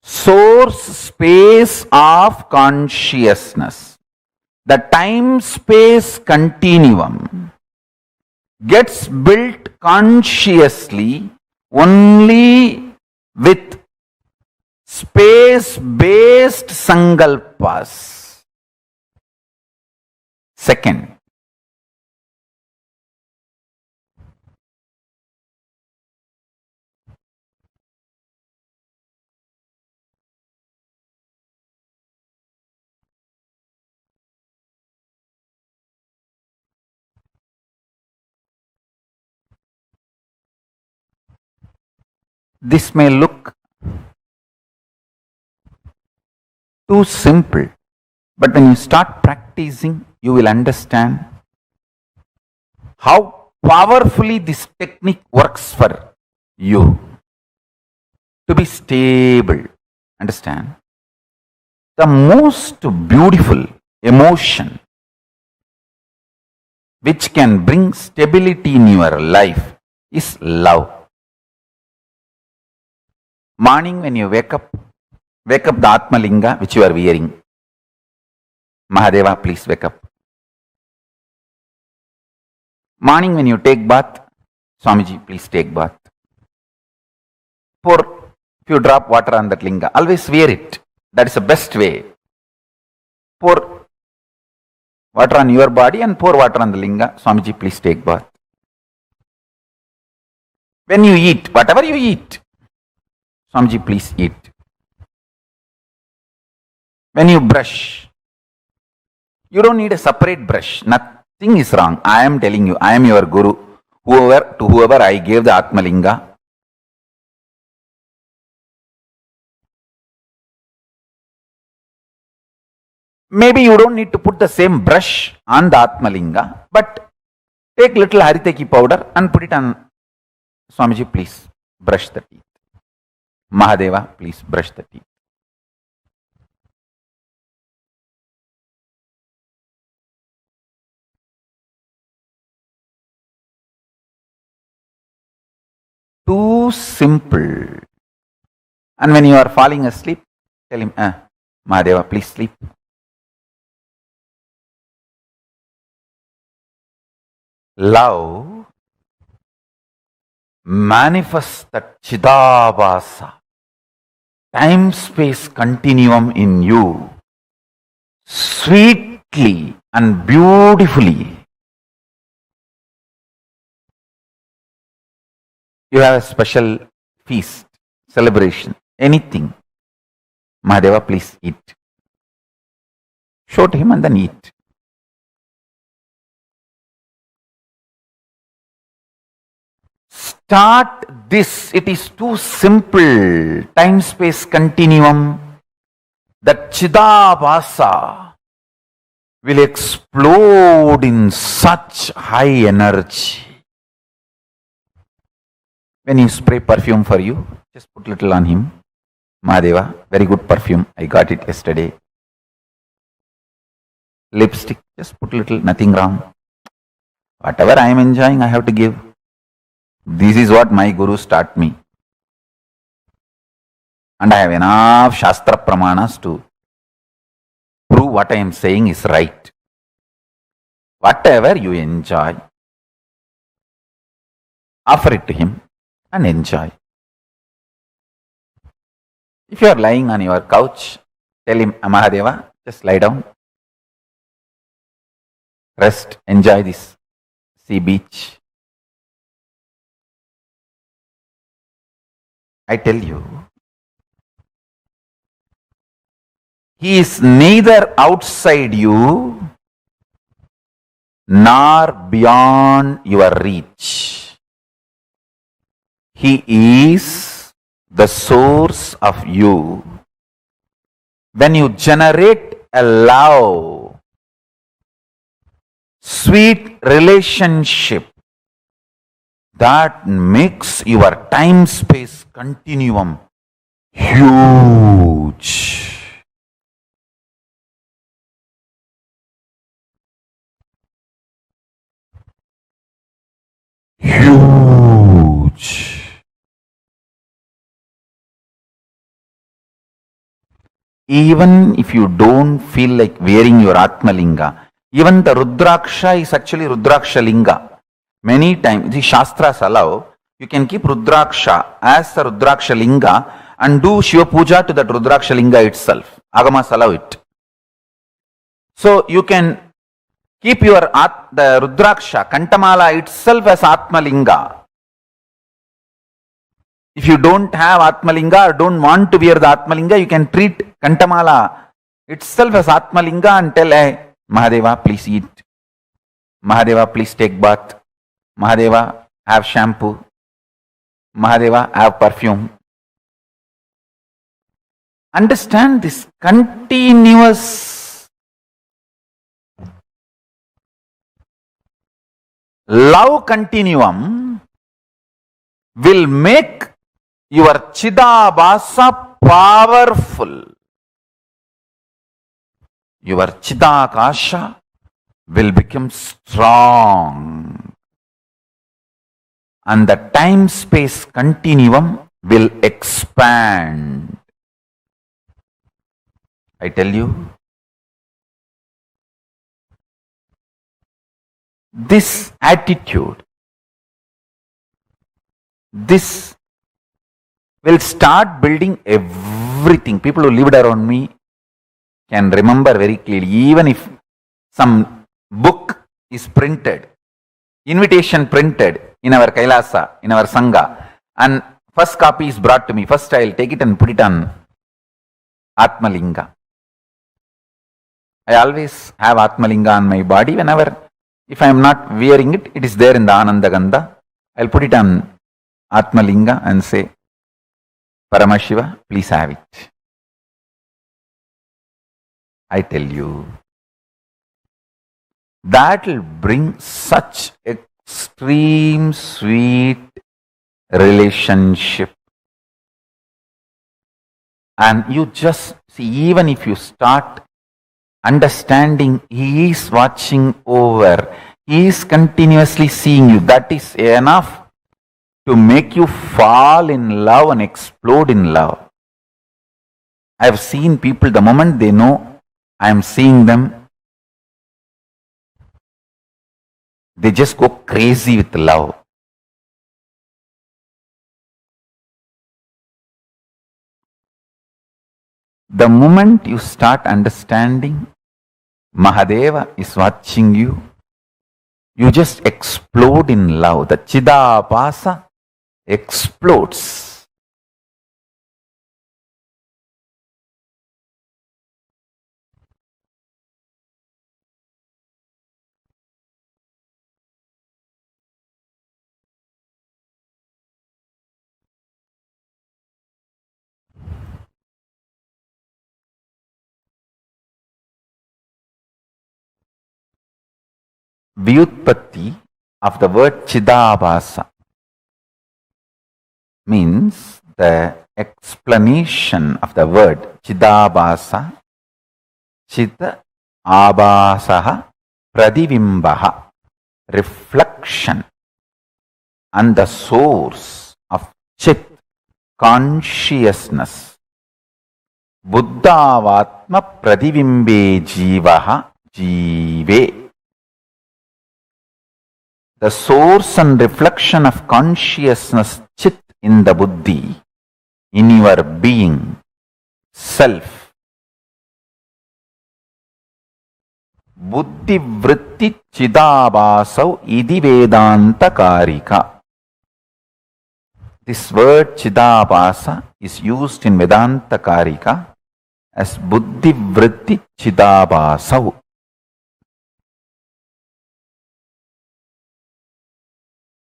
source space of consciousness. The time-space continuum gets built consciously only with space-based sankalpas. Second, this may look too simple, but when you start practicing, you will understand how powerfully this technique works for you to be stable. Understand? The most beautiful emotion which can bring stability in your life is love. Morning when you wake up the Atmalinga which you are wearing. Mahadeva, please wake up. Morning when you take bath, Swamiji, please take bath. Pour few drop water on that linga. Always wear it. That is the best way. Pour water on your body and pour water on the linga. Swamiji, please take bath. When you eat, whatever you eat, Swamiji, please eat. When you brush, you don't need a separate brush. Nothing is wrong. I am telling you, I am your guru. To whoever I gave the Atmalinga, maybe you don't need to put the same brush on the Atmalinga, but take little Hariteki powder and put it on. Swamiji, please brush the teeth. Mahadeva, please brush the teeth. Too simple. And when you are falling asleep, tell him, Mahadeva, please sleep. Love manifests that Chidabhasa, time-space continuum in you, sweetly and beautifully. You have a special feast, celebration, anything. Mahadeva, please eat. Show to him and then eat. Start this. It is too simple. Time-space continuum. That Chidabhasa will explode in such high energy. When you spray perfume for you, just put little on him. Mahadeva, very good perfume. I got it yesterday. Lipstick, just put little, nothing wrong. Whatever I am enjoying, I have to give. This is what my gurus taught me. And I have enough Shastra Pramanas to prove what I am saying is right. Whatever you enjoy, offer it to him and enjoy. If you are lying on your couch, tell him, Mahadeva, just lie down. Rest, enjoy this sea beach. I tell you, he is neither outside you nor beyond your reach. He is the source of you. When you generate a love, sweet relationship, that makes your time-space continuum huge. Huge. Even if you don't feel like wearing your Atmalinga, even the Rudraksha is actually Rudraksha Linga. Many times, the Shastras allow, you can keep Rudraksha as the Rudraksha Linga and do Shiva Puja to that Rudraksha Linga itself. Agamas allow it. So you can keep your the Rudraksha, Kantamala itself as Atmalinga. If you don't have Atmalinga or don't want to wear the Atmalinga, you can treat Kantamala itself as Atmalinga and tell, hey, Mahadeva, please eat. Mahadeva, please take bath. Mahadeva, have shampoo. Mahadeva, have perfume. Understand this continuous love continuum will make your Chidabhasa powerful. Your Chidakasha will become strong, and the time-space continuum will expand. I tell you, this attitude, this will start building everything. People who lived around me can remember very clearly, even if some book is printed, invitation printed in our KAILASA, in our Sangha, and first copy is brought to me. First I'll take it and put it on Atmalinga. I always have Atmalinga on my body. Whenever, if I am not wearing it, it is there in the Ananda Gandha. I'll put it on Atmalinga and say, Paramashiva, please have it. I tell you, that will bring such extreme sweet relationship. And you just see, even if you start understanding, He is watching over, He is continuously seeing you, that is enough to make you fall in love and explode in love. I have seen people, the moment they know I am seeing them, they just go crazy with love. The moment you start understanding Mahadeva is watching you, you just explode in love. The Chidapasa explodes. Vyutpatti of the word Chidabhasa means the explanation of the word Chidabhasa, Chita Abhasaha Pradivimbaha, reflection, and the source of Chit, consciousness. Buddhavatma Pradivimbe Jivaha Jive. The source and reflection of consciousness, Chit, in the Buddhi, in your being, self. Buddhi vritti chidabhasau idi vedanta karika. This word chidabhasa is used in Vedanta Karika as buddhi vritti chidabhasau.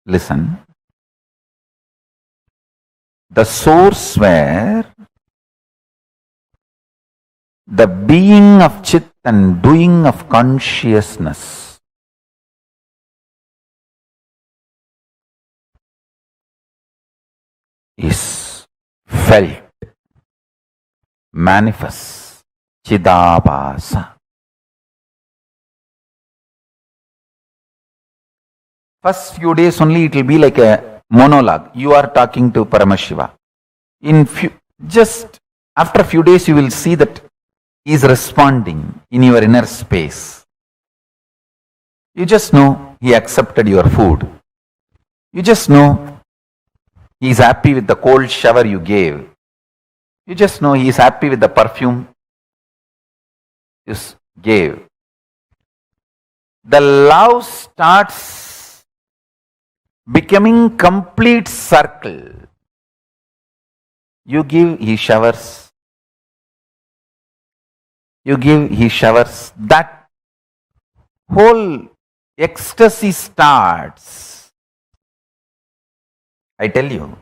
Listen. The source where the being of Chit and doing of consciousness is felt, manifests, Chidabhasa. First few days only it will be like a monologue. You are talking to Paramashiva. Just after a few days you will see that he is responding in your inner space. You just know he accepted your food. You just know he is happy with the cold shower you gave. You just know he is happy with the perfume you gave. The love starts becoming complete circle. You give, he showers. You give, he showers. That whole ecstasy starts. I tell you.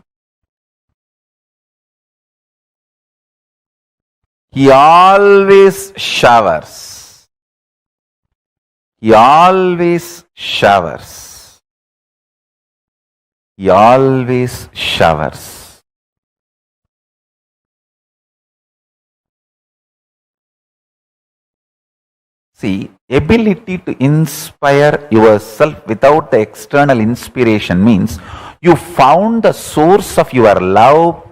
He always showers. He always showers. He always showers. See, ability to inspire yourself without the external inspiration means you found the source of your love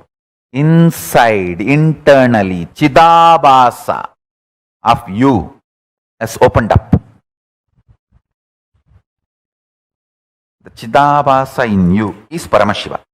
inside, internally. Chidabhasa of you has opened up. The Chidabhasa in you is Paramashiva.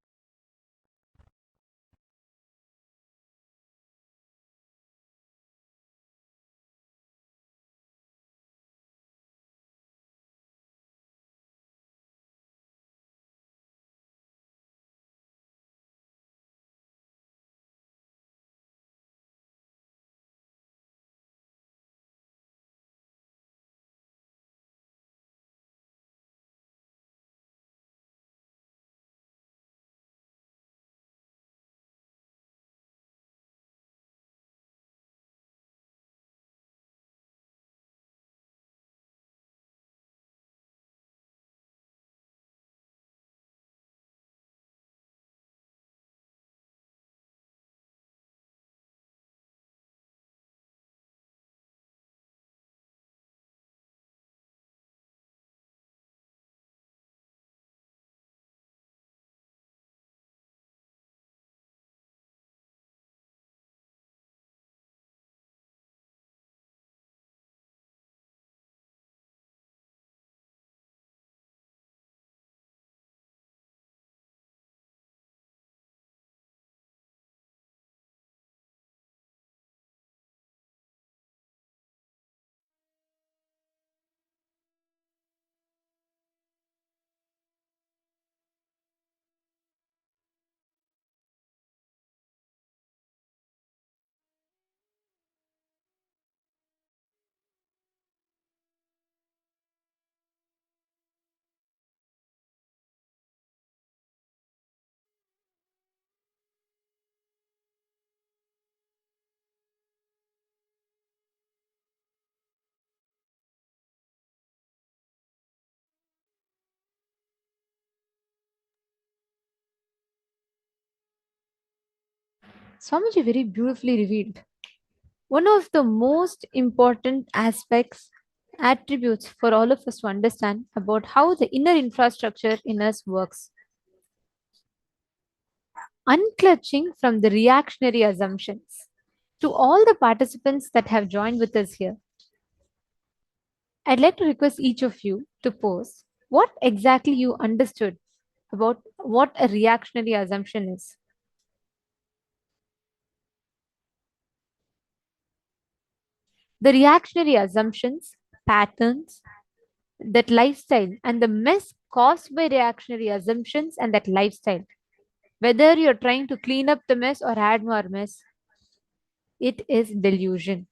Swamiji very beautifully revealed one of the most important aspects, attributes for all of us to understand about how the inner infrastructure in us works. Unclutching from the reactionary assumptions. To all the participants that have joined with us here, I'd like to request each of you to post what exactly you understood about what a reactionary assumption is. The reactionary assumptions, patterns, that lifestyle, and the mess caused by reactionary assumptions and that lifestyle. Whether you're trying to clean up the mess or add more mess, it is delusion.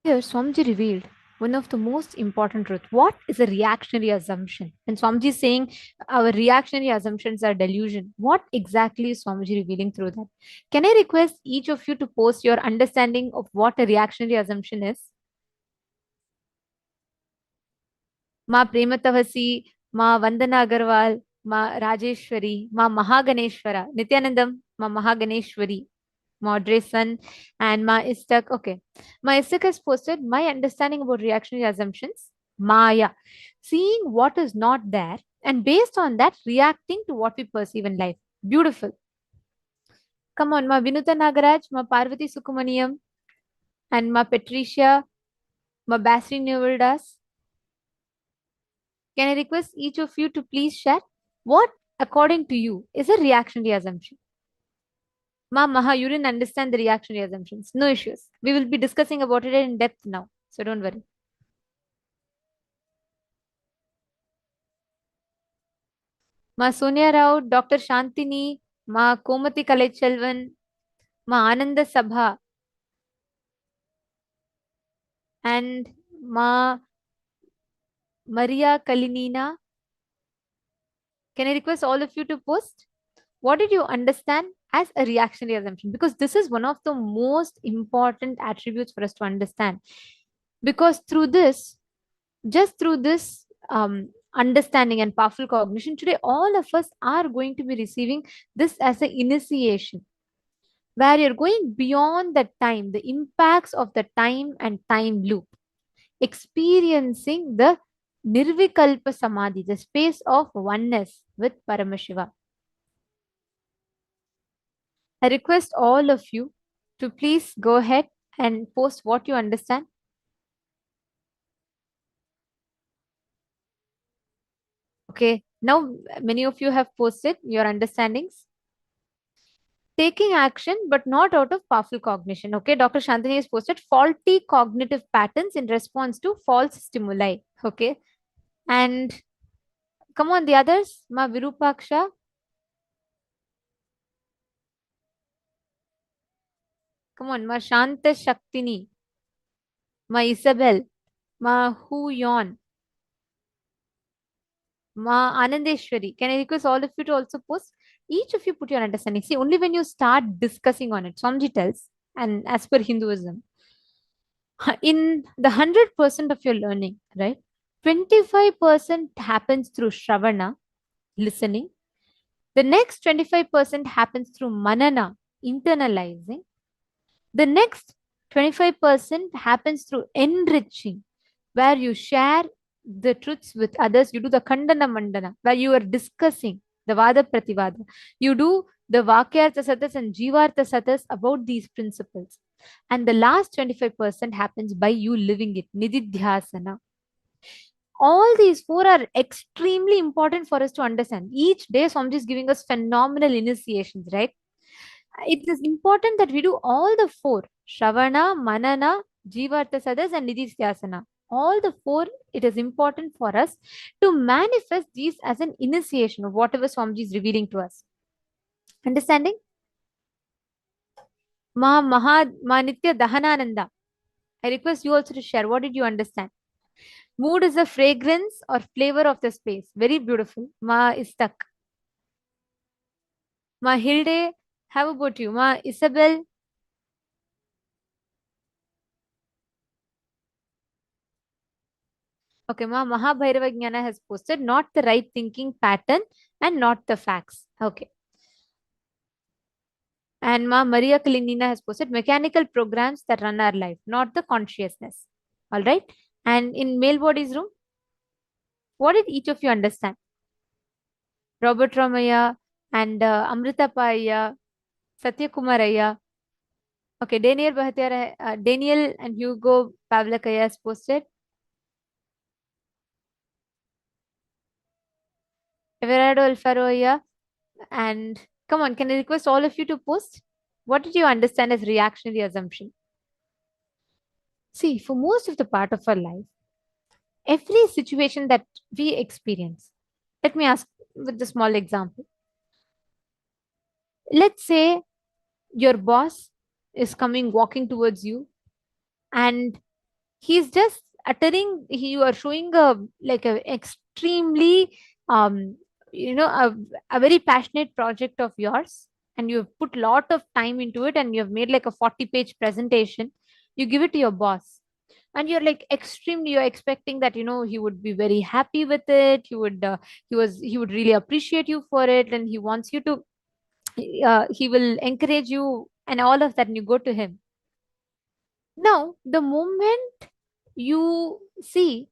Here, Swamiji revealed one of the most important truths. What is a reactionary assumption? And Swamiji is saying our reactionary assumptions are delusion. What exactly is Swamiji revealing through that? Can I request each of you to post your understanding of what a reactionary assumption is? Ma Prematavasi, Ma Vandana Agarwal, Ma Rajeshwari, Ma Mahaganeshwara, Nityanandam, Ma Mahaganeshwari. Moderation. And Ma Istak. Okay. Ma Istak has posted my understanding about reactionary assumptions. Maya. Seeing what is not there and based on that, reacting to what we perceive in life. Beautiful. Come on, Ma Vinuta Nagaraj, Ma Parvati Sukumaniyam, and Ma Patricia, Ma Basri Nevildas. Can I request each of you to please share what, according to you, is a reactionary assumption? Ma Maha, you didn't understand the reactionary assumptions. No issues. We will be discussing about it in depth now. So don't worry. Ma Sonia Rao, Dr. Shantini, Ma Komati Kalachelvan, Ma Ananda Sabha, and Ma Maria Kalinina. Can I request all of you to post? What did you understand as a reactionary assumption? Because this is one of the most important attributes for us to understand. Because through this, just through this understanding and powerful cognition, today all of us are going to be receiving this as an initiation, where you're going beyond the time, the impacts of the time and time loop, experiencing the Nirvikalpa Samadhi, the space of oneness with Paramashiva. I request all of you to please go ahead and post what you understand. Okay, now many of you have posted your understandings. Taking action, but not out of powerful cognition. Okay, Dr. Shantini has posted faulty cognitive patterns in response to false stimuli. Okay, and come on, the others, Ma Virupaksha. Come on, Ma Shanta Shaktini, Ma Isabel, Ma Hu Yon, Ma Anandeshwari. Can I request all of you to also post? Each of you put your understanding. See, only when you start discussing on it, Swamiji tells, and as per Hinduism, in the 100% of your learning, right? 25% happens through Shravana, listening. The next 25% happens through Manana, internalizing. The next 25% happens through enriching, where you share the truths with others. You do the Khandana Mandana, where you are discussing the Vada Prativada. You do the Vakyartha Satas and Jivartha Satas about these principles. And the last 25% happens by you living it, Nididhyasana. All these four are extremely important for us to understand. Each day, Swamiji is giving us phenomenal initiations, right? It is important that we do all the four: Shravana, Manana, Jivartha Sadas, and Nididhyasana. All the four, it is important for us to manifest these as an initiation of whatever Swamiji is revealing to us. Understanding? Ma Nitya Dahanananda. I request you also to share. What did you understand? Mood is the fragrance or flavor of the space. Very beautiful. Ma Istak. Ma Hilde, how about you? Ma Isabel. Okay, Ma Mahabhairava Jnana has posted not the right thinking pattern and not the facts. Okay. And Ma Maria Kalinina has posted mechanical programs that run our life, not the consciousness. All right. And in male bodies room, what did each of you understand? Robert Ramaya and Amrita Paya, Satya Kumaraya. Okay, Daniel and Hugo Pavlakaya has posted. Everardo Alfaroya. And come on, can I request all of you to post? What did you understand as reactionary assumption? See, for most of the part of our life, every situation that we experience, let me ask with a small example. Let's say your boss is coming walking towards you and he's just uttering, you are showing a extremely a very passionate project of yours, and you've put a lot of time into it, and you've made like a 40-page presentation. You give it to your boss, and you're like extremely, you're expecting that he would be very happy with it. He would really appreciate you for it, and he wants you to he will encourage you and all of that, and you go to him. Now, the moment you see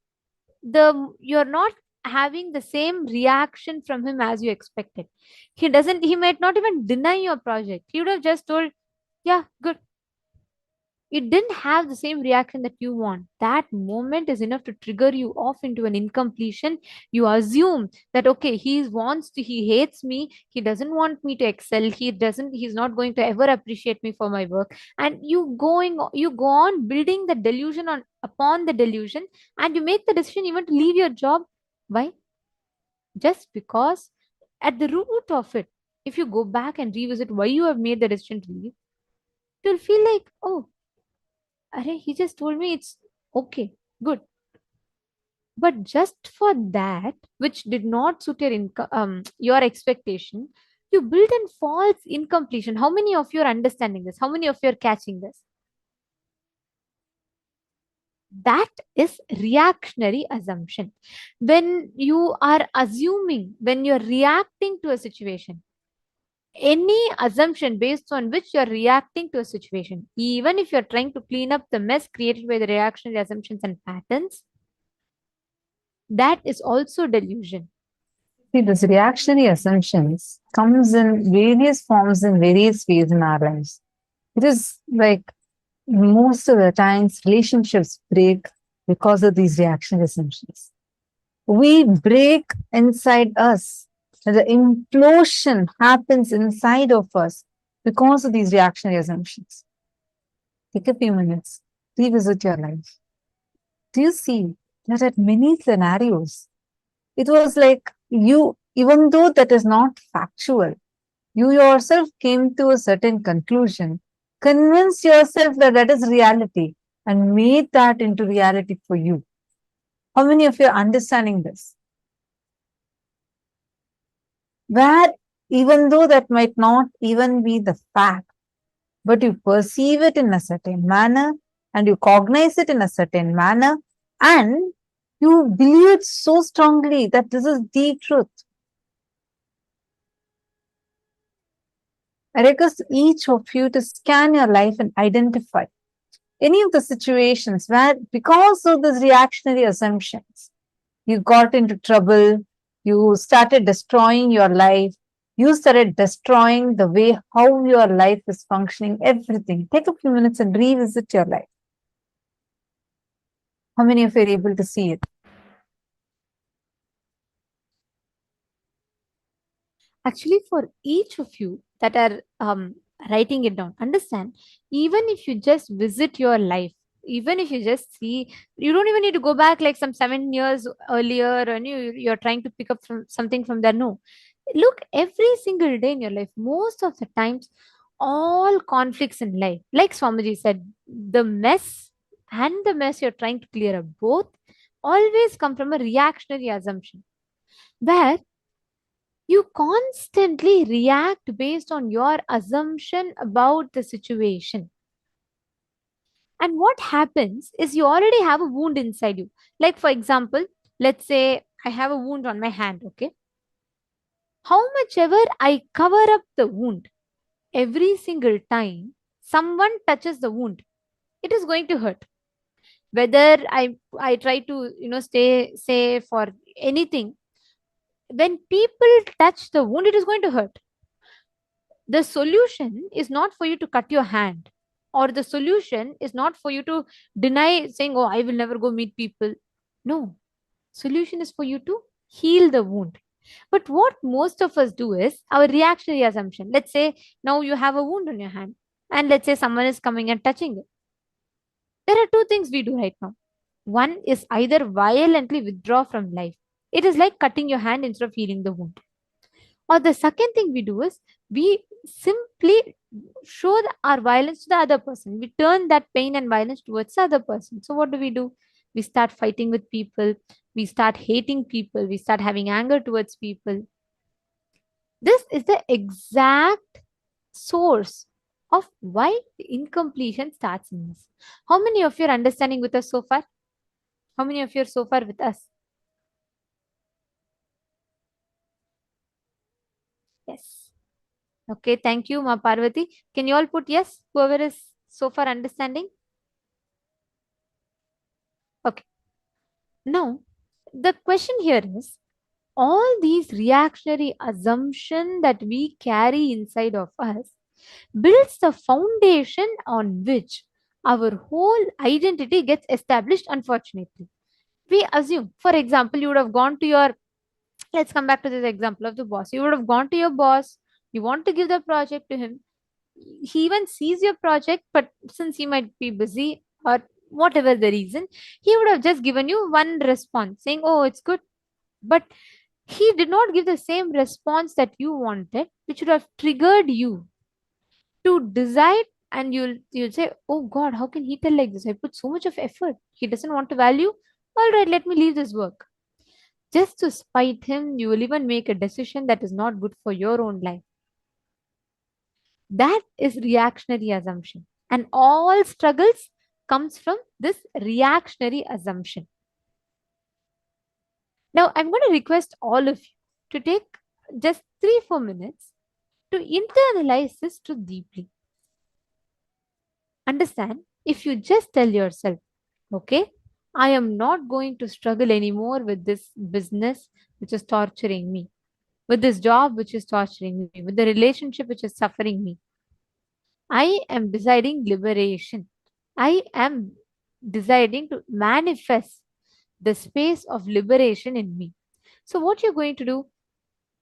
you're not having the same reaction from him as you expected. He might not even deny your project. He would have just told, yeah, good. It didn't have the same reaction that you want. That moment is enough to trigger you off into an incompletion. You assume that, okay, he hates me, he doesn't want me to excel, he's not going to ever appreciate me for my work. And you go on building the delusion on upon the delusion, and you make the decision even to leave your job. Why? Just because at the root of it, if you go back and revisit why you have made the decision to leave, you'll feel like, oh, Arey, he just told me it's okay, good. But just for that, which did not suit your expectation, you build in false incompletion. How many of you are understanding this? How many of you are catching this? That is reactionary assumption. When you are assuming, when you're reacting to a situation, any assumption based on which you're reacting to a situation, even if you're trying to clean up the mess created by the reactionary assumptions and patterns, that is also delusion. See, this reactionary assumptions comes in various forms in various ways in our lives. It is like most of the times relationships break because of these reactionary assumptions. We break inside us. And the implosion happens inside of us because of these reactionary assumptions. Take a few minutes, revisit your life. Do you see that at many scenarios, it was like you, even though that is not factual, you yourself came to a certain conclusion, convinced yourself that that is reality, and made that into reality for you. How many of you are understanding this? Where even though that might not even be the fact, but you perceive it in a certain manner and you cognize it in a certain manner, and you believe it so strongly that this is the truth. I request each of you to scan your life and identify any of the situations where, because of these reactionary assumptions, you got into trouble, you started destroying your life, you started destroying the way how your life is functioning, everything. Take a few minutes and revisit your life. How many of you are able to see it? Actually, for each of you that are writing it down, understand, even if you just visit your life, even if you just see, you don't even need to go back like some 7 years earlier and you're trying to pick up from something from there. No, look every single day in your life. Most of the times, all conflicts in life, like Swamiji said, the mess and the mess you're trying to clear up, both always come from a reactionary assumption where you constantly react based on your assumption about the situation. And what happens is you already have a wound inside you. Like, for example, let's say I have a wound on my hand, okay? How much ever I cover up the wound, every single time someone touches the wound, it is going to hurt. Whether I try to, stay safe or anything, when people touch the wound, it is going to hurt. The solution is not for you to cut your hand, or the solution is not for you to deny saying, oh, I will never go meet people. No, solution is for you to heal the wound. But what most of us do is our reactionary assumption. Let's say now you have a wound on your hand, and let's say someone is coming and touching it. There are two things we do right now. One is either violently withdraw from life. It is like cutting your hand instead of healing the wound. Or the second thing we do is we simply show our violence to the other person. We turn that pain and violence towards the other person. So what do? We start fighting with people. We start hating people. We start having anger towards people. This is the exact source of why the incompletion starts in us. How many of you are understanding with us so far? How many of you are so far with us? Yes. Okay, thank you, Ma Parvati. Can you all put yes? Whoever is so far understanding? Okay. Now, the question here is, all these reactionary assumptions that we carry inside of us builds the foundation on which our whole identity gets established, unfortunately. We assume, for example, you would have gone to your, let's come back to this example of the boss. You would have gone to your boss, you want to give the project to him. He even sees your project, but since he might be busy or whatever the reason, he would have just given you one response saying, oh, it's good. But he did not give the same response that you wanted, which would have triggered you to decide. And you'll say, oh God, how can he tell like this? I put so much of effort. He doesn't want to value. All right, let me leave this work. Just to spite him, you will even make a decision that is not good for your own life. That is reactionary assumption. And all struggles comes from this reactionary assumption. Now, I'm going to request all of you to take just 3-4 minutes to internalize this truth deeply. Understand, if you just tell yourself, okay, I am not going to struggle anymore with this business which is torturing me, with this job which is torturing me, with the relationship which is suffering me. I am deciding liberation. I am deciding to manifest the space of liberation in me. So, what you're going to do,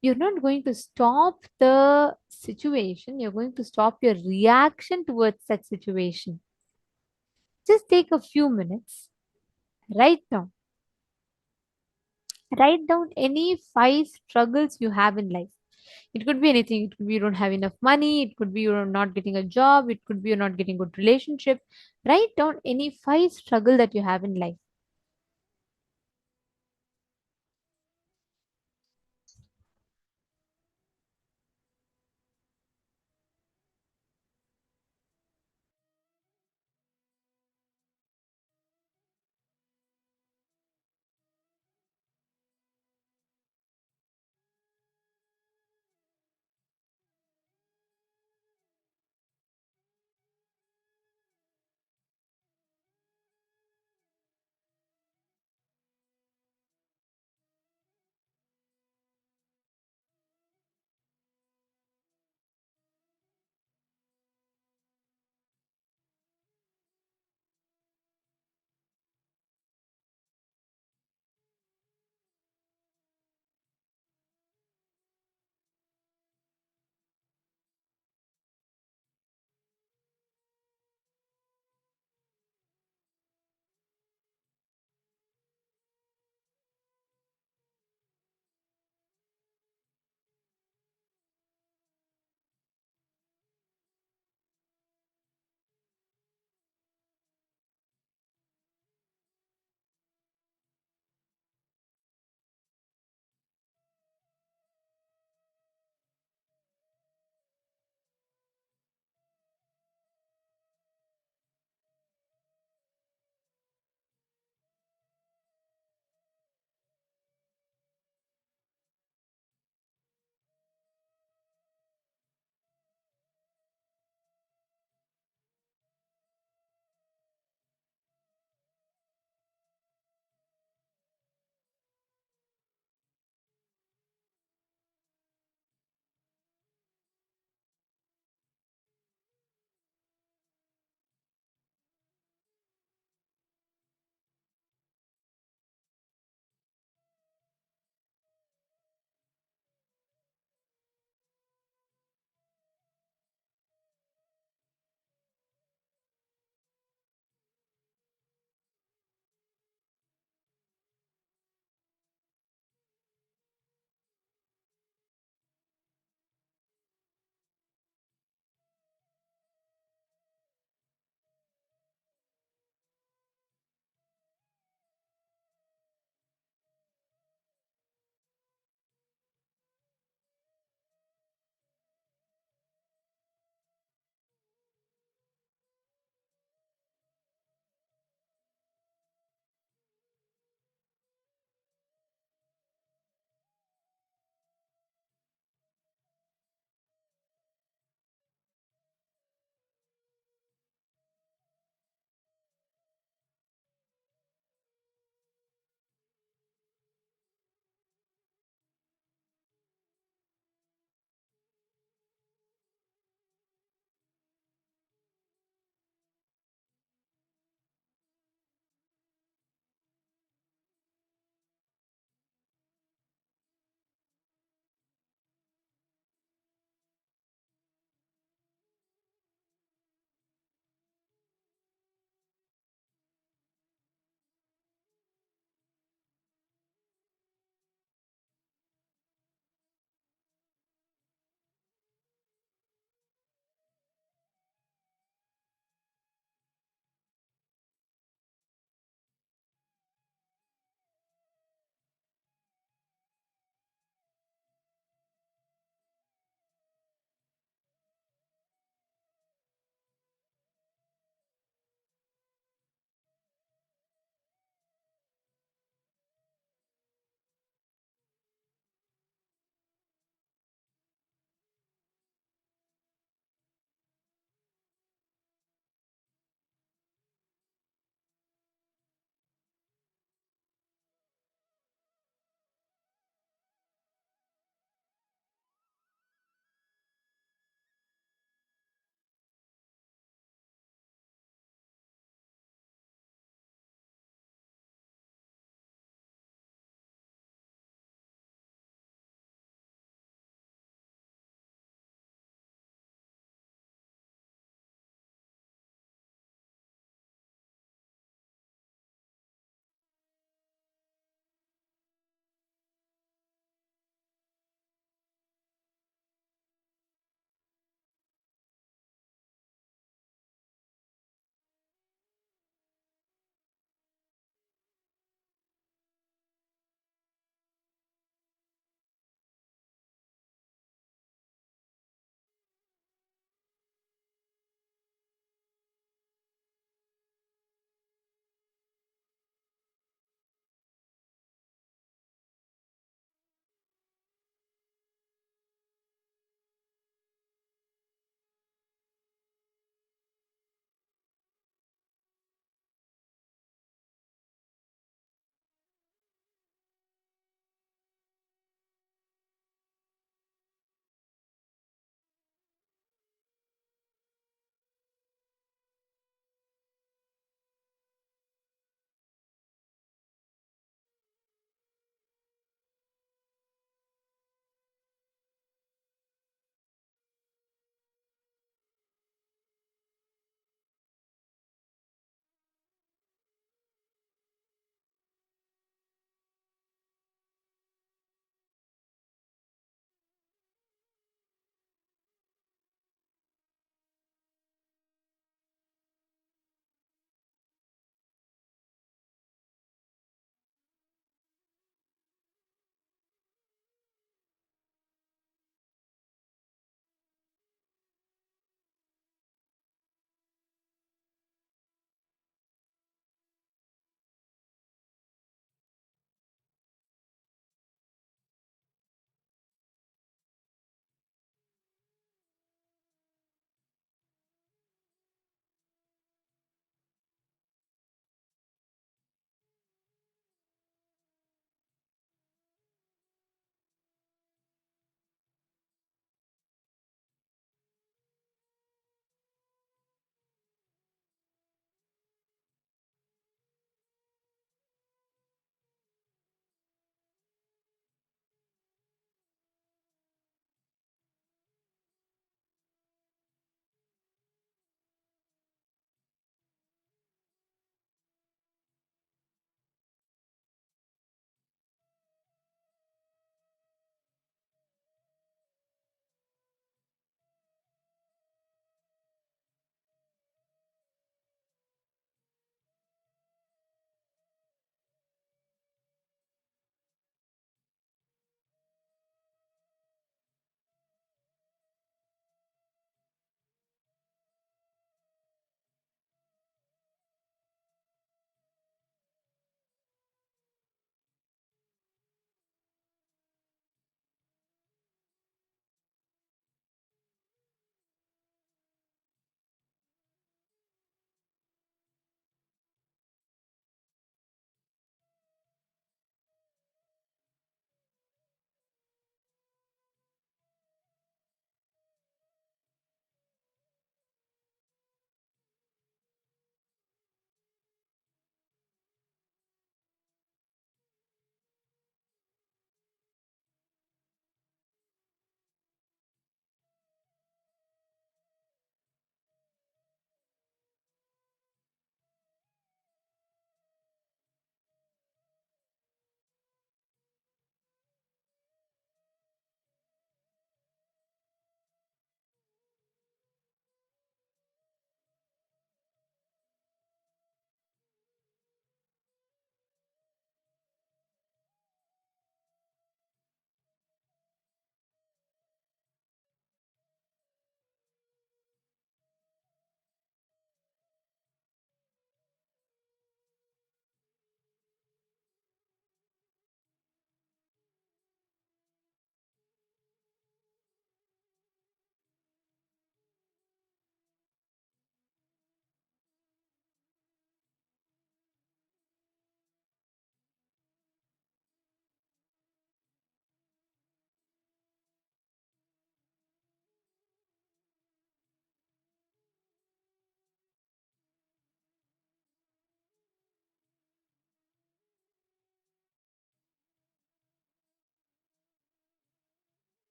you're not going to stop the situation, you're going to stop your reaction towards that situation. Just take a few minutes, write down. Write down any 5 struggles you have in life. It could be anything. It could be you don't have enough money. It could be you're not getting a job. It could be you're not getting good relationship. Write down any 5 struggle that you have in life.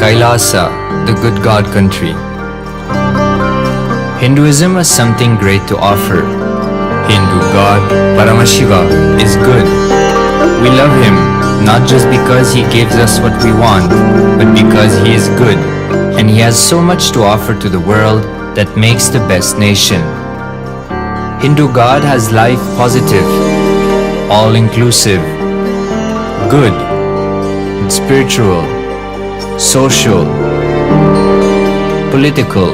KAILASA, the good God country. Hinduism has something great to offer. Hindu god Paramashiva is good. We love him not just because he gives us what we want, but because he is good and he has so much to offer to the world that makes the best nation. Hindu God has life positive, all-inclusive, good, spiritual, social, political,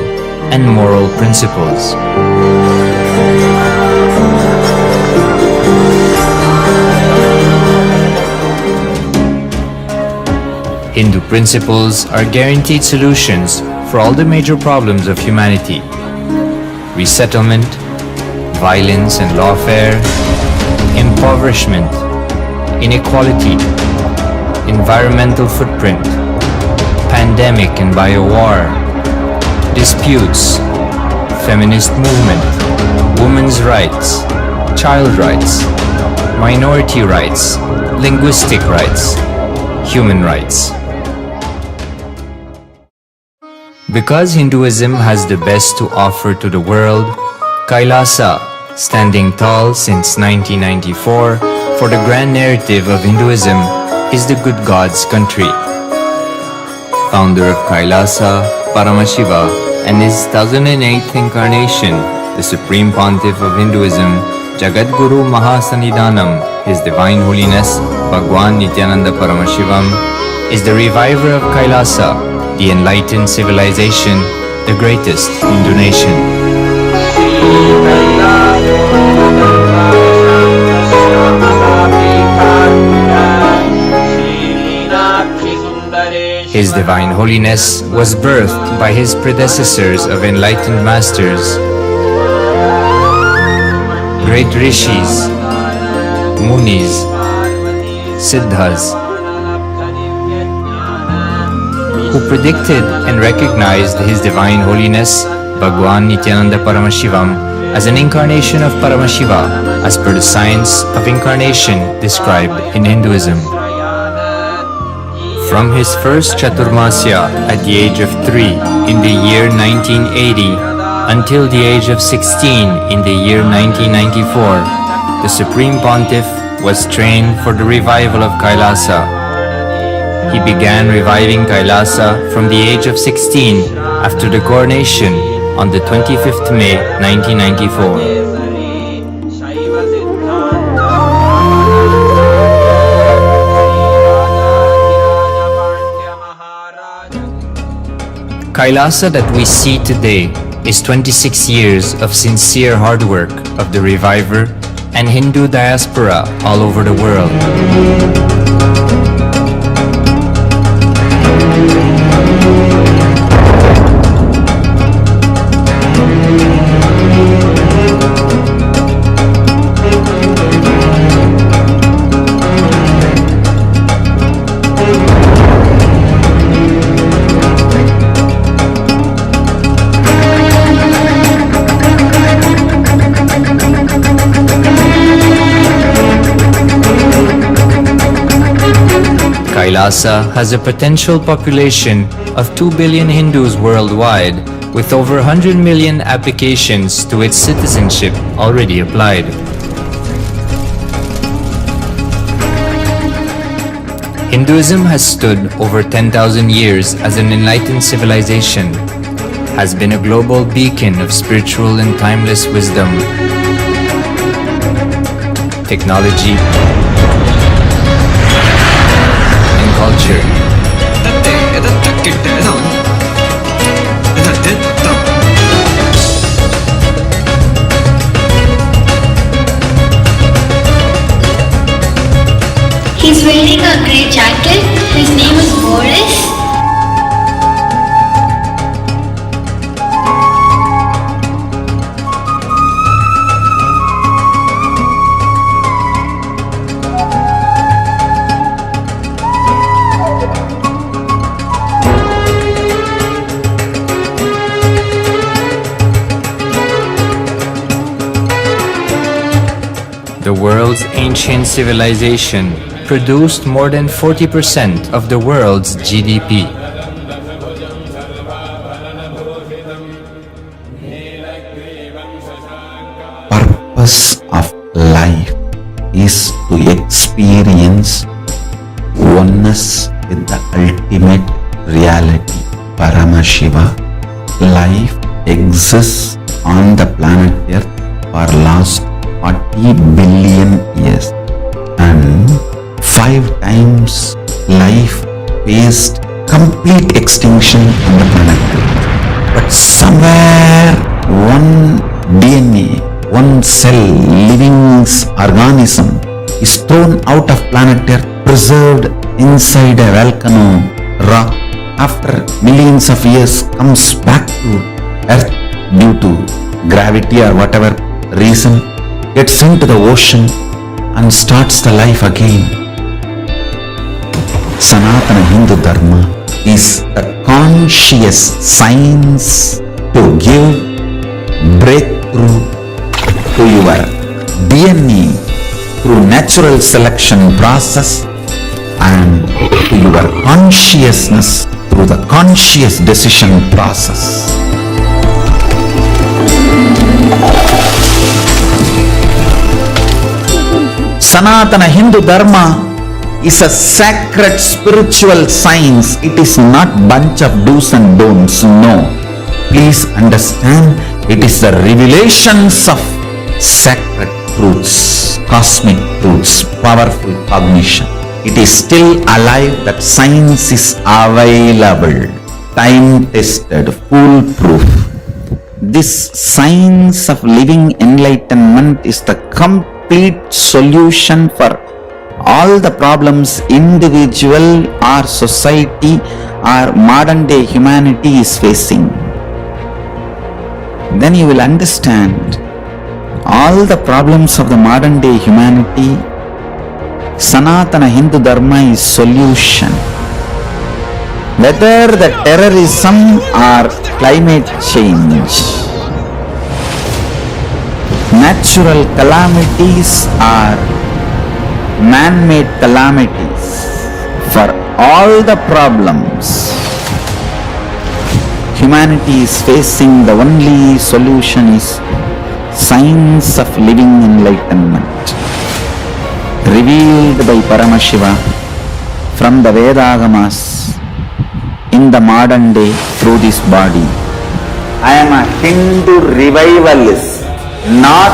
and moral principles. Hindu principles are guaranteed solutions for all the major problems of humanity: resettlement, violence and lawfare, impoverishment, inequality, environmental footprint, pandemic and biowar, disputes, feminist movement, women's rights, child rights, minority rights, linguistic rights, human rights. Because Hinduism has the best to offer to the world, KAILASA, standing tall since 1994 for the grand narrative of Hinduism, is the good God's country. Founder of KAILASA, Paramashiva, and his 1008th incarnation, the Supreme Pontiff of Hinduism, Jagadguru Mahasannidhanam, His Divine Holiness, Bhagwan Nityananda Paramashivam, is the reviver of KAILASA, the enlightened civilization, the greatest Hindu nation. His Divine Holiness was birthed by his predecessors of enlightened masters, great rishis, munis, siddhas, who predicted and recognized His Divine Holiness, Bhagwan Nityananda Paramashivam, as an incarnation of Paramashiva, as per the science of incarnation described in Hinduism. From his first Chaturmasya at the age of 3 in the year 1980 until the age of 16 in the year 1994, the Supreme Pontiff was trained for the revival of KAILASA. He began reviving KAILASA from the age of 16 after the coronation on the 25th May 1994. KAILASA that we see today is 26 years of sincere hard work of the reviver and Hindu diaspora all over the world. KAILASA has a potential population of 2 billion Hindus worldwide, with over 100 million applications to its citizenship already applied. Hinduism has stood over 10,000 years as an enlightened civilization, has been a global beacon of spiritual and timeless wisdom, technology, culture. He's wearing a grey jacket. His name is Boris. The world's ancient civilization produced more than 40% of the world's GDP. oneness with the ultimate reality, Paramashiva. Life exists on the planet Earth for last 40 billion years, and 5 times life faced complete extinction on the planet Earth. But somewhere one DNA, one cell, living organism is thrown out of planet Earth, preserved inside a volcano rock. After millions of years, comes back to Earth due to gravity or whatever reason, gets into the ocean and starts the life again. Sanatana Hindu Dharma is the conscious science to give breakthrough to your DNA through natural selection process and to your consciousness through the conscious decision process. Sanatana Hindu Dharma is a sacred spiritual science. It is not bunch of do's and don'ts. No. Please understand, it is the revelations of sacred truths, cosmic truths, powerful cognition. It is still alive. That science is available, time-tested, foolproof. This science of living enlightenment is the complete solution for all the problems individual or society or modern day humanity is facing. Then you will understand all the problems of the modern day humanity. Sanatana Hindu Dharma is solution. Whether the terrorism or climate change, natural calamities or man-made calamities, for all the problems humanity is facing, the only solution is science of living enlightenment, revealed by Paramashiva from the Vedagamas in the modern day through this body. I am a Hindu revivalist, not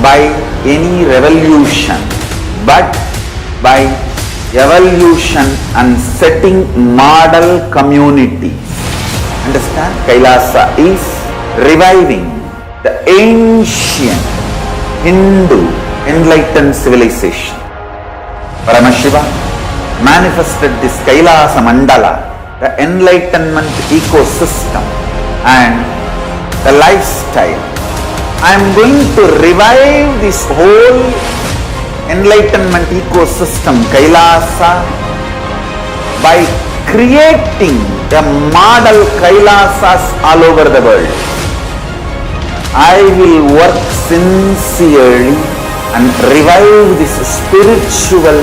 by any revolution, but by evolution and setting model communities. Understand? KAILASA is reviving the ancient Hindu enlightened civilization. Paramashiva manifested this KAILASA mandala, the enlightenment ecosystem and the lifestyle. I am going to revive this whole enlightenment ecosystem, KAILASA, by creating the model KAILASAs all over the world. I will work sincerely and revive this spiritual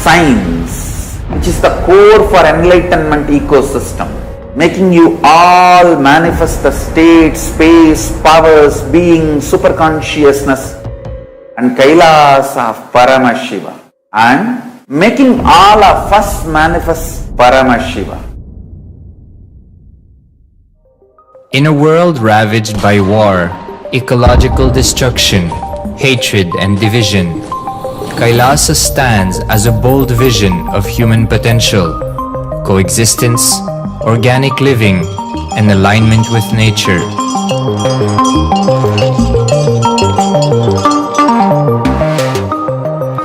science, which is the core for enlightenment ecosystem, making you all manifest the state, space, powers, being, superconsciousness and KAILASA of Paramashiva, and making all of us manifest Paramashiva. In a world ravaged by war, ecological destruction, hatred and division, KAILASA stands as a bold vision of human potential, coexistence, organic living, and alignment with nature.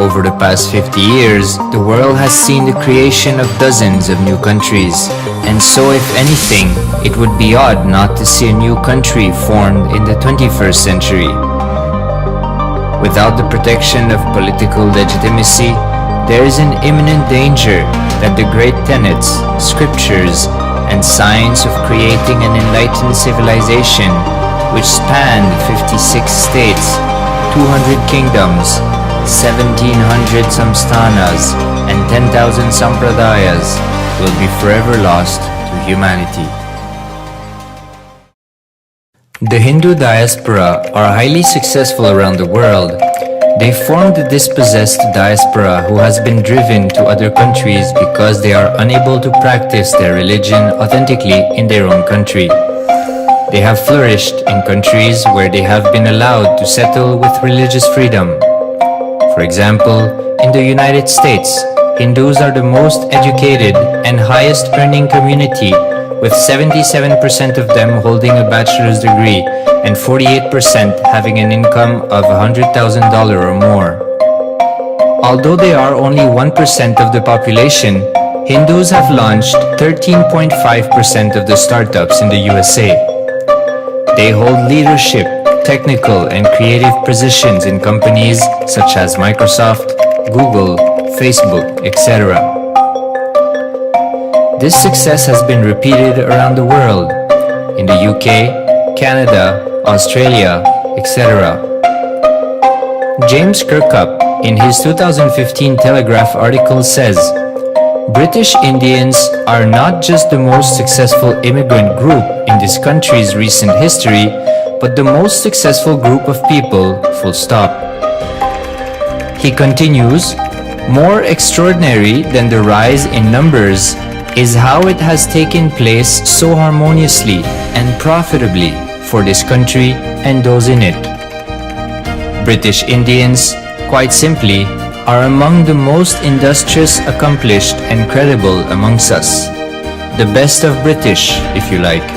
Over the past 50 years, the world has seen the creation of dozens of new countries, and so if anything, it would be odd not to see a new country formed in the 21st century. Without the protection of political legitimacy, there is an imminent danger that the great tenets, scriptures, and science of creating an enlightened civilization, which spanned 56 states, 200 kingdoms, 1700 samsthanas, and 10,000 sampradayas, will be forever lost to humanity. The Hindu diaspora are highly successful around the world They formed the dispossessed diaspora who has been driven to other countries because they are unable to practice their religion authentically in their own country. They have flourished in countries where they have been allowed to settle with religious freedom. For example, in the United States, Hindus are the most educated and highest earning community, with 77% of them holding a bachelor's degree and 48% having an income of $100,000 or more. Although they are only 1% of the population, Hindus have launched 13.5% of the startups in the USA. They hold leadership, technical and creative positions in companies such as Microsoft, Google, Facebook, etc. This success has been repeated around the world, in the UK, Canada, Australia, etc. James Kirkup, in his 2015 Telegraph article says, British Indians are not just the most successful immigrant group in this country's recent history, but the most successful group of people, full stop. He continues, more extraordinary than the rise in numbers is how it has taken place so harmoniously and profitably for this country and those in it. British Indians, quite simply, are among the most industrious, accomplished and credible amongst us. The best of British, if you like.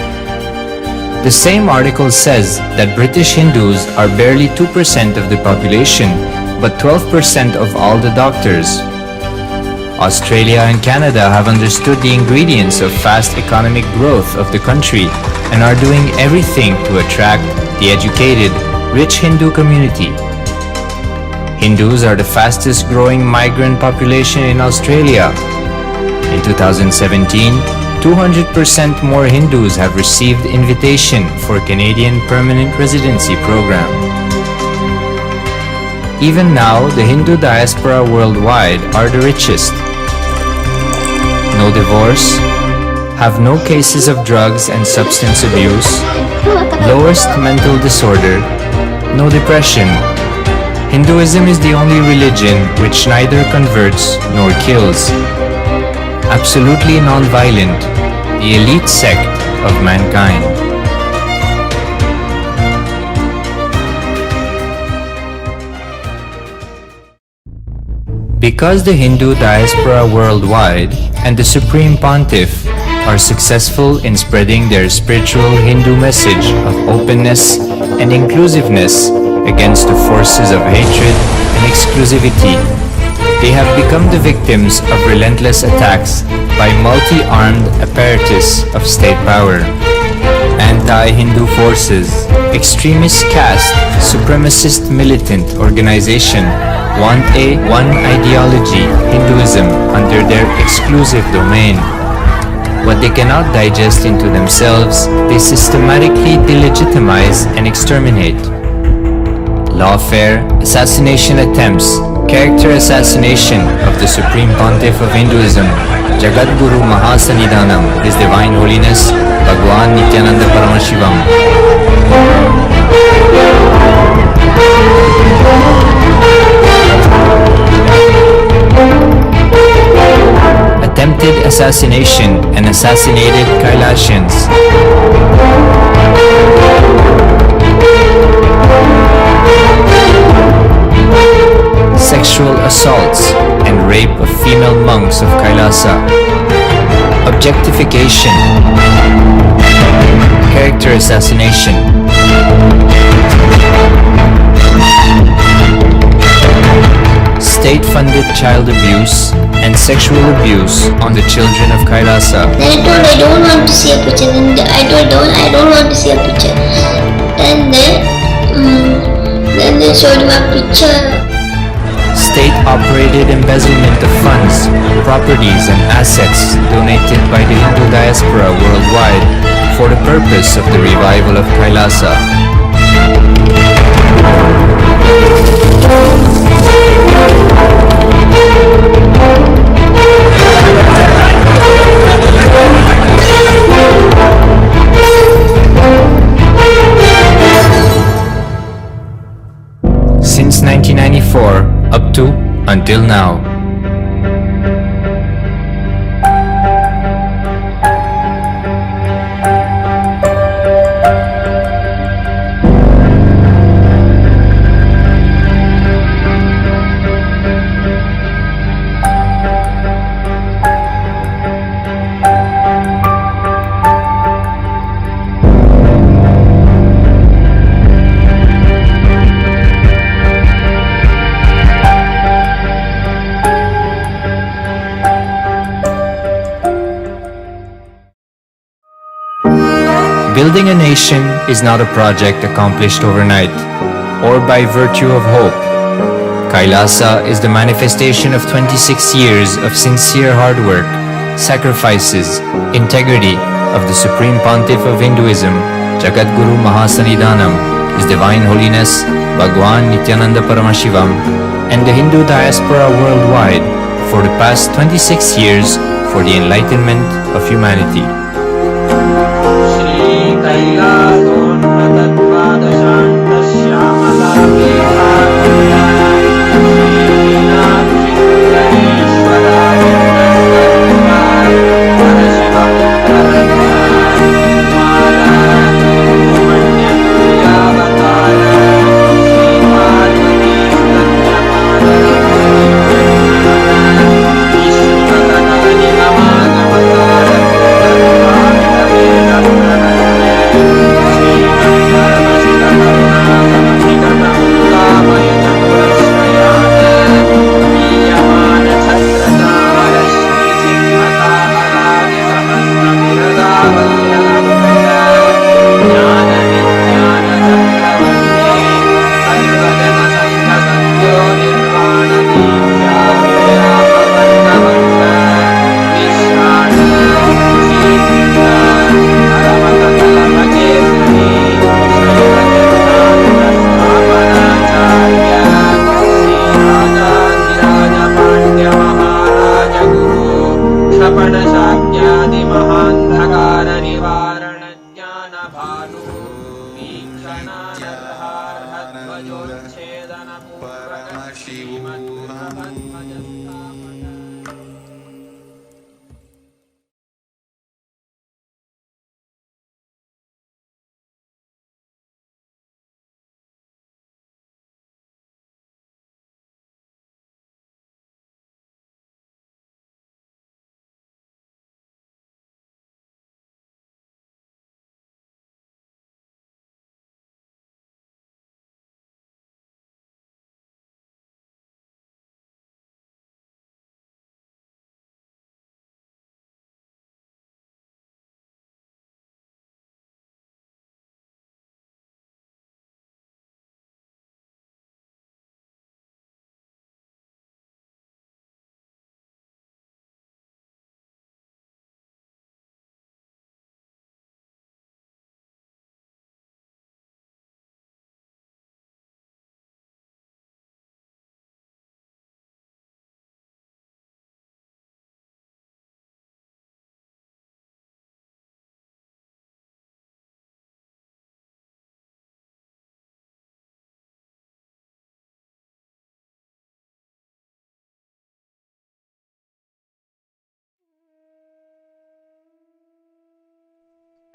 The same article says that British Hindus are barely 2% of the population, but 12% of all the doctors. Australia and Canada have understood the ingredients of fast economic growth of the country and are doing everything to attract the educated, rich Hindu community. Hindus are the fastest growing migrant population in Australia. In 2017, 200% more Hindus have received invitation for Canadian Permanent Residency Program. Even now, the Hindu diaspora worldwide are the richest. No divorce, have no cases of drugs and substance abuse, lowest mental disorder, no depression. Hinduism is the only religion which neither converts nor kills. Absolutely non-violent, the elite sect of mankind. Because the Hindu diaspora worldwide and the Supreme Pontiff are successful in spreading their spiritual Hindu message of openness and inclusiveness against the forces of hatred and exclusivity, they have become the victims of relentless attacks by multi-armed apparatus of state power. Anti-Hindu forces, extremist caste, supremacist militant organization want a one ideology, Hinduism, under their exclusive domain. What they cannot digest into themselves, they systematically delegitimize and exterminate. Lawfare, assassination attempts, character assassination of the Supreme Pontiff of Hinduism, Jagadguru Mahasannidhanam, His Divine Holiness, Bhagwan Nityananda Paramashivoham. Attempted assassination and assassinated KAILASANs. Sexual assaults and rape of female monks of KAILASA. Objectification. Character assassination. State-funded child abuse and sexual abuse on the children of KAILASA. Then I don't want to see a picture. Then I don't want to see a picture. Then they showed me a picture. State-operated embezzlement of funds, properties and assets donated by the Hindu diaspora worldwide for the purpose of the revival of KAILASA. Since 1994, until now. Building a nation is not a project accomplished overnight or by virtue of hope. KAILASA is the manifestation of 26 years of sincere hard work, sacrifices, integrity of the Supreme Pontiff of Hinduism, Jagadguru Mahasannidhanam, His Divine Holiness Bhagwan Nityananda Paramashivam, and the Hindu diaspora worldwide for the past 26 years for the enlightenment of humanity.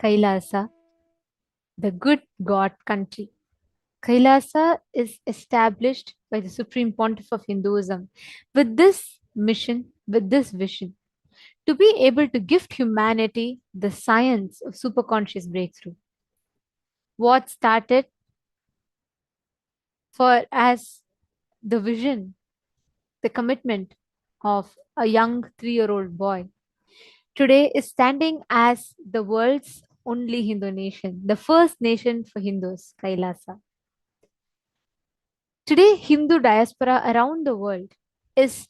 KAILASA, the good God country. KAILASA is established by the Supreme Pontiff of Hinduism with this mission, with this vision, to be able to gift humanity the science of superconscious breakthrough. What started for as the vision, the commitment of a young 3-year-old boy, today is standing as the world's only Hindu nation, the first nation for Hindus, KAILASA. Today, Hindu diaspora around the world is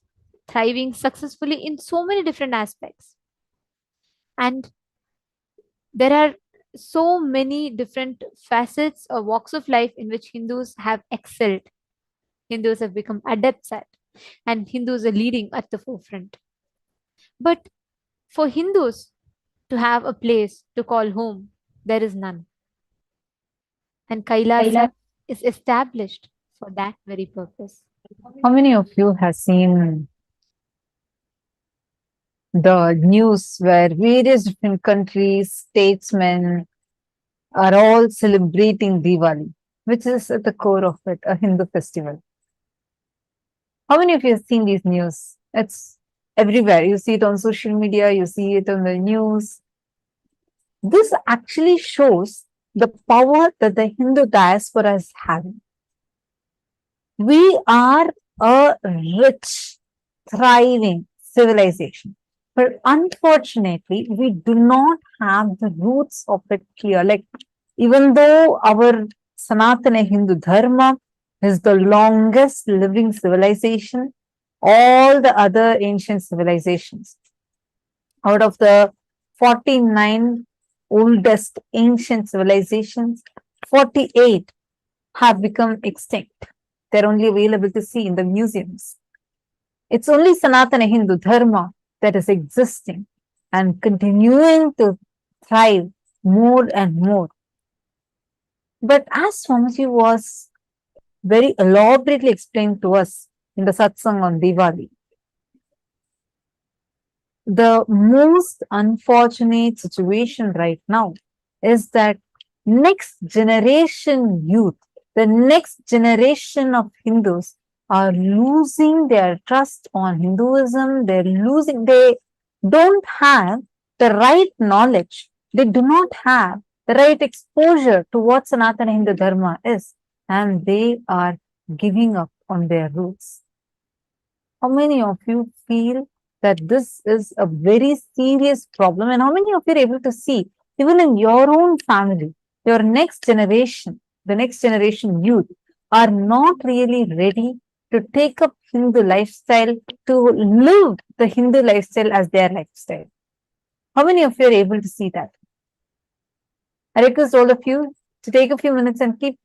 thriving successfully in so many different aspects. And there are so many different facets or walks of life in which Hindus have excelled. Hindus have become adepts at, and Hindus are leading at the forefront. But for Hindus to have a place to call home, there is none. And KAILASA is established for that very purpose. How many of you have seen the news where various different countries, statesmen are all celebrating Diwali, which is at the core of it, a Hindu festival? How many of you have seen these news? It's everywhere. You see it on social media, you see it on the news. This actually shows the power that the Hindu diaspora is having. We are a rich, thriving civilization. But unfortunately, we do not have the roots of it clear. Like, even though our Sanatana Hindu Dharma is the longest living civilization, all the other ancient civilizations, out of the 49 oldest ancient civilizations, 48 have become extinct. They're only available to see in the museums. It's only Sanatana Hindu Dharma that is existing and continuing to thrive more and more. But as Swamiji was very elaborately explained to us in the satsang on Diwali, the most unfortunate situation right now is that next generation youth, the next generation of Hindus are losing their trust on Hinduism. They don't have the right knowledge. They do not have the right exposure to what Sanatana Hindu Dharma is, and they are giving up on their roots. How many of you feel that this is a very serious problem? And how many of you are able to see, even in your own family, your next generation, the next generation youth, are not really ready to take up Hindu lifestyle, to live the Hindu lifestyle as their lifestyle? How many of you are able to see that? I request all of you to take a few minutes and keep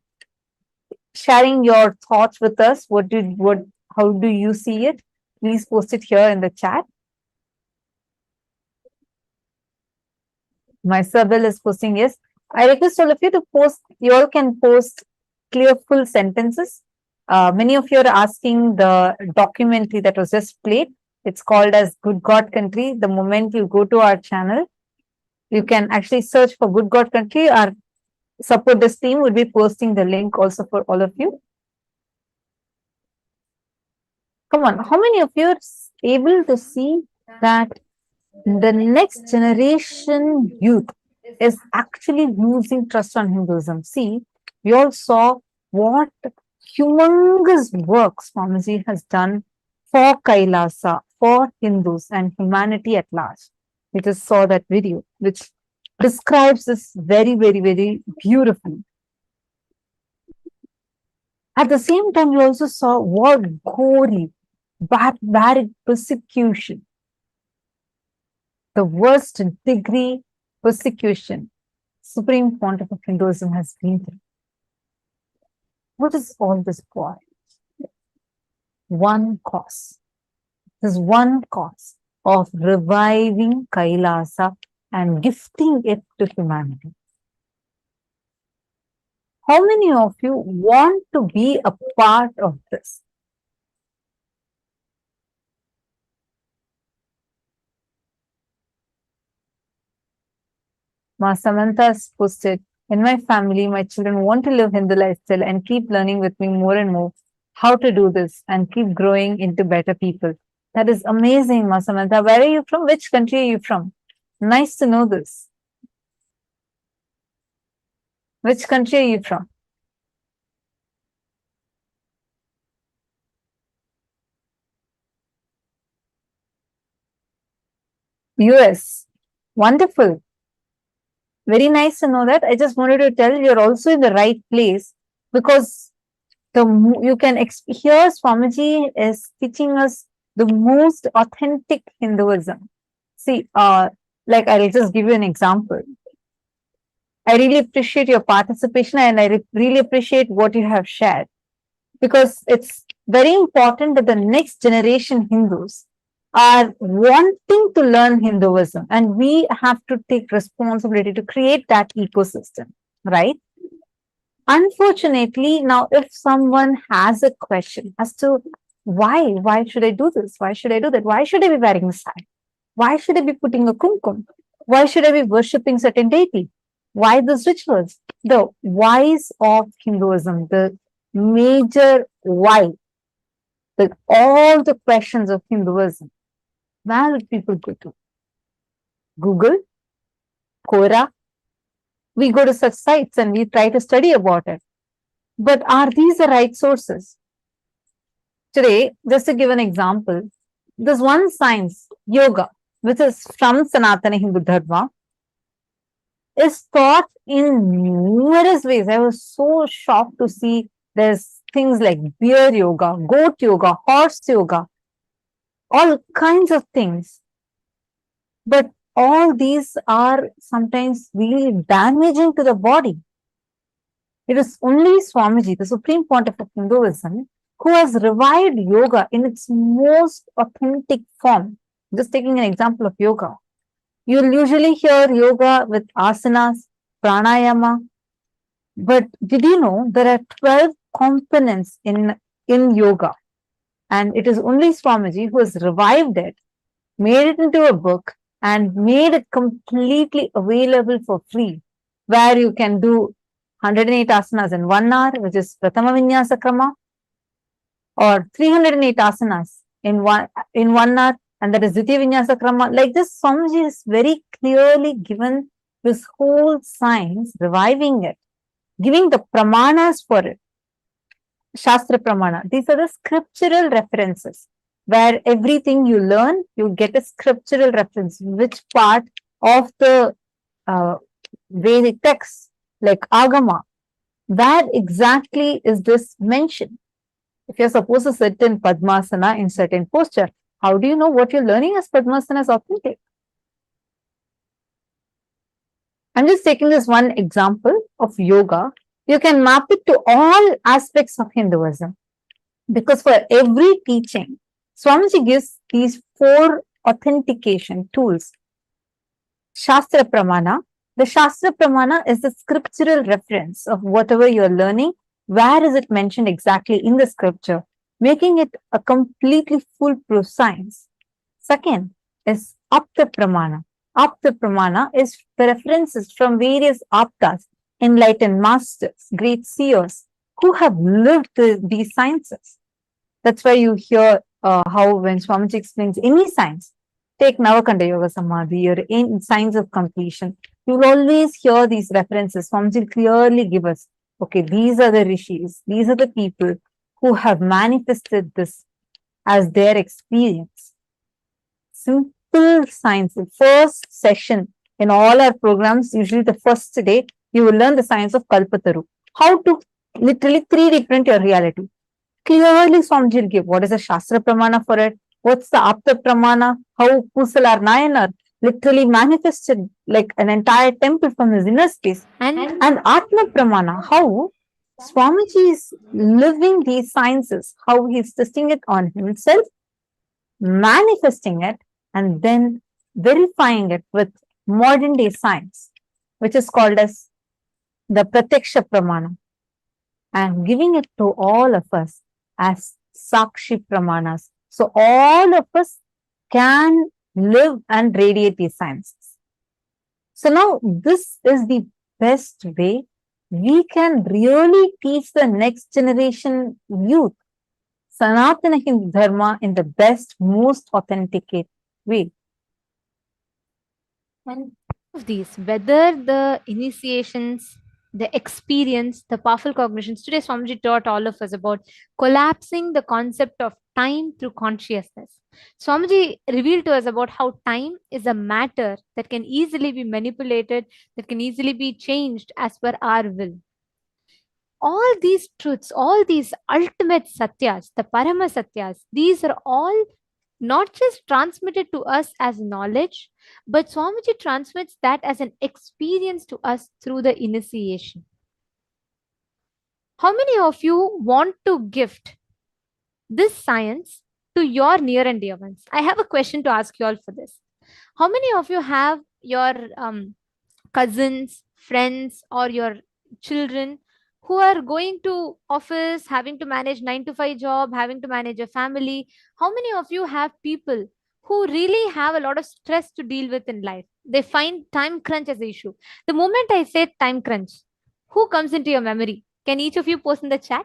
sharing your thoughts with us. How do you see it? Please post it here in the chat. My Sabil is posting yes. I request all of you to post, you all can post clear full sentences. Many of you are asking the documentary that was just played. It's called as Good God Country. The moment you go to our channel, you can actually search for Good God Country. Our support this team will be posting the link also for all of you. Come on, how many of you are able to see that the next generation youth is actually losing trust on Hinduism? See, we all saw what humongous work Swamiji has done for KAILASA, for Hindus and humanity at large. We just saw that video, which describes this very, very, very beautifully. At the same time, we also saw what gory, barbaric persecution, the worst degree persecution Supreme Pontiff of Hinduism has been through. What is all this for? One cause. There's one cause of reviving KAILASA and gifting it to humanity. How many of you want to be a part of this? Ma Samantha has posted, in my family, my children want to live Hindu lifestyle and keep learning with me more and more how to do this and keep growing into better people. That is amazing, Ma Samantha. Where are you from? Which country are you from? Nice to know this. Which country are you from? US. Wonderful. Very nice to know that. I just wanted to tell you're also in the right place, because you can hear Swamiji is teaching us the most authentic Hinduism. See, like I'll just give you an example. I really appreciate your participation and I really appreciate what you have shared, because it's very important that the next generation Hindus are wanting to learn Hinduism, and we have to take responsibility to create that ecosystem, right? Unfortunately, now if someone has a question as to why should I do this? Why should I do that? Why should I be wearing a sari? Why should I be putting a kumkum? Why should I be worshipping certain deity? Why these rituals? The whys of Hinduism, the major why, all the questions of Hinduism, where would people go to? Google, Quora. We go to such sites and we try to study about it. But are these the right sources? Today, just to give an example, there's one science, yoga, which is from Sanatana Hindu Dharma, is taught in numerous ways. I was so shocked to see there's things like bear yoga, goat yoga, horse yoga, all kinds of things. But all these are sometimes really damaging to the body. It is only Swamiji, the Supreme Pontiff of Hinduism, who has revived yoga in its most authentic form. Just taking an example of yoga. You'll usually hear yoga with asanas, pranayama. But did you know there are 12 components in yoga? And it is only Swamiji who has revived it, made it into a book, and made it completely available for free, where you can do 108 asanas in 1 hour, which is Pratama Vinyasa Krama, or 308 asanas in one hour, and that is Dvitiya Vinyasa Krama. Like this, Swamiji has very clearly given this whole science, reviving it, giving the pramanas for it. Shastra Pramana. These are the scriptural references where everything you learn, you get a scriptural reference. Which part of the Vedic text, like Agama, where exactly is this mentioned? If you're supposed to sit in Padmasana in certain posture, how do you know what you're learning as Padmasana is authentic? I'm just taking this one example of yoga. You can map it to all aspects of Hinduism, because for every teaching, Swamiji gives these 4 authentication tools. Shastra Pramana. The Shastra Pramana is the scriptural reference of whatever you're learning. Where is it mentioned exactly in the scripture, making it a completely foolproof science. Second is Apta Pramana. Apta Pramana is the references from various aptas, enlightened masters, great seers, who have lived these sciences. That's why you hear how when Swamiji explains any science, take Navakanda Yoga Samadhi or in Science of Completion, you will always hear these references. Swamiji clearly give us, okay, these are the rishis, these are the people who have manifested this as their experience. Simple science. The first session in all our programs, usually the first day, you will learn the science of Kalpataru. How to literally 3D print your reality. Clearly, Swamiji will give what is the Shastra Pramana for it, what's the Apta Pramana, how Pusalar Nayanar literally manifested like an entire temple from his inner space, And and Atma Pramana, how Swamiji is living these sciences, how he's testing it on himself, manifesting it, and then verifying it with modern day science, which is called as the Pratyaksha Pramana, and giving it to all of us as Sakshi Pramanas. So all of us can live and radiate these sciences. So now this is the best way we can really teach the next generation youth Sanatana Hindu Dharma in the best, most authenticate way. And of these, whether the initiations, the experience, the powerful cognitions. Today, Swamiji taught all of us about collapsing the concept of time through consciousness. Swamiji revealed to us about how time is a matter that can easily be manipulated, that can easily be changed as per our will. All these truths, all these ultimate satyas, the Parama Satyas, these are all not just transmitted to us as knowledge, but Swamiji transmits that as an experience to us through the initiation. How many of you want to gift this science to your near and dear ones? I have a question to ask you all for this. How many of you have your cousins, friends, or your children who are going to office, having to manage 9 to 5 job, having to manage a family. How many of you have people who really have a lot of stress to deal with in life? They find time crunch as an issue. The moment I say time crunch, who comes into your memory? Can each of you post in the chat?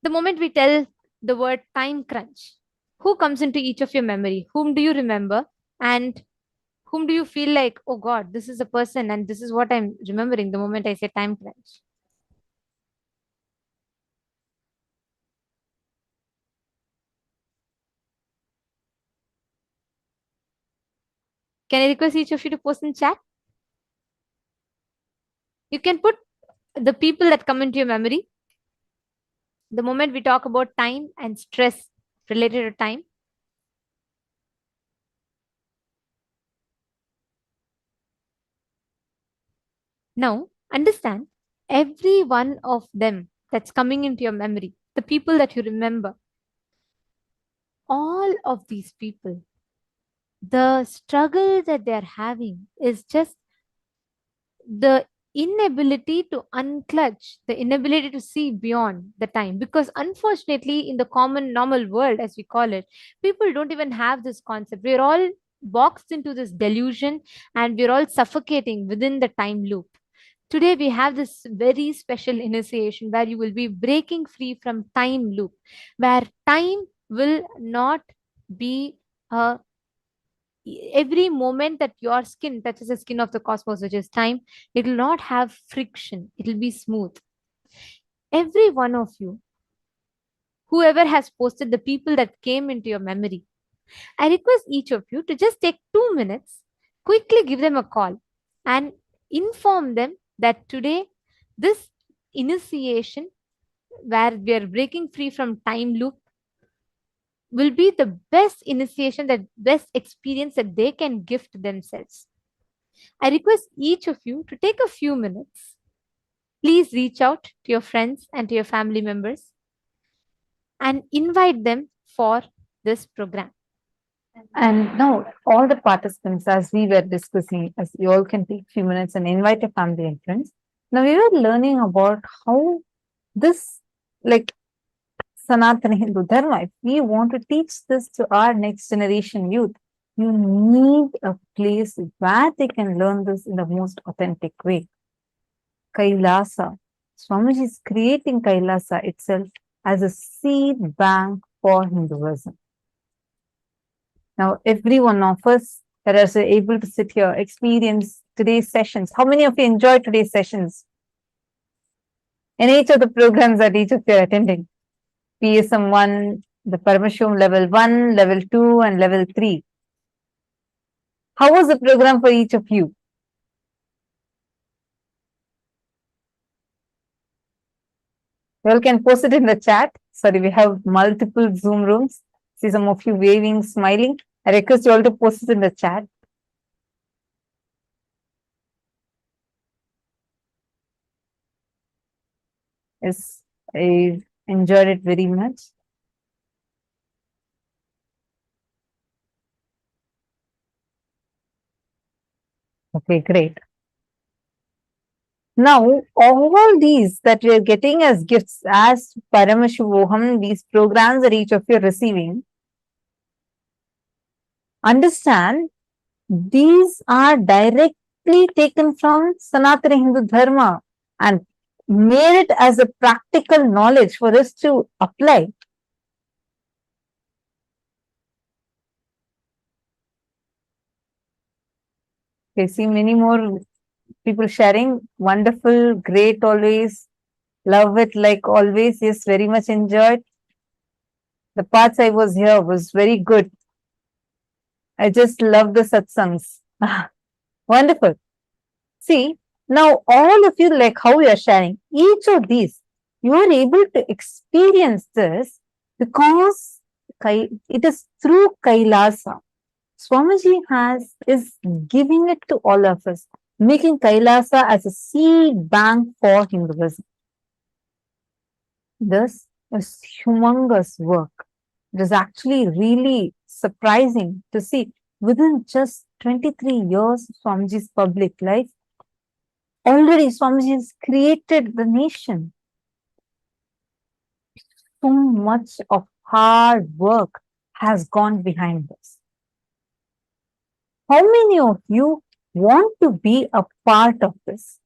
The moment we tell the word time crunch, who comes into each of your memory? Whom do you remember? And whom do you feel like, oh God, this is a person and this is what I'm remembering the moment I say time crunch? Can I request each of you to post in chat? You can put the people that come into your memory. The moment we talk about time and stress related to time. Now, understand every one of them that's coming into your memory, the people that you remember, all of these people, the struggle that they're having is just the inability to unclutch, the inability to see beyond the time. Because unfortunately, in the common normal world, as we call it, people don't even have this concept. We're all boxed into this delusion and we're all suffocating within the time loop. Today, we have this very special initiation where you will be breaking free from time loop, where time will not be a every moment that your skin touches the skin of the cosmos, which is time, it will not have friction. It will be smooth. Every one of you, whoever has posted the people that came into your memory, I request each of you to just take 2 minutes, quickly give them a call and inform them that today, this initiation where we are breaking free from time loop will be the best initiation, that best experience that they can gift themselves. I request each of you to take a few minutes. Please reach out to your friends and to your family members and invite them for this program. And now, all the participants, as we were discussing, as you all can take a few minutes and invite your family and friends. Now, we were learning about how this, like Sanatana Hindu Dharma, if we want to teach this to our next generation youth, you need a place where they can learn this in the most authentic way. KAILASA. Swamiji is creating KAILASA itself as a seed bank for Hinduism. Now, every one of us that are able to sit here, experience today's sessions. How many of you enjoyed today's sessions? In each of the programs that each of you are attending, PSM 1, the Paramashivoham Level 1, Level 2, and Level 3. How was the program for each of you? You all can post it in the chat. Sorry, we have multiple Zoom rooms. See some of you waving, smiling. I request you all to post it in the chat. Yes, I enjoyed it very much. Okay, great. Now, all these that we are getting as gifts as Paramashivoham, these programs that each of you are receiving, understand these are directly taken from Sanatana Hindu Dharma and made it as a practical knowledge for us to apply. Okay, see many more people sharing. Wonderful, great always. Love it like always. Yes, very much enjoyed. The parts I was here was very good. I just love the satsangs. Wonderful. See, now all of you, like how you are sharing, each of these, you are able to experience this because it is through KAILASA. Swamiji is giving it to all of us, making KAILASA as a seed bank for Hinduism. This is humongous work. It is actually really surprising to see within just 23 years of Swamiji's public life, Already Swamiji has created the nation. So much of hard work has gone behind this. How many of you want to be a part of this?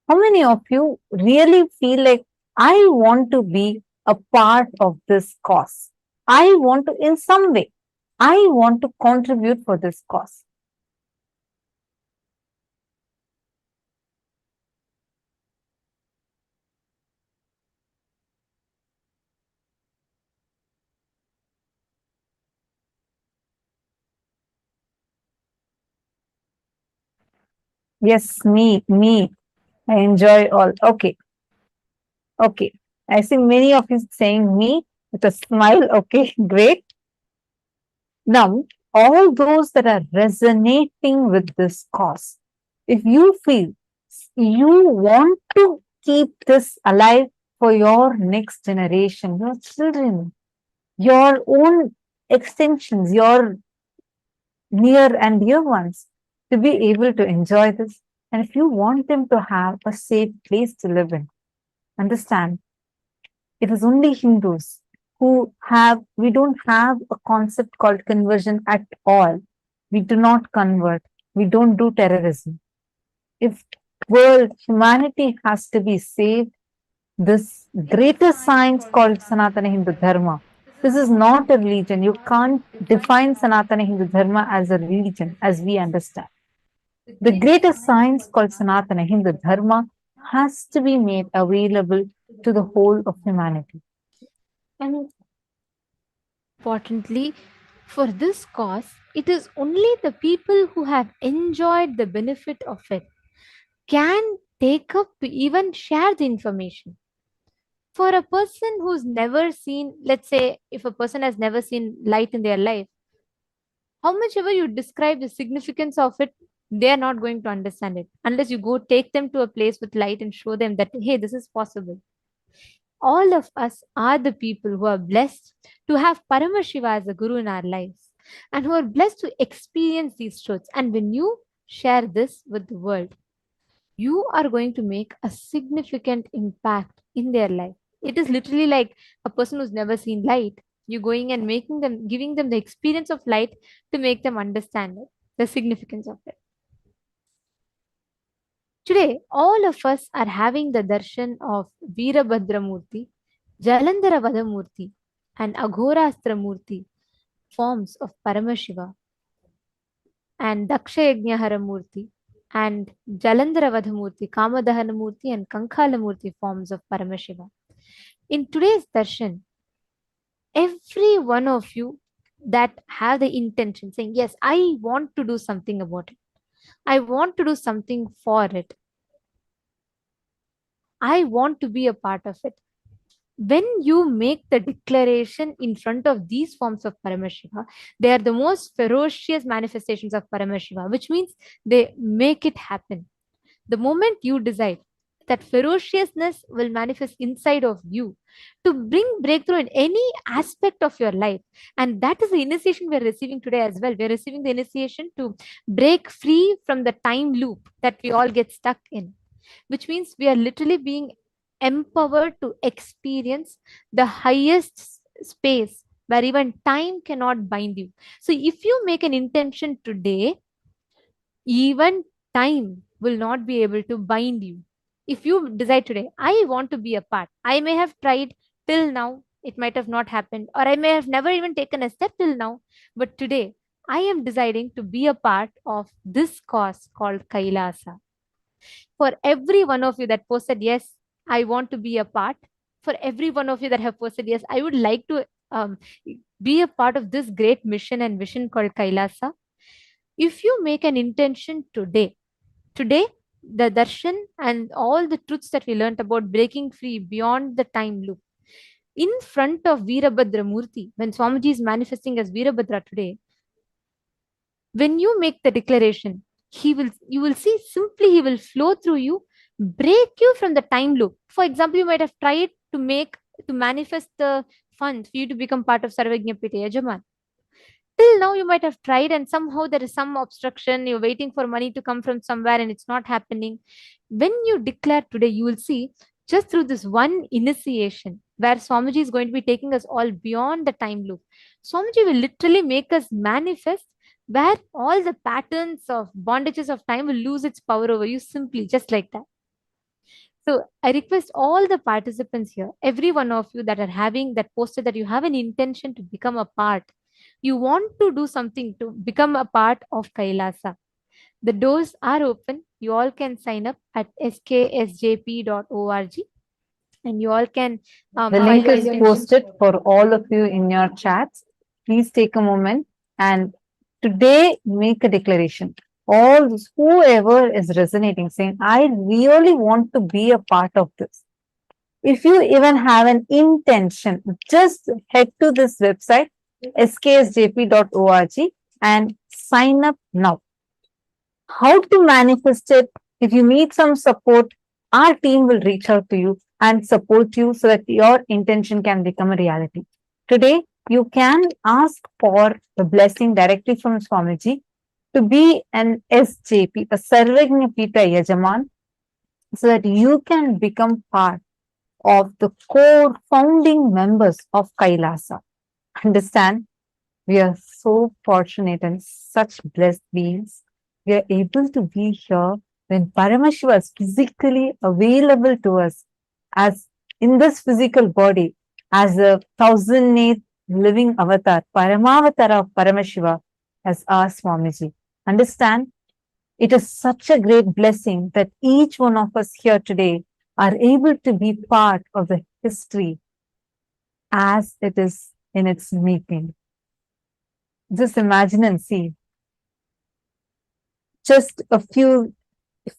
How many of you really feel like I want to be a part of this cause? I want to, in some way, I want to contribute for this cause. Yes, me. I enjoy all. Okay. I see many of you saying me with a smile. Okay, great. Now, all those that are resonating with this cause, if you feel you want to keep this alive for your next generation, your children, your own extensions, your near and dear ones, to be able to enjoy this, and if you want them to have a safe place to live in, understand, it is only Hindus we don't have a concept called conversion at all. We do not convert. We don't do terrorism. If humanity has to be saved, this greater science called Sanatana Hindu Dharma, this is not a religion. You can't define Sanatana Hindu Dharma as a religion as we understand. The greater science called Sanatana Hindu Dharma has to be made available to the whole of humanity. And importantly, for this cause, it is only the people who have enjoyed the benefit of it can take up to even share the information. For a person who's never seen, let's say, if a person has never seen light in their life, how much ever you describe the significance of it, they are not going to understand it unless you go take them to a place with light and show them that, hey, this is possible. All of us are the people who are blessed to have Paramashiva as a guru in our lives and who are blessed to experience these truths. And when you share this with the world, you are going to make a significant impact in their life. It is literally like a person who's never seen light. You going and giving them the experience of light to make them understand it, the significance of it. Today, all of us are having the darshan of Veerabhadramurti, Jalandhara Vadamurti, and Aghorastra Murti, forms of Paramashiva, and Dakshayajnahara Murti, and Jalandhara Vadhamurti, Kamadahana Murti, and Kankhala Murti, forms of Paramashiva. In today's darshan, every one of you that have the intention saying, yes, I want to do something about it. I want to do something for it. I want to be a part of it. When you make the declaration in front of these forms of Paramashiva, they are the most ferocious manifestations of Paramashiva, which means they make it happen. The moment you decide, that ferociousness will manifest inside of you to bring breakthrough in any aspect of your life. And that is the initiation we're receiving today as well. We're receiving the initiation to break free from the time loop that we all get stuck in, which means we are literally being empowered to experience the highest space where even time cannot bind you. So if you make an intention today, even time will not be able to bind you. If you decide today, I want to be a part, I may have tried till now, it might have not happened, or I may have never even taken a step till now, but today I am deciding to be a part of this cause called Kailasa. For every one of you that posted, yes, I want to be a part, for every one of you that have posted, yes, I would like to be a part of this great mission and vision called Kailasa. If you make an intention today, the darshan and all the truths that we learned about breaking free beyond the time loop, in front of Veerabhadra Murti, when Swamiji is manifesting as Veerabhadra today, when you make the declaration, you will see simply he will flow through you, break you from the time loop. For example, you might have tried to manifest the funds for you to become part of Sarvajna Pite Yajaman. till now you might have tried and somehow there is some obstruction, you're waiting for money to come from somewhere and it's not happening. When you declare today, you will see just through this one initiation where Swamiji is going to be taking us all beyond the time loop. Swamiji will literally make us manifest where all the patterns of bondages of time will lose its power over you simply just like that. So I request all the participants here, every one of you that are having that posted that you have an intention to become a part, you want to do something to become a part of Kailasa. The doors are open. You all can sign up at sksjp.org and you all can The file link your is intentions. posted for all of you in your chats. Please take a moment and today make a declaration. All those, whoever is resonating, saying, I really want to be a part of this. If you even have an intention, just head to this website, sksjp.org, and sign up now. How to manifest it? If you need some support, our team will reach out to you and support you so that your intention can become a reality. Today, you can ask for the blessing directly from Swamiji to be an SJP, a Sarvajñapita Yajaman, so that you can become part of the core founding members of Kailasa. Understand? We are so fortunate and such blessed beings. We are able to be here when Paramashiva is physically available to us as in this physical body as a 1008th living avatar, Paramavatara of Paramashiva as our Swamiji. Understand? It is such a great blessing that each one of us here today are able to be part of the history as it is in its making. Just imagine and see. Just a few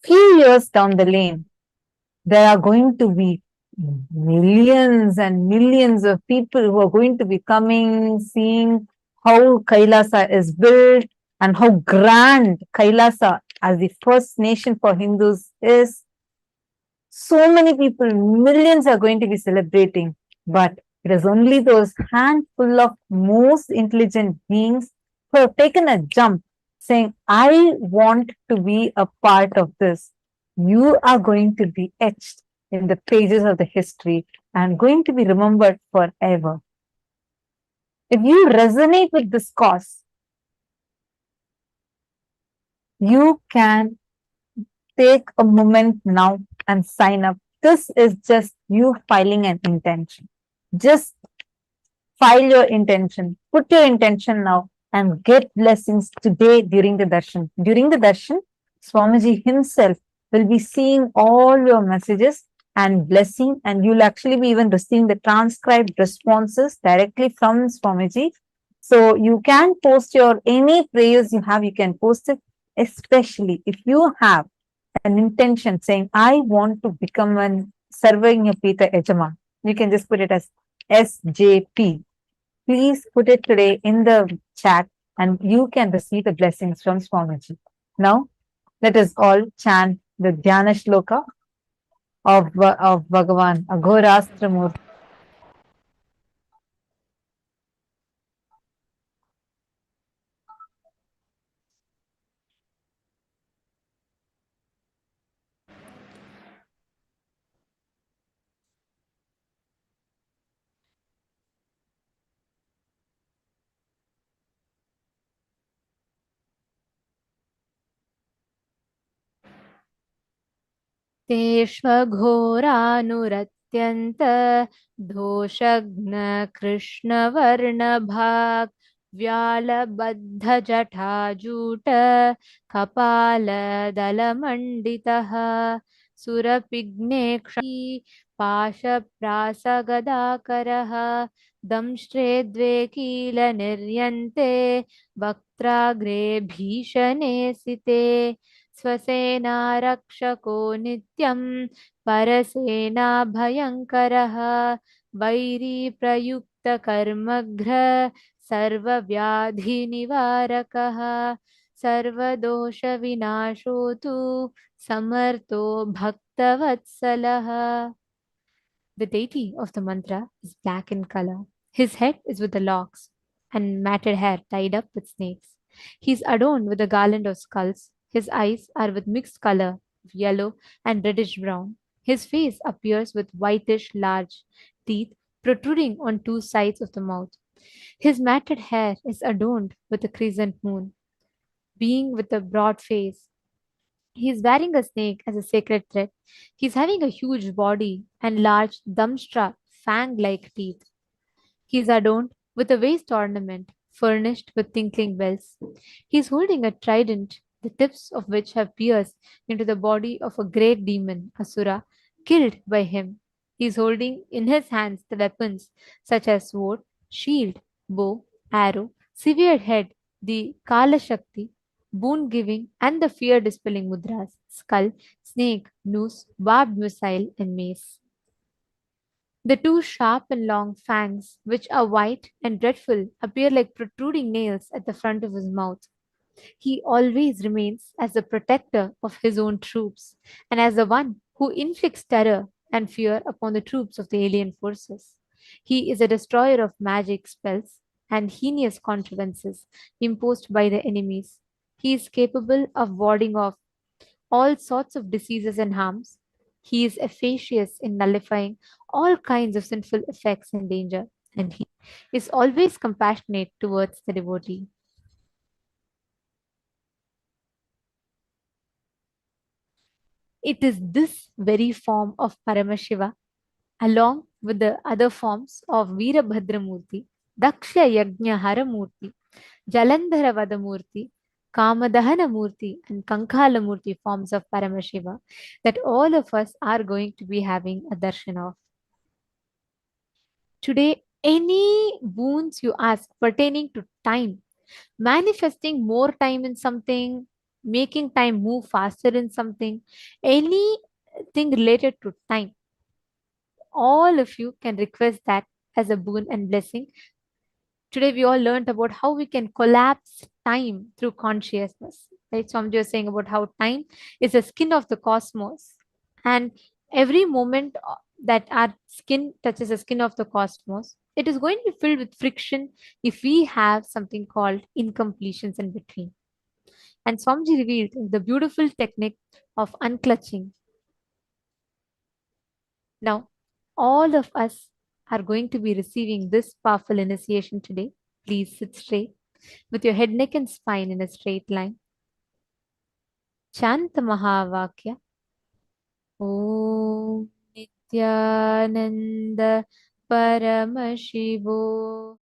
years down the lane, there are going to be millions and millions of people who are going to be coming, seeing how Kailasa is built and how grand Kailasa as the first nation for Hindus is. So many people, millions are going to be celebrating, but it is only those handful of most intelligent beings who have taken a jump saying, I want to be a part of this. You are going to be etched in the pages of the history and going to be remembered forever. If you resonate with this cause, you can take a moment now and sign up. This is just you filing an intention. Just file your intention, put your intention now and get blessings today during the darshan. During the darshan, Swamiji himself will be seeing all your messages and blessing, and you'll actually be even receiving the transcribed responses directly from Swamiji. So you can post your any prayers you have, you can post it, especially if you have an intention saying, I want to become an Sarvajñapita Yajaman. You can just put it as SJP. Please put it today in the chat and you can receive the blessings from Swamiji. Now, let us all chant the Dhyana Shloka of Bhagavan Aghorastramurti. तेष्वघोरानुरत्यन्त दोषघ्न कृष्णवर्णभाक् व्यालबद्धजटाजूट कपालदलमण्डितः सुरपिग्नेक्षी पाशप्रासगदाकरः दंष्ट्रे द्वे कीलनिर्यन्ते वक्त्राग्रे भीषणे सिते स्वसेनारक्षको नित्यं परसेना भयङ्करः vary प्रयुक्तकर्मघ्र सर्वव्याधिनिवारकः सर्वदोषविनाशो तु समर्थो भक्तवत्सलः. The deity of the mantra is black in color. His head is with the locks. and matted hair tied up with snakes. He is adorned with a garland of skulls. His eyes are with mixed color of yellow and reddish brown. His face appears with whitish large teeth protruding on two sides of the mouth. His matted hair is adorned with a crescent moon, being with a broad face. He is wearing a snake as a sacred thread. He is having a huge body and large Damstra fang-like teeth. He is adorned with a waist ornament furnished with tinkling bells. He is holding a trident, the tips of which have pierced into the body of a great demon, Asura, killed by him. He is holding in his hands the weapons such as sword, shield, bow, arrow, severed head, the Kala Shakti, boon giving, and the fear dispelling mudras, skull, snake, noose, barbed missile, and mace. The two sharp and long fangs, which are white and dreadful, appear like protruding nails at the front of his mouth. He always remains as the protector of his own troops and as the one who inflicts terror and fear upon the troops of the alien forces. He is a destroyer of magic spells and heinous contrivances imposed by the enemies. He is capable of warding off all sorts of diseases and harms. He is efficacious in nullifying all kinds of sinful effects and danger, and he is always compassionate towards the devotee. It is this very form of Paramashiva, along with the other forms of Veerabhadramurti, Daksha Yajna Haramurti, Jalandhara Vadamurti, Kamadahana Murti, and Kankhala Murti forms of Paramashiva that all of us are going to be having a darshan of. Today, any boons you ask pertaining to time, manifesting more time in something, making time move faster in something, anything related to time, all of you can request that as a boon and blessing. Today, we all learned about how we can collapse time through consciousness. Right? So, I'm just saying about how time is the skin of the cosmos, and every moment that our skin touches the skin of the cosmos, it is going to be filled with friction if we have something called incompletions in between. And Swamiji revealed the beautiful technique of unclutching. Now, all of us are going to be receiving this powerful initiation today. Please sit straight with your head, neck, and spine in a straight line. Chant Mahavakya. Om Nityananda Paramashivo